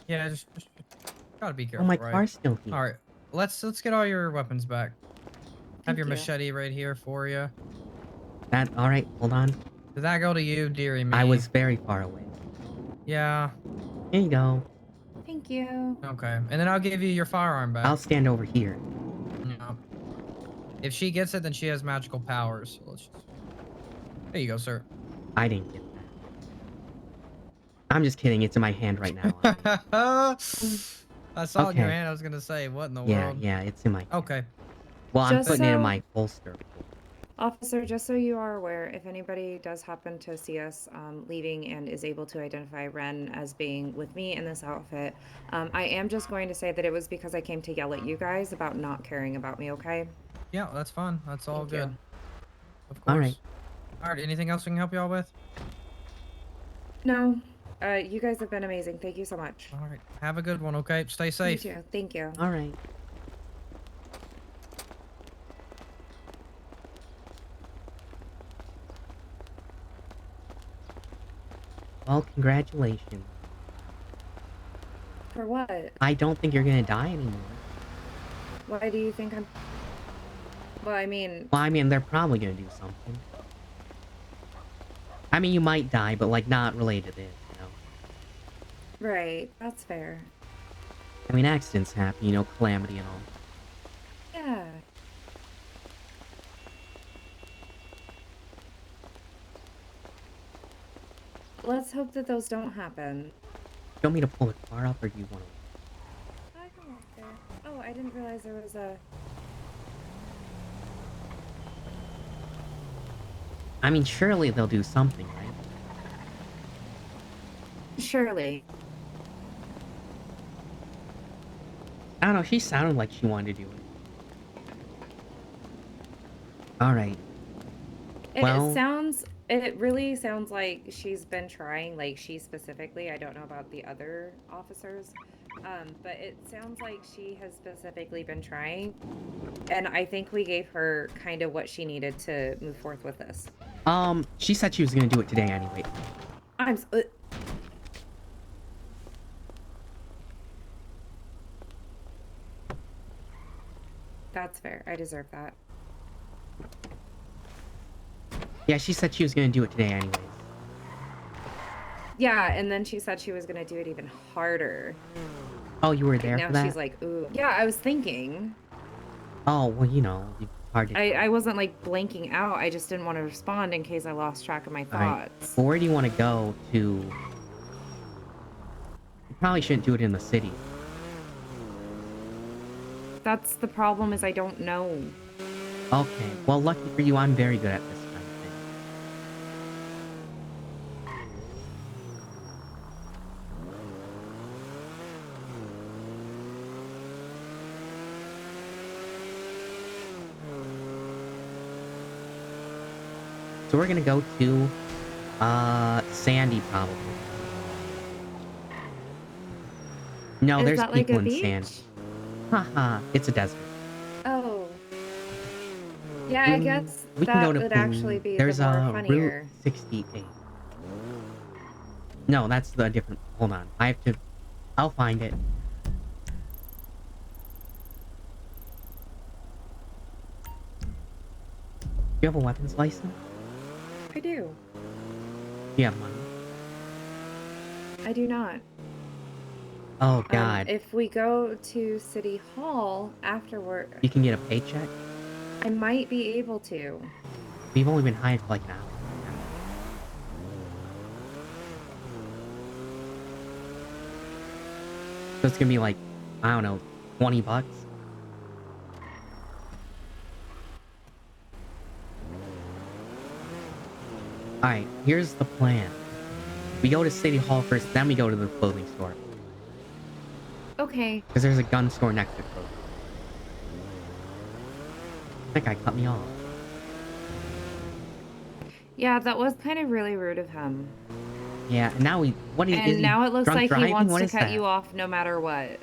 Yeah, just gotta be Oh, careful, my right? car's still here. All right, let's get all your weapons back. Have your you. machete right here for you. That all right? Hold on. Did that go to you, dearie me? I was very far away. Yeah. Here you go. Thank you. Okay, and then I'll give you your firearm back. I'll stand over here. Yeah. If she gets it, then she has magical powers. So let's just... There you go, sir. I didn't get that. I'm just kidding. It's in my hand right now. I saw it in your Okay. hand. I was gonna say, what in the Yeah, world? yeah, it's in my hand. Okay. Well, I'm Just putting it in so- my holster. Officer, just so you are aware, if anybody does happen to see us leaving and is able to identify Ren as being with me in this outfit, I am just going to say that it was because I came to yell at you guys about not caring about me, okay? Yeah, that's fine. That's all Thank good. you. Of course. All right. All right. Anything else we can help y'all with? No, you guys have been amazing. Thank you so much. All right. Have a good one. Okay. Stay safe. You too. Thank you. All right. Well, congratulations. For what? I don't think you're gonna die anymore. Why do you think I'm... Well, I mean... Well, I mean, they're probably gonna do something. I mean, you might die, but, like, not related to this, you know? Right, that's fair. I mean, accidents happen, you know, calamity and all. Yeah. Let's hope that those don't happen. Do you want me to pull the car up, or do you want to... I can walk there. Oh, I didn't realize there was a... I mean, surely they'll do something, right? Surely. I don't know, she sounded like she wanted to do it. Alright. Well... It really sounds like she's been trying, like she specifically, I don't know about the other officers, but it sounds like she has specifically been trying, and I think we gave her kind of what she needed to move forth with this. She said she was gonna do it today anyway. That's fair, I deserve that. Yeah, she said she was gonna do it today anyways. Yeah, and then she said she was gonna do it even harder. Oh, you were there now for that? she's like, ooh. Yeah, I was thinking. Oh, well, you know, it's hard to... I wasn't like blanking out, I just didn't want to respond in case I lost track of my Alright. thoughts. Well, where do you want to go to... You probably shouldn't do it in the city. That's the problem is I don't know. Okay, well, lucky for you, I'm very good at this kind of thing. So we're gonna go to, Sandy, probably. No, Is there's that like people a in Sandy. beach? Haha, it's a desert. Oh. Yeah, I guess We can go that to would actually be There's the more a Route funnier. 68. No, that's the different. Hold on. I'll find it. Do you have a weapons license? I do. Do you have money? I do not. Oh, God. If we go to City Hall afterward, You can get a paycheck? I might be able to. We've only been hired for like an hour. So it's gonna be like, I don't know, 20 bucks? Alright, here's the plan. We go to City Hall first, then we go to the clothing store. Okay. Because there's a gun store next to clothing. That guy cut me off. Yeah, that was kind of really rude of him. Yeah, and now what is And he now it looks drunk like driving? he wants What to is cut that? you off no matter what.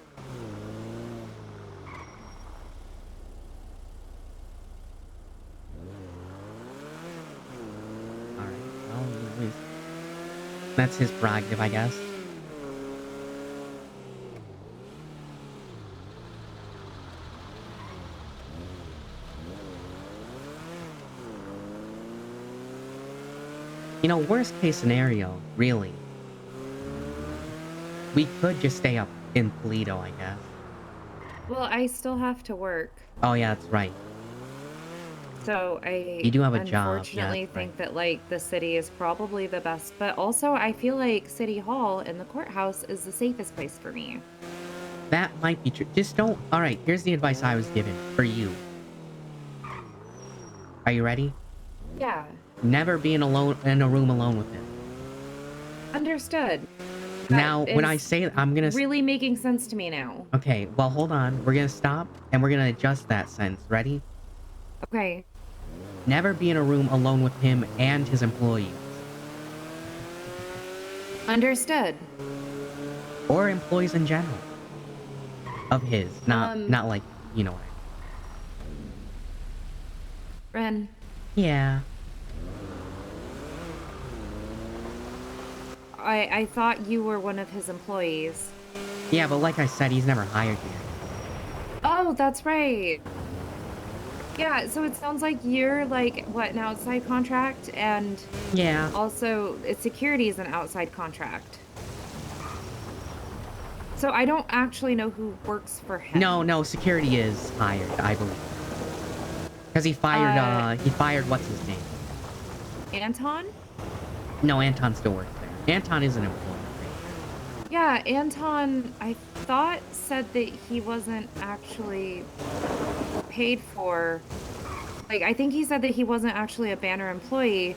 Alright, well, that's his prerogative, I guess. You know, worst case scenario, really. We could just stay up in Toledo, I guess. Well, I still have to work. Oh yeah, that's right. So I You do have a job, yeah, unfortunately that's think that like the city is probably the best, but also I feel like City Hall and the courthouse is the safest place for me. That might be true. Just don't... Alright, here's the advice I was given. For you. Are you ready? Yeah. Never be in a room alone with him. Understood. Now, when I is say that, I'm gonna... really making sense to me now. Okay, well, hold on. We're gonna stop, and we're gonna adjust that sentence. Ready? Okay. Never be in a room alone with him and his employees. Understood. Or employees in general. Of his. Not like, you know what I mean. Ren. Yeah. I thought you were one of his employees. Yeah, but like I said, he's never hired here. Oh, that's right. Yeah, so it sounds like you're like, what, an outside contract? And yeah, also, security is an outside contract. So I don't actually know who works for him. No, security is hired, I believe. Because he fired what's his name? Anton? No, Anton still works there. Anton is an employee. Yeah, Anton, I thought said that he wasn't actually paid for. Like, I think he said that he wasn't actually a Banner employee.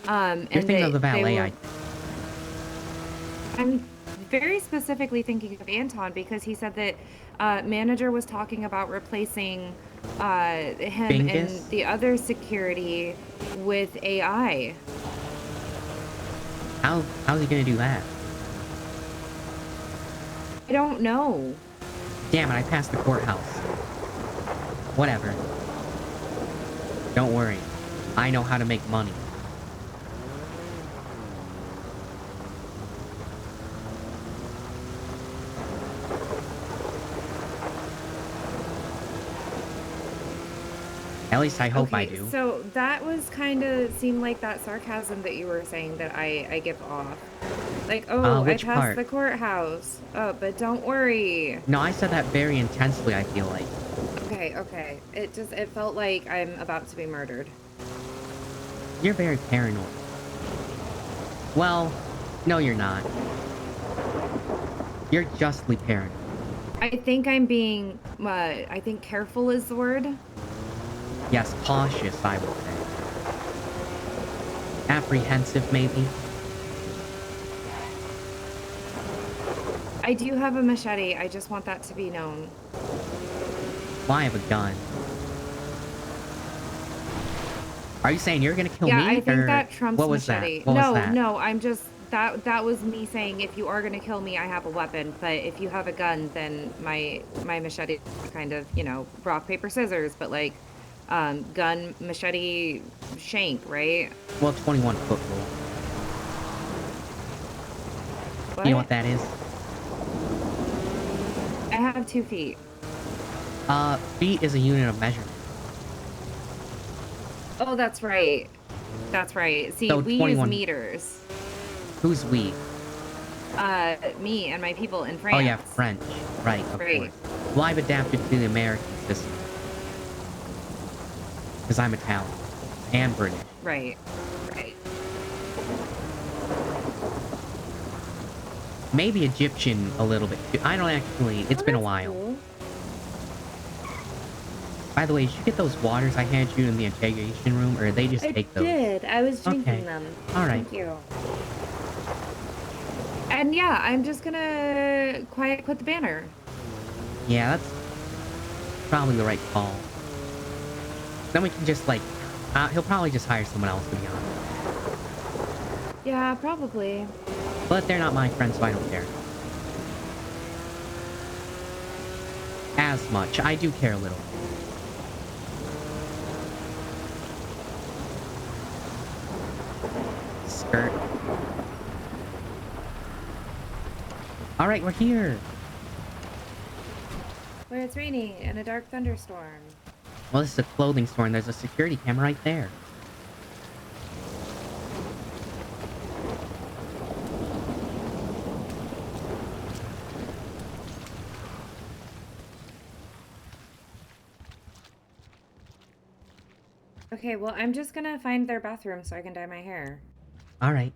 You're thinking of the valet, I think. I'm very specifically thinking of Anton because he said that manager was talking about replacing him Bingus? and the other security with AI. How's he gonna do that? I don't know. Damn it, I passed the courthouse. Whatever. Don't worry. I know how to make money. At least I hope I do. So that was kind of seemed like that sarcasm that you were saying that I give off. Like, oh, I which passed part? the courthouse. Oh, but don't worry. No, I said that very intensely, I feel like. Okay. It felt like I'm about to be murdered. You're very paranoid. Well, no you're not. You're justly paranoid. I think I'm being, I think careful is the word. Yes, cautious, I would say. Apprehensive, maybe. I do have a machete. I just want that to be known. Well, I have a gun. Are you saying you're gonna kill Yeah, me? I think or that trumps what was machete. that? What was that? No, I'm just that was me saying if you are gonna kill me, I have a weapon. But if you have a gun, then my machete is kind of, you know, rock, paper, scissors, but like gun, machete, shank, right? Well, 21-foot rule. What? You know what that is? I have 2 feet. Feet is a unit of measurement. Oh, that's right. That's right. See, So we 21 use meters. Who's we? Me and my people in France. Oh yeah, French. Right, of Right. course. Well, I've adapted to the American system. Because I'm Italian. And British. Right. Right. Maybe Egyptian a little bit too. I don't actually. It's been a while. Cool. By the way, did you get those waters I had you in the interrogation room, or they just take those? I did. I was drinking Okay. them. All right. Thank you. And yeah, I'm just gonna quiet quit the banner. Yeah, that's probably the right call. Then we can just like, he'll probably just hire someone else to be honest. Yeah, probably. But they're not my friends, so I don't care. As much. I do care a little. Skirt. Alright, we're here. Where it's raining and a dark thunderstorm. Well, this is a clothing store, and there's a security camera right there. Okay, well, I'm just gonna find their bathroom so I can dye my hair. Alright.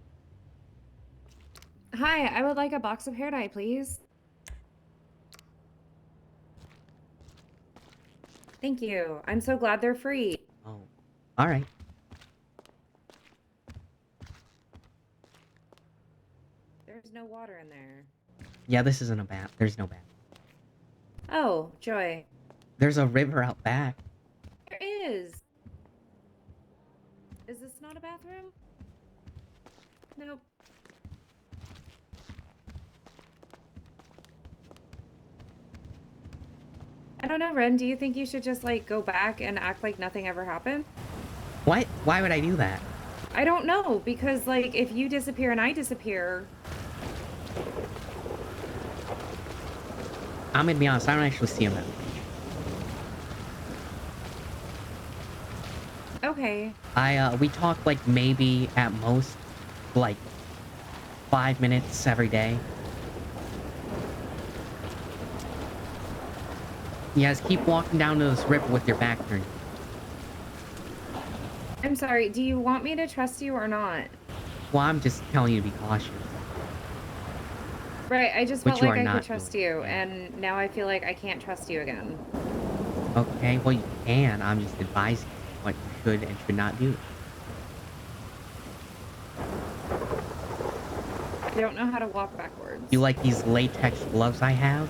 Hi, I would like a box of hair dye, please. Thank you. I'm so glad they're free. Oh. Alright. There's no water in there. Yeah, this isn't a bath. There's no bath. Oh, joy. There's a river out back. There is. Is this not a bathroom? Nope. I don't know, Ren. Do you think you should just, like, go back and act like nothing ever happened? What? Why would I do that? I don't know, because, like, if you disappear and I disappear... I'm gonna be honest, I don't actually see him that much. Okay. We talk, like, maybe, at most, like, 5 minutes every day. Yeah, just keep walking down to this river with your back turned. I'm sorry, do you want me to trust you or not? Well, I'm just telling you to be cautious. Right, I just Which felt you like are I not could trust you, and now I feel like I can't trust you again. Okay, well, you can. I'm just advising you what you should and should not do. I don't know how to walk backwards. You like these latex gloves I have?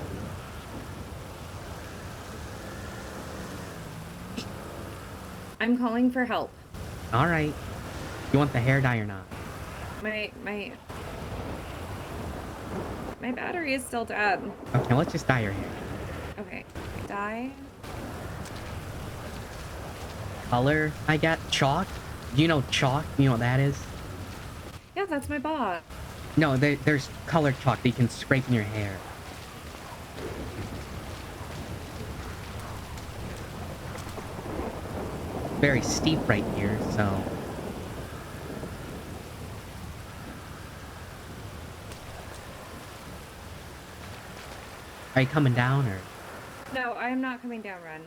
I'm calling for help. Alright. You want the hair dye or not? My battery is still dead. Okay, let's just dye your hair. Okay, dye. Color, I got chalk. Do you know chalk? You know what that is? Yeah, that's my bot. No, there's colored chalk that you can scrape in your hair. Very steep right here, so... Are you coming down, or...? No, I am not coming down, Ren.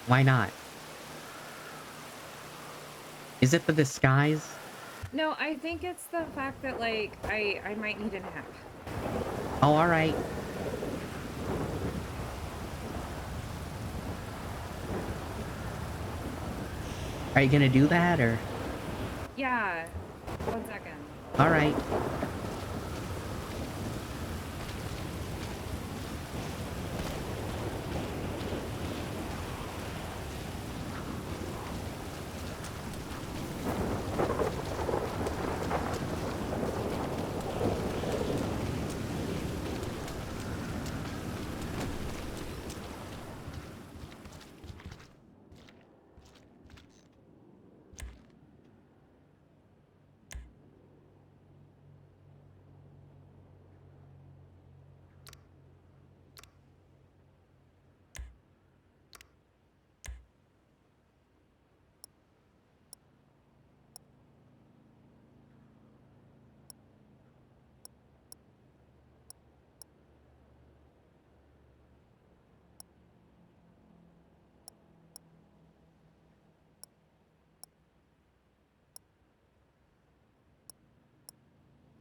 Why not? Is it the disguise? No, I think it's the fact that, like, I might need a nap. Oh, alright. Are you gonna do that, or? Yeah. 1 second. Alright.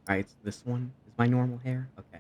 Alright, so this one is my normal hair? Okay.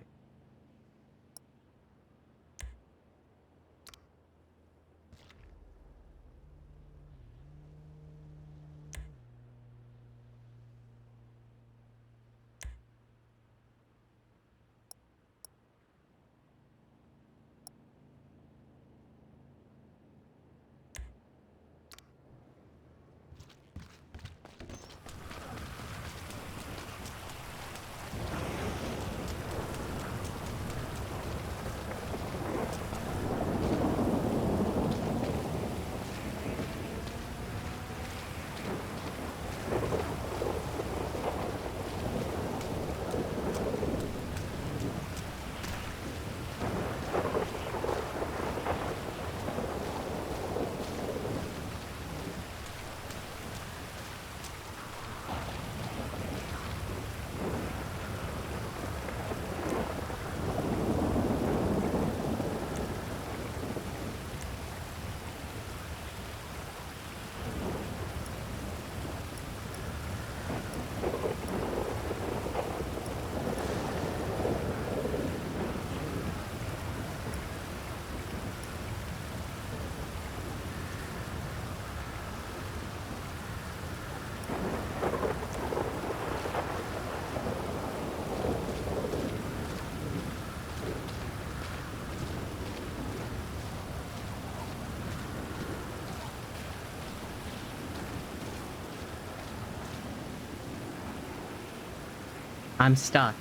I'm stuck.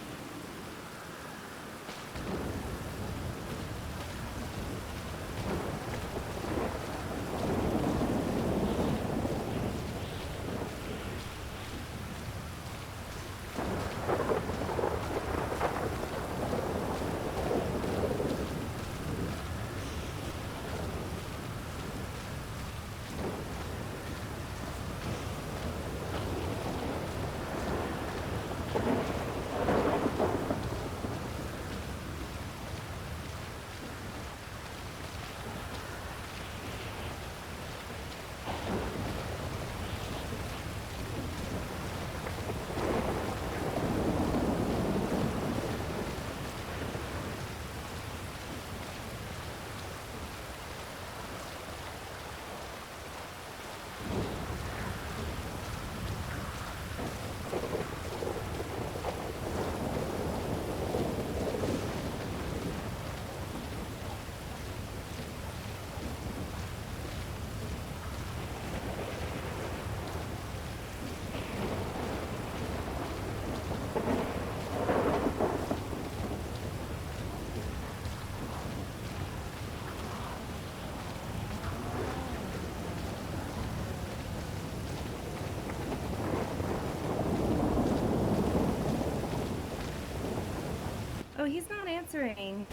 Oh, he's not answering.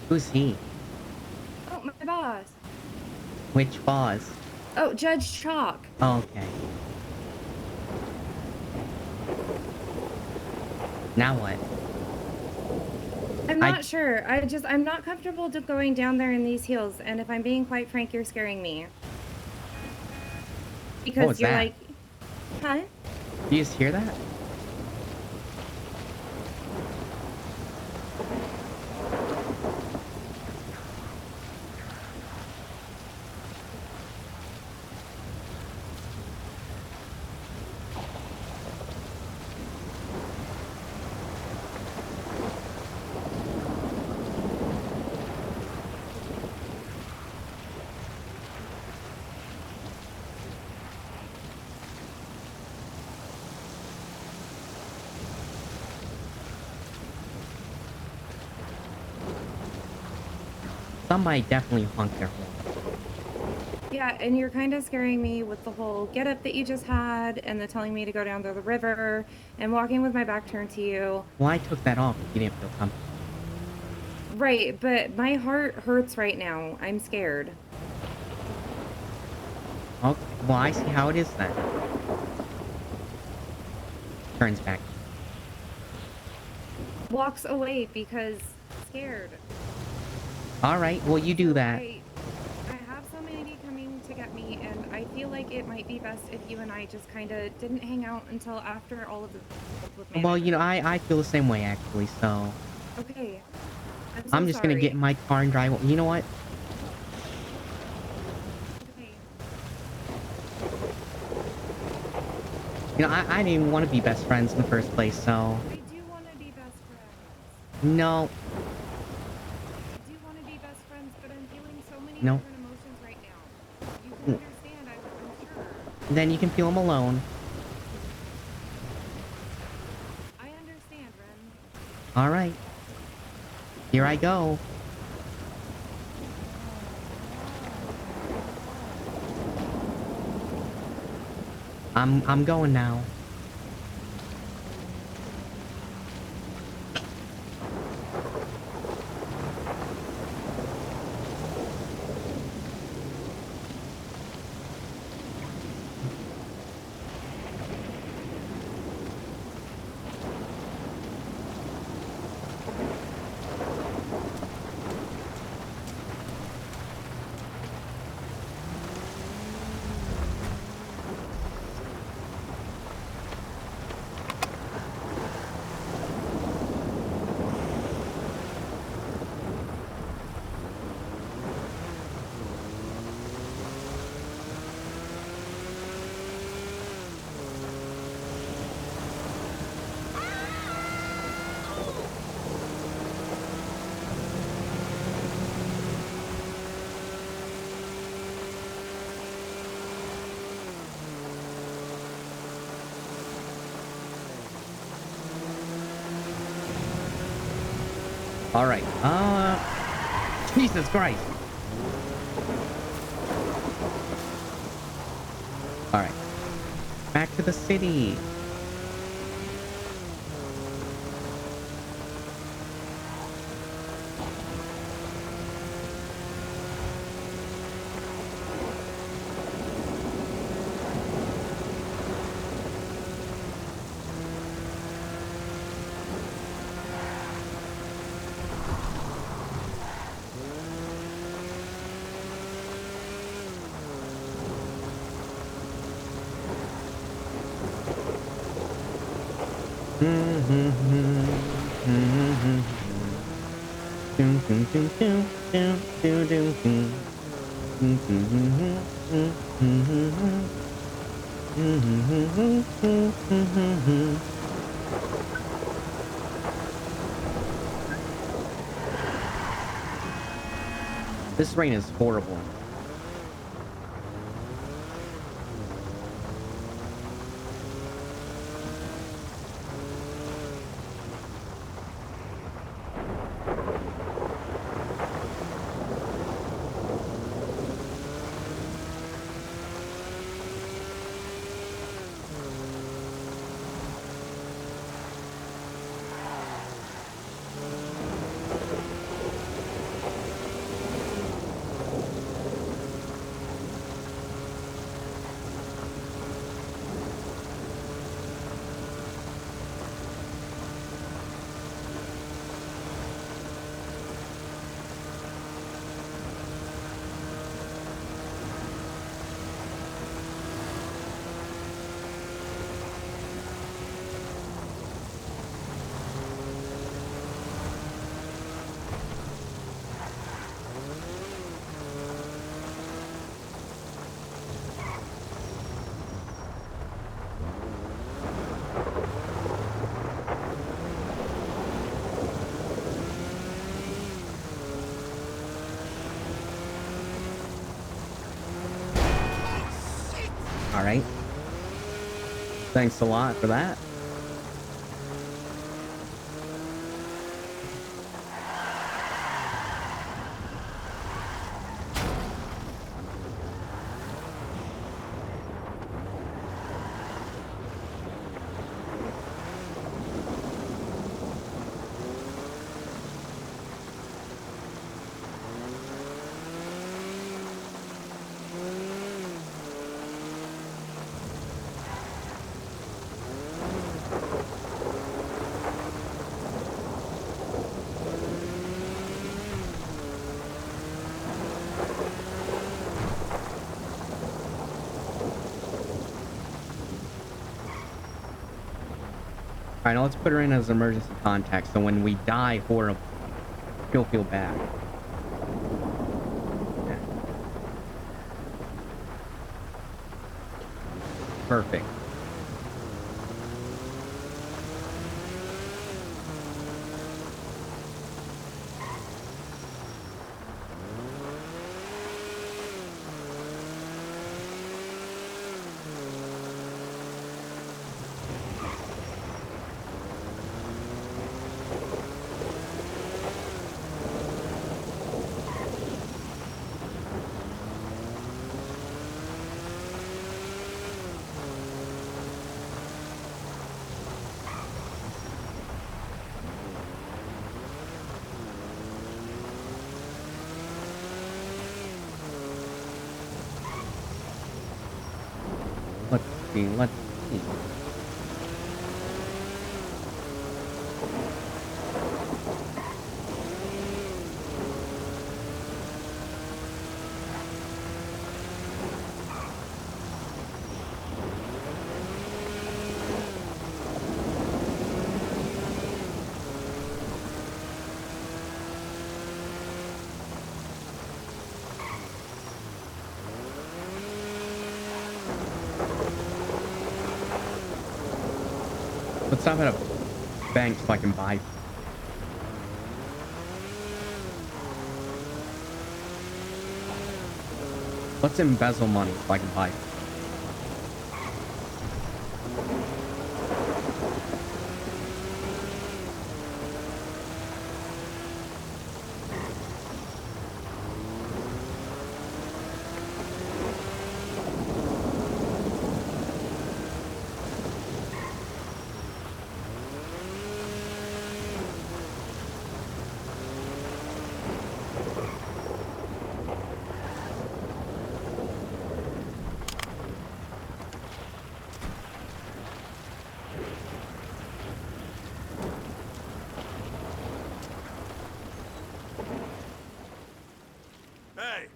Who's he? Oh, my boss. Which boss? Oh, Judge Chalk. Oh, okay. Now what? I'm not sure. I'm not comfortable going down there in these heels, and if I'm being quite frank, you're scaring me. Because was you're that? like, huh? Do you just hear that? Somebody definitely honked their horn. Yeah, and you're kind of scaring me with the whole get up that you just had and the telling me to go down to the river and walking with my back turned to you. Well, I took that off if you didn't feel comfortable. Right, but my heart hurts right now. I'm scared. Okay, well, I see how it is then. Turns back. Walks away because scared. Alright, well, you do that. I have somebody coming to get me, and I feel like it might be best if you and I just kind of didn't hang out until after all of the with Well, you know, I feel the same way, actually, so... Okay. I'm just gonna get in my car and drive... You know what? Okay. You know, I didn't even want to be best friends in the first place, so... I do want to be best friends. No. I do want to be best friends, but I'm feeling so many No. different emotions right now. You can understand, I'm sure. Then you can feel them alone. I understand, Ren. Alright. Here I go. I'm going now. Alright, Jesus Christ. Alright. Back to the city. This rain is horrible. Alright. Thanks a lot for that. Alright, now let's put her in as emergency contact, so when we die horribly, she'll feel bad. Yeah. Perfect. Let's see. Let's stop at a bank so I can buy. Let's embezzle money so I can buy. Hey!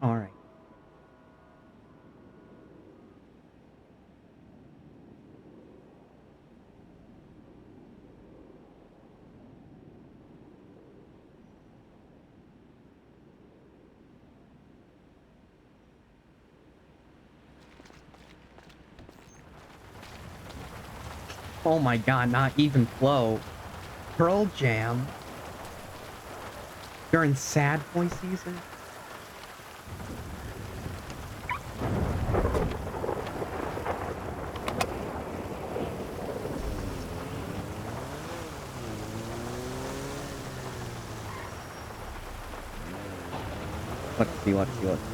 All right. Oh my god, not even flow. Pearl Jam. During sad boy season. Let's see, let's see, let's see.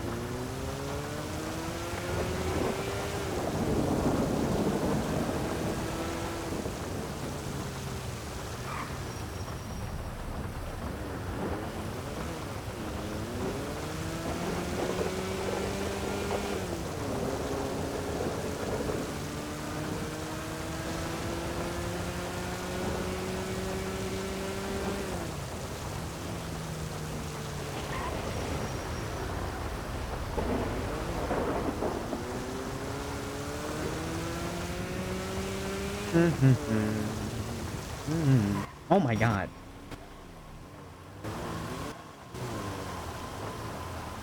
Oh my god.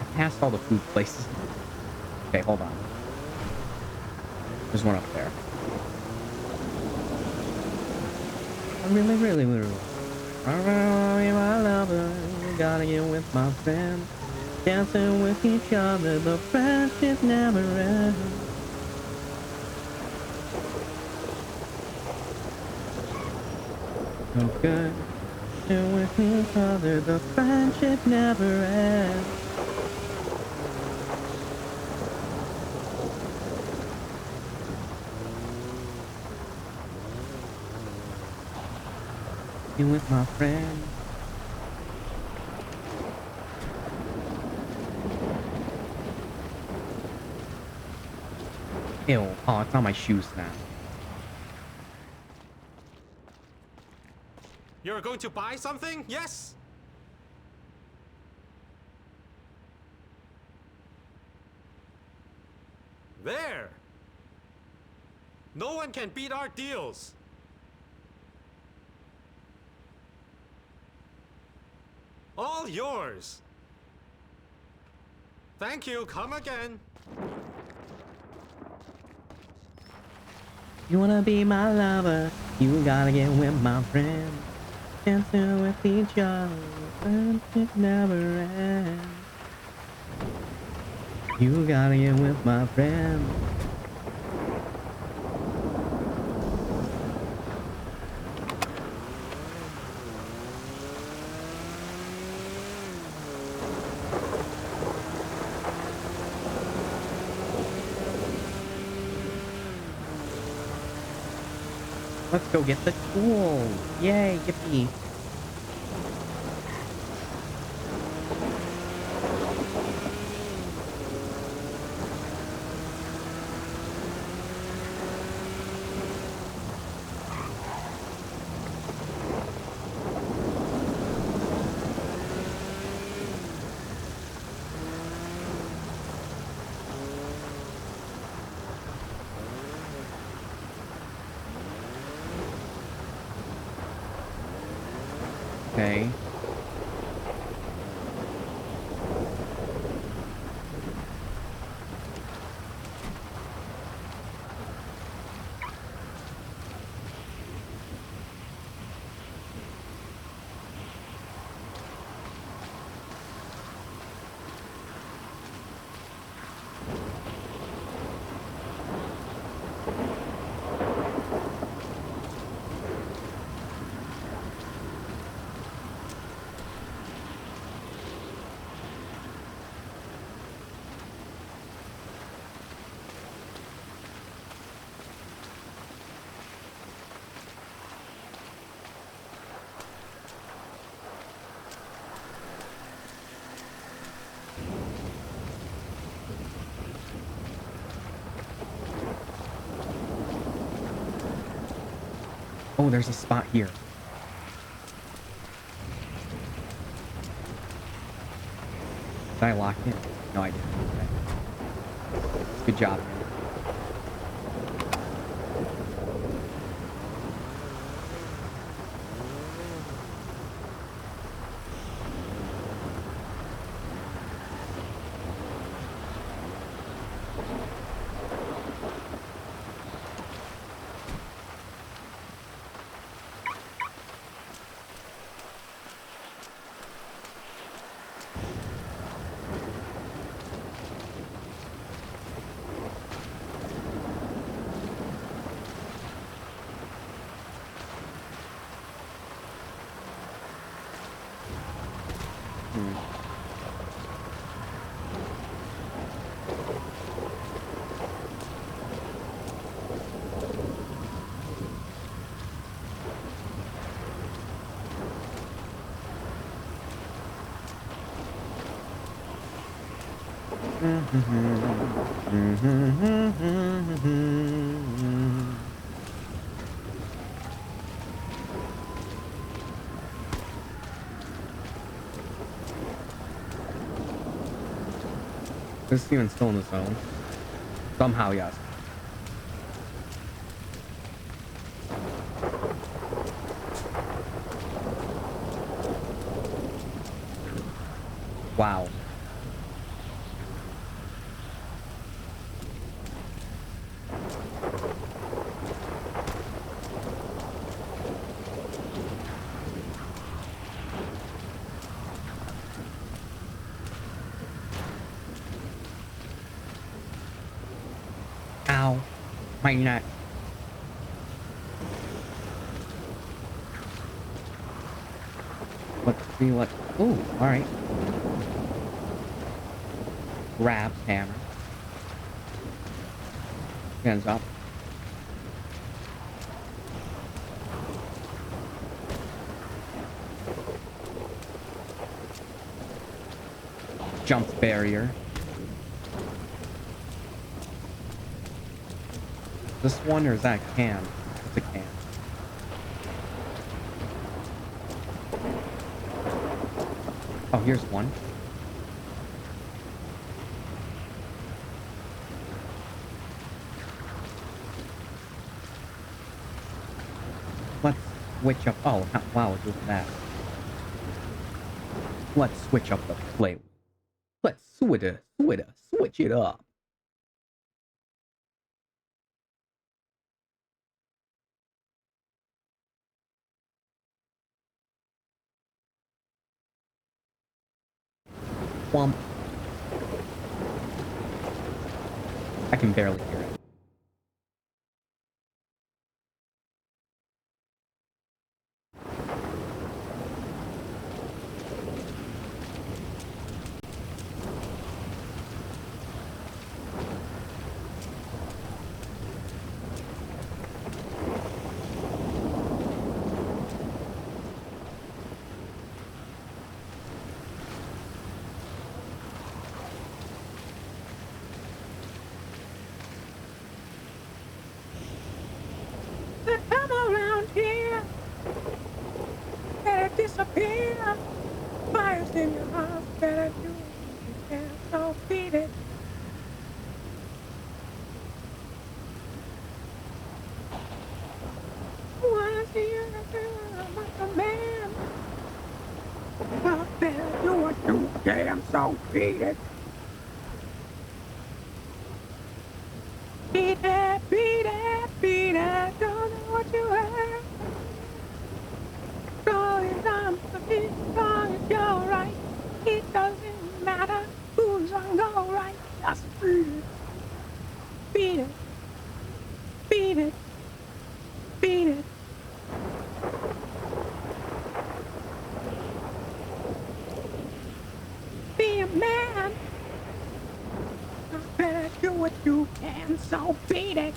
I passed all the food places. Okay, hold on. There's one up there. I really. My lover, gotta get with my friend. Dancing with each other, the friendship never ends. So good. Dancing with each other, the friendship never ends. You with my friend. Ew. Oh, it's on my shoes now. You're going to buy something? Yes? There! No one can beat our deals. All yours. Thank you. Come again. You wanna be my lover? You gotta get with my friend. Dancing with each other, and it never ends. You gotta get with my friend. Let's go get the tools. Yay, yippee. Okay. Oh, there's a spot here. Did I lock it? No, I didn't. Okay. Good job. Is Steven still in the zone? Somehow, yes. Wow. Ow. My neck. Let's see what... Ooh, alright. Grab hammer. Hands up. Jump barrier. This one or is that a can? It's a can. Oh, here's one. switch up. Oh, wow, look at that. Let's switch up the play. Let's switch it up. I can barely hear it. Come around here, better disappear. Fires in your house, better do what you can, so beat it. Wanna see you like a man? Well, better do what you can, so beat it. Beat it, beat it, beat it. Don't know what you have. Go is on the beat, long as you're right. It doesn't matter who's on go right. Just beat it. Beat it. Beat it. Beat it. Be a man. You better do what you can, so beat it.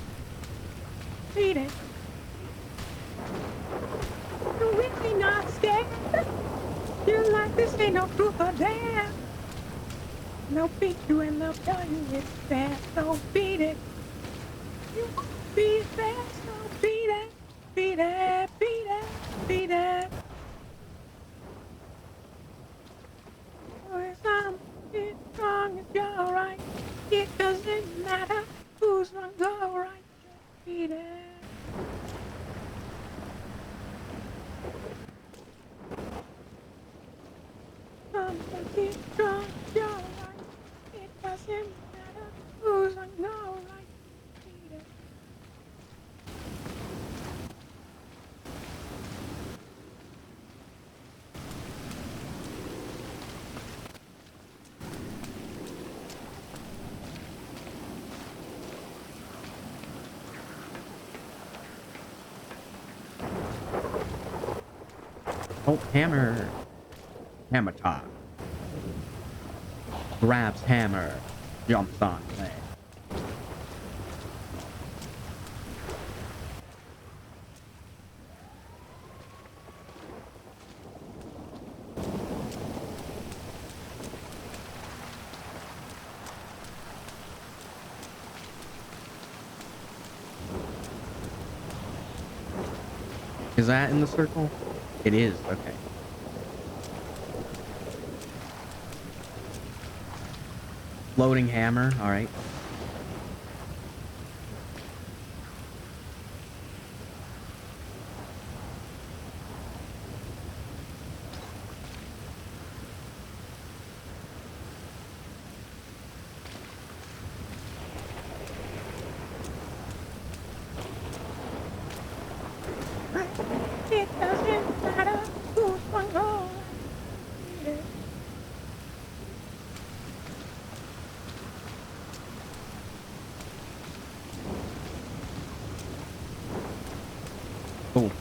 Beat it. You're really not scared. You're like this ain't no truth or dare. They'll beat you and they'll tell you it's fair, so beat it. You won't be fair, so beat it. Beat it, beat it, beat it. Always I'm as strong as you're right. It doesn't matter who's on go right. Just beat it. Somebody strong as you're right. It doesn't matter who's on go right. Beat it. Oh, hammer. Hammer time. Grabs hammer. Jumps on leg. Is that in the circle? It is, okay. Loading hammer, alright. It doesn't matter who's on go. Beat it. Cool.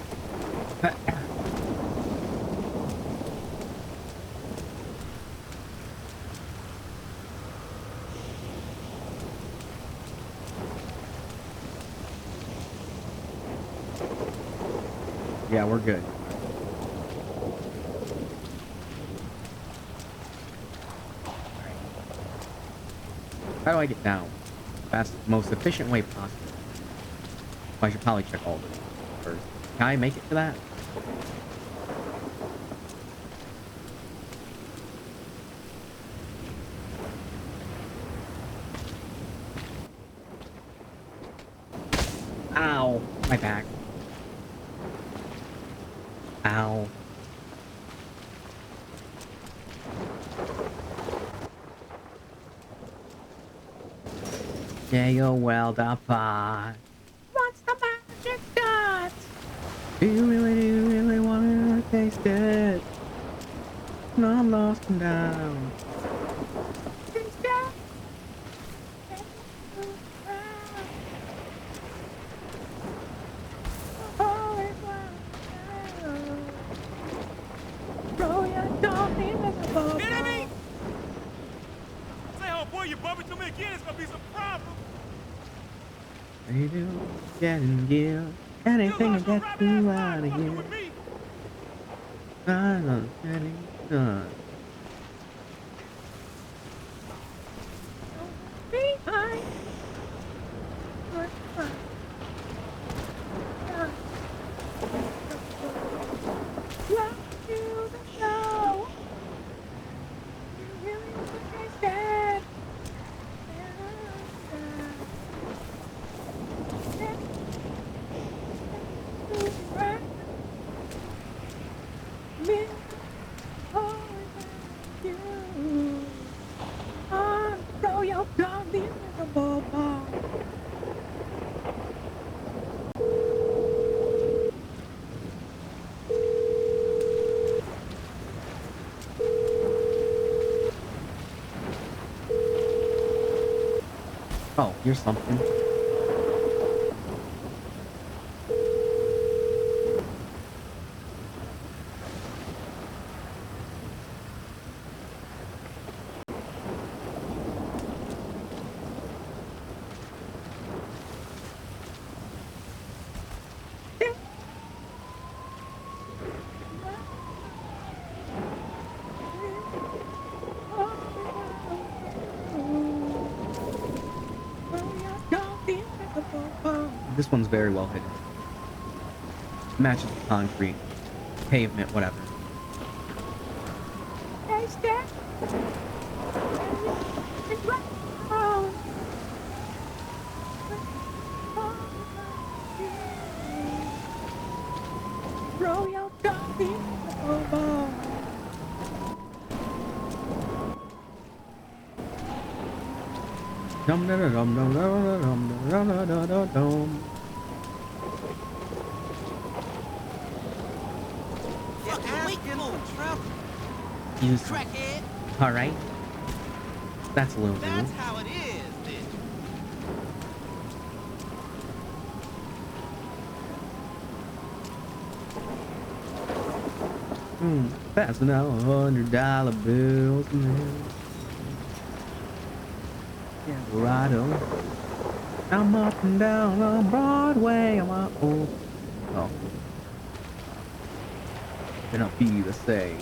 Yeah, we're good. How do I get down? Fast, most efficient way possible. I should probably check all of this first. Can I make it to that? Ow! My back. J.O. well apart. What's the magic got? Do you really want to taste it? No, I'm lost and down. Enemy! Say, oh boy, you bump into me again, it's gonna be some problem. You do getting you anything to get you out of here. I don't getting done. Behind. Love you the show. You really taste it. Throw your gun the invisible ball. Oh, here's something. This one's very well hidden. Matches the concrete, pavement, whatever. Throw your gun the invisible ball. Dum dum dum dum dum dum dum dum dum dum. Use Crackhead. All right. That's a little That's new. how it is, bitch. Passing out $100 bills, man. Colorado. I'm up and down on Broadway. I'm up. Oh. Gonna be the same.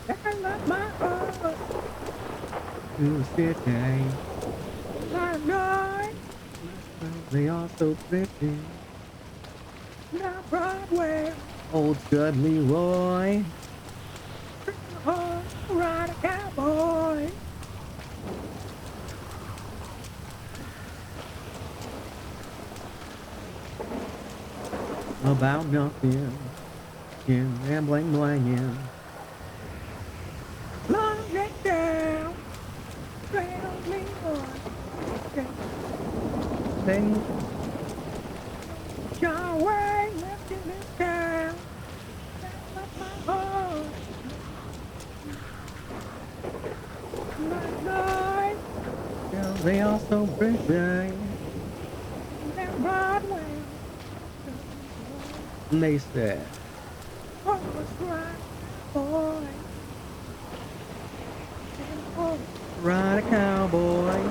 I love my heart. To the city. My night. They are so pretty. Not Broadway. Old Scud Leroy. Oh, ride a cowboy. About nothing. And bling blinging. Long it down. Straight on me, boy. They John Wayne left in this town. I love my heart. My night. they are so pretty. That Broadway. And they said, Oh, right, boy. Oh, ride a cowboy.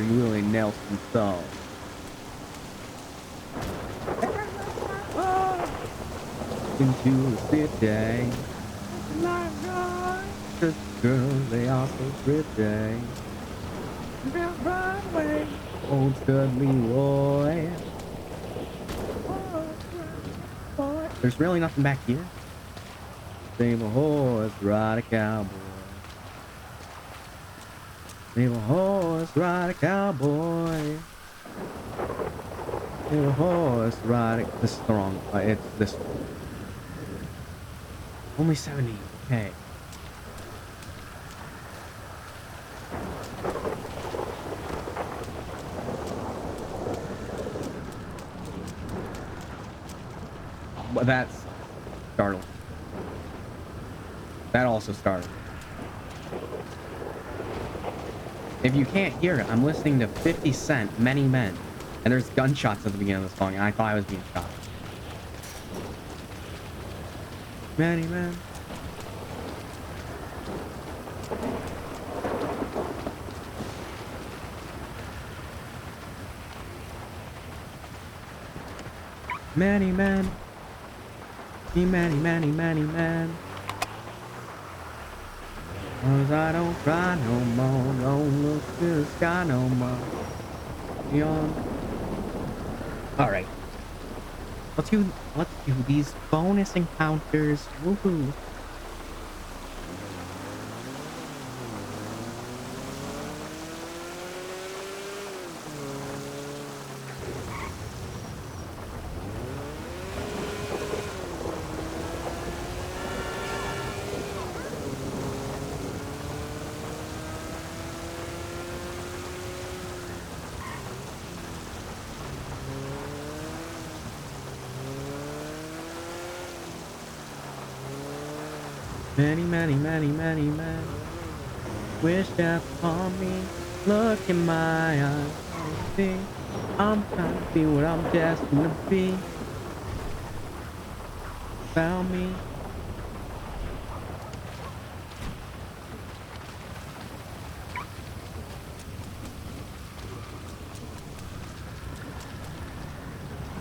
Willie Nelson song. Into the city. Cause girls, they are so pretty. Broadway. Old Studley Roy. There's really nothing back here. Save a horse, ride a cowboy. Save a horse, ride a cowboy. Save a horse, ride a... This is the wrong... it's this one. Only 70. Okay. But that's startling. That also startled. If you can't hear it, I'm listening to 50 Cent, Many Men. And there's gunshots at the beginning of the song, and I thought I was being shot. Many Men. Many men. Many men. 'Cause I don't cry no more, don't look to the sky no more. Beyond. Alright. Let's do these bonus encounters. Woohoo. Many men wish death upon me. Look in my eyes, see, I'm trying to be what I'm destined to be. Found me.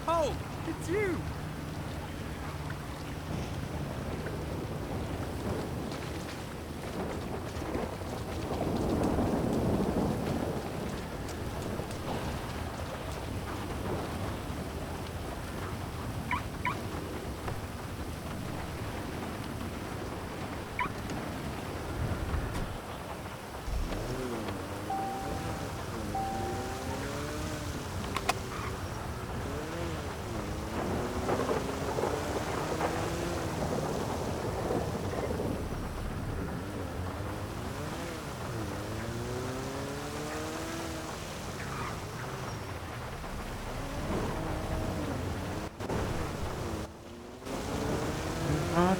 Oh, it's you!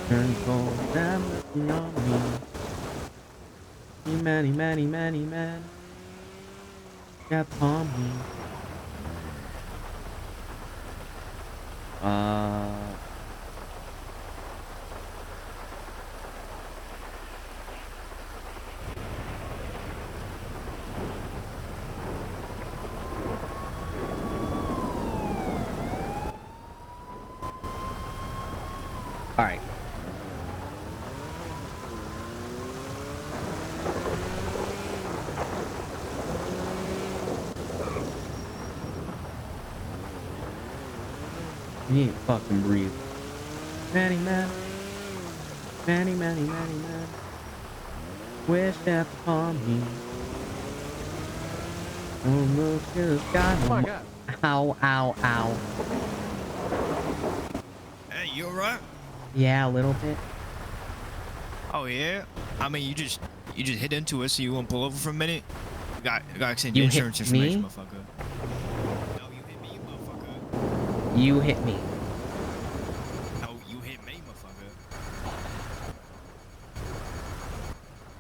Turn cold, them looking on me. Many men got upon me. All right. You ain't fucking breathe. Many men wish death upon me. Oh, look to the sky. Oh my God. Ow. Hey, you alright? Yeah, a little bit. Oh yeah? I mean, you just hit into us, so you want to pull over for a minute? Got to send You you hit insurance information, me? motherfucker. No, you hit me, you motherfucker. You hit me. No, you hit me, motherfucker.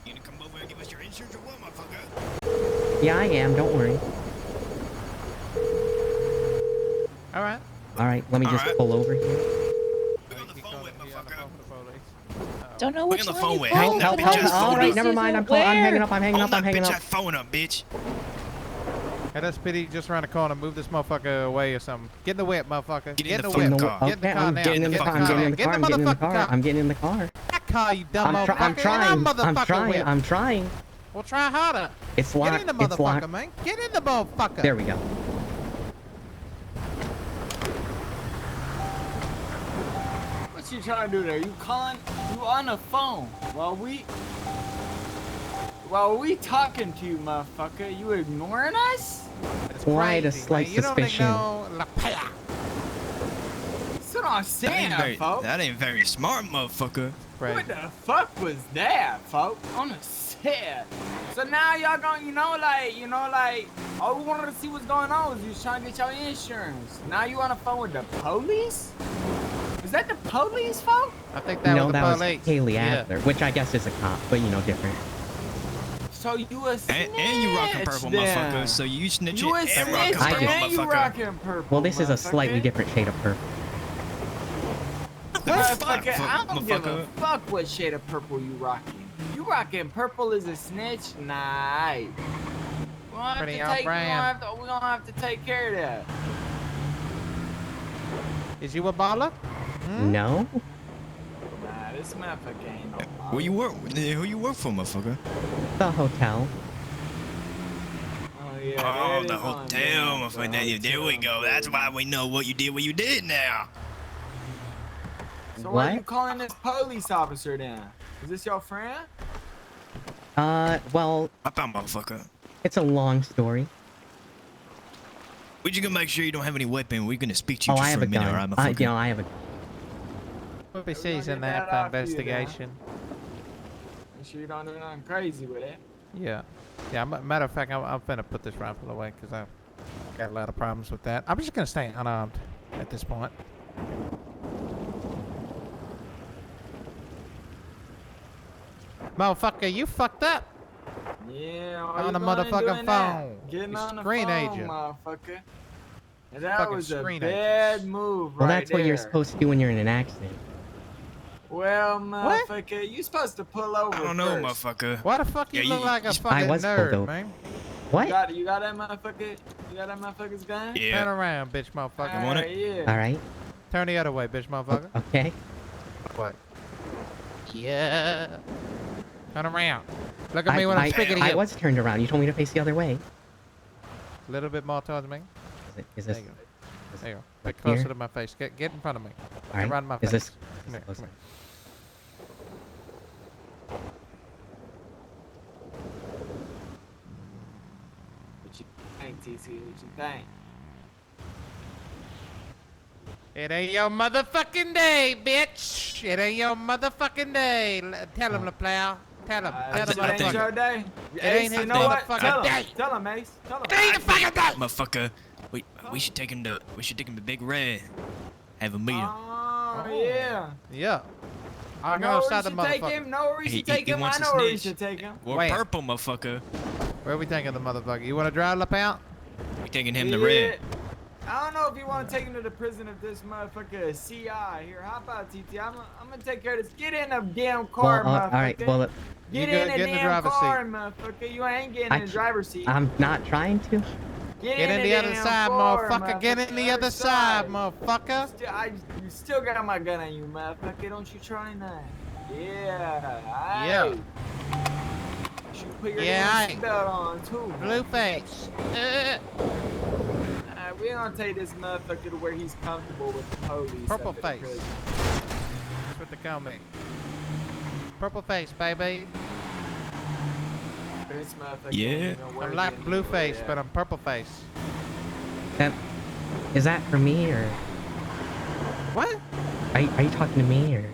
You gonna come over and give us your insurance or what, motherfucker? Yeah, I am. Don't worry. All right, let me just pull over here. Don't know which on the line phone you with. called, Help, but help, I help. just All right, noticed never you mind. said I'm hanging where? up. I'm hanging up. Bitch, that phone up, bitch. SPD, just around the corner. Move this motherfucker away or something. Get in the whip, motherfucker. Get in in the whip. fucking car. Get in the car I'm now. getting in the car. I'm getting in the car. I'm getting in the car. I'm getting in the car. That car, you dumb I'm motherfucker. trying. I'm trying. Whip. I'm trying. Well, try harder. It's locked. Get in the It's motherfucker, locked. man. Get in the motherfucker. There we go. What you trying to do there? You calling? You on the phone while we talking to you, motherfucker? You ignoring us? Quite a slight suspicion. That's what I'm saying, folks. That ain't very smart, motherfucker. What the fuck was that, folks? On the set. So now y'all gonna, all we wanted to see what's going on was you was trying to get your insurance. Now you on the phone with the police? Is that the police, folks? I think that was the was police. Haley Yeah. Adler, which I guess is a cop, but different. So you a snitch, And you rockin' purple, then. motherfucker. So you snitching You a and snitch, rockin' purple, and you motherfucker. rockin' purple. Well, this is a motherfucker. slightly different shade of purple. Motherfucker, I don't give a motherfucker. fuck what shade of purple you rocking. You rocking purple as a snitch? Nah. We Pretty on brand. gonna have to take care of that. Is you a baller? No. Nah, this motherfucker ain't no Who you work? Who you work for, motherfucker? The hotel. Oh, yeah. Oh, there the it is on hotel, there. motherfucker. There we go. That's why we know what you did now. So why are you calling this police officer then? Is this your friend? Well, I found motherfucker. it's a long story. We just gonna make sure you don't have any weapon. We're gonna speak to you Oh, just I have for a a minute, gun. alright, motherfucker? I have a gun. PC's in there that for off you, investigation. Make sure you don't do nothing crazy with it. Yeah. Yeah, matter of fact, I'm finna put this rifle away because I've got a lot of problems with that. I'm just gonna stay unarmed at this point. Motherfucker, you fucked up. Yeah, On the motherfucking phone. Getting You on the screen phone, agent. motherfucker. And that Fucking was a screen bad move Well, right that's what you're there. supposed to do when you're in an accident. Well, motherfucker, you supposed to pull over I don't know, first. motherfucker. Why the fuck you look like a fucking I was pulled nerd, over. man? What? You got that motherfucker? You got that motherfucker's gun? Yeah. Turn around, bitch motherfucker. Want it? Yeah. All right. Turn the other way, bitch motherfucker. Okay. What? Yeah. Turn around. Look at me when I'm speaking to you. I was turned around. You told me to face the other way. A little bit more towards me. Is There this? you go. There you go. like Get closer here? to my face. Get in front of me. All Get right. right in my Is face. this? Come here. Come here. What you think, TC? What you think? It ain't your motherfucking day, bitch. It ain't your motherfucking day. Tell him, LaPlow. Tell him. Tell him, It ain't your day. It ain't his you know what? motherfucking Tell day. him. Tell him, Ace. Tell him. It ain't the fucking day. Motherfucker. We should take him to Big Red. Have a meeting. Oh, yeah. Yeah. I'll go know outside where the we should take motherfucker. him. Know where we He- should take he him. I wants to know where we snitch. should take him. We're Wait. purple, motherfucker. Where are we taking the motherfucker? You want to drive LaPlow? We taking him to Yeah. Red. I don't know if you want to take him to the prison of this motherfucker CI. Here, hop out, TT. I'm gonna take care of this. Get in the damn car, Well, motherfucker. all right. Well, Get You in good? the Get in the damn driver's car, seat. motherfucker. You ain't getting I in the can't- driver's seat. I'm not trying to. Get in the other damn side, car, motherfucker. Get in the other side, motherfucker. You still got my gun on you, motherfucker. Don't you try that. Yeah. Yeah. aight. You should put your Yeah, damn seatbelt on, too. Blue face. We're gonna take this motherfucker to where he's comfortable with the police. Purple up in face. prison. That's what they call me. Purple face, baby. This motherfucker Yeah. ain't even I'm working like blue anymore, face, yeah. but I'm purple face. Is that for me or? What? Are you talking to me or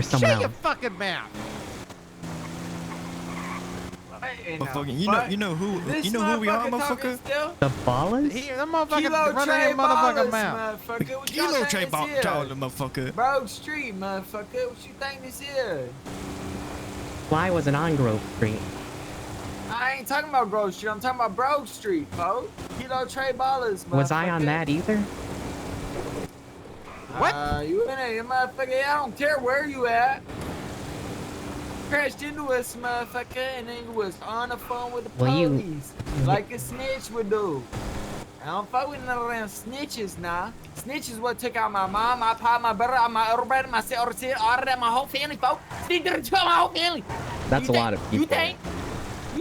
someone Shut your else? fucking mouth. Motherfucker, you know who we are, motherfucker? The ballers? Here, that motherfucker Kilo run Trey in your motherfucking Ballers, mouth. motherfucker. What Kilo y'all Trey think this is? Ball, motherfucker. Brogue Street, motherfucker. What you think this is? Fly wasn't on Grove Street. I ain't talking about Grove Street. I'm talking about Brogue Street, folks. Kilo Trey Ballers, motherfucker. Was I on that either? What? You in it, motherfucker. I don't care where you at. crashed into us, motherfucker, and then you was on the phone with the Well, police, like a snitch would do. I don't fuck with none of them snitches now. Snitches what took out my mom, my pop, my brother, my everybody, my sister, all of that, my whole family, folks. Snitch took out my whole family. That's a lot of people. You think?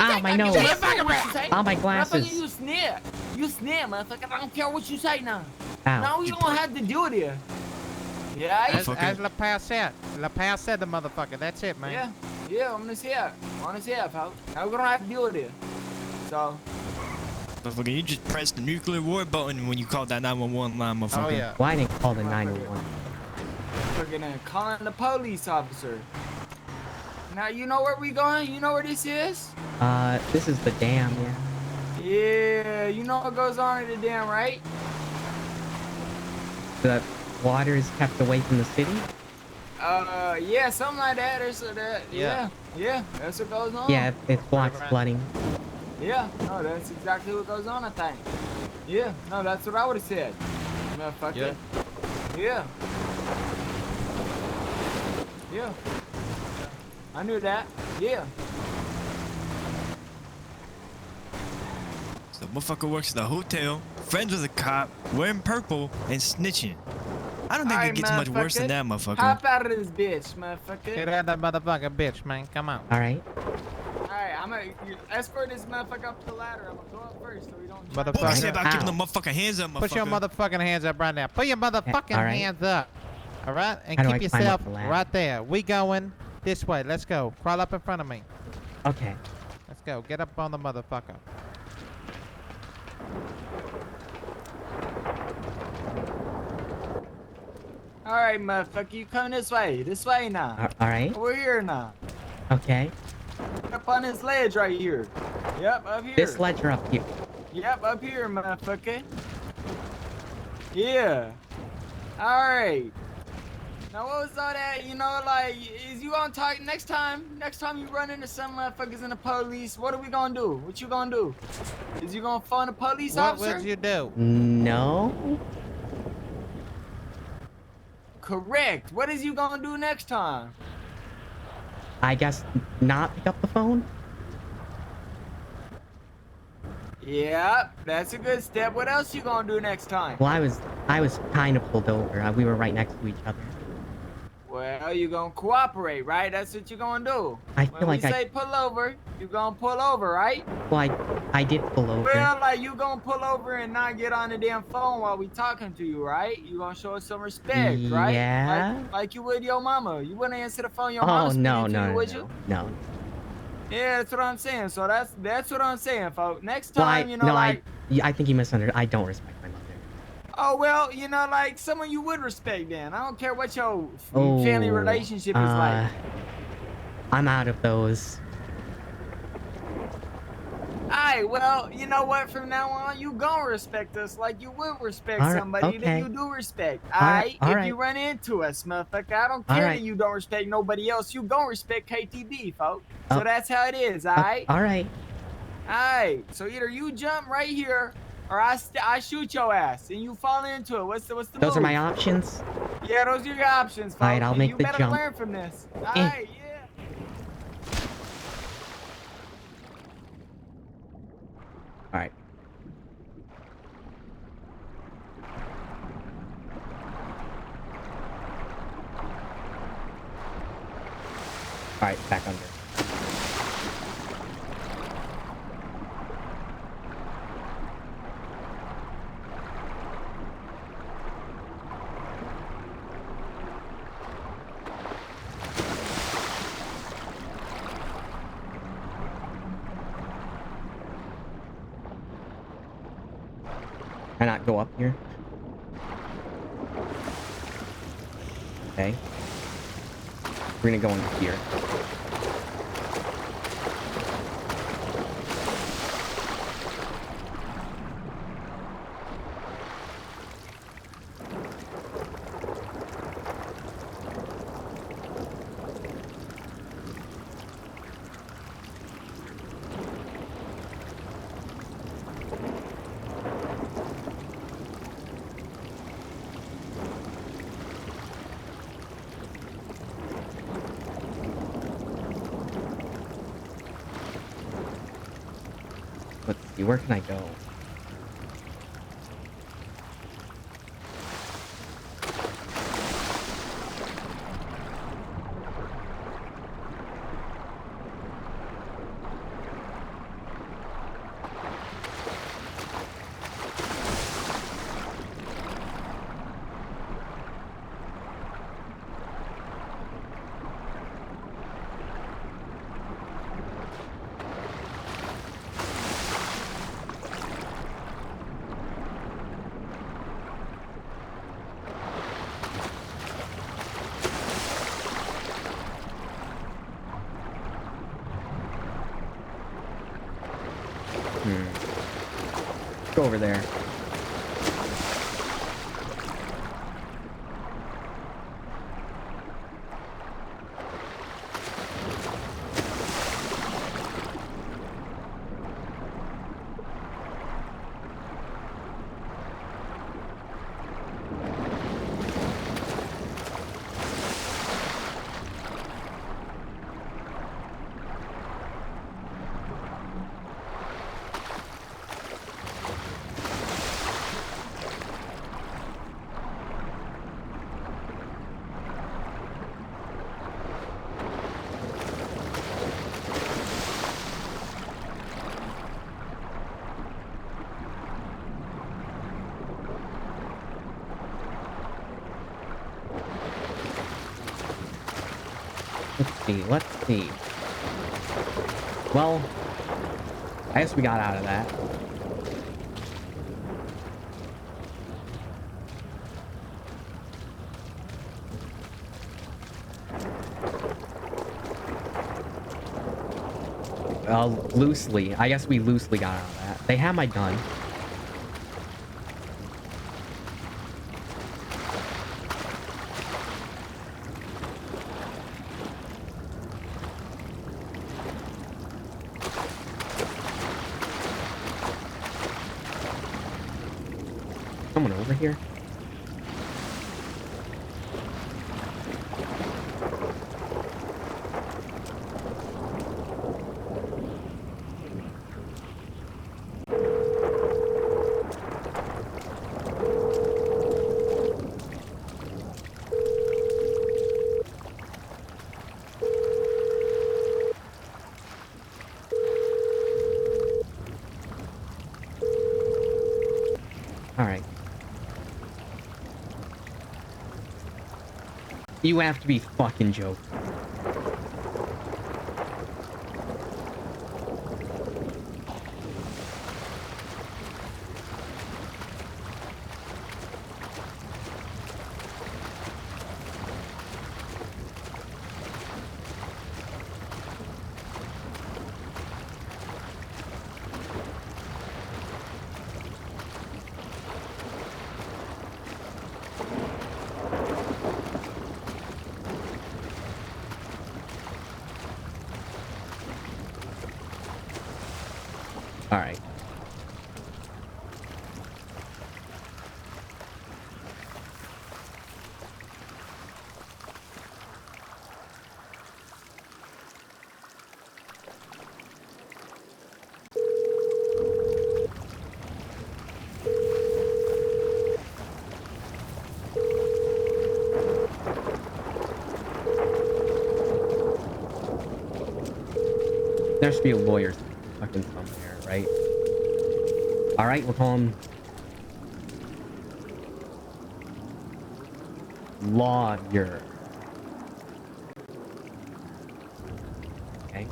Ow, my nose. Ow, my glasses. Motherfucker, you snap. You snap, motherfucker. I don't care what you say now. Ow. No, you don't have to do it here. Yeah, As La Paz said. La Paz said the motherfucker. That's it, man. Yeah, I'm gonna say it. I'm gonna say it, folks. Now we're gonna have to deal with it. So. Motherfucker, you just pressed the nuclear war button when you called that 911 line, motherfucker. Oh, yeah. Why didn't call the 911? Fucking calling the police officer. Now you know where we going? You know where this is? This is the dam, yeah. Yeah, you know what goes on in the dam, right? The water is kept away from the city? Yeah, something like that. Or so that. Yeah, that's what goes on. Yeah, it blocks flooding. Yeah, no, that's exactly what goes on, I think. Yeah, no, that's what I would have said. Motherfucker. Yeah. Yeah. I knew that. Yeah. So motherfucker works at the hotel, friends with a cop, wearing purple, and snitching. I don't think it gets much worse than that, motherfucker. Hop out of this bitch, motherfucker. Get out of that motherfucking bitch, man. Come on. Alright. Alright, I'm gonna escort this motherfucker up the ladder. I'm gonna go up first so we don't Motherfucker. I said about keeping the motherfucking hands up, motherfucker. Put your motherfucking hands up right now. Put your motherfucking Alright. hands up. Alright? And How do keep I climb up yourself the ladder? right there. We going this way. Let's go. Crawl up in front of me. Okay. Let's go. Get up on the motherfucker. Alright, motherfucker, you come this way. This way now. Alright. We're here now. Okay. Up on this ledge right here. Yep, up here. This ledger up here. Yep, up here, motherfucker. Yeah. Alright. Now what was all that, you know, like, is you gonna talk next time you run into some motherfuckers in the police, what are we gonna do? What you gonna do? Is you gonna phone a police officer? What would you do? No. Correct. What is you gonna do next time? I guess not pick up the phone? Yeah, that's a good step. What else you gonna do next time? Well, I was kind of pulled over. We were right next to each other. Well, you gonna cooperate, right? That's what you gonna do. I feel when like we say pull over, you gonna pull over, right? Well, I did pull over. Well, like you gonna pull over and not get on the damn phone while we talking to you, right? You gonna show us some respect, right? Yeah. Like you would your mama. You wouldn't answer the phone your Oh, mama no, speaking to you, would you? no. Yeah, that's what I'm saying. So that's what I'm saying, folks. Next Well, time, you know, like. I think you misunderstood. I don't respect my mother. Oh, well, you know, like, someone you would respect then. I don't care what your family relationship is like. I'm out of those. Alright, well, you know what? From now on, you gonna respect us like you would respect Alright, somebody that okay. you do respect. Alright, Alright? If you run into us, motherfucker, I don't care Alright. that you don't respect nobody else. You gonna respect KTB, folks. So Oh. that's how it is, alright? Alright. Alright, so either you jump right here, or I shoot your ass, and you fall into it. What's the Those are move? my options. Yeah, those are your options, folks. Alright, I'll and make you the better jump. learn from this. Alright, yeah. Alright. Alright, back under. Can I not go up here? Okay. We're gonna go in here. see, where can I go? Go over there. Let's see. Well, I guess we got out of that. Loosely. I guess we loosely got out of that. They have my gun. Someone over here? Alright. You have to be fucking joking. Alright. There should be a lawyer fucking somewhere, right? Alright, we're calling lawyer. Okay.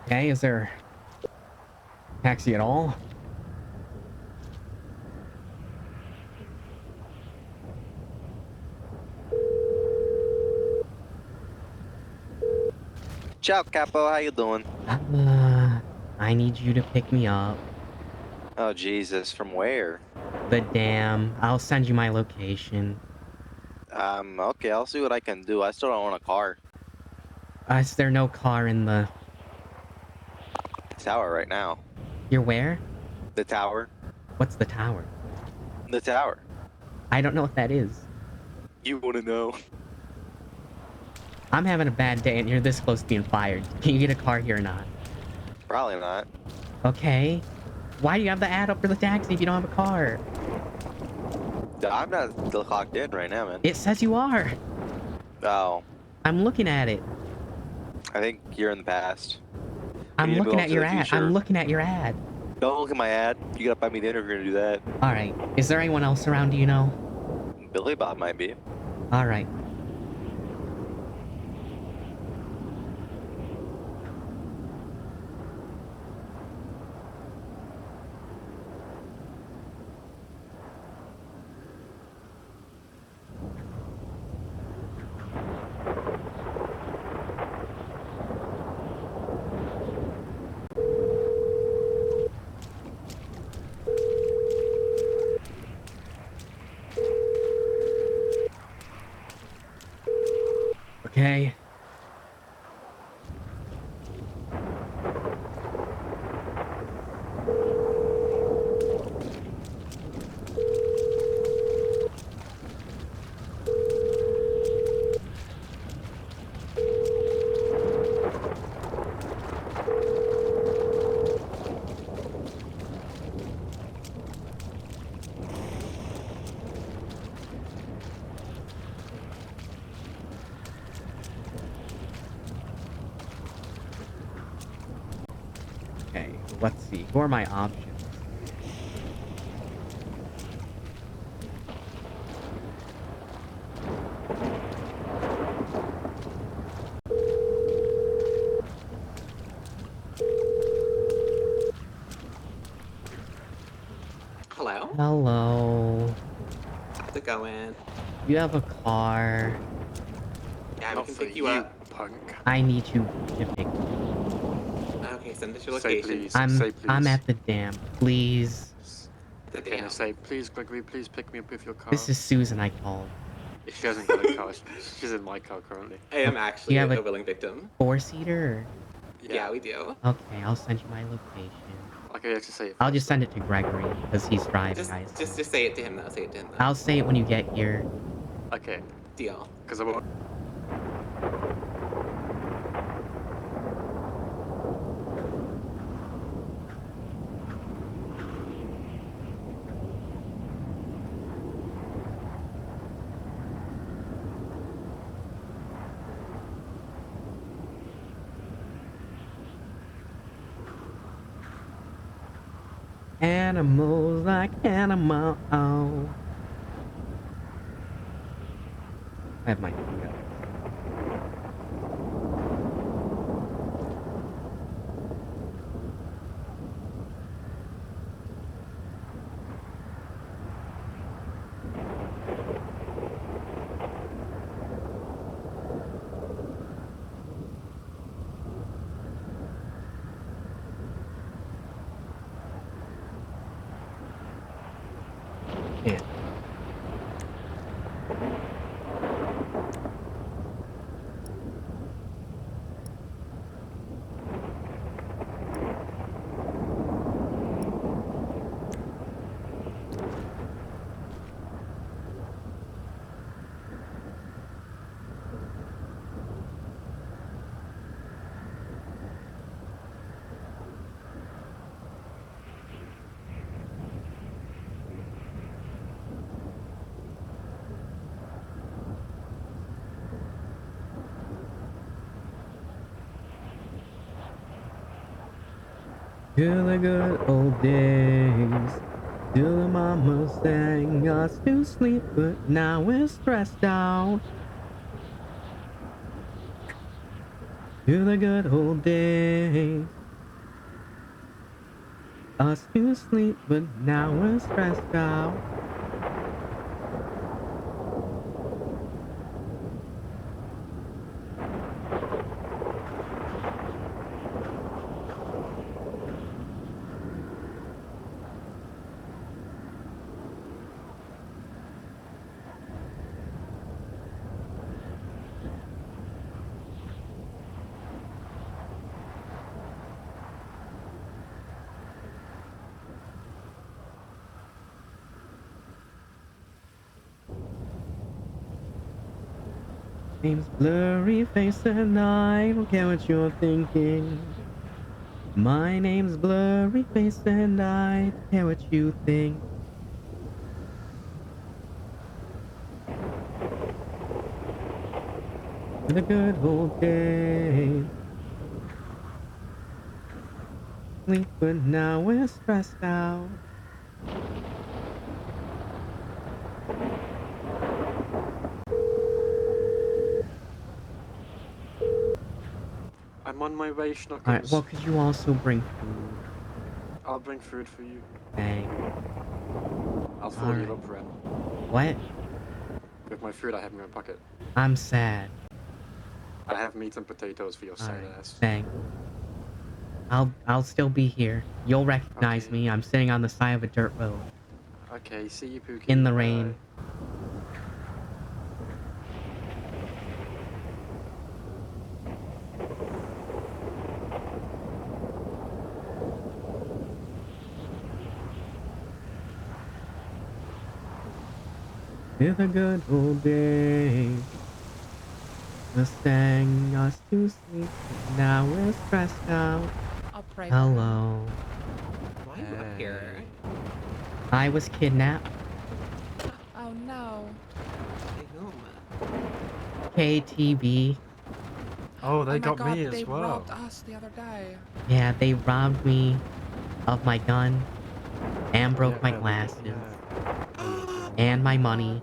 Okay, is there taxi at all? Ciao, Capo. How you doing? I need you to pick me up. Oh, Jesus. From where? The dam. I'll send you my location. Okay. I'll see what I can do. I still don't own a car. Is there no car in the Tower right now. You're where? The tower. What's the tower? The tower. I don't know what that is. You want to know? I'm having a bad day and you're this close to being fired. Can you get a car here or not? Probably not. Okay. Why do you have the ad up for the taxi if you don't have a car? I'm not still clocked in right now, man. It says you are. Oh. I'm looking at it. I think you're in the past. I'm looking at your ad. I'm looking at your ad. Don't look at my ad. You gotta buy me dinner if you're gonna do that. Alright. Is there anyone else around, do you know? Billy Bob might be. Alright. Okay. Okay, let's see. Who are my options? Hello? Hello. How's it going? You have a car. Yeah, we can pick you up. Punk. I need you to pick me. Okay, send us your Say location. please. I'm Say please. I'm at the dam. Please. Okay, now say please, Gregory. Please pick me up with your car. This is Susan I called. She hasn't got a car. She's in my car currently. I am You actually have a a willing victim. four-seater? Yeah, we do. Okay, I'll send you my location. Okay, you have to say it. I'll just send it to Gregory because he's driving, guys. Just say it to him though. Say it to him though. I'll say it when you get here. Okay. Deal. Because I won't. Animals like animals. I have my food up. Yeah. To the good old days, till the mama sang us to sleep, but now we're stressed out. To the good old days. Us to sleep, but now we're stressed out. Name's blurry face and I don't care what you're thinking. My name's blurry face and I don't care what you think. The good old days. Sleep, but now we're stressed out. I'm on my way, Schnuckles. Alright, well, could you also bring food? I'll bring food for you. Dang. I'll fill you Alright. up, Ren. What? With my food I have in my pocket. I'm sad. I have meat and potatoes for your sad ass. Dang. I'll still be here. You'll recognize me. I'm sitting on the side of a dirt road. Okay, see you, Pookie. In the rain. To the good old days. The sang us to sleep, but now we're stressed out. I'll pray. Hello. Why are you up here? I was kidnapped. Oh no. By whom? KTV. Oh, they my got God, me they as well. robbed us the other day. Yeah, they robbed me of my gun and broke my Yeah, glasses yeah. and my money.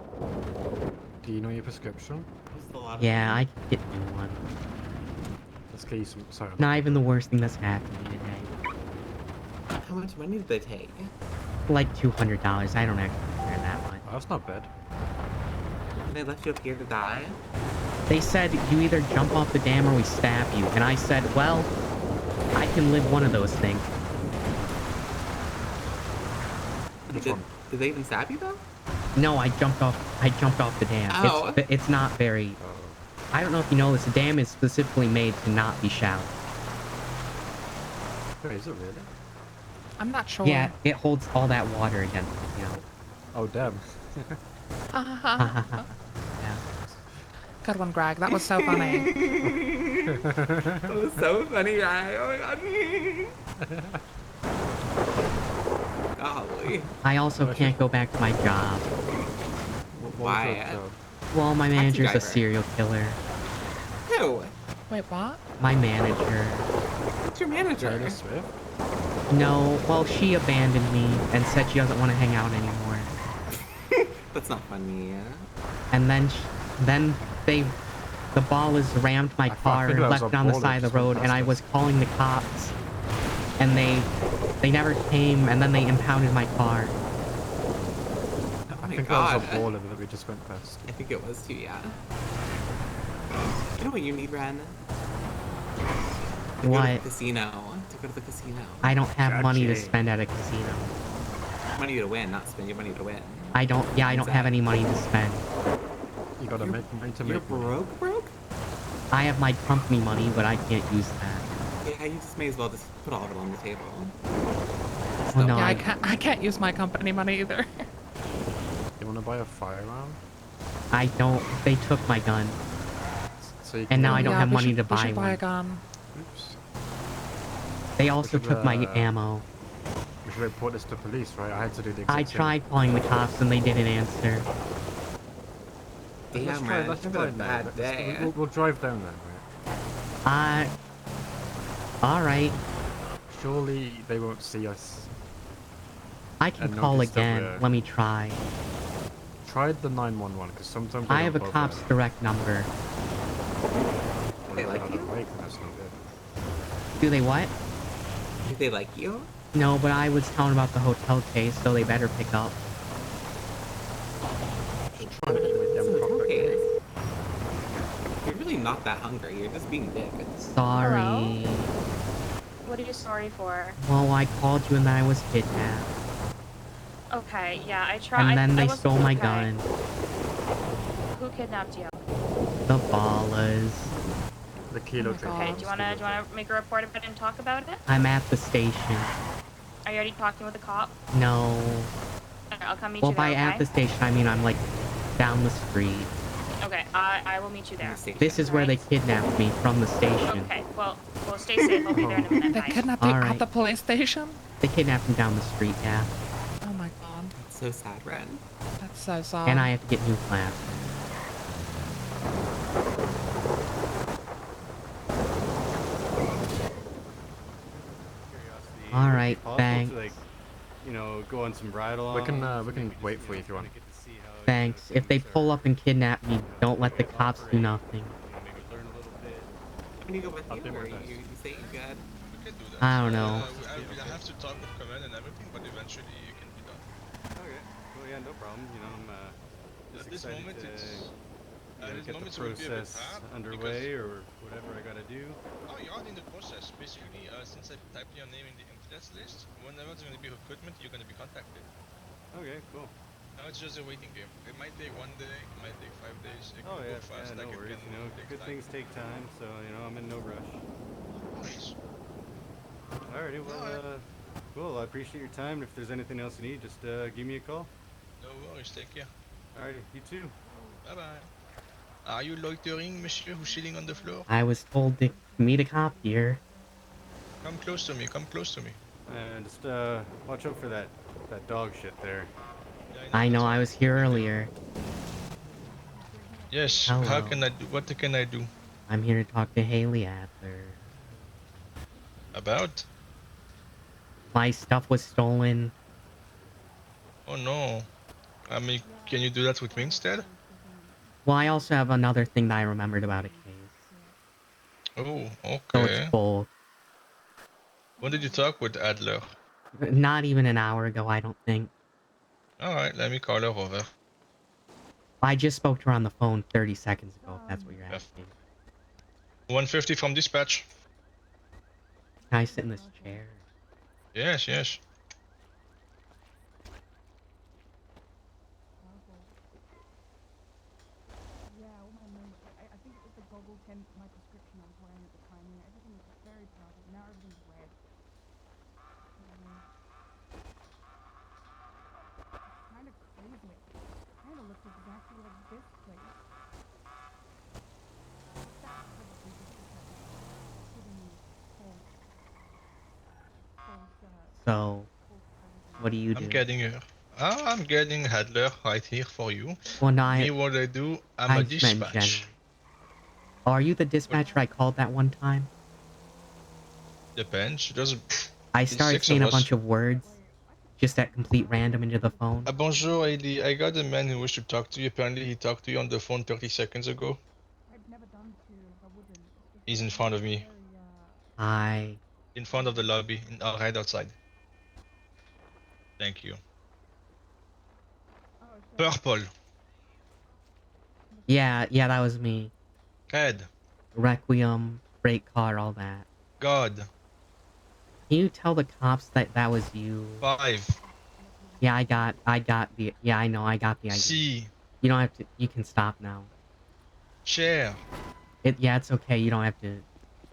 Do you know your prescription? Yeah, I can get you one. Let's get you some. Sorry. Not even the worst thing that's happened to me today. How much money did they take? Like $200. I don't actually care that much. Oh, that's not bad. And they left you up here to die? They said you either jump off the dam or we stab you, and I said, well, I can live one of those things. Did they even stab you though? No, I jumped off the dam. Oh. It's not very. I don't know if you know this. The dam is specifically made to not be shallow. Wait, is it really? I'm not sure. Yeah, it holds all that water against it, you know. Oh, damn. Yeah. Good one, Greg. That was so funny. That was so funny, Greg. Oh my god. Golly. I also can't go back to my job. Why? Well, my manager's a driver. serial killer. Who? Wait, what? My manager. What's your manager? Taylor Swift? No, well, she abandoned me and said she doesn't want to hang out anymore. That's not funny. And then, the ballers rammed my car think and that was left a it on the baller side of just the road, went and I past was calling the cops, and they never came, and then they impounded my car. Oh I my think god. that was a baller that we just went past. I think it was too, yeah. You know what you need, Ren? To go to What? the casino. To go to the casino. I don't have money to Gotcha. spend at a casino. Money to win, not spend your money to win. I don't have any money to spend. You gotta make money to You're make money. broke? I have my company money, but I can't use that. Yeah, you just may as well just put all of it on the table. Well, no, Yeah, I, I can't use my company money either. You wanna buy a firearm? I don't. They took my gun, So you and can now I don't Yeah, have we money should- to we buy should buy a one. gun. Oops. They also should, took my uh, ammo. We should report this to police, right? I had to do the exact I same. tried calling the cops, and they didn't answer. Damn, Let's try, man, let's you've try had a now. bad Let's- day. We'll drive down then, right? Alright. Surely they won't see us. I can And call notice that again. we're- Let me try. Try the 911, because sometimes they I have a don't cop's bother. direct number. Hey, like you? Do they what? Do they like you? No, but I was telling about the hotel case, so they better pick up. Okay. You're really not that hungry. You're just being dick. Sorry. What are you sorry for? Well, I called you and then I was kidnapped. Okay, yeah, I tried. And then I they wasn't- stole my okay. gun. Who kidnapped you? The ballers. The kilo Okay, do you wanna make a report about it and talk about it? I'm at the station. Are you already talking with the cop? No. Okay, I'll come meet Well, you there, by okay? at the station, I mean I'm like down the street. Okay, I will meet you there. This is where they kidnapped me, from the station. Okay, well, stay safe. I'll be there in a minute. They Bye. kidnapped you All at right. the police station? They kidnapped me down the street, yeah. Oh my god. That's so sad, Ren. That's so sad. And I have to get new flaps. All right, thanks. Like, you know, go on some ride along. We can wait for you if you want. Thanks. If they pull up and kidnap me, don't let the cops do nothing. Can you go with you, or you say you got? I don't know. I have to talk with command and everything, but eventually it can be done. Okay. Well, yeah, no problem. You know, I'm just At this excited moment, to it's get the it would be a bit process hard underway or whatever I gotta do. Oh, you're already in the process. Basically, since I typed your name in the interest list, whenever there's going to be recruitment, you're going to be contacted. Okay, cool. Now it's just a waiting game. It might take 1 day, it might take 5 days. It Oh can yeah, go fast, no like worries. it can You know, take good time. things take time, so you know I'm in no rush. Nice. Alrighty, well, cool. I appreciate your time. If there's anything else you need, just give me a call. No worries, take care. Alrighty, you too. Bye bye. Are you loitering, monsieur, who's sitting on the floor? I was told to meet a cop here. Come close to me, come close to me. And just watch out for that dog shit there. I know, I was here earlier. Yes, Hello. how can I do? What can I do? I'm here to talk to Haley Adler. About? My stuff was stolen. Oh no. I mean, can you do that with me instead? Well, I also have another thing that I remembered about a case. Oh, okay. So it's both. When did you talk with Adler? Not even an hour ago, I don't think. Alright, let me call her over. I just spoke to her on the phone 30 seconds ago, if that's what you're asking. 150 from dispatch. Can I sit in this chair? Yes, yes. Yeah, all my memory. I think it was the Global 10, my prescription I was wearing at the time. You know, everything was very positive. Now everything's red. It's kind of crazy. It kind of looks exactly like this place. So, what do you do? I'm getting her. I'm getting Adler right here for you. Well, no, Me, what I do, I'm a just meant dispatch. general. Oh, are you the dispatcher I called that one time? Depends. There's I there's started 6 saying of a us. bunch of words, just at complete random into the phone. Bonjour, Heidi. I got a man who wished to talk to you. Apparently, he talked to you on the phone 30 seconds ago. He's in front of me. Hi. In front of the lobby, right outside. Thank you. Purple. Yeah, that was me. Red. Requiem, freight car, all that. God. Can you tell the cops that that was you? 5. Yeah, I got the, yeah, I know, I got the idea. C. You don't have to, you can stop now. Chair. Yeah, it's okay, you don't have to.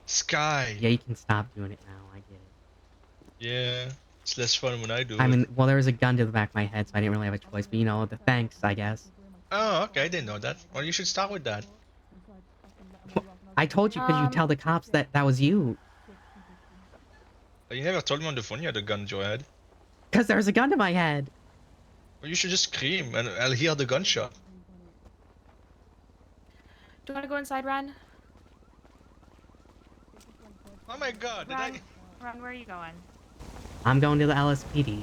Sky. Yeah, you can stop doing it now, I get it. Yeah. It's less fun when I do I it. mean, well, there was a gun to the back of my head, so I didn't really have a choice, but you know, the thanks, I guess. Oh, okay. I didn't know that. Well, you should start with that. I told you, because you tell the cops that that was you. But you never told me on the phone you had a gun to your head. Because there was a gun to my head. Well, you should just scream and I'll hear the gunshot. Do you want to go inside, Ren? Oh my god, Ren, where are you going? I'm going to the LSPD.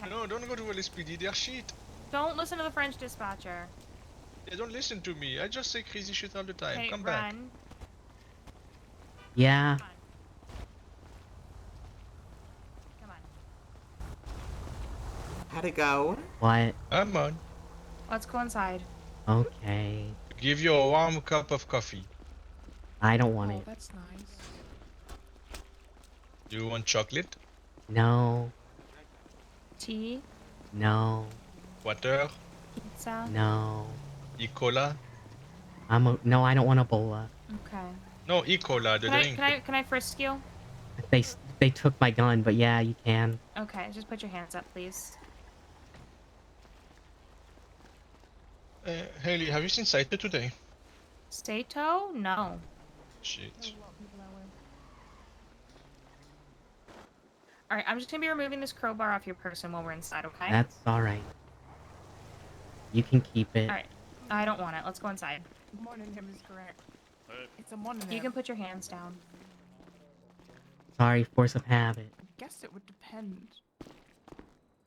No, don't go to LSPD, they're shit. Don't listen to the French dispatcher. They don't listen to me. I just say crazy shit all the time. Hey, Come back. Ren, Yeah. Come on. How'd it go? What? Come on. Let's go inside. Okay. Give you a warm cup of coffee. I don't want Oh, it. that's nice. Do you want chocolate? No. Tea? No. Water? Pizza? No. E-cola? No, I don't want Ebola. Okay. No, E-cola, the drink. Can I frisk you? They took my gun, but yeah, you can. Okay, just put your hands up, please. Haley, have you seen Saito today? Sato? No. Shit. Alright, I'm just gonna be removing this crowbar off your person while we're inside, okay? That's alright. You can keep it. Alright. I don't want it. Let's go inside. Mononym is correct. It's a mononym. You can put your hands down. Sorry, force of habit. I guess it would depend.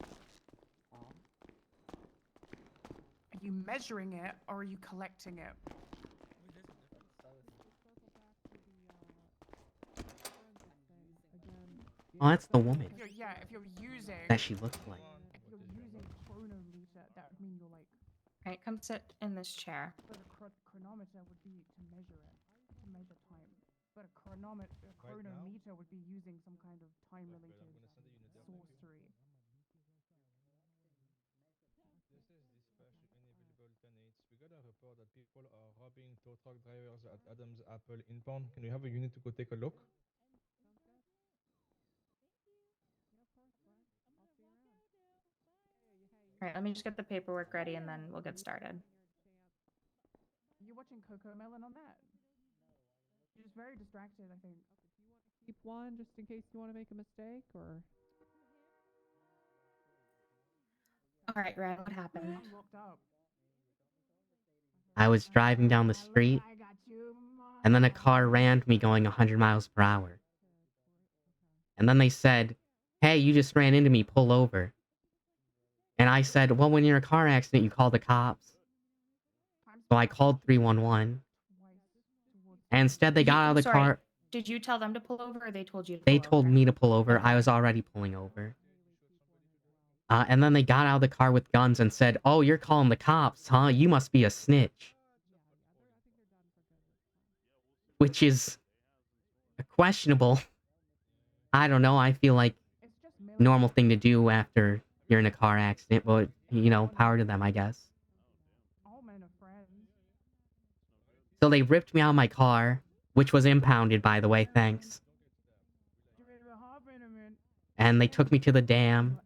Are you measuring it or are you collecting it? Oh, that's the woman If you're using that she looks like. If you're using chronometer, that would mean you're like. Alright, come sit in this chair. But a chronometer would be to measure it, to measure time. But a chronometer would be using some kind of time-related sorcery. We got a report that people are robbing tow truck drivers at Adams Apple inbound. Can we have a unit to go take a look? Alright, let me just get the paperwork ready and then we'll get started. You're watching Coco Melon on that? You're just very distracted, I think. Keep one just in case you want to make a mistake, or. Alright, Ren, what happened? I was driving down the street, and then a car rammed me going 100 miles per hour. And then they said, "Hey, you just ran into me, pull over." And I said, "Well, when you're in a car accident, you call the cops." So I called 311. And instead, they got out of the Sorry, car. did you tell them to pull over or they told you to They pull told over? me to pull over. I was already pulling over. And then they got out of the car with guns and said, "Oh, you're calling the cops, huh? You must be a snitch." Which is questionable. I don't know. I feel like normal thing to do after you're in a car accident, but, you know, power to them, I guess. All men are friends. So they ripped me out of my car, which was impounded, by the way, thanks. And they took me to the dam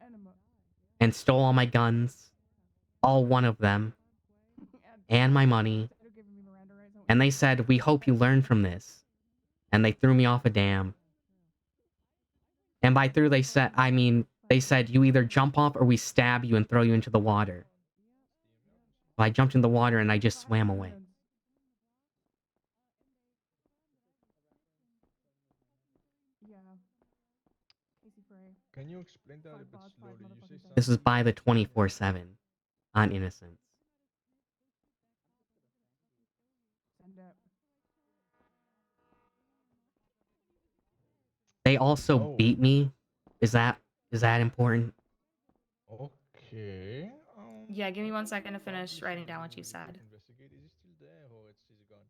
and stole all my guns, all one of them, and my money. And they said, "We hope you learn from this." And they threw me off a dam. And by through, they said, they said, "You either jump off or we stab you and throw you into the water." So I jumped in the water and I just swam away. Yeah. Casey Frey. Can you explain that a bit slowly? You say something. This is by the 24/7 on Innocence. Send it. They also Oh. beat me. Is that important? Okay. Yeah, give me 1 second to finish writing down what you said. Investigate. Is he still there or is he gone?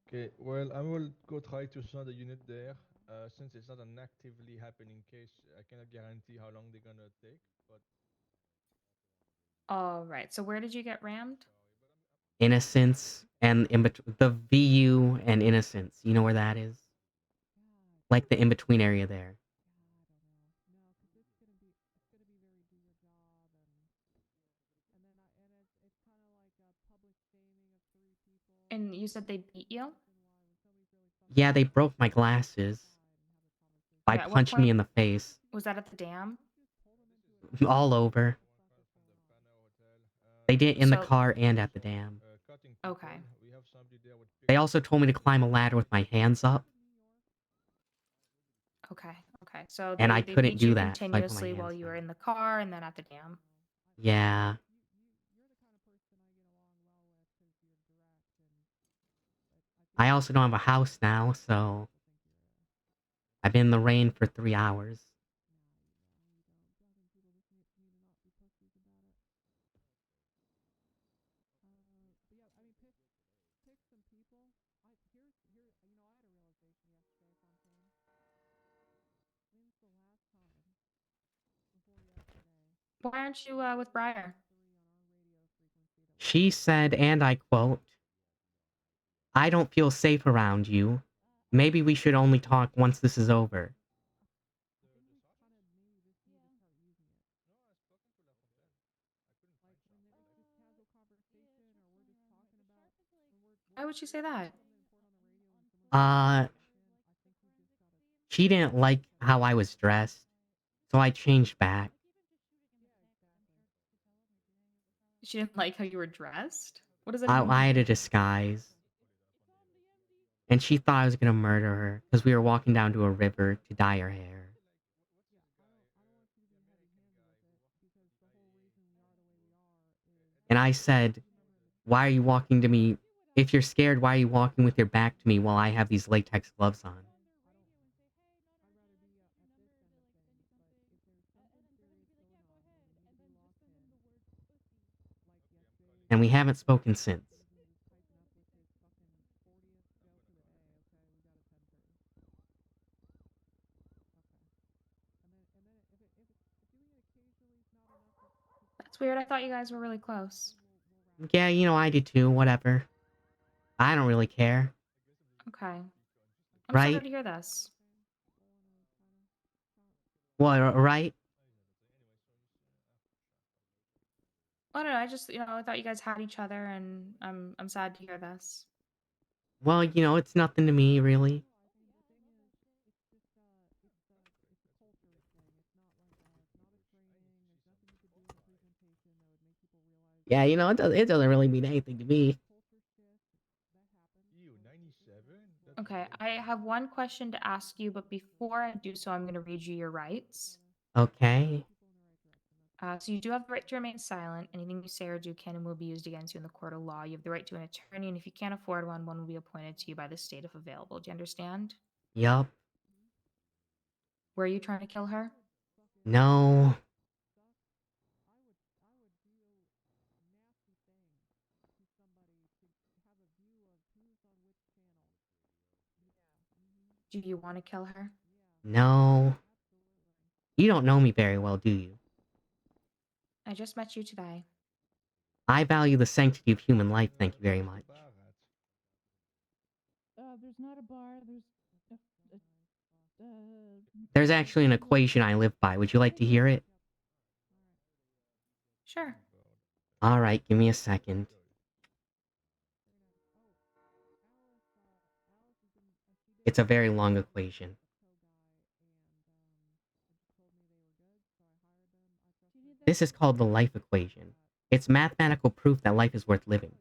Okay, well, I will go try to send a unit there. Since it's not an actively happening case, I cannot guarantee how long they're gonna take, but Alright, so where did you get rammed? Innocence and the VU and Innocence. You know where that is? Like the in-between area there. And you said they beat you? Yeah, they broke my glasses by Yeah, at what punching me point- in the face. Was that at the dam? All over. They did it in the So- car and at the dam. Okay. They also told me to climb a ladder with my hands up. Okay. Okay. So And they, I they couldn't beat do you that, so I put my continuously while hands you were in the car and then at the dam. Yeah. I also don't have a house now, so I've been in the rain for 3 hours. Why aren't you with Briar? She said, and I quote, "I don't feel safe around you. Maybe we should only talk once this is over." Why would she say that? Uh, she didn't like how I was dressed, so I changed back. She didn't like how you were dressed? What does that I, even I had a mean? disguise. And she thought I was gonna murder her because we were walking down to a river to dye her hair. And I said, "Why are you walking to me? If you're scared, why are you walking with your back to me while I have these latex gloves on?" And we haven't spoken since. That's weird. I thought you guys were really close. Yeah, you know, I do too, whatever. I don't really care. Okay. I'm sorry Right? to hear this. What, right? I don't know. I just, I thought you guys had each other, and I'm sad to hear this. Well, you know, it's nothing to me, really. Yeah, you know, it doesn't really mean anything to me. Okay, I have one question to ask you, but before I do so, I'm going to read you your rights. Okay. So you do have the right to remain silent. Anything you say or do can and will be used against you in the court of law. You have the right to an attorney, and if you can't afford one, one will be appointed to you by the state if available. Do you understand? Yup. Were you trying to kill her? No. Do you want to kill her? No. You don't know me very well, do you? I just met you today. I value the sanctity of human life, thank you very much. There's not a bar. There's actually an equation I live by. Would you like to hear it? Sure. Alright, give me a second. It's a very long equation. This is called the life equation. It's mathematical proof that life is worth living.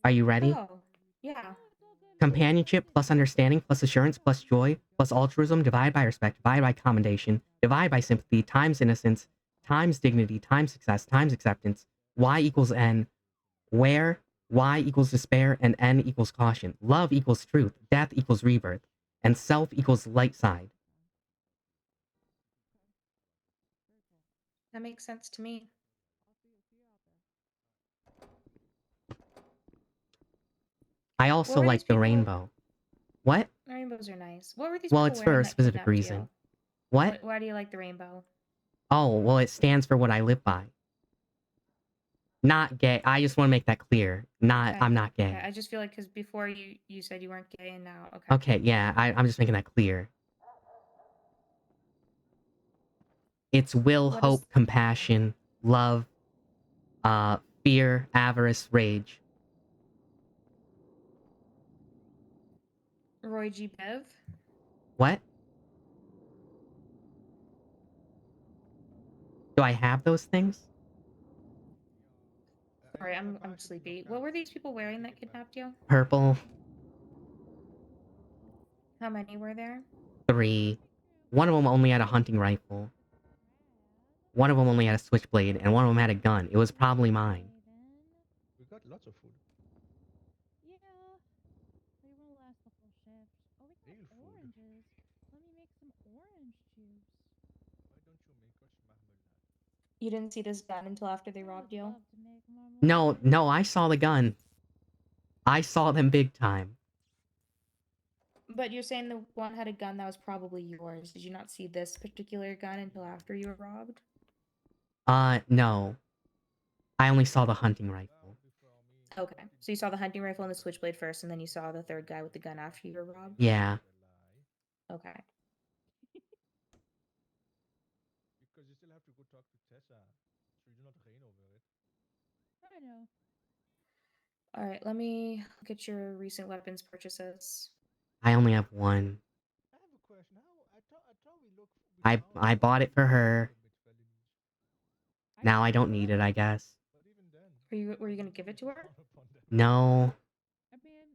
Are you ready? Oh, yeah. Companionship plus understanding plus assurance plus joy plus altruism divided by respect divided by commendation divided by sympathy times innocence times dignity times success times acceptance. Y equals N, where Y equals despair and N equals caution. Love equals truth, death equals rebirth, and self equals light side. That makes sense to me. I also were like these the people- rainbow. What? Rainbows are nice. What were these Well, people it's for wearing a that specific kidnapped reason. you? What? Why do you like the rainbow? Oh, well, it stands for what I live by. Not gay. I just want to make that clear. Okay. I'm not gay. Okay. I just feel like because before you said you weren't gay, and now okay. Okay, yeah, I'm just making that clear. It's will, What hope, is- compassion, love, fear, avarice, rage. Roy G. Biv. What? Do I have those things? Sorry, I'm sleepy. What were these people wearing that kidnapped you? Purple, How many were there? 3. One of them only had a hunting rifle. One of them only had a switchblade, and one of them had a gun. It was probably mine. We got lots of food. last the full shift. Oh, we got oranges. Let me make some orange juice. Why don't you make us marmalade? You didn't see this gun until after they robbed you? Love to make marmalade. No, no, I saw the gun. I saw them big time. But you're saying the one had a gun that was probably yours. Did you not see this particular gun until after you were robbed? No. I only saw the hunting rifle. Okay. So you saw the hunting rifle and the switchblade first, and then you saw the third guy with the gun after you were robbed? Yeah. Okay. Because you still have to go talk to Tessa, so you do not reign over it. I know. All right, let me look at your recent weapons purchases. I only have one. I have a question. I thought we I bought it for her. Now I don't need it, I guess. Were you gonna give it to her? No. I mean,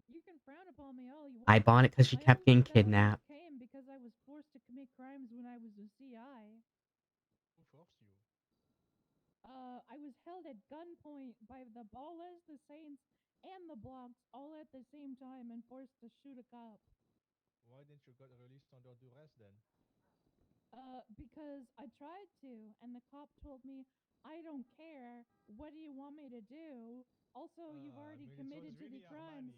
you can frown upon me all you want. I bought it because she kept getting I only kidnapped. came because I was forced to commit crimes when I was a CI. Who forced you? I was held at gunpoint by the Ballers, the Saints, and the Blocks all at the same time and forced to shoot a cop. Why didn't you get released under duress then? Because I tried to, and the cop told me, I don't care. What do you want me to do? Also, you've already committed to the crimes.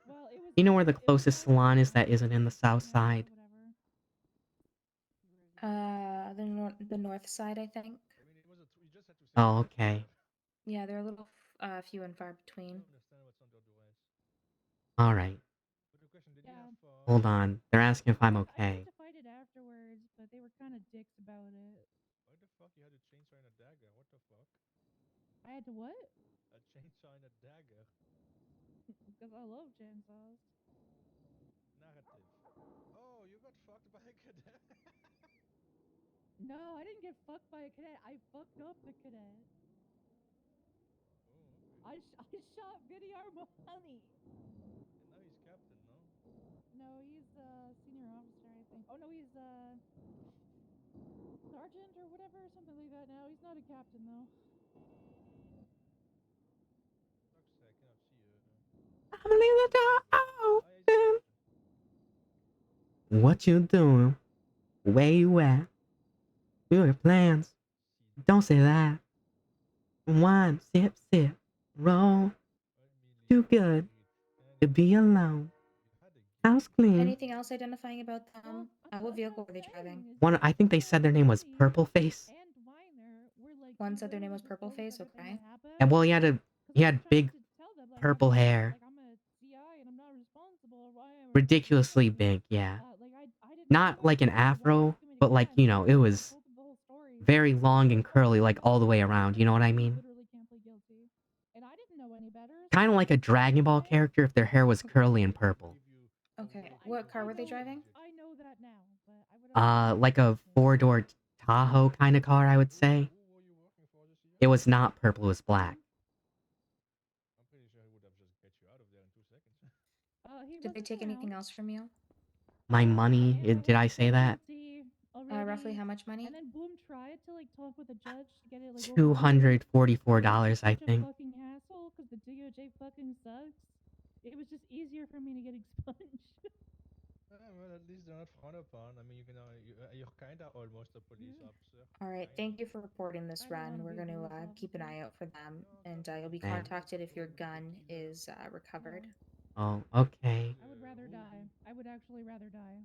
Well, it was. You know where the closest salon is that isn't in the south side? The north side, I think. I mean, you just had to say Oh, okay. Yeah, they're a little few and far between. understand what's under duress. Alright. But the question, did you have Hold on. They're asking if I'm I okay. tried to fight it afterwards, but they were kind of dicks about it. Why the fuck you had a chainsaw and a dagger? What the fuck? I had to what? A chainsaw and a dagger. Because I love chainsaws. Narrative. Oh, you got fucked by a cadet. No, I didn't get fucked by a cadet. I fucked up the cadet. Oh, okay. I shot Vidyar Mohani. And now he's captain, no? No, he's senior officer, I think. Oh no, he's sergeant or whatever, something like that now. He's not a captain though. Fuck's sake, I cannot see you. I'm leaving the door open. What you doing? Where you at? Do your plans. Don't say that. Wine, sip, sip, roll. Too good to be alone. House clean. Anything else identifying about them? What vehicle were they driving? One, I think they said their name was Purple Face. One said their name was Purple Face. Okay. And well, he had big purple hair. Ridiculously big, yeah. Not like an afro, but like, you know, it was very long and curly, like all the way around, you know what I mean? Kind of like a Dragon Ball character if their hair was curly and purple. Okay. What car were they driving? I know that now, but I would Like a four-door Tahoe kind of car, I would say. It was not purple, it was black. I'm pretty sure he would have just get you out of there in 2 seconds. Did they take anything else from you? My money, did I say that? Roughly how much money? And then Bloom tried to like talk with the judge to get it like $244, I think. fucking hassle because the DOJ fucking sucks. It was just easier for me to get expunged. Well, at least they're not frowned upon. I mean, you can, you're kinda almost a police officer. All right. Thank you for reporting this, Ren. We're going to keep an eye out for them, and you'll be Thanks. contacted if your gun is recovered. Oh, okay. I would rather die. I would actually rather die.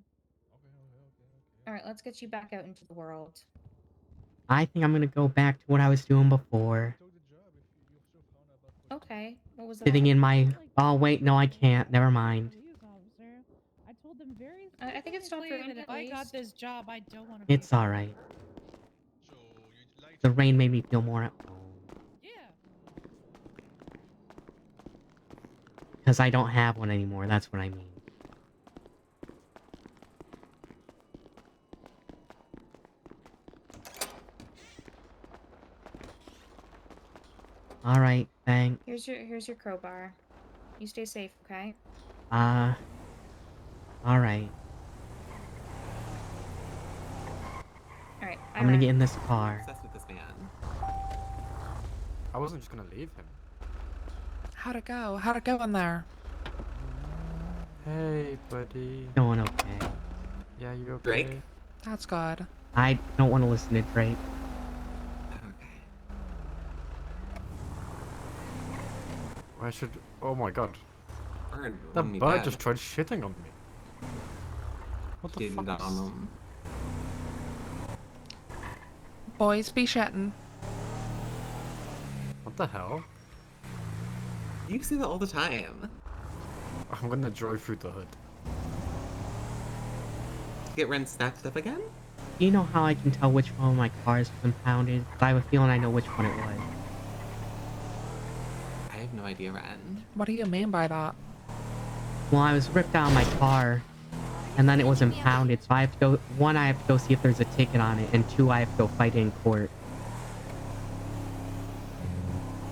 All right. Let's get you back out into the world. I think I'm gonna go back to what I was doing before. Okay. What was that? Sitting in my... Oh, wait, no, I can't. Never mind. I told them very I think it's not for that if I got this job, I don't want to. It's alright. The rain made me feel more at home. Yeah. Because I don't have one anymore, that's what I mean. Alright, thanks. Here's your crowbar. You stay safe, okay? Alright. Alright. I'm gonna get in this car. Obsessed with this man. I wasn't just gonna leave him. How'd it go? How'd it go in there? Hey, buddy. Going okay. Yeah, you okay? Drake? That's good. I don't want to listen to Drake. I should. Oh my god. Bird The won me bird bad. just tried shitting on me. What the Didn't fuck? on them. Boys be shitting. What the hell? You see that all the time. I'm gonna drive through the hood. Get Ren snapped up again? Do you know how I can tell which one of my cars was impounded? I have a feeling I know which one it was. I have no idea, Ren. What do you mean by that? Well, I was ripped out of my car, and then it was impounded, so I have to go... One, I have to go see if there's a ticket on it, and two, I have to go fight it in court.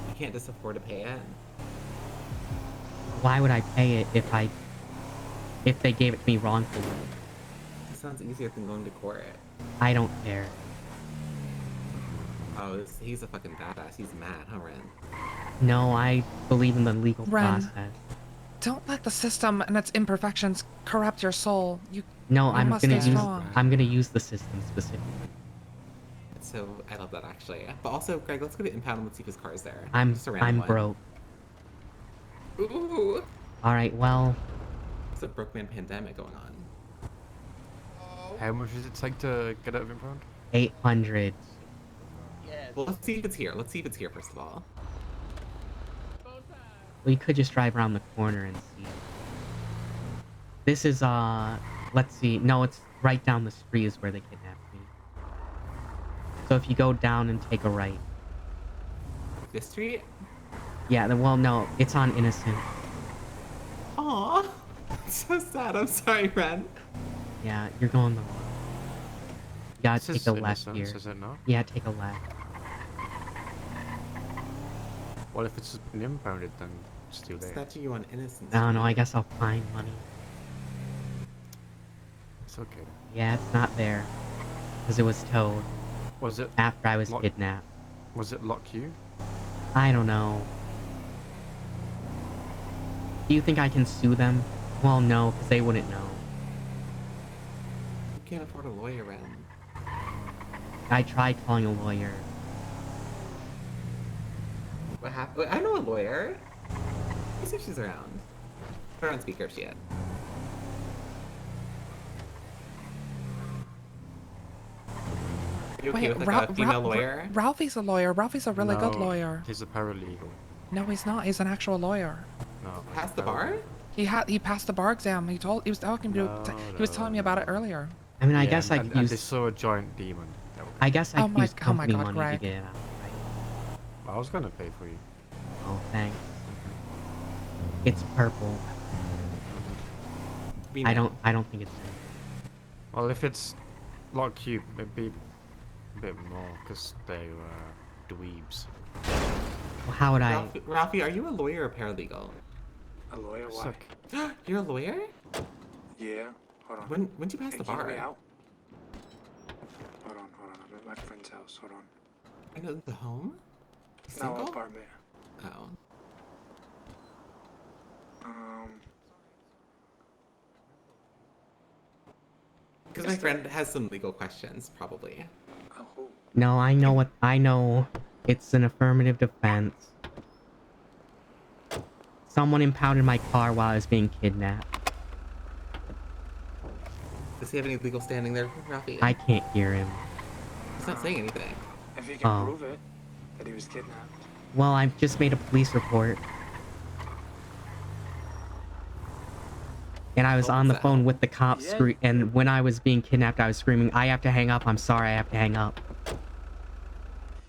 You can't just afford to pay it. Why would I pay it if they gave it to me wrongfully? It sounds easier than going to court. I don't care. Oh, he's a fucking badass. He's mad, huh, Ren? No, I believe in the legal Ren. process. Don't let the system and its imperfections corrupt your soul. No, you I'm must gonna stay use strong. I'm gonna use the system specifically. So, I love that, actually. But also, Greg, let's go to impound and let's see if his car is there. I'm Just a random one. broke. Ooh! All right, well, It's a broke man pandemic going on. How much does it take to get out of impound? 800. Well, let's see if it's here. Let's see if it's here, first of all. We could just drive around the corner and see. This is let's see. No, it's right down the street is where they kidnapped me. So if you go down and take a right. This street? Yeah, well, no, it's on Innocent. Aw! So sad. I'm sorry, Ren. Yeah, you're going the wrong. You gotta This take is a left Innocence, here. is it not? Yeah, take a left. Well, if it's been impounded, then it's still there. Statue you on innocence. I don't know, I guess I'll find money. It's okay. Yeah, it's not there. Because it was towed. Was it? After I was kidnapped. Was it lock you? I don't know. Do you think I can sue them? Well, no, because they wouldn't know. You can't afford a lawyer, Ren. I tried calling a lawyer. What happened? I know a lawyer. Let's see if she's around. Put her on speaker if she is. You okay with like a female lawyer? Ralphie's a lawyer. Ralphie's a really good No, lawyer. He's a paralegal. No, he's not. He's an actual lawyer. No. Passed the bar? He passed the bar exam. He was talking to he was telling me about it earlier. I mean, I Yeah, guess I and, could and they use... saw a giant demon. I guess I Oh could my- use oh my company God, money Greg. to get it out. I was gonna pay for you. Oh, thanks. It's purple. I don't think it's... Well, if it's lock you, it'd be a bit more, because they dweebs. Well, how would I... Ralphie, are you a lawyer or paralegal? A lawyer? Why? Suck. You're a lawyer? Yeah. Hold on. When did you pass the Can you bar? hear me out? Hold on. I'm at my friend's house. Hold on. I know the home? No, Single? apartment. Oh. Because my friend has some legal questions, probably. No, I know what... I know. It's an affirmative defense. Someone impounded my car while I was being kidnapped. Does he have any legal standing there, Ralphie? I can't hear him. He's not saying anything. If you can Oh. prove it, that he was kidnapped. Well, I've just made a police report. And I was on the phone with the cops, and when I was being kidnapped, I was screaming, I have to hang up, I'm sorry, I have to hang up.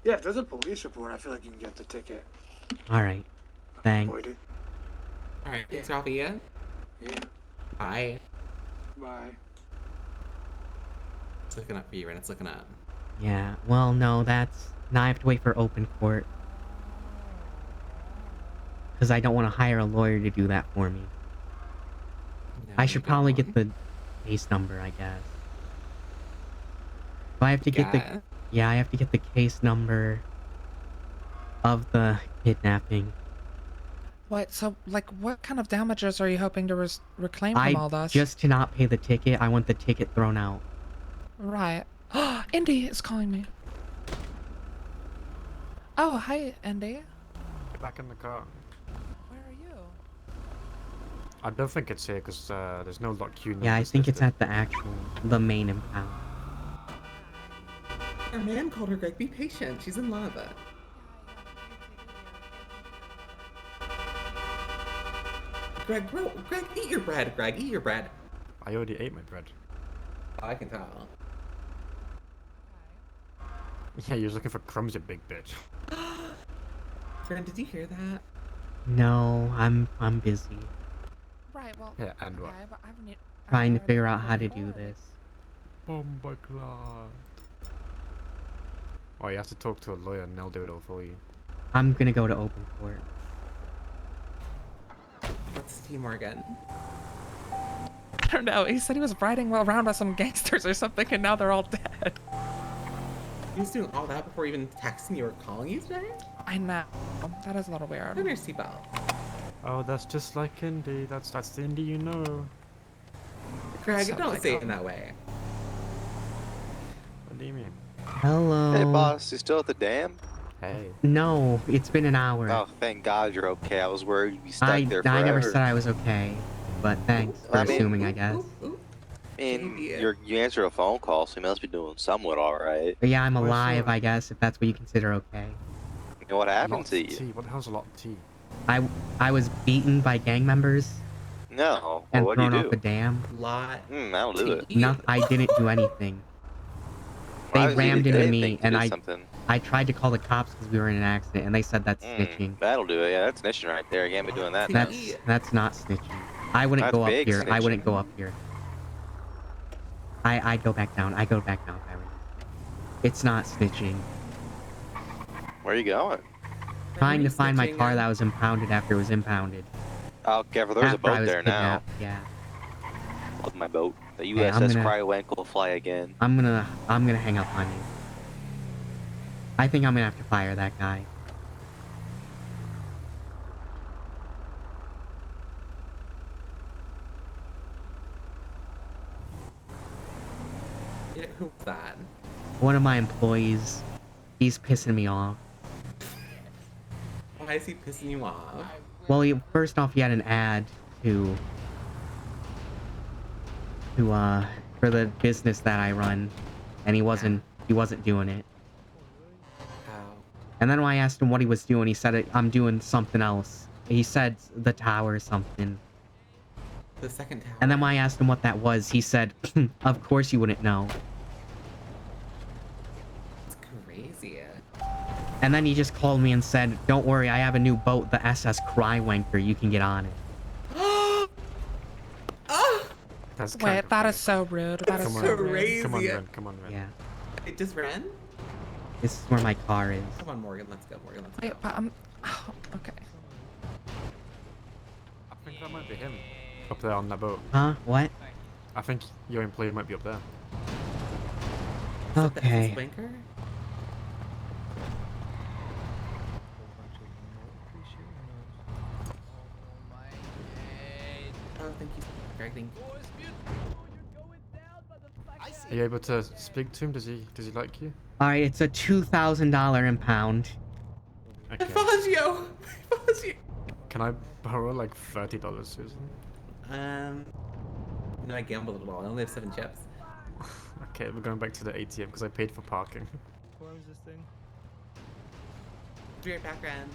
Yeah, if there's a police report, I feel like you can get the ticket. Alright. Thanks. Avoid it. Alright, thanks, Ralphie. Yeah? Yeah. Bye. Bye. It's looking up for you, and it's looking up. Yeah, well, no, that's... Now I have to wait for open court. Because I don't want to hire a lawyer to do that for me. I should probably get the case number, I guess. Do I have to get the... Yeah. Yeah, I have to get the case number of the kidnapping. What? So, like, what kind of damages are you hoping to reclaim from all this? Just to not pay the ticket, I want the ticket thrown out. Right. Indy is calling me. Oh, hi, Indy. Get back in the car. Where are you? I don't think it's here because there's no lock queue. Yeah, I think it's at the main impound. Our man called her Greg. Be patient. She's in lava. Greg, bro, Greg, eat your bread. Greg, eat your bread. I already ate my bread. Oh, I can tell. Yeah, you're looking for crumbs, you big bitch. Friend, did you hear that? No, I'm busy. Right, well. Yeah, and what? Okay, but Trying to figure out how to do this. Bombaclat. Oh, you have to talk to a lawyer and they'll do it all for you. I'm gonna go to open court. What's T. Morgan? I don't know. He said he was riding around with some gangsters or something, and now they're all dead. He was doing all that before even texting you or calling you today? I know. That is a little weird. Put on your seatbelt. Oh, that's just like Indy. That's the Indy you know. Greg, don't say it in that way. What do you mean? Hello. Hey, boss, you still at the dam? Hey. No, it's been an hour. Oh, thank God you're okay. I was worried you'd be stuck there forever. I never said I was okay, but thanks for assuming, I guess. I mean, you answered a phone call, so you must be doing somewhat alright. But yeah, I'm alive, I guess, if that's what you consider okay. You know what happened to you? What the hell's a lot of tea? I was beaten by gang members. No. And Well, what'd thrown you off do? the dam. That'll do it. No, I didn't do anything. They Why was rammed you into didn't me, think to and do something? I tried to call the cops because we were in an accident, and they said that's snitching. That'll do it. Yeah, that's snitching right there. You can't be doing that. That's not snitching. I wouldn't That's go up big here. I wouldn't snitching. go up here. I go back down. I go back down, Kyrie. It's not snitching. Where are you going? Trying to find my car that was impounded after it was impounded. Oh, careful. There's a After I boat was there now. kidnapped, yeah. Love my boat. The Okay, I'm USS gonna- Cryowank will fly again. I'm gonna hang up on you. I think I'm gonna have to fire that guy. Yeah, who's that? One of my employees, he's pissing me off. Why is he pissing you off? Well, first off, he had an ad for the business that I run, and he wasn't doing it. And then when I asked him what he was doing, he said, I'm doing something else. He said the tower or something. The second tower. And then when I asked him what that was, he said, of course you wouldn't know. It's crazy. And then he just called me and said, don't worry, I have a new boat, the SS Cryowanker, you can get on it. That's Wait, that is so rude. That is Come so on, rude. Come on, Ren. Come on, Ren. Yeah. It just ran? This is where my car is. Come on, Morgan. Let's go, Morgan. Let's go. Wait, but okay. I think that might be him. Up there on that boat. Huh? What? I think your employee might be up there. Okay. Wanker? Oh, thank you, Greg. Thank you. Are you able to speak to him? Does he like you? Alright, it's a $2,000 impound. Okay. Fazio! Can I borrow like $30, Susan? No, I gambled it all. I only have 7 chips. Okay, we're going back to the ATM because I paid for parking. Where is this thing? Be right back, Ren.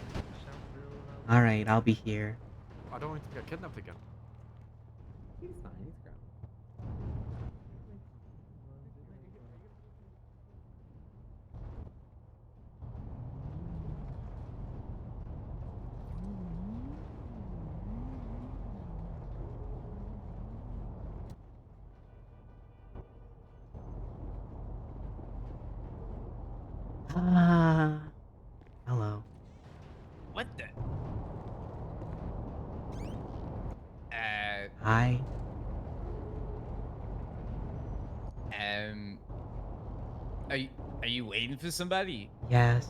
Alright, I'll be here. I don't want him to get kidnapped again. He's fine. He's grown. Hello. What the? Hi. Are you waiting for somebody? Yes.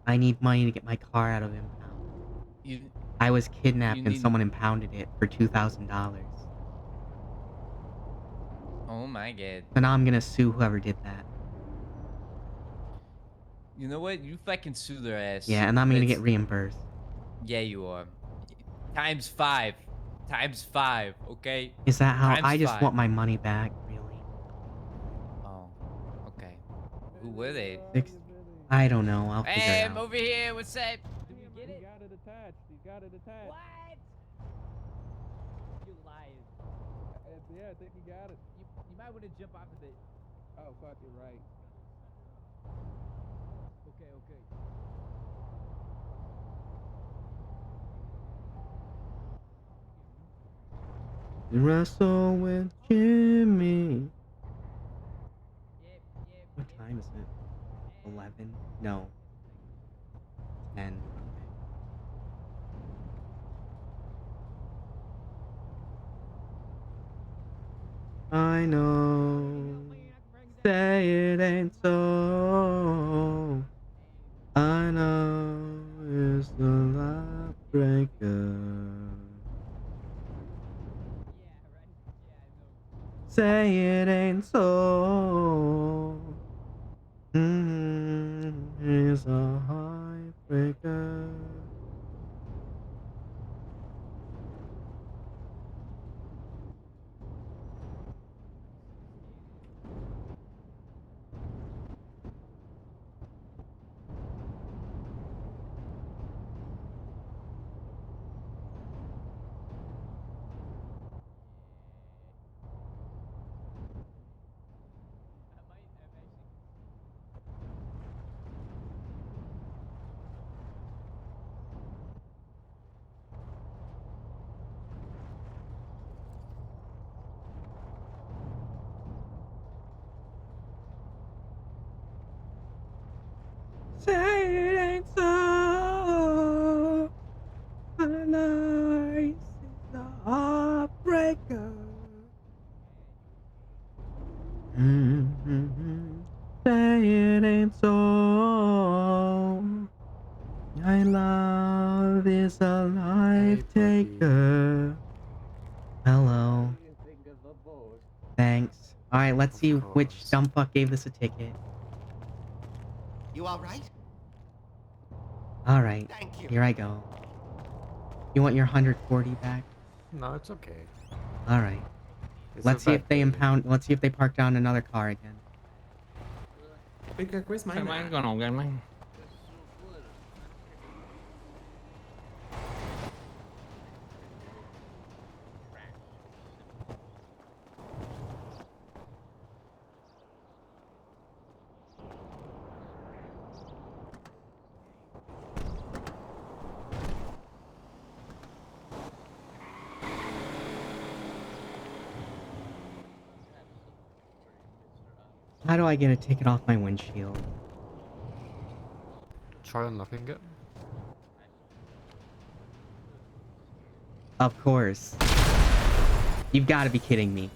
I need money to get my car out of impound. I was kidnapped and need- someone impounded it for $2,000. Oh my god. So now I'm gonna sue whoever did that. You know what? You fucking sue their ass. Yeah, and I'm gonna get That's- reimbursed. Yeah, you are. Times 5. Times 5, okay? Is that how? Times I just 5. want my money back, really. Oh, okay. Who were they? I don't know. I'll figure Hey, it I'm out. over here. What's up? Did we get it? He got it attached. He got it attached. What? You lying. Yeah, I think he got it. You might want to jump off of it. Oh, fuck, you're right. Okay, okay. Wrestle with Jimmy. What time is it? 11? No. 10. I know. Say it ain't so. I know it's the light breaker. Say it ain't so. It's a heartbreaker. Say it ain't so. I know it's a heartbreaker. Say it ain't so. My love is a life taker. Hello. Thanks. Alright, let's see which dumb fuck gave this a ticket. You all right? Alright, Thank you. here I go. You want your 140 back? No, it's okay. Alright. It's Let's a see bad if they impound. Let's see if they park down another car again. Big Greg, where's my Hey, man, going on, man? How do I get a ticket off my windshield? Try unlocking it. Of course. You've got to be kidding me.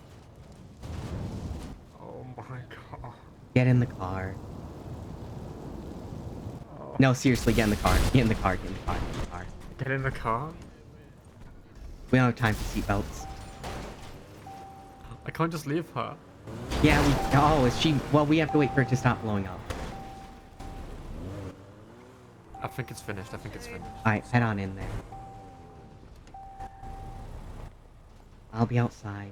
Oh my god. Get in the car. Oh. No, seriously, get in the car. Get in the car. Get in the car. Get in the car. Get in the car? We don't have time for seatbelts. I can't just leave her. Yeah, we. Oh, is she? Well, we have to wait for it to stop blowing up. I think it's finished. I think it's finished. Alright, head on in there. I'll be outside.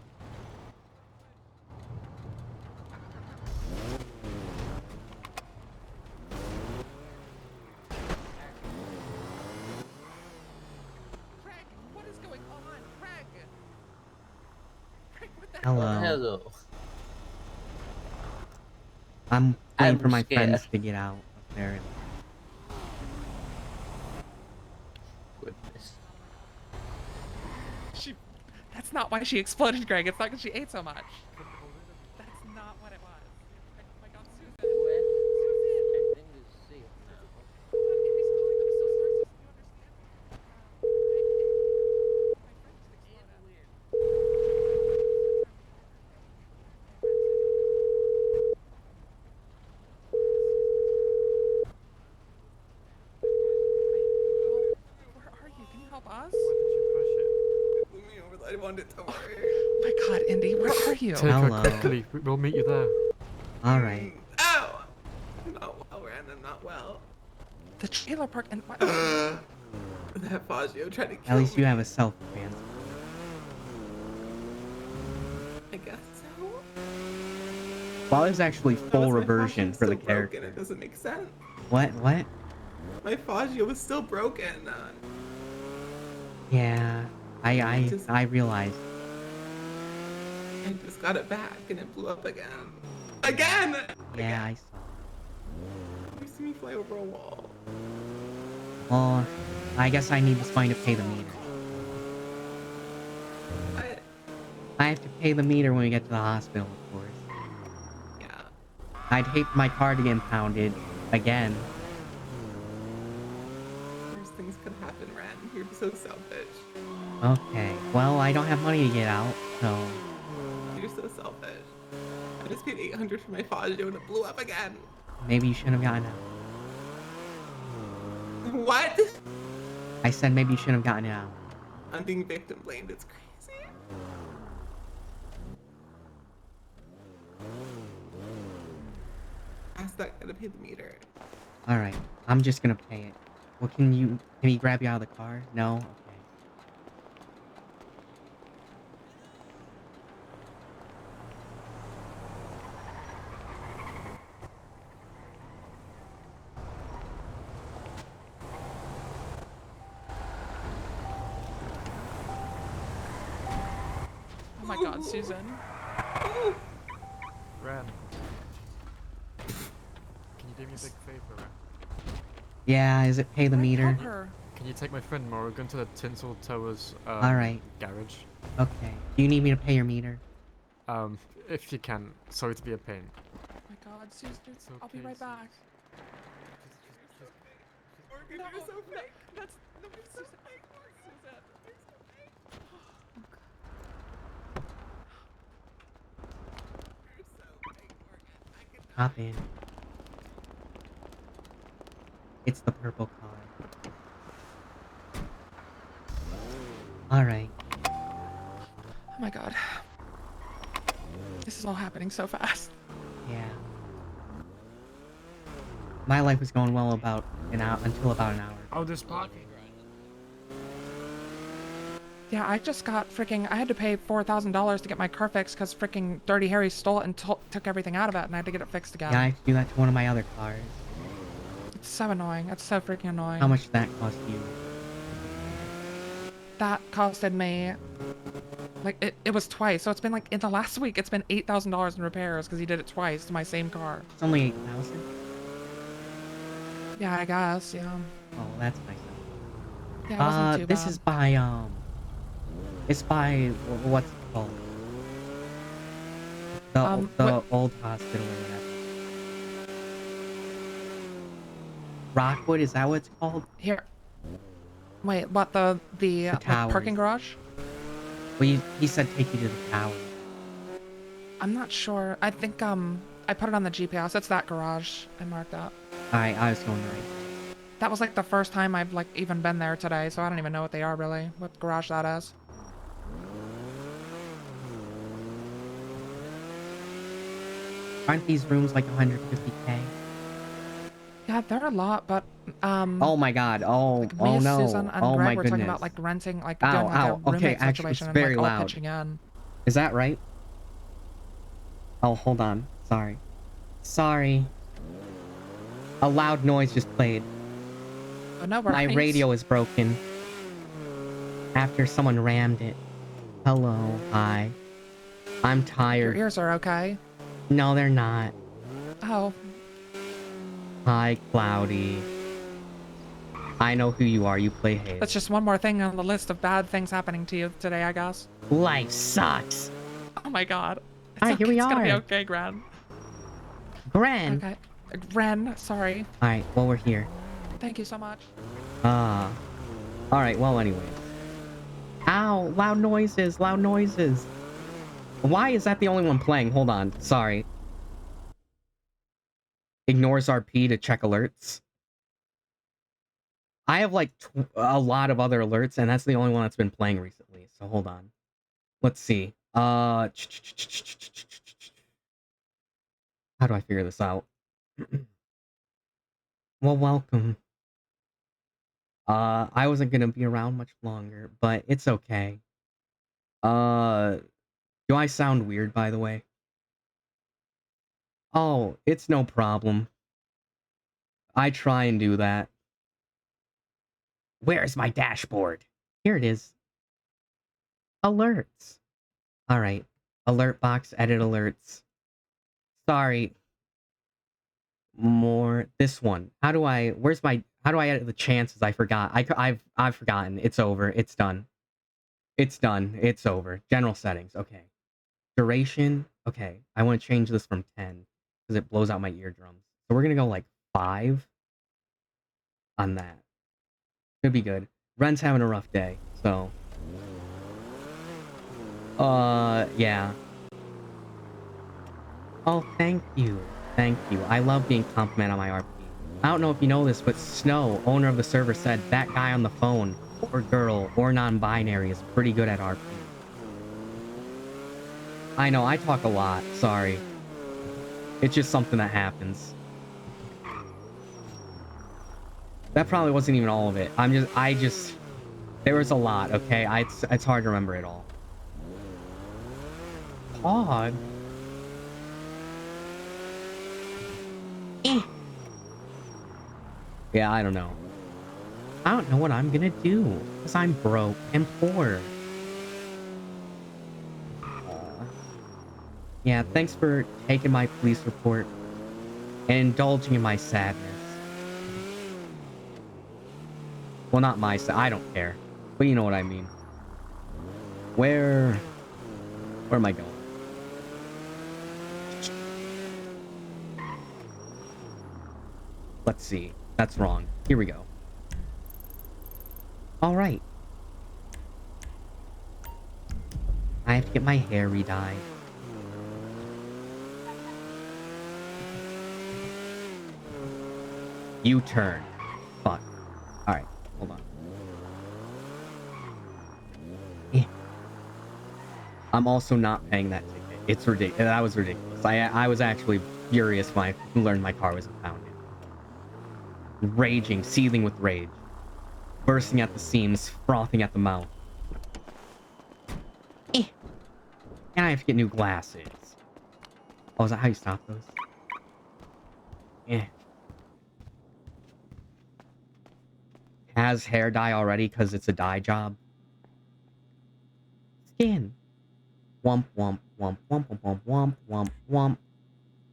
Craig, what is going on? Craig! Craig, what the Hello. Hello. I'm waiting I'm for my scared. friends to get out of there. Goodness. That's not why she exploded, Greg. It's not because she ate so much. That's not what it was. Oh my god, Susan. I think it's safe now. us? Leave me over. I wanted to worry. Oh my god, Indy, where are you? Take her quickly. We'll meet you there. Alright. Ow! I'm not well, Rand. I'm not well. The trailer park and what? That Fazio tried to kill At least me. you have a self-defense. I guess so. Well, there's actually How full is my reversion Fazio for the still broken? character. It doesn't make sense. What? My Fazio was still broken. Yeah, I realized. I just got it back and it blew up again. Again! Yeah, I saw. You see me fly over a wall. Well, I guess I need this money to pay the meter. I have to pay the meter when we get to the hospital, of course. Yeah. I'd hate for my car to get impounded again. Worse things could happen, Ren. You're so selfish. Okay, well, I don't have money to get out, so... You're so selfish. I just paid $800 for my Fazio and it blew up again. Maybe you shouldn't have gotten out. What? I said maybe you shouldn't have gotten it out. I'm being victim blamed. It's crazy. Ask that guy to pay the meter. Alright, I'm just gonna pay it. Well, can you grab you out of the car? No? Okay. Oh my god, Susan. Ren. Can you do me a big favor, Ren? Yeah, is it pay the meter? Can you take my friend Morrigan to the Tinsel Towers Alright. garage? Okay. Do you need me to pay your meter? If you can. Sorry to be a pain. Oh my god, Susan, I'll be right back. Morgan, No, you're so fake. That's no, Susan. Susan. Hop in. It's the purple car. Alright. Oh my god. This is all happening so fast. Yeah. My life was going well about an hour until about an hour. Oh, this parking. Yeah, I just got freaking. I had to pay $4,000 to get my car fixed because freaking Dirty Harry stole it and took everything out of it, and I had to get it fixed again. Yeah, I have to do that to one of my other cars. It's so annoying. It's so freaking annoying. How much did that cost you? That costed me. Like, it was twice. So it's been like, in the last week, it's been $8,000 in repairs because he did it twice to my same car. It's only 8,000? Yeah, I guess, yeah. Oh, that's nice. Yeah, it wasn't too this bad. is by, it's by, what's it called? The old hospital or whatever. Rockwood, is that what it's called? Here. Wait, what, the like, parking garage? Well, he said take you to the tower. I'm not sure. I think, I put it on the GPS. It's that garage I marked out. I was going right. That was like the first time I've like even been there today, so I don't even know what they are really, what garage that is. Aren't these rooms like 150K? Yeah, they're a lot, but Oh my god, oh me, no, Susan, and oh Greg my were goodness. talking about like renting, like Ow, doing like ow, a roommate okay, actually, it's situation very and like all loud. pitching in. Is that right? Oh, hold on, sorry. Sorry. A loud noise just played. Oh, no My worries. radio is broken. After someone rammed it. Hello, hi. I'm Your tired. ears are okay. No, they're not. Oh, Hi, Cloudy. I know who you are. You play Halo. that's just one more thing on the list of bad things happening to you today, I guess. Life sucks. Oh my god. It's Alright, here we It's gonna be are. okay, Gran. Gren. Okay. Ren, sorry. Alright, well, we're here. Thank you so much. Alright, well, anyways. Ow, loud noises, loud noises. Why is that the only one playing? Hold on, sorry. Ignores RP to check alerts. I have like a lot of other alerts, and that's the only one that's been playing recently. So hold on. Let's see. How do I figure this out? Well, welcome. I wasn't gonna be around much longer, but it's okay. Do I sound weird, by the way? Oh, it's no problem. I try and do that. Where's my dashboard? Here it is. Alerts. Alright. Alert box, edit alerts. Sorry. More. This one. How do I edit the chances? I forgot. I've forgotten. It's over. It's done. It's done. It's over. General settings. Okay. Duration. Okay. I want to change this from 10 because it blows out my eardrums. So we're going to go like 5 on that. Could be good. Ren's having a rough day, so. Yeah. Oh, thank you. Thank you. I love being complimented on my RP. I don't know if you know this, but Snow, owner of the server, said that guy on the phone, or girl, or non-binary, is pretty good at RP. I know, I talk a lot. Sorry. It's just something that happens. That probably wasn't even all of it. There was a lot, okay? It's hard to remember it all. Pod? Yeah, I don't know. I don't know what I'm gonna do, because I'm broke and poor. Yeah, thanks for taking my police report and indulging in my sadness. Well, not my I don't care. But you know what I mean. Where am I going? Let's see. That's wrong. Here we go. Alright. I have to get my hair re-dyed. U-turn. Fuck. Alright, hold on. Yeah. I'm also not paying that ticket. It's ridiculous. That was ridiculous. I was actually furious when I learned my car was impounded. Raging, seething with rage. Bursting at the seams, frothing at the mouth. And I have to get new glasses. Oh, is that how you stop those? Has hair dye already because it's a dye job. Skin. Wump, wump, wump, wump, wump, wump, wump, wump, wump.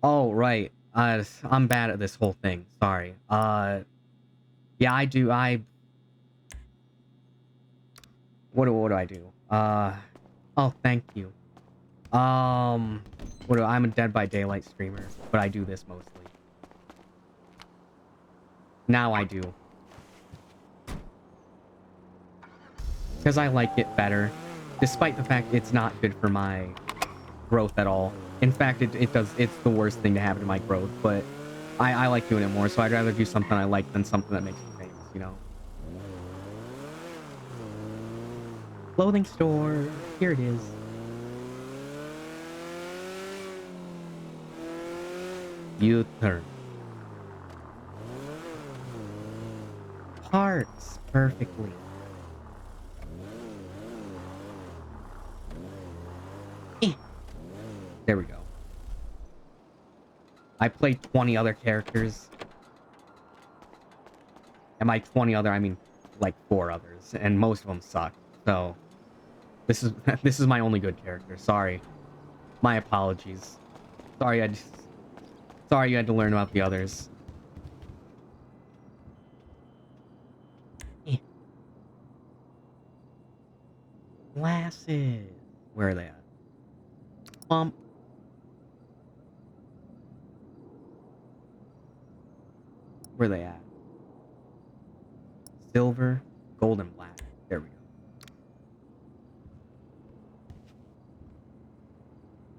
Oh, right. I'm bad at this whole thing. Sorry. Yeah, I do. What do I do? Oh, thank you. I'm a Dead by Daylight streamer, but I do this mostly. Now I do. Because I like it better, despite the fact it's not good for my growth at all. In fact, it's the worst thing to happen to my growth, but I like doing it more, so I'd rather do something I like than something that makes me famous, you know? Clothing store. Here it is. U-turn. Parts perfectly. There we go. I played 20 other characters. And by 20 other, I mean like 4 others, and most of them suck. So this is my only good character. Sorry. My apologies. Sorry you had to learn about the others. Glasses. Where are they at? Bump. Where are they at? Silver, gold, and black. There we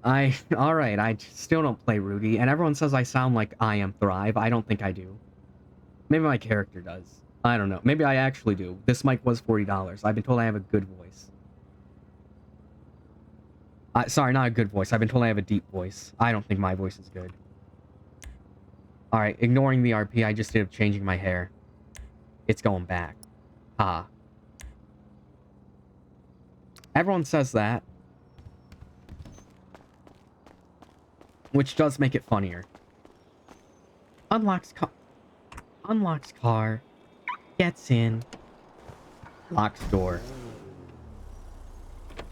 go. Alright, I still don't play Rudy, and everyone says I sound like I am Thrive. I don't think I do. Maybe my character does. I don't know. Maybe I actually do. This mic was $40. I've been told I have a good voice. Sorry, not a good voice. I've been told I have a deep voice. I don't think my voice is good. Alright, ignoring the RP, I just ended up changing my hair. It's going back. Ha. Everyone says that. Which does make it funnier. Unlocks car. Gets in. Locks door.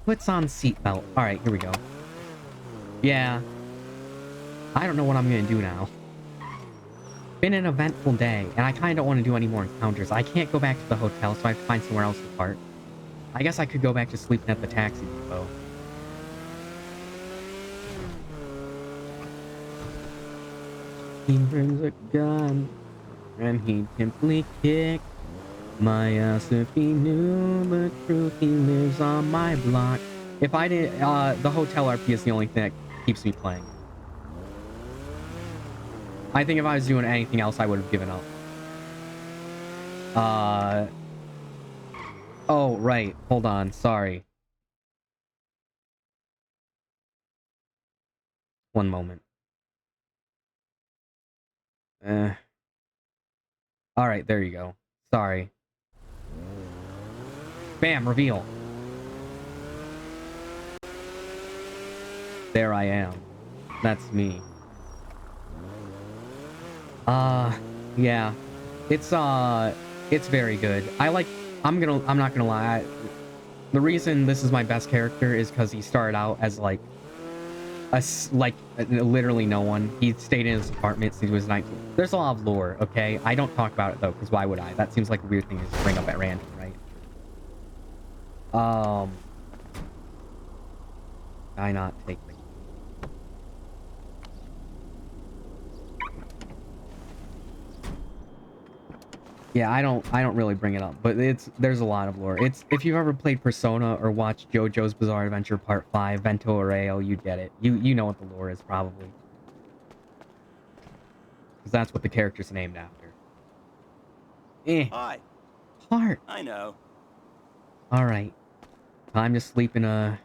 Puts on seatbelt. Alright, here we go. Yeah. I don't know what I'm gonna do now. Been an eventful day, and I kinda don't want to do any more encounters. I can't go back to the hotel, so I have to find somewhere else to park. I guess I could go back to sleeping at the taxi depot. He brings a gun, and he'd simply kick my ass if he knew the truth. He lives on my block. If I didn't, the hotel RP is the only thing that keeps me playing. I think if I was doing anything else, I would have given up. Oh, right. Hold on. Sorry. One moment. Alright, there you go. Sorry. Bam, reveal. There I am. That's me. Yeah. It's very good. I'm not gonna lie. The reason this is my best character is because he started out as, like, literally no one. He stayed in his apartment since he was 19. There's a lot of lore, okay? I don't talk about it, though, because why would I? That seems like a weird thing to bring up at random, right? Why not take the... Yeah, I don't really bring it up, but there's a lot of lore. If you've ever played Persona or watched JoJo's Bizarre Adventure Part 5, Vento Arreo, you'd get it. You know what the lore is, probably. Because that's what the character's named after. Hi. Heart. I know. Alright. Time to sleep in a...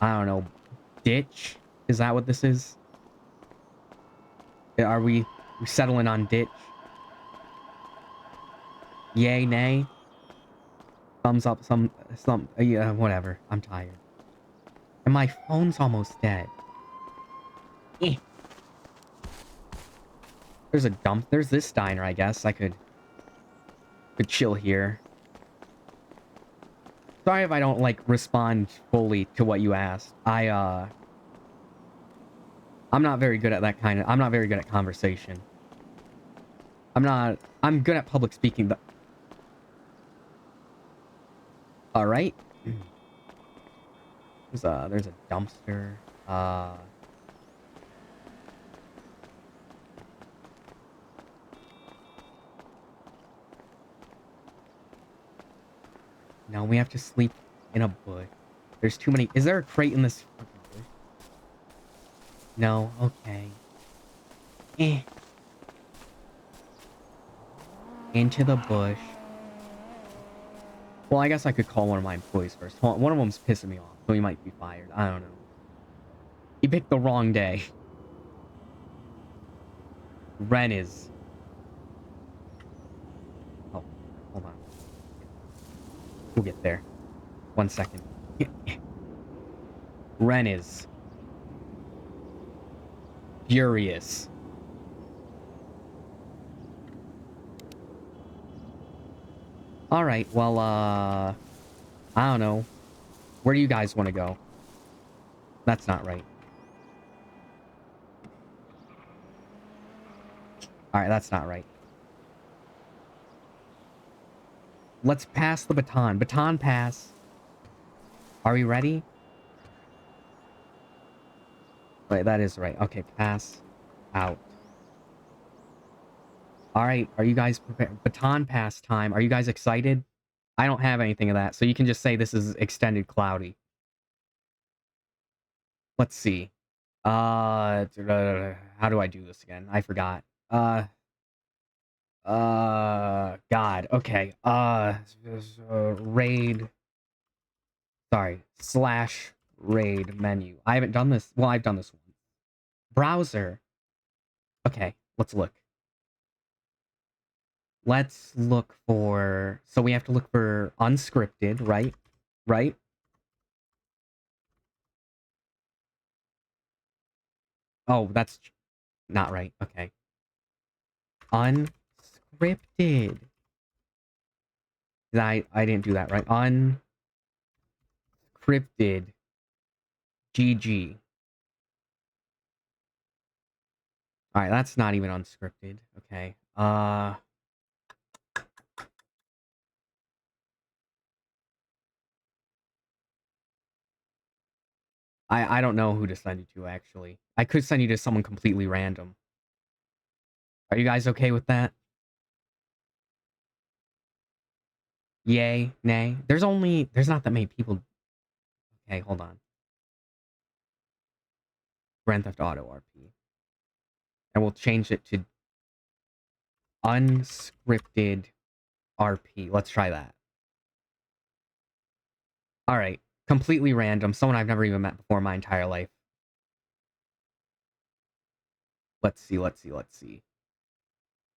I don't know. Ditch? Is that what this is? Are we settling on ditch? Yay, nay? Thumbs up, yeah, whatever. I'm tired. And my phone's almost dead. There's a dump. There's this diner, I guess. I could chill here. Sorry if I don't, like, respond fully to what you asked. I'm not very good at that kind of... I'm not very good at conversation. I'm good at public speaking, but... Alright. There's a dumpster. No, we have to sleep in a bush. There's too many... Is there a crate in this fucking bush? No? Okay. Into the bush. Well, I guess I could call one of my employees first. One of them's pissing me off, so he might be fired. I don't know. He picked the wrong day. Ren is... Oh, hold on. We'll get there. 1 second. Ren is... furious. Alright, well, I don't know. Where do you guys want to go? That's not right. Alright, that's not right. Let's pass the baton. Baton pass. Are we ready? Wait, that is right. Okay, pass out. Alright, are you guys prepared? Baton pass time. Are you guys excited? I don't have anything of that, so you can just say this is extended cloudy. Let's see. How do I do this again? I forgot. God. Okay. Raid. Sorry. / raid menu. I haven't done this. Well, I've done this one. Browser. Okay. Let's look. Let's look for. So we have to look for unscripted, right? Right? Oh, that's not right. Okay. Unscripted. I didn't do that right. Unscripted. GG. Alright, that's not even unscripted. Okay. I don't know who to send you to, actually. I could send you to someone completely random. Are you guys okay with that? Yay? Nay? There's not that many people. Okay, hold on. Grand Theft Auto RP. And we'll change it to unscripted RP. Let's try that. Alright. Completely random. Someone I've never even met before in my entire life. Let's see.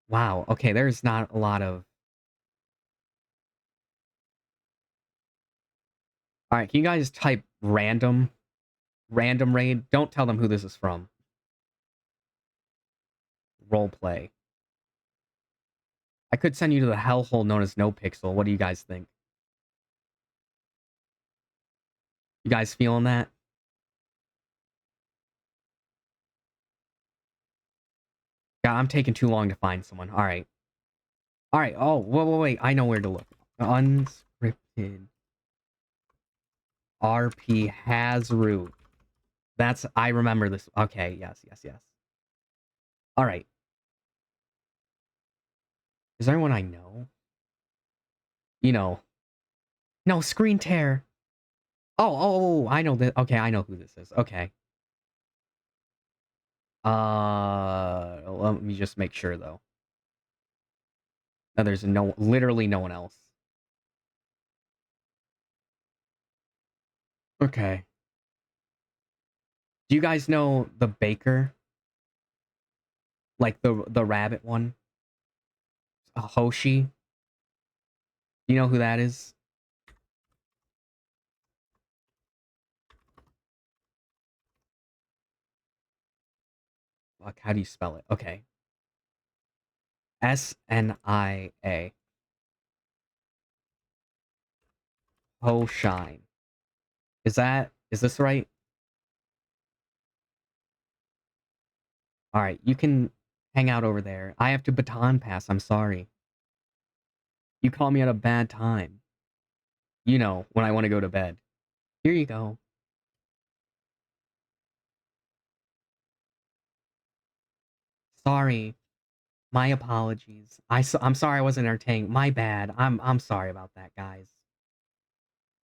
Wow. Okay, there's not a lot of... Alright, can you guys type random? Random raid? Don't tell them who this is from. Roleplay. I could send you to the hellhole known as No Pixel. What do you guys think? You guys feeling that? God, I'm taking too long to find someone. Alright. Alright, oh, wait. I know where to look. Unscripted. RP has root. I remember this. Okay, yes. Alright. Is there anyone I know? You know. No, screen tear. Oh, I know that. Okay, I know who this is. Okay. Let me just make sure, though. No, there's literally no one else. Okay. Do you guys know the baker? Like the rabbit one? Hoshi? You know who that is? Fuck, how do you spell it? Okay. SNIA. Hoshine. Is this right? Alright, you can hang out over there. I have to baton pass, I'm sorry. You call me at a bad time. You know, when I want to go to bed. Here you go. Sorry. My apologies. I'm sorry I wasn't entertaining. My bad. I'm sorry about that, guys.